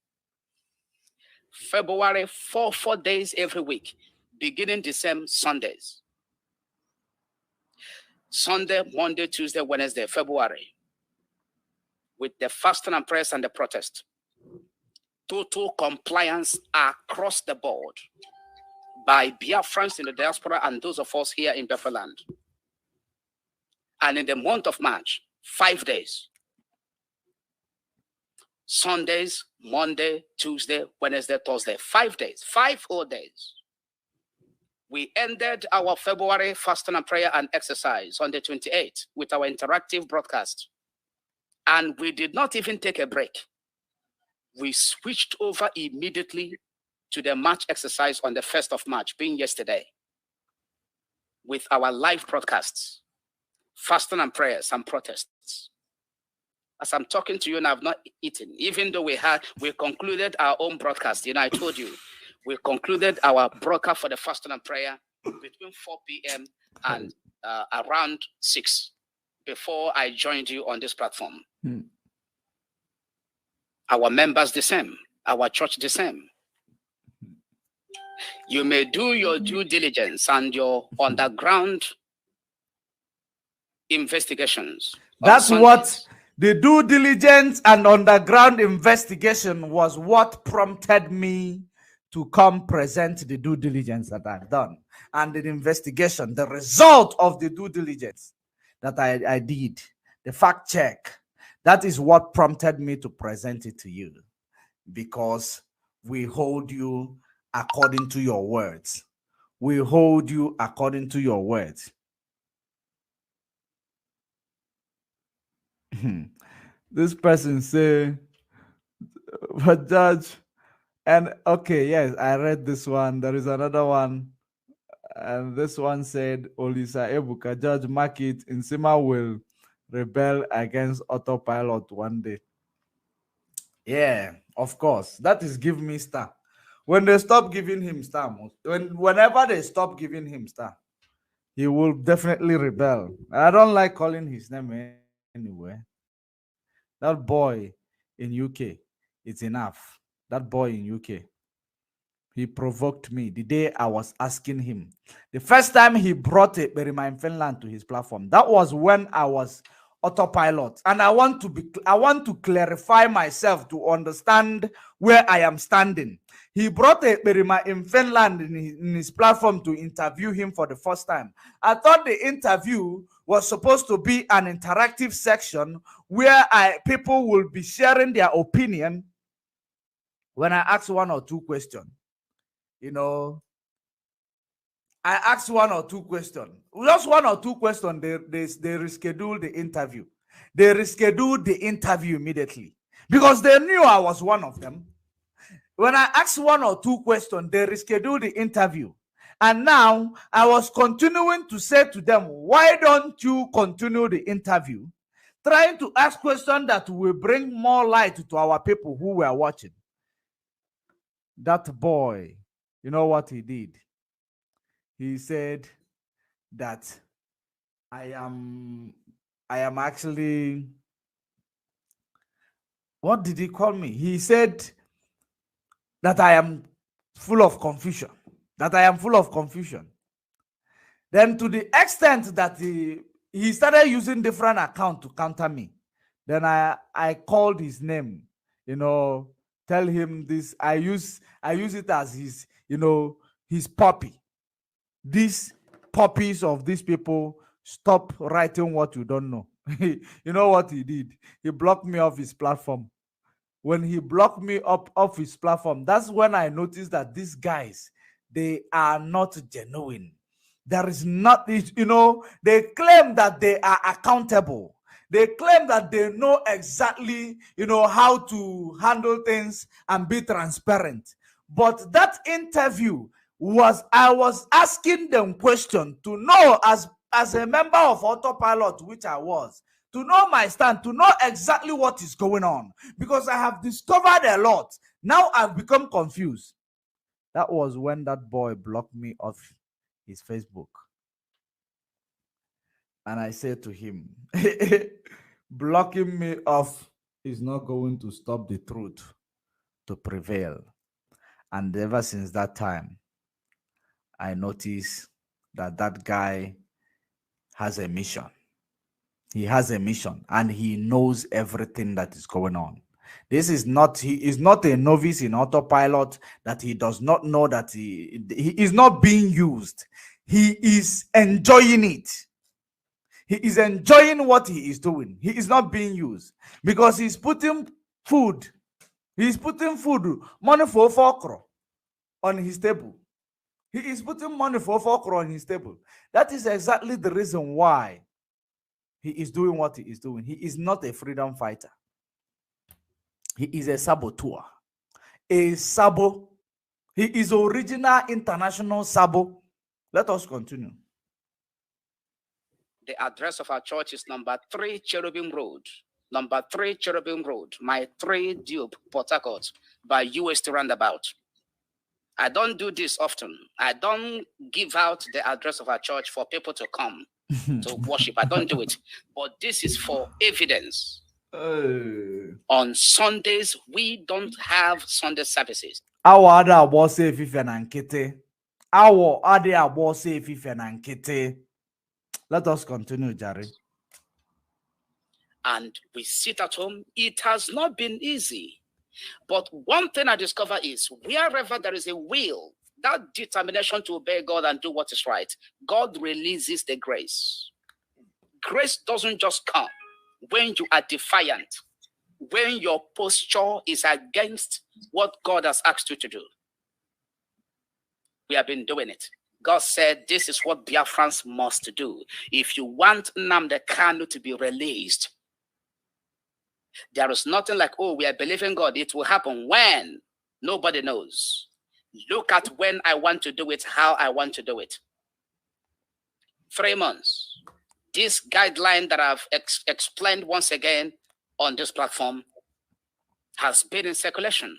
[SPEAKER 6] February, 4 days every week, beginning the same Sundays. Sunday, Monday, Tuesday, Wednesday, February, with the fasting and prayers and the protest. Total compliance across the board by Biafrans in the diaspora and those of us here in Biafraland. And in the month of March, 5 days. Sundays, Monday, Tuesday, Wednesday, Thursday, 5 days, 5 whole days. We ended our February fasting and prayer and exercise on the 28th with our interactive broadcast. And we did not even take a break. We switched over immediately to the March exercise on the 1st of March, being yesterday, with our live broadcasts, fasting and prayers and protests. As I'm talking to you and I've not eaten, even though we concluded our own broadcast. I told you, we concluded our broadcast for the fasting and prayer between 4 p.m. and around 6 before I joined you on this platform. Our members the same, our church the same. You may do your due diligence and your underground investigations.
[SPEAKER 1] That's what the due diligence and underground investigation was what prompted me to come present the due diligence that I've done. And the investigation, the result of the due diligence that I did, the fact check, that is what prompted me to present it to you. Because we hold you according to your words. We hold you according to your words. This person say, but Judge, and okay, yes, I read this one. There is another one. And this one said, Olisa Ebuka, Judge Market in Sima will rebel against autopilot one day. Yeah, of course. That is give me star. When they stop giving him star, whenever they stop giving him star, he will definitely rebel. I don't like calling his name anyway. That boy in UK, it's enough. That boy in UK, he provoked me the day I was asking him. The first time he brought a Berima in Finland to his platform, that was when I was autopilot. And I want to clarify myself to understand where I am standing. He brought a Berima in Finland in his platform to interview him for the first time. I thought the interview was supposed to be an interactive section where people will be sharing their opinion when I ask one or two questions. I asked one or two questions. Just one or two questions, they rescheduled the interview. They rescheduled the interview immediately because they knew I was one of them. When I asked one or two questions, they rescheduled the interview. And now I was continuing to say to them, why don't you continue the interview? Trying to ask questions that will bring more light to our people who were watching. That boy, you know what he did? He said that I am actually, what did he call me? He said that I am full of confusion. That I am full of confusion. Then to the extent that he started using different accounts to counter me. Then I called his name, tell him this. I use it as his, his puppy. These puppies of these people, stop writing what you don't know. You know what he did? He blocked me off his platform. When he blocked me off his platform, that's when I noticed that these guys, they are not genuine. There is not, they claim that they are accountable. They claim that they know exactly, how to handle things and be transparent. But that interview I was asking them questions to know as a member of Autopilot, which I was, to know my stand, to know exactly what is going on. Because I have discovered a lot. Now I've become confused. That was when that boy blocked me off his Facebook. And I said to him, blocking me off is not going to stop the truth to prevail. And ever since that time, I noticed that that guy has a mission. He has a mission and he knows everything that is going on. This is not, he is not a novice in autopilot that he does not know that he is not being used. He is enjoying it. He is enjoying what he is doing. He is not being used because he's putting food. He's putting food, money for okra on his table. He is putting money for okra on his table. That is exactly the reason why he is doing what he is doing. He is not a freedom fighter. He is a saboteur. A sabo. He is original international sabo. Let us continue.
[SPEAKER 5] The address of our church is number 3 Cherubim Road. Number 3 Cherubim Road, my 3 Duke, Port Harcourt, by UST Roundabout. I don't do this often. I don't give out the address of our church for people to come to worship. I don't do it. But this is for evidence. On Sundays, we don't have Sunday services.
[SPEAKER 1] Our other was if and kete. Our other was if and kete. Let us continue, Jerry.
[SPEAKER 5] And we sit at home. It has not been easy. But one thing I discover is wherever there is a will, that determination to obey God and do what is right, God releases the grace. Grace doesn't just come when you are defiant, when your posture is against what God has asked you to do. We have been doing it. God said, this is what Biafrans must do. If you want Nnamdi Kanu to be released, there is nothing like, oh, we are believing God. It will happen when nobody knows. Look at when I want to do it, how I want to do it. 3 months. This guideline that I've explained once again on this platform has been in circulation.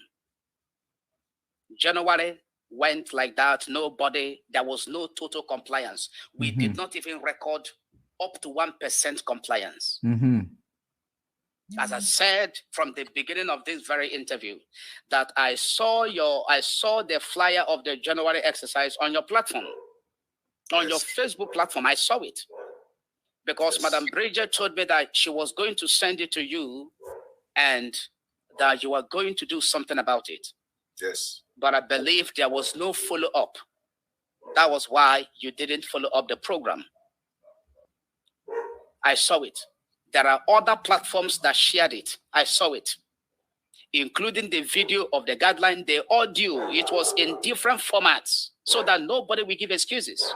[SPEAKER 5] January went like that. Nobody, there was no total compliance. We did not even record up to 1% compliance. As I said from the beginning of this very interview, that I saw the flyer of the January exercise on your platform, on your Facebook platform. I saw it because Madam Bridget told me that she was going to send it to you and that you are going to do something about it.
[SPEAKER 7] Yes.
[SPEAKER 5] But I believe there was no follow-up. That was why you didn't follow up the program. I saw it. There are other platforms that shared it. I saw it, including the video of the guideline, the audio. It was in different formats so that nobody will give excuses.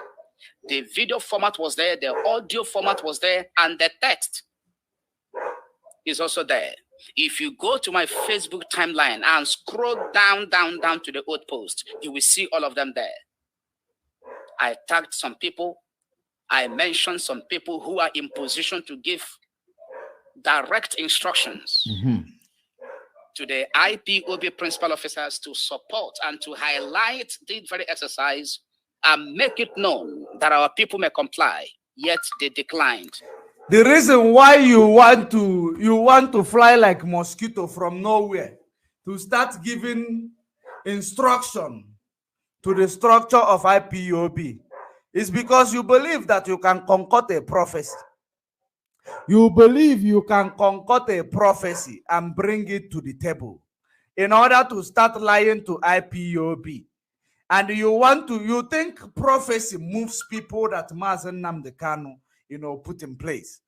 [SPEAKER 5] The video format was there, the audio format was there, and the text is also there. If you go to my Facebook timeline and scroll down to the old post, you will see all of them there. I tagged some people. I mentioned some people who are in position to give direct instructions to the IPOB principal officers to support and to highlight the very exercise and make it known that our people may comply, yet they declined.
[SPEAKER 1] The reason why you want to fly like mosquito from nowhere to start giving instruction to the structure of IPOB is because you believe that you can concoct a prophecy. You believe you can concoct a prophecy and bring it to the table in order to start lying to IPOB. And you think prophecy moves people that Mazen Nnamdi Kanu, put in place.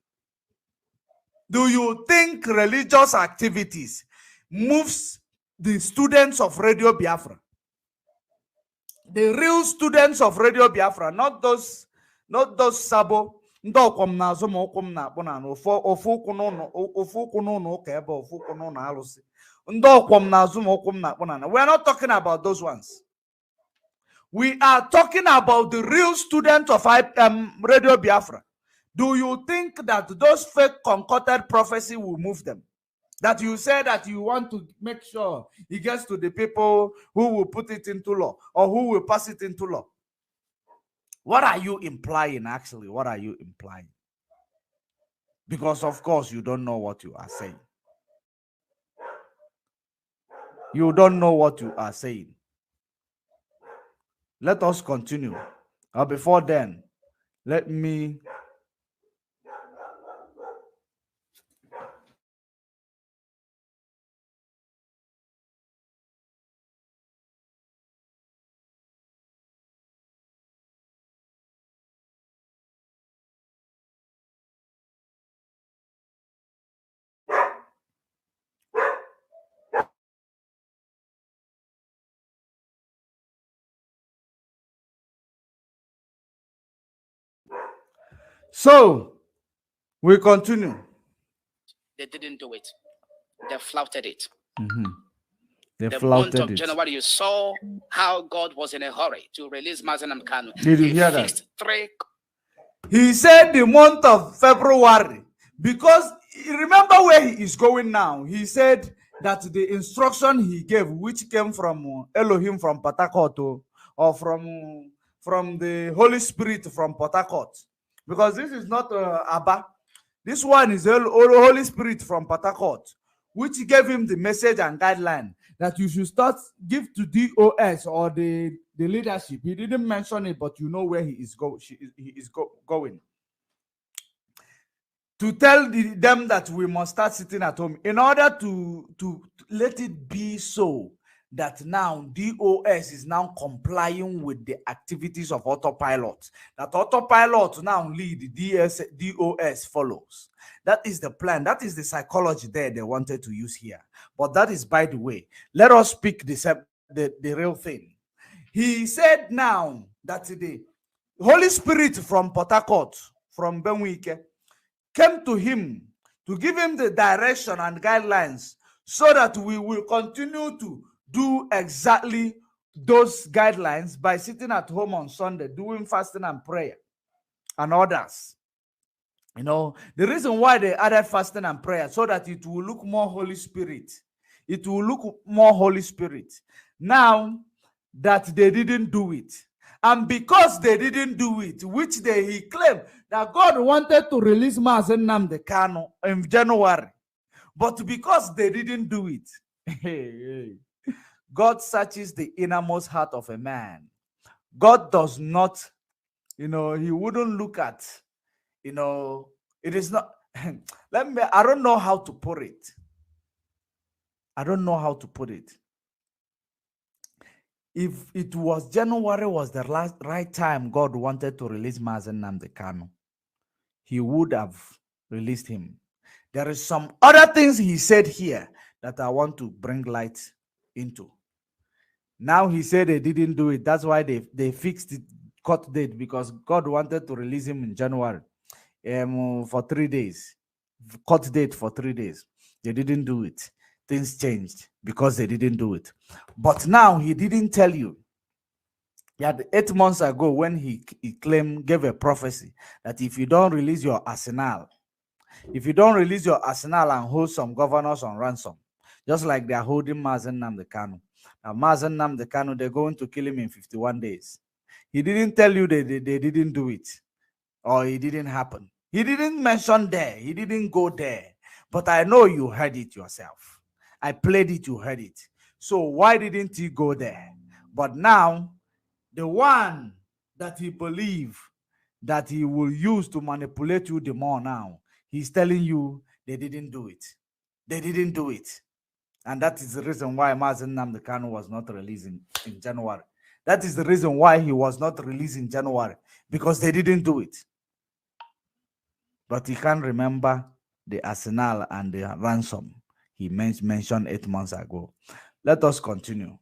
[SPEAKER 1] Do you think religious activities moves the students of Radio Biafra? The real students of Radio Biafra, not those sabo. Ndokom na azụ ma ụkwụ m na-akpụ na ofu ụkwụ n'ụlọ ụka ebe ofu ụkwụ n'ụlọ alụsị. Ndokom na azụ ma ụkwụ m na-akpụ na. We are not talking about those ones. We are talking about the real students of Radio Biafra. Do you think that those fake concocted prophecy will move them? That you say that you want to make sure it gets to the people who will put it into law or who will pass it into law? What are you implying, actually? What are you implying? Because, of course, you don't know what you are saying. You don't know what you are saying. Let us continue. Before then, let me so we continue.
[SPEAKER 5] They didn't do it. They flouted it.
[SPEAKER 1] They
[SPEAKER 5] The month
[SPEAKER 1] flouted
[SPEAKER 5] of
[SPEAKER 1] it.
[SPEAKER 5] January, you saw how God was in a hurry to release Mazen Kanu.
[SPEAKER 1] Did you
[SPEAKER 5] He
[SPEAKER 1] hear
[SPEAKER 5] fixed
[SPEAKER 1] that?
[SPEAKER 5] 3.
[SPEAKER 1] He said the month of February, because remember where he is going now. He said that the instruction he gave, which came from Elohim from Port Harcourt, or from the Holy Spirit from Port Harcourt, because this is not Abba. This one is the Holy Spirit from Port Harcourt, which gave him the message and guideline that you should start give to DOS or the leadership. He didn't mention it, but you know where he is going. To tell them that we must start sitting at home in order to let it be so that now DOS is now complying with the activities of autopilot. That autopilot now lead, DOS follows. That is the plan. That is the psychology there they wanted to use here. But that is by the way. Let us speak the real thing. He said now that the Holy Spirit from Port Harcourt, from Benwike, came to him to give him the direction and guidelines so that we will continue to do exactly those guidelines by sitting at home on Sunday, doing fasting and prayer and others. You know, the reason why they added fasting and prayer, so that it will look more Holy Spirit. It will look more Holy Spirit. Now that they didn't do it, and because they didn't do it, which he claimed that God wanted to release Mazen Nnamdi Kanu in January, but because they didn't do it, God searches the innermost heart of a man. God does not, he wouldn't look at, it is not, I don't know how to put it. I don't know how to put it. If it was January was the right time God wanted to release Mazen Nnamdi Kanu, he would have released him. There is some other things he said here that I want to bring light into. Now he said they didn't do it. That's why they fixed the court date, because God wanted to release him in January for 3 days. Court date for 3 days. They didn't do it. Things changed because they didn't do it. But now he didn't tell you. He had 8 months ago when he gave a prophecy that if you don't release your arsenal, and hold some governors on ransom, just like they are holding Mazen Nnamdi Kanu. Now Mazen Nnamdi Kanu, they're going to kill him in 51 days. He didn't tell you they didn't do it, or it didn't happen. He didn't mention there. He didn't go there. But I know you heard it yourself. I played it, you heard it. So why didn't he go there? But now, the one that he believed that he will use to manipulate you the more now, he's telling you they didn't do it. They didn't do it. And that is the reason why Mazen Nnamdi Kanu was not released in January. That is the reason why he was not released in January, because they didn't do it. But he can't remember the arsenal and the ransom he mentioned 8 months ago. Let us continue.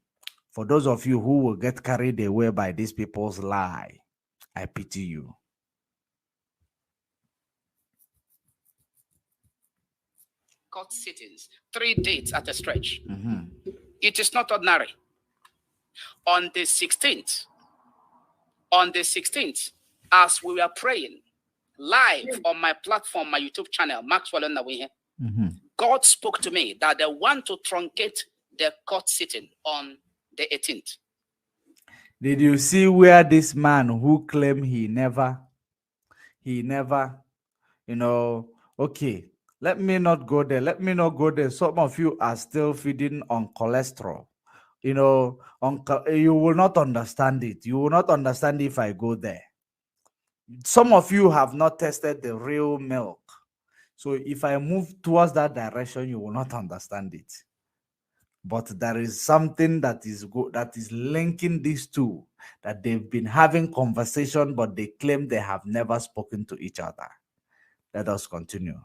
[SPEAKER 1] For those of you who will get carried away by these people's lie, I pity you.
[SPEAKER 5] Court sittings, 3 dates at a stretch. It is not ordinary. On the 16th, as we were praying live on my platform, my YouTube channel, Maxwell Nawihe, God spoke to me that they want to truncate the court sitting on the 18th.
[SPEAKER 1] Did you see where this man who claimed he never, Okay, let me not go there. Let me not go there. Some of you are still feeding on cholesterol. You know, you will not understand it. You will not understand if I go there. Some of you have not tested the real milk. So if I move towards that direction, you will not understand it. But there is something that is good, that is linking these two, that they've been having conversation, but they claim they have never spoken to each other. Let us continue.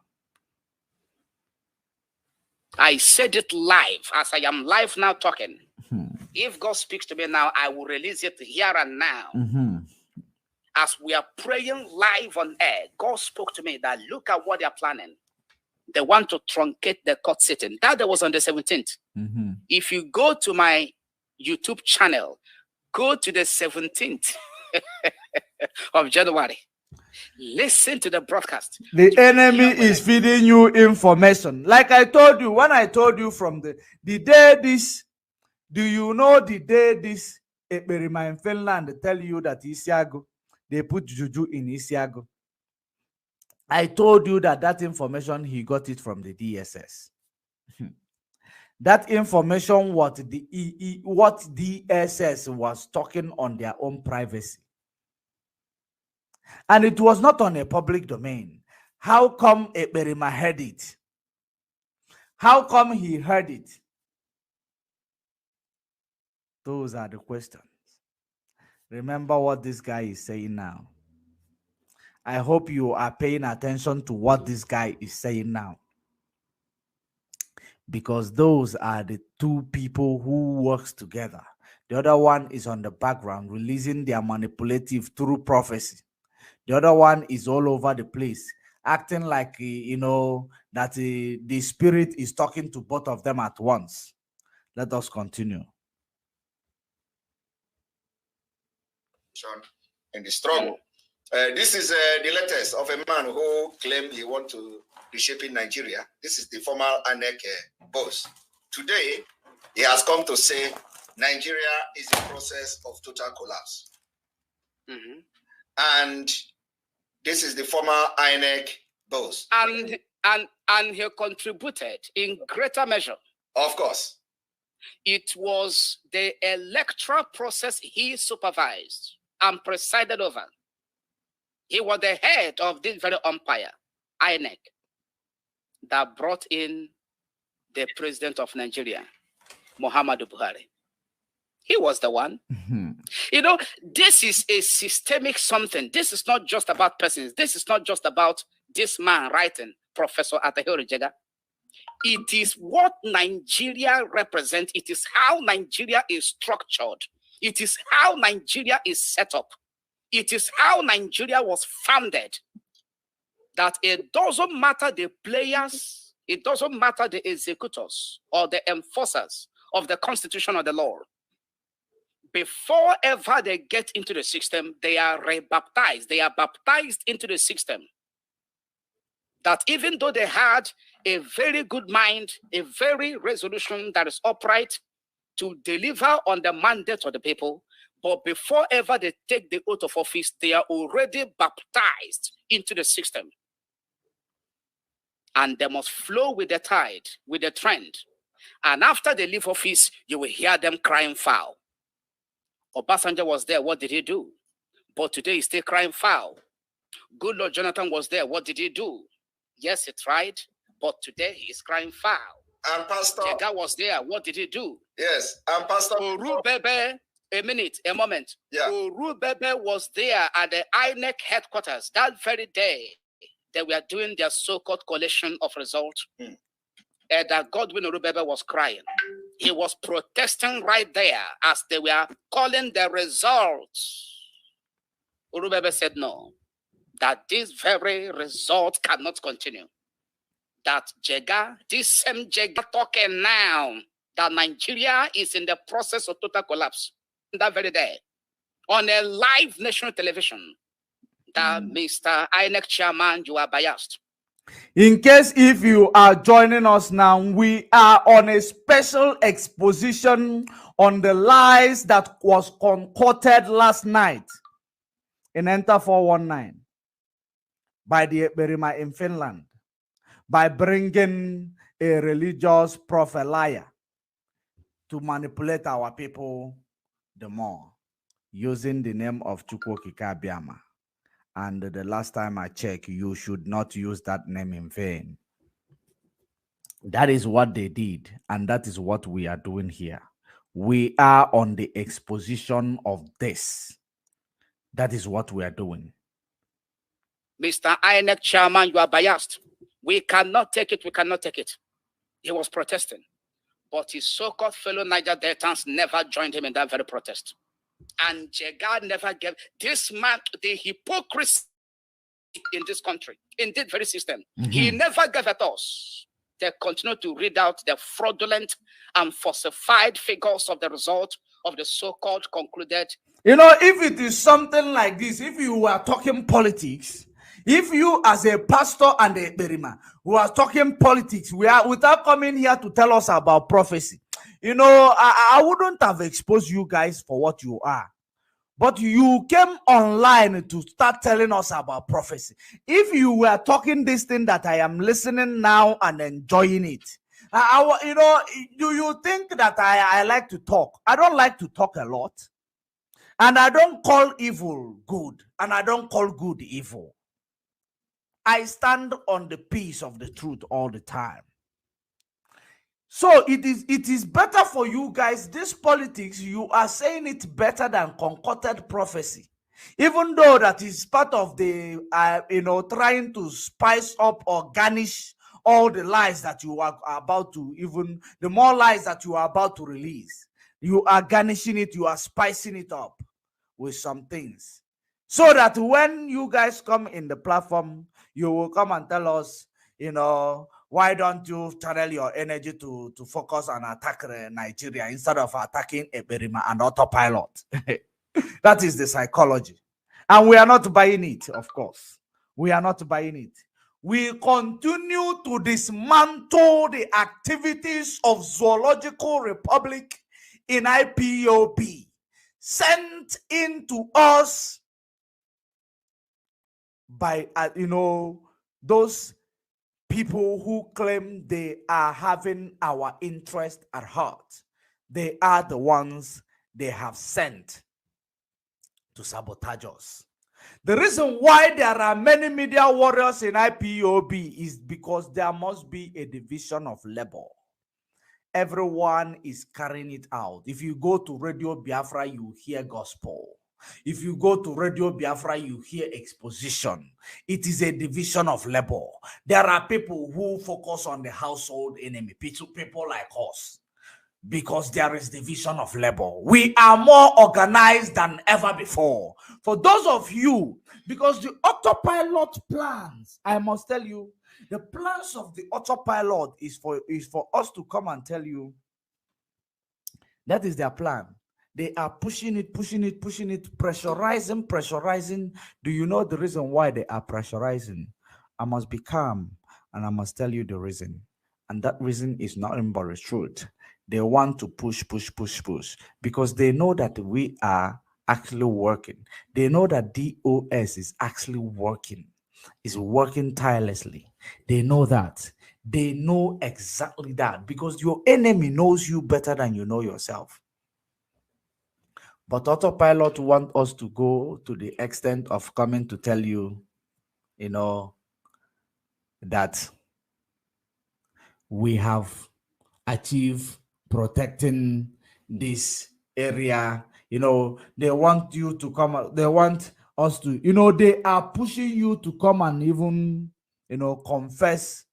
[SPEAKER 5] I said it live, as I am live now talking. If God speaks to me now, I will release it here and now. As we are praying live on air, God spoke to me that look at what they are planning. They want to truncate the court sitting. That was on the 17th. If you go to my YouTube channel, go to the 17th of January. Listen to the broadcast.
[SPEAKER 1] The enemy is feeding you information. Like I told you, when I told you from the day this, do you know the day this Ekperima in Finland tell you that Isiago, they put juju in Isiago? I told you that information, he got it from the DSS. That information, what DSS was talking on their own privacy. And it was not on a public domain. How come Ekperima heard it? How come he heard it? Those are the questions. Remember what this guy is saying now. I hope you are paying attention to what this guy is saying now. Because those are the two people who works together. The other one is on the background, releasing their manipulative through prophecy. The other one is all over the place, acting like, you know, that the spirit is talking to both of them at once. Let us continue.
[SPEAKER 7] In the struggle. This is the latest of a man who claimed he wants to reshape in Nigeria. This is the former ANEC boss. Today, he has come to say Nigeria is in process of total collapse. And this is the former INEC boss.
[SPEAKER 5] And he contributed in greater measure.
[SPEAKER 7] Of course.
[SPEAKER 5] It was the electoral process he supervised and presided over. He was the head of this very umpire, INEC, that brought in the president of Nigeria, Muhammadu Buhari. He was the one. You know, this is a systemic something. This is not just about persons. This is not just about this man writing, Professor Atahiro Jega. It is what Nigeria represents. It is how Nigeria is structured. It is how Nigeria is set up. It is how Nigeria was founded. That it doesn't matter the players, it doesn't matter the executors or the enforcers of the constitution or the law. Before ever they get into the system, they are rebaptized. They are baptized into the system. That even though they had a very good mind, a very resolution that is upright to deliver on the mandate of the people, but before ever they take the oath of office, they are already baptized into the system. And they must flow with the tide, with the trend. And after they leave office, you will hear them crying foul. Obasanjo was there, what did he do? But today he's still crying foul. Good Lord Jonathan was there, what did he do? Yes, he tried, but today he is crying foul.
[SPEAKER 7] And Pastor
[SPEAKER 5] Jega was there, what did he do?
[SPEAKER 7] Yes, and Pastor
[SPEAKER 5] Orubebe, a moment.
[SPEAKER 7] Yeah.
[SPEAKER 5] Orubebe was there at the INEC headquarters that very day. They were doing their so-called collation of results. That Godwin Orubebe was crying. He was protesting right there as they were calling the results. Orubebe said no, that this very result cannot continue. That Jega, this same Jega talking now, that Nigeria is in the process of total collapse. That very day, on a live national television, that Mr. INEC chairman, you are biased.
[SPEAKER 1] In case if you are joining us now, we are on a special exposition on the lies that was concocted last night in Enter 419 by the Ekperima in Finland. by bringing a religious prophet liar to manipulate our people the more, using the name of Chukwokika Biama. And the last time I checked, you should not use that name in vain. That is what they did, and that is what we are doing here. We are on the exposition of this. That is what we are doing.
[SPEAKER 6] Mr. INEC chairman, you are biased. We cannot take it. We cannot take it. He was protesting, but his so-called fellow Niger Deltans never joined him in that very protest. And Jega never gave this man the hypocrisy in this country, in this very system. He never gave at us. They continue to read out the fraudulent and falsified figures of the result of the so-called concluded.
[SPEAKER 1] You know, if it is something like this, if you were talking politics, if you as a pastor and a berima who are talking politics, without coming here to tell us about prophecy, you know, I wouldn't have exposed you guys for what you are. But you came online to start telling us about prophecy. If you were talking this thing that I am listening now and enjoying it, you know, do you think that I like to talk? I don't like to talk a lot. And I don't call evil good. And I don't call good evil. I stand on the peace of the truth all the time. So it is better for you guys. This politics, you are saying it better than concocted prophecy, even though that is part of the you know, trying to spice up or garnish all the lies that you are about to, even the more lies that you are about to release. You are garnishing it, you are spicing it up with some things, so that when you guys come in the platform, you will come and tell us, you know, why don't you channel your energy to focus on attacking Nigeria instead of attacking Eberima and Autopilot? That is the psychology. And we are not buying it, of course. We are not buying it. We continue to dismantle the activities of Zoological Republic in IPOB, sent into us by, you know, those people who claim they are having our interest at heart. They are the ones they have sent to sabotage us. The reason why there are many media warriors in IPOB is because there must be a division of labor. Everyone is carrying it out. If you go to Radio Biafra, you hear gospel. If you go to Radio Biafra, you hear exposition. It is a division of labor. There are people who focus on the household enemy, people like us, because there is division of labor. We are more organized than ever before. For those of you, because the autopilot plans, I must tell you, the plans of the autopilot is for us to come and tell you that is their plan. They are pushing it, pressurizing. Do you know the reason why they are pressurizing? I must be calm and I must tell you the reason. And that reason is nothing but the truth. They want to push because they know that we are actually working. They know that DOS is actually working, is working tirelessly. They know that. They know exactly that because your enemy knows you better than you know yourself. But autopilot want us to go to the extent of coming to tell you, you know, that we have achieved protecting this area. You know, they want you to come, they want us to, you know, they are pushing you to come and even, you know, confess,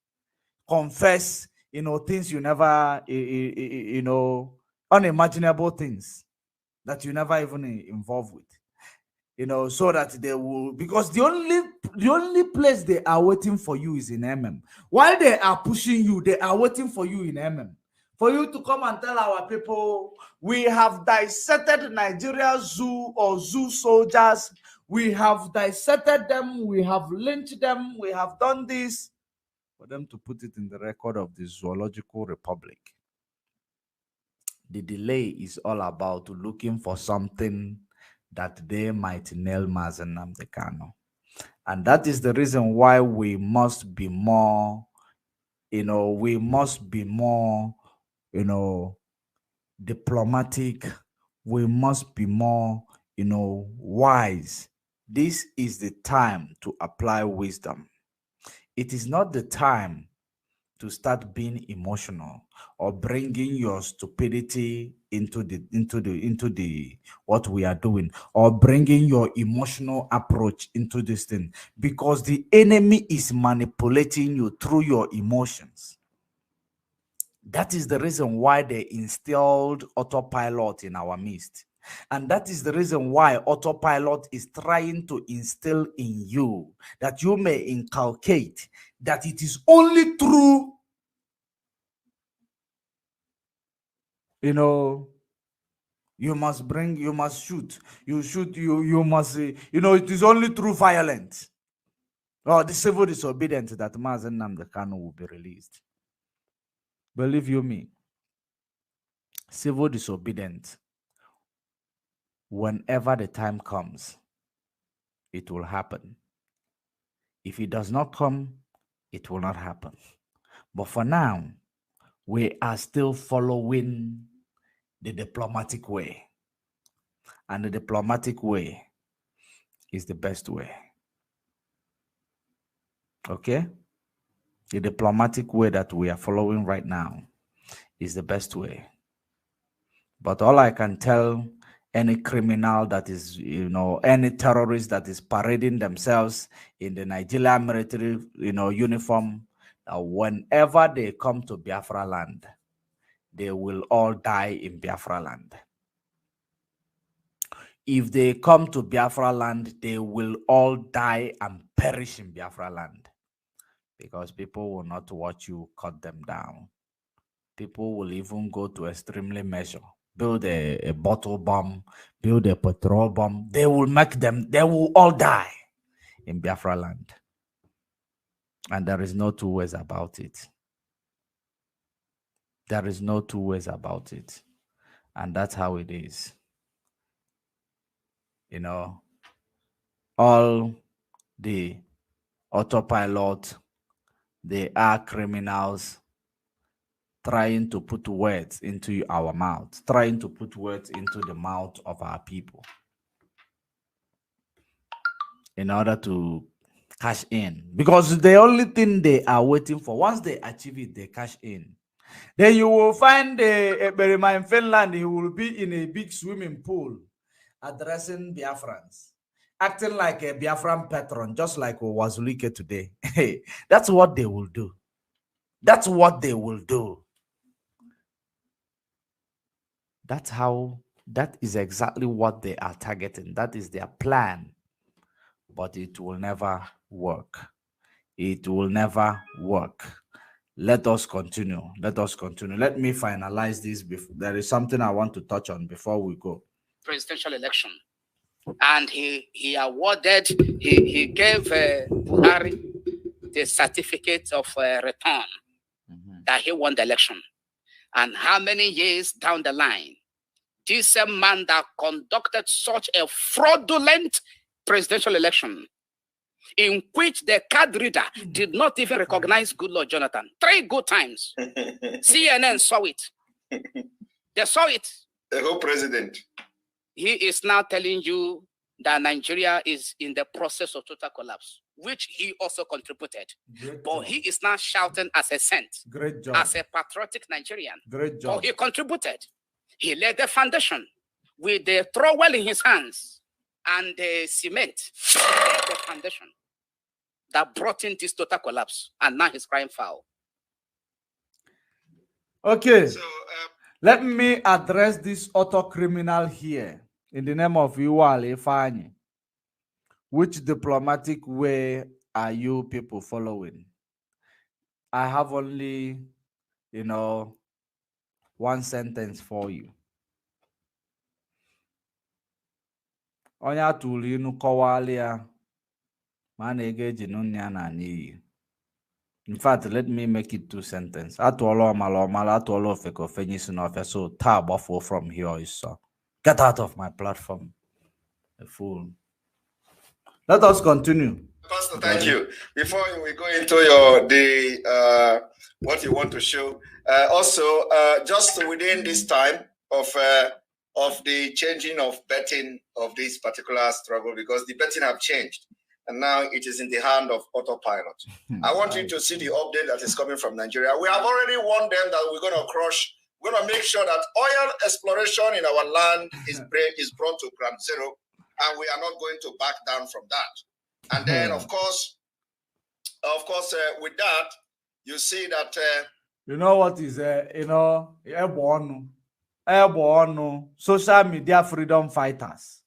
[SPEAKER 1] you know, things you never, you know, unimaginable things that you never even involved with, you know, so that they will, because the only place they are waiting for you is in MM. While they are pushing you, they are waiting for you in MM. For you to come and tell our people, we have dissected Nigeria zoo or zoo soldiers. We have dissected them. We have lynched them. We have done this. For them to put it in the record of the Zoological Republic. The delay is all about looking for something that they might nail Mazen Namdekano. And that is the reason why we must be more, we must be more, diplomatic. We must be more, wise. This is the time to apply wisdom. It is not the time to start being emotional or bringing your stupidity into the what we are doing, or bringing your emotional approach into this thing, because the enemy is manipulating you through your emotions. That is the reason why they instilled autopilot in our midst. And that is the reason why autopilot is trying to instill in you, that you may inculcate that it is only through, you must shoot, you must, it is only through violence or the civil disobedience that Mazen Nnamdi Kanu will be released. Believe you me, civil disobedience, whenever the time comes, it will happen. If it does not come, it will not happen. But for now, we are still following the diplomatic way. And the diplomatic way is the best way. Okay? The diplomatic way that we are following right now is the best way. But all I can tell any criminal that is, any terrorist that is parading themselves in the Nigerian military, uniform, whenever they come to Biafra land, they will all die in Biafra land. If they come to Biafra land, they will all die and perish in Biafra land, because people will not watch you cut them down. People will even go to extremely measure, build a bottle bomb, build a petrol bomb. They will all die in Biafra land. And there is no two ways about it. There is no two ways about it. And that's how it is. All the autopilot, they are criminals trying to put words into our mouth, trying to put words into the mouth of our people in order to cash in. Because the only thing they are waiting for, once they achieve it, they cash in. Then you will find a Berima in Finland, he will be in a big swimming pool addressing Biafrans, acting like a Biafran patron, just like Wazulike today. That's what they will do. That's what they will do. That is exactly what they are targeting. That is their plan. But it will never work. It will never work. Let us continue. Let us continue. Let me finalize this. There is something I want to touch on before we go.
[SPEAKER 6] Presidential election. And he awarded, he gave Buhari the certificate of return that he won the election. And how many years down the line, this man that conducted such a fraudulent presidential election, in which the card reader did not even recognize Goodluck Jonathan 3 good times. CNN saw it. They saw it.
[SPEAKER 7] The whole president.
[SPEAKER 6] He is now telling you that Nigeria is in the process of total collapse, which he also contributed. But he is now shouting as a saint, as a patriotic Nigerian.
[SPEAKER 1] Great job.
[SPEAKER 6] But he contributed. He laid the foundation with the trowel in his hands and the cement. He laid the foundation that brought in this total collapse, and now he's crying foul.
[SPEAKER 1] Okay, so let me address this auto criminal here in the name of Iwale Ifeanyi. Which diplomatic way are you people following? I have only, one sentence for you. Onya tulinu kowalia. In fact, let me make it 2 sentences. So tab off from here is get out of my platform. A fool. Let us continue.
[SPEAKER 7] Pastor, thank you. Before we go into what you want to show. Also, just within this time of the changing of betting of this particular struggle, because the betting have changed, and now it is in the hand of autopilot. I want you to see the update that is coming from Nigeria. We have already warned them that we're going to crush. We're going to make sure that oil exploration in our land is brought to ground zero, and we are not going to back down from that. And then, of course, with that, you see that.
[SPEAKER 1] You know what is airborne social media freedom fighters.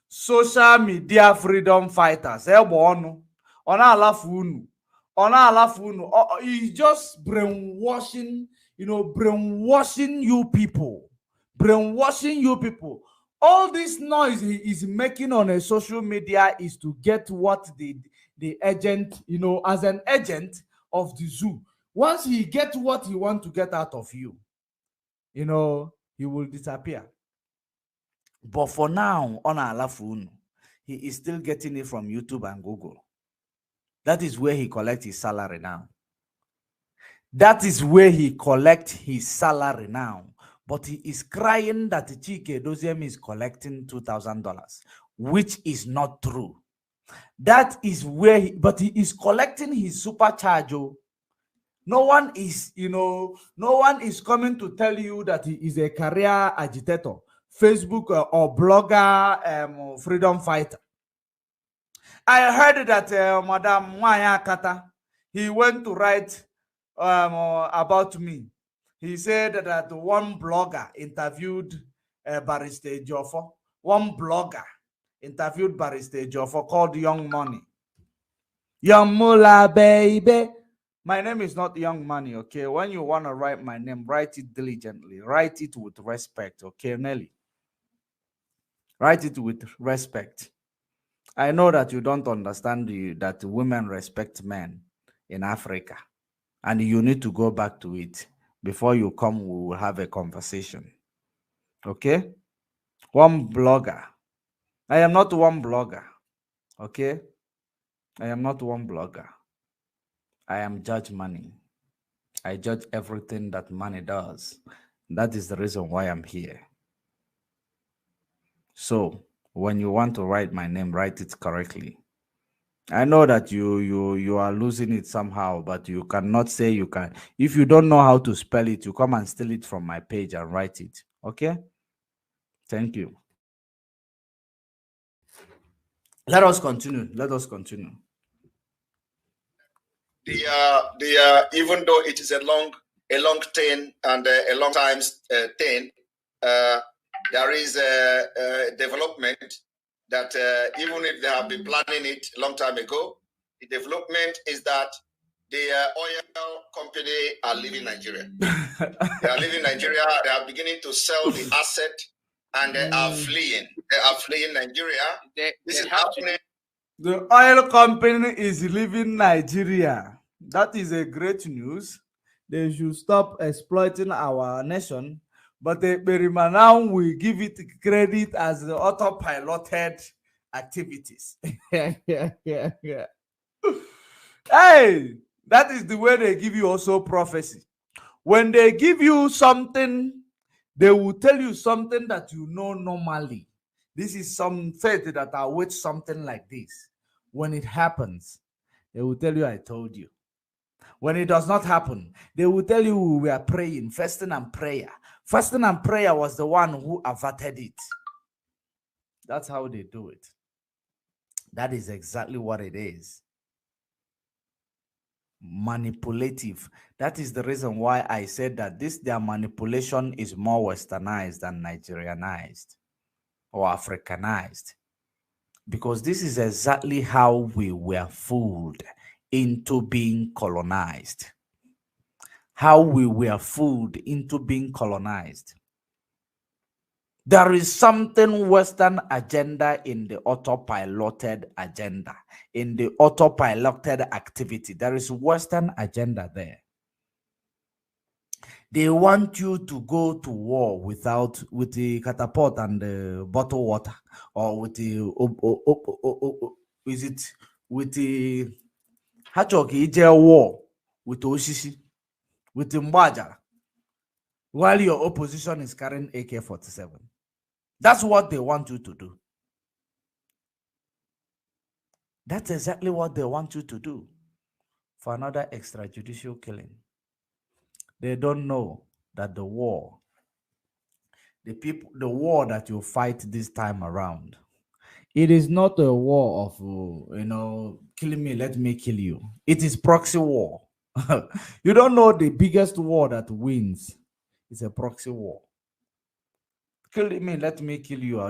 [SPEAKER 1] Social media freedom fighters. Airborne. He's just brainwashing, brainwashing you people. Brainwashing you people. All this noise he is making on a social media is to get what the agent, as an agent of the zoo. Once he gets what he wants to get out of you, he will disappear. But for now, on our phone, he is still getting it from YouTube and Google. That is where he collects his salary now. That is where he collects his salary now. But he is crying that Chike Doziem is collecting $2,000, which is not true. That is where but he is collecting his supercharge. No one is, no one is coming to tell you that he is a career agitator, Facebook or blogger, freedom fighter. I heard that Madam Maya Kata, he went to write about me. He said that one blogger interviewed Barrister Joffo. One blogger interviewed Barrister Joffo called Young Money. Young Mula, baby. My name is not Young Money, okay? When you want to write my name, write it diligently. Write it with respect, okay, Nelly? Write it with respect. I know that you don't understand that women respect men in Africa. And you need to go back to it. Before you come, we will have a conversation. Okay? One blogger. I am not one blogger. Okay? I am not one blogger. I am Judge Money. I judge everything that money does. That is the reason why I'm here. So, when you want to write my name, write it correctly. I know that you are losing it somehow, but you cannot say you can. If you don't know how to spell it, you come and steal it from my page and write it. Okay? Thank you. Let us continue. Let us continue.
[SPEAKER 7] Even though it is a long thing and a long time thing, there is a development that even if they have been planning it a long time ago, the development is that the oil company are leaving Nigeria. They are leaving Nigeria. They are beginning to sell the asset, and they are fleeing. They are fleeing Nigeria. This is happening.
[SPEAKER 1] The oil company is leaving Nigeria. That is a great news. They should stop exploiting our nation. But now we give it credit as the autopiloted activities. Yeah. Hey, that is the way they give you also prophecy. When they give you something, they will tell you something that you know normally. This is some faith that awaits something like this. When it happens, they will tell you, I told you. When it does not happen, they will tell you we were praying, fasting and prayer. Fasting and prayer was the one who averted it. That's how they do it. That is exactly what it is. Manipulative. That is the reason why I said that their manipulation is more westernized than Nigerianized or Africanized. Because this is exactly how we were fooled into being colonized. How we were fooled into being colonized. There is something Western agenda in the autopiloted agenda, in the autopiloted activity. There is Western agenda there. They want you to go to war with the catapult and the bottled water, or with the war with Oshishi. with Mbaja while your opposition is carrying AK-47. That's what they want you to do. That's exactly what they want you to do for another extrajudicial killing. They don't know that the war, the war that you fight this time around, it is not a war of, killing me, let me kill you. It is proxy war. You don't know the biggest war that wins is a proxy war. Kill me, let me kill you.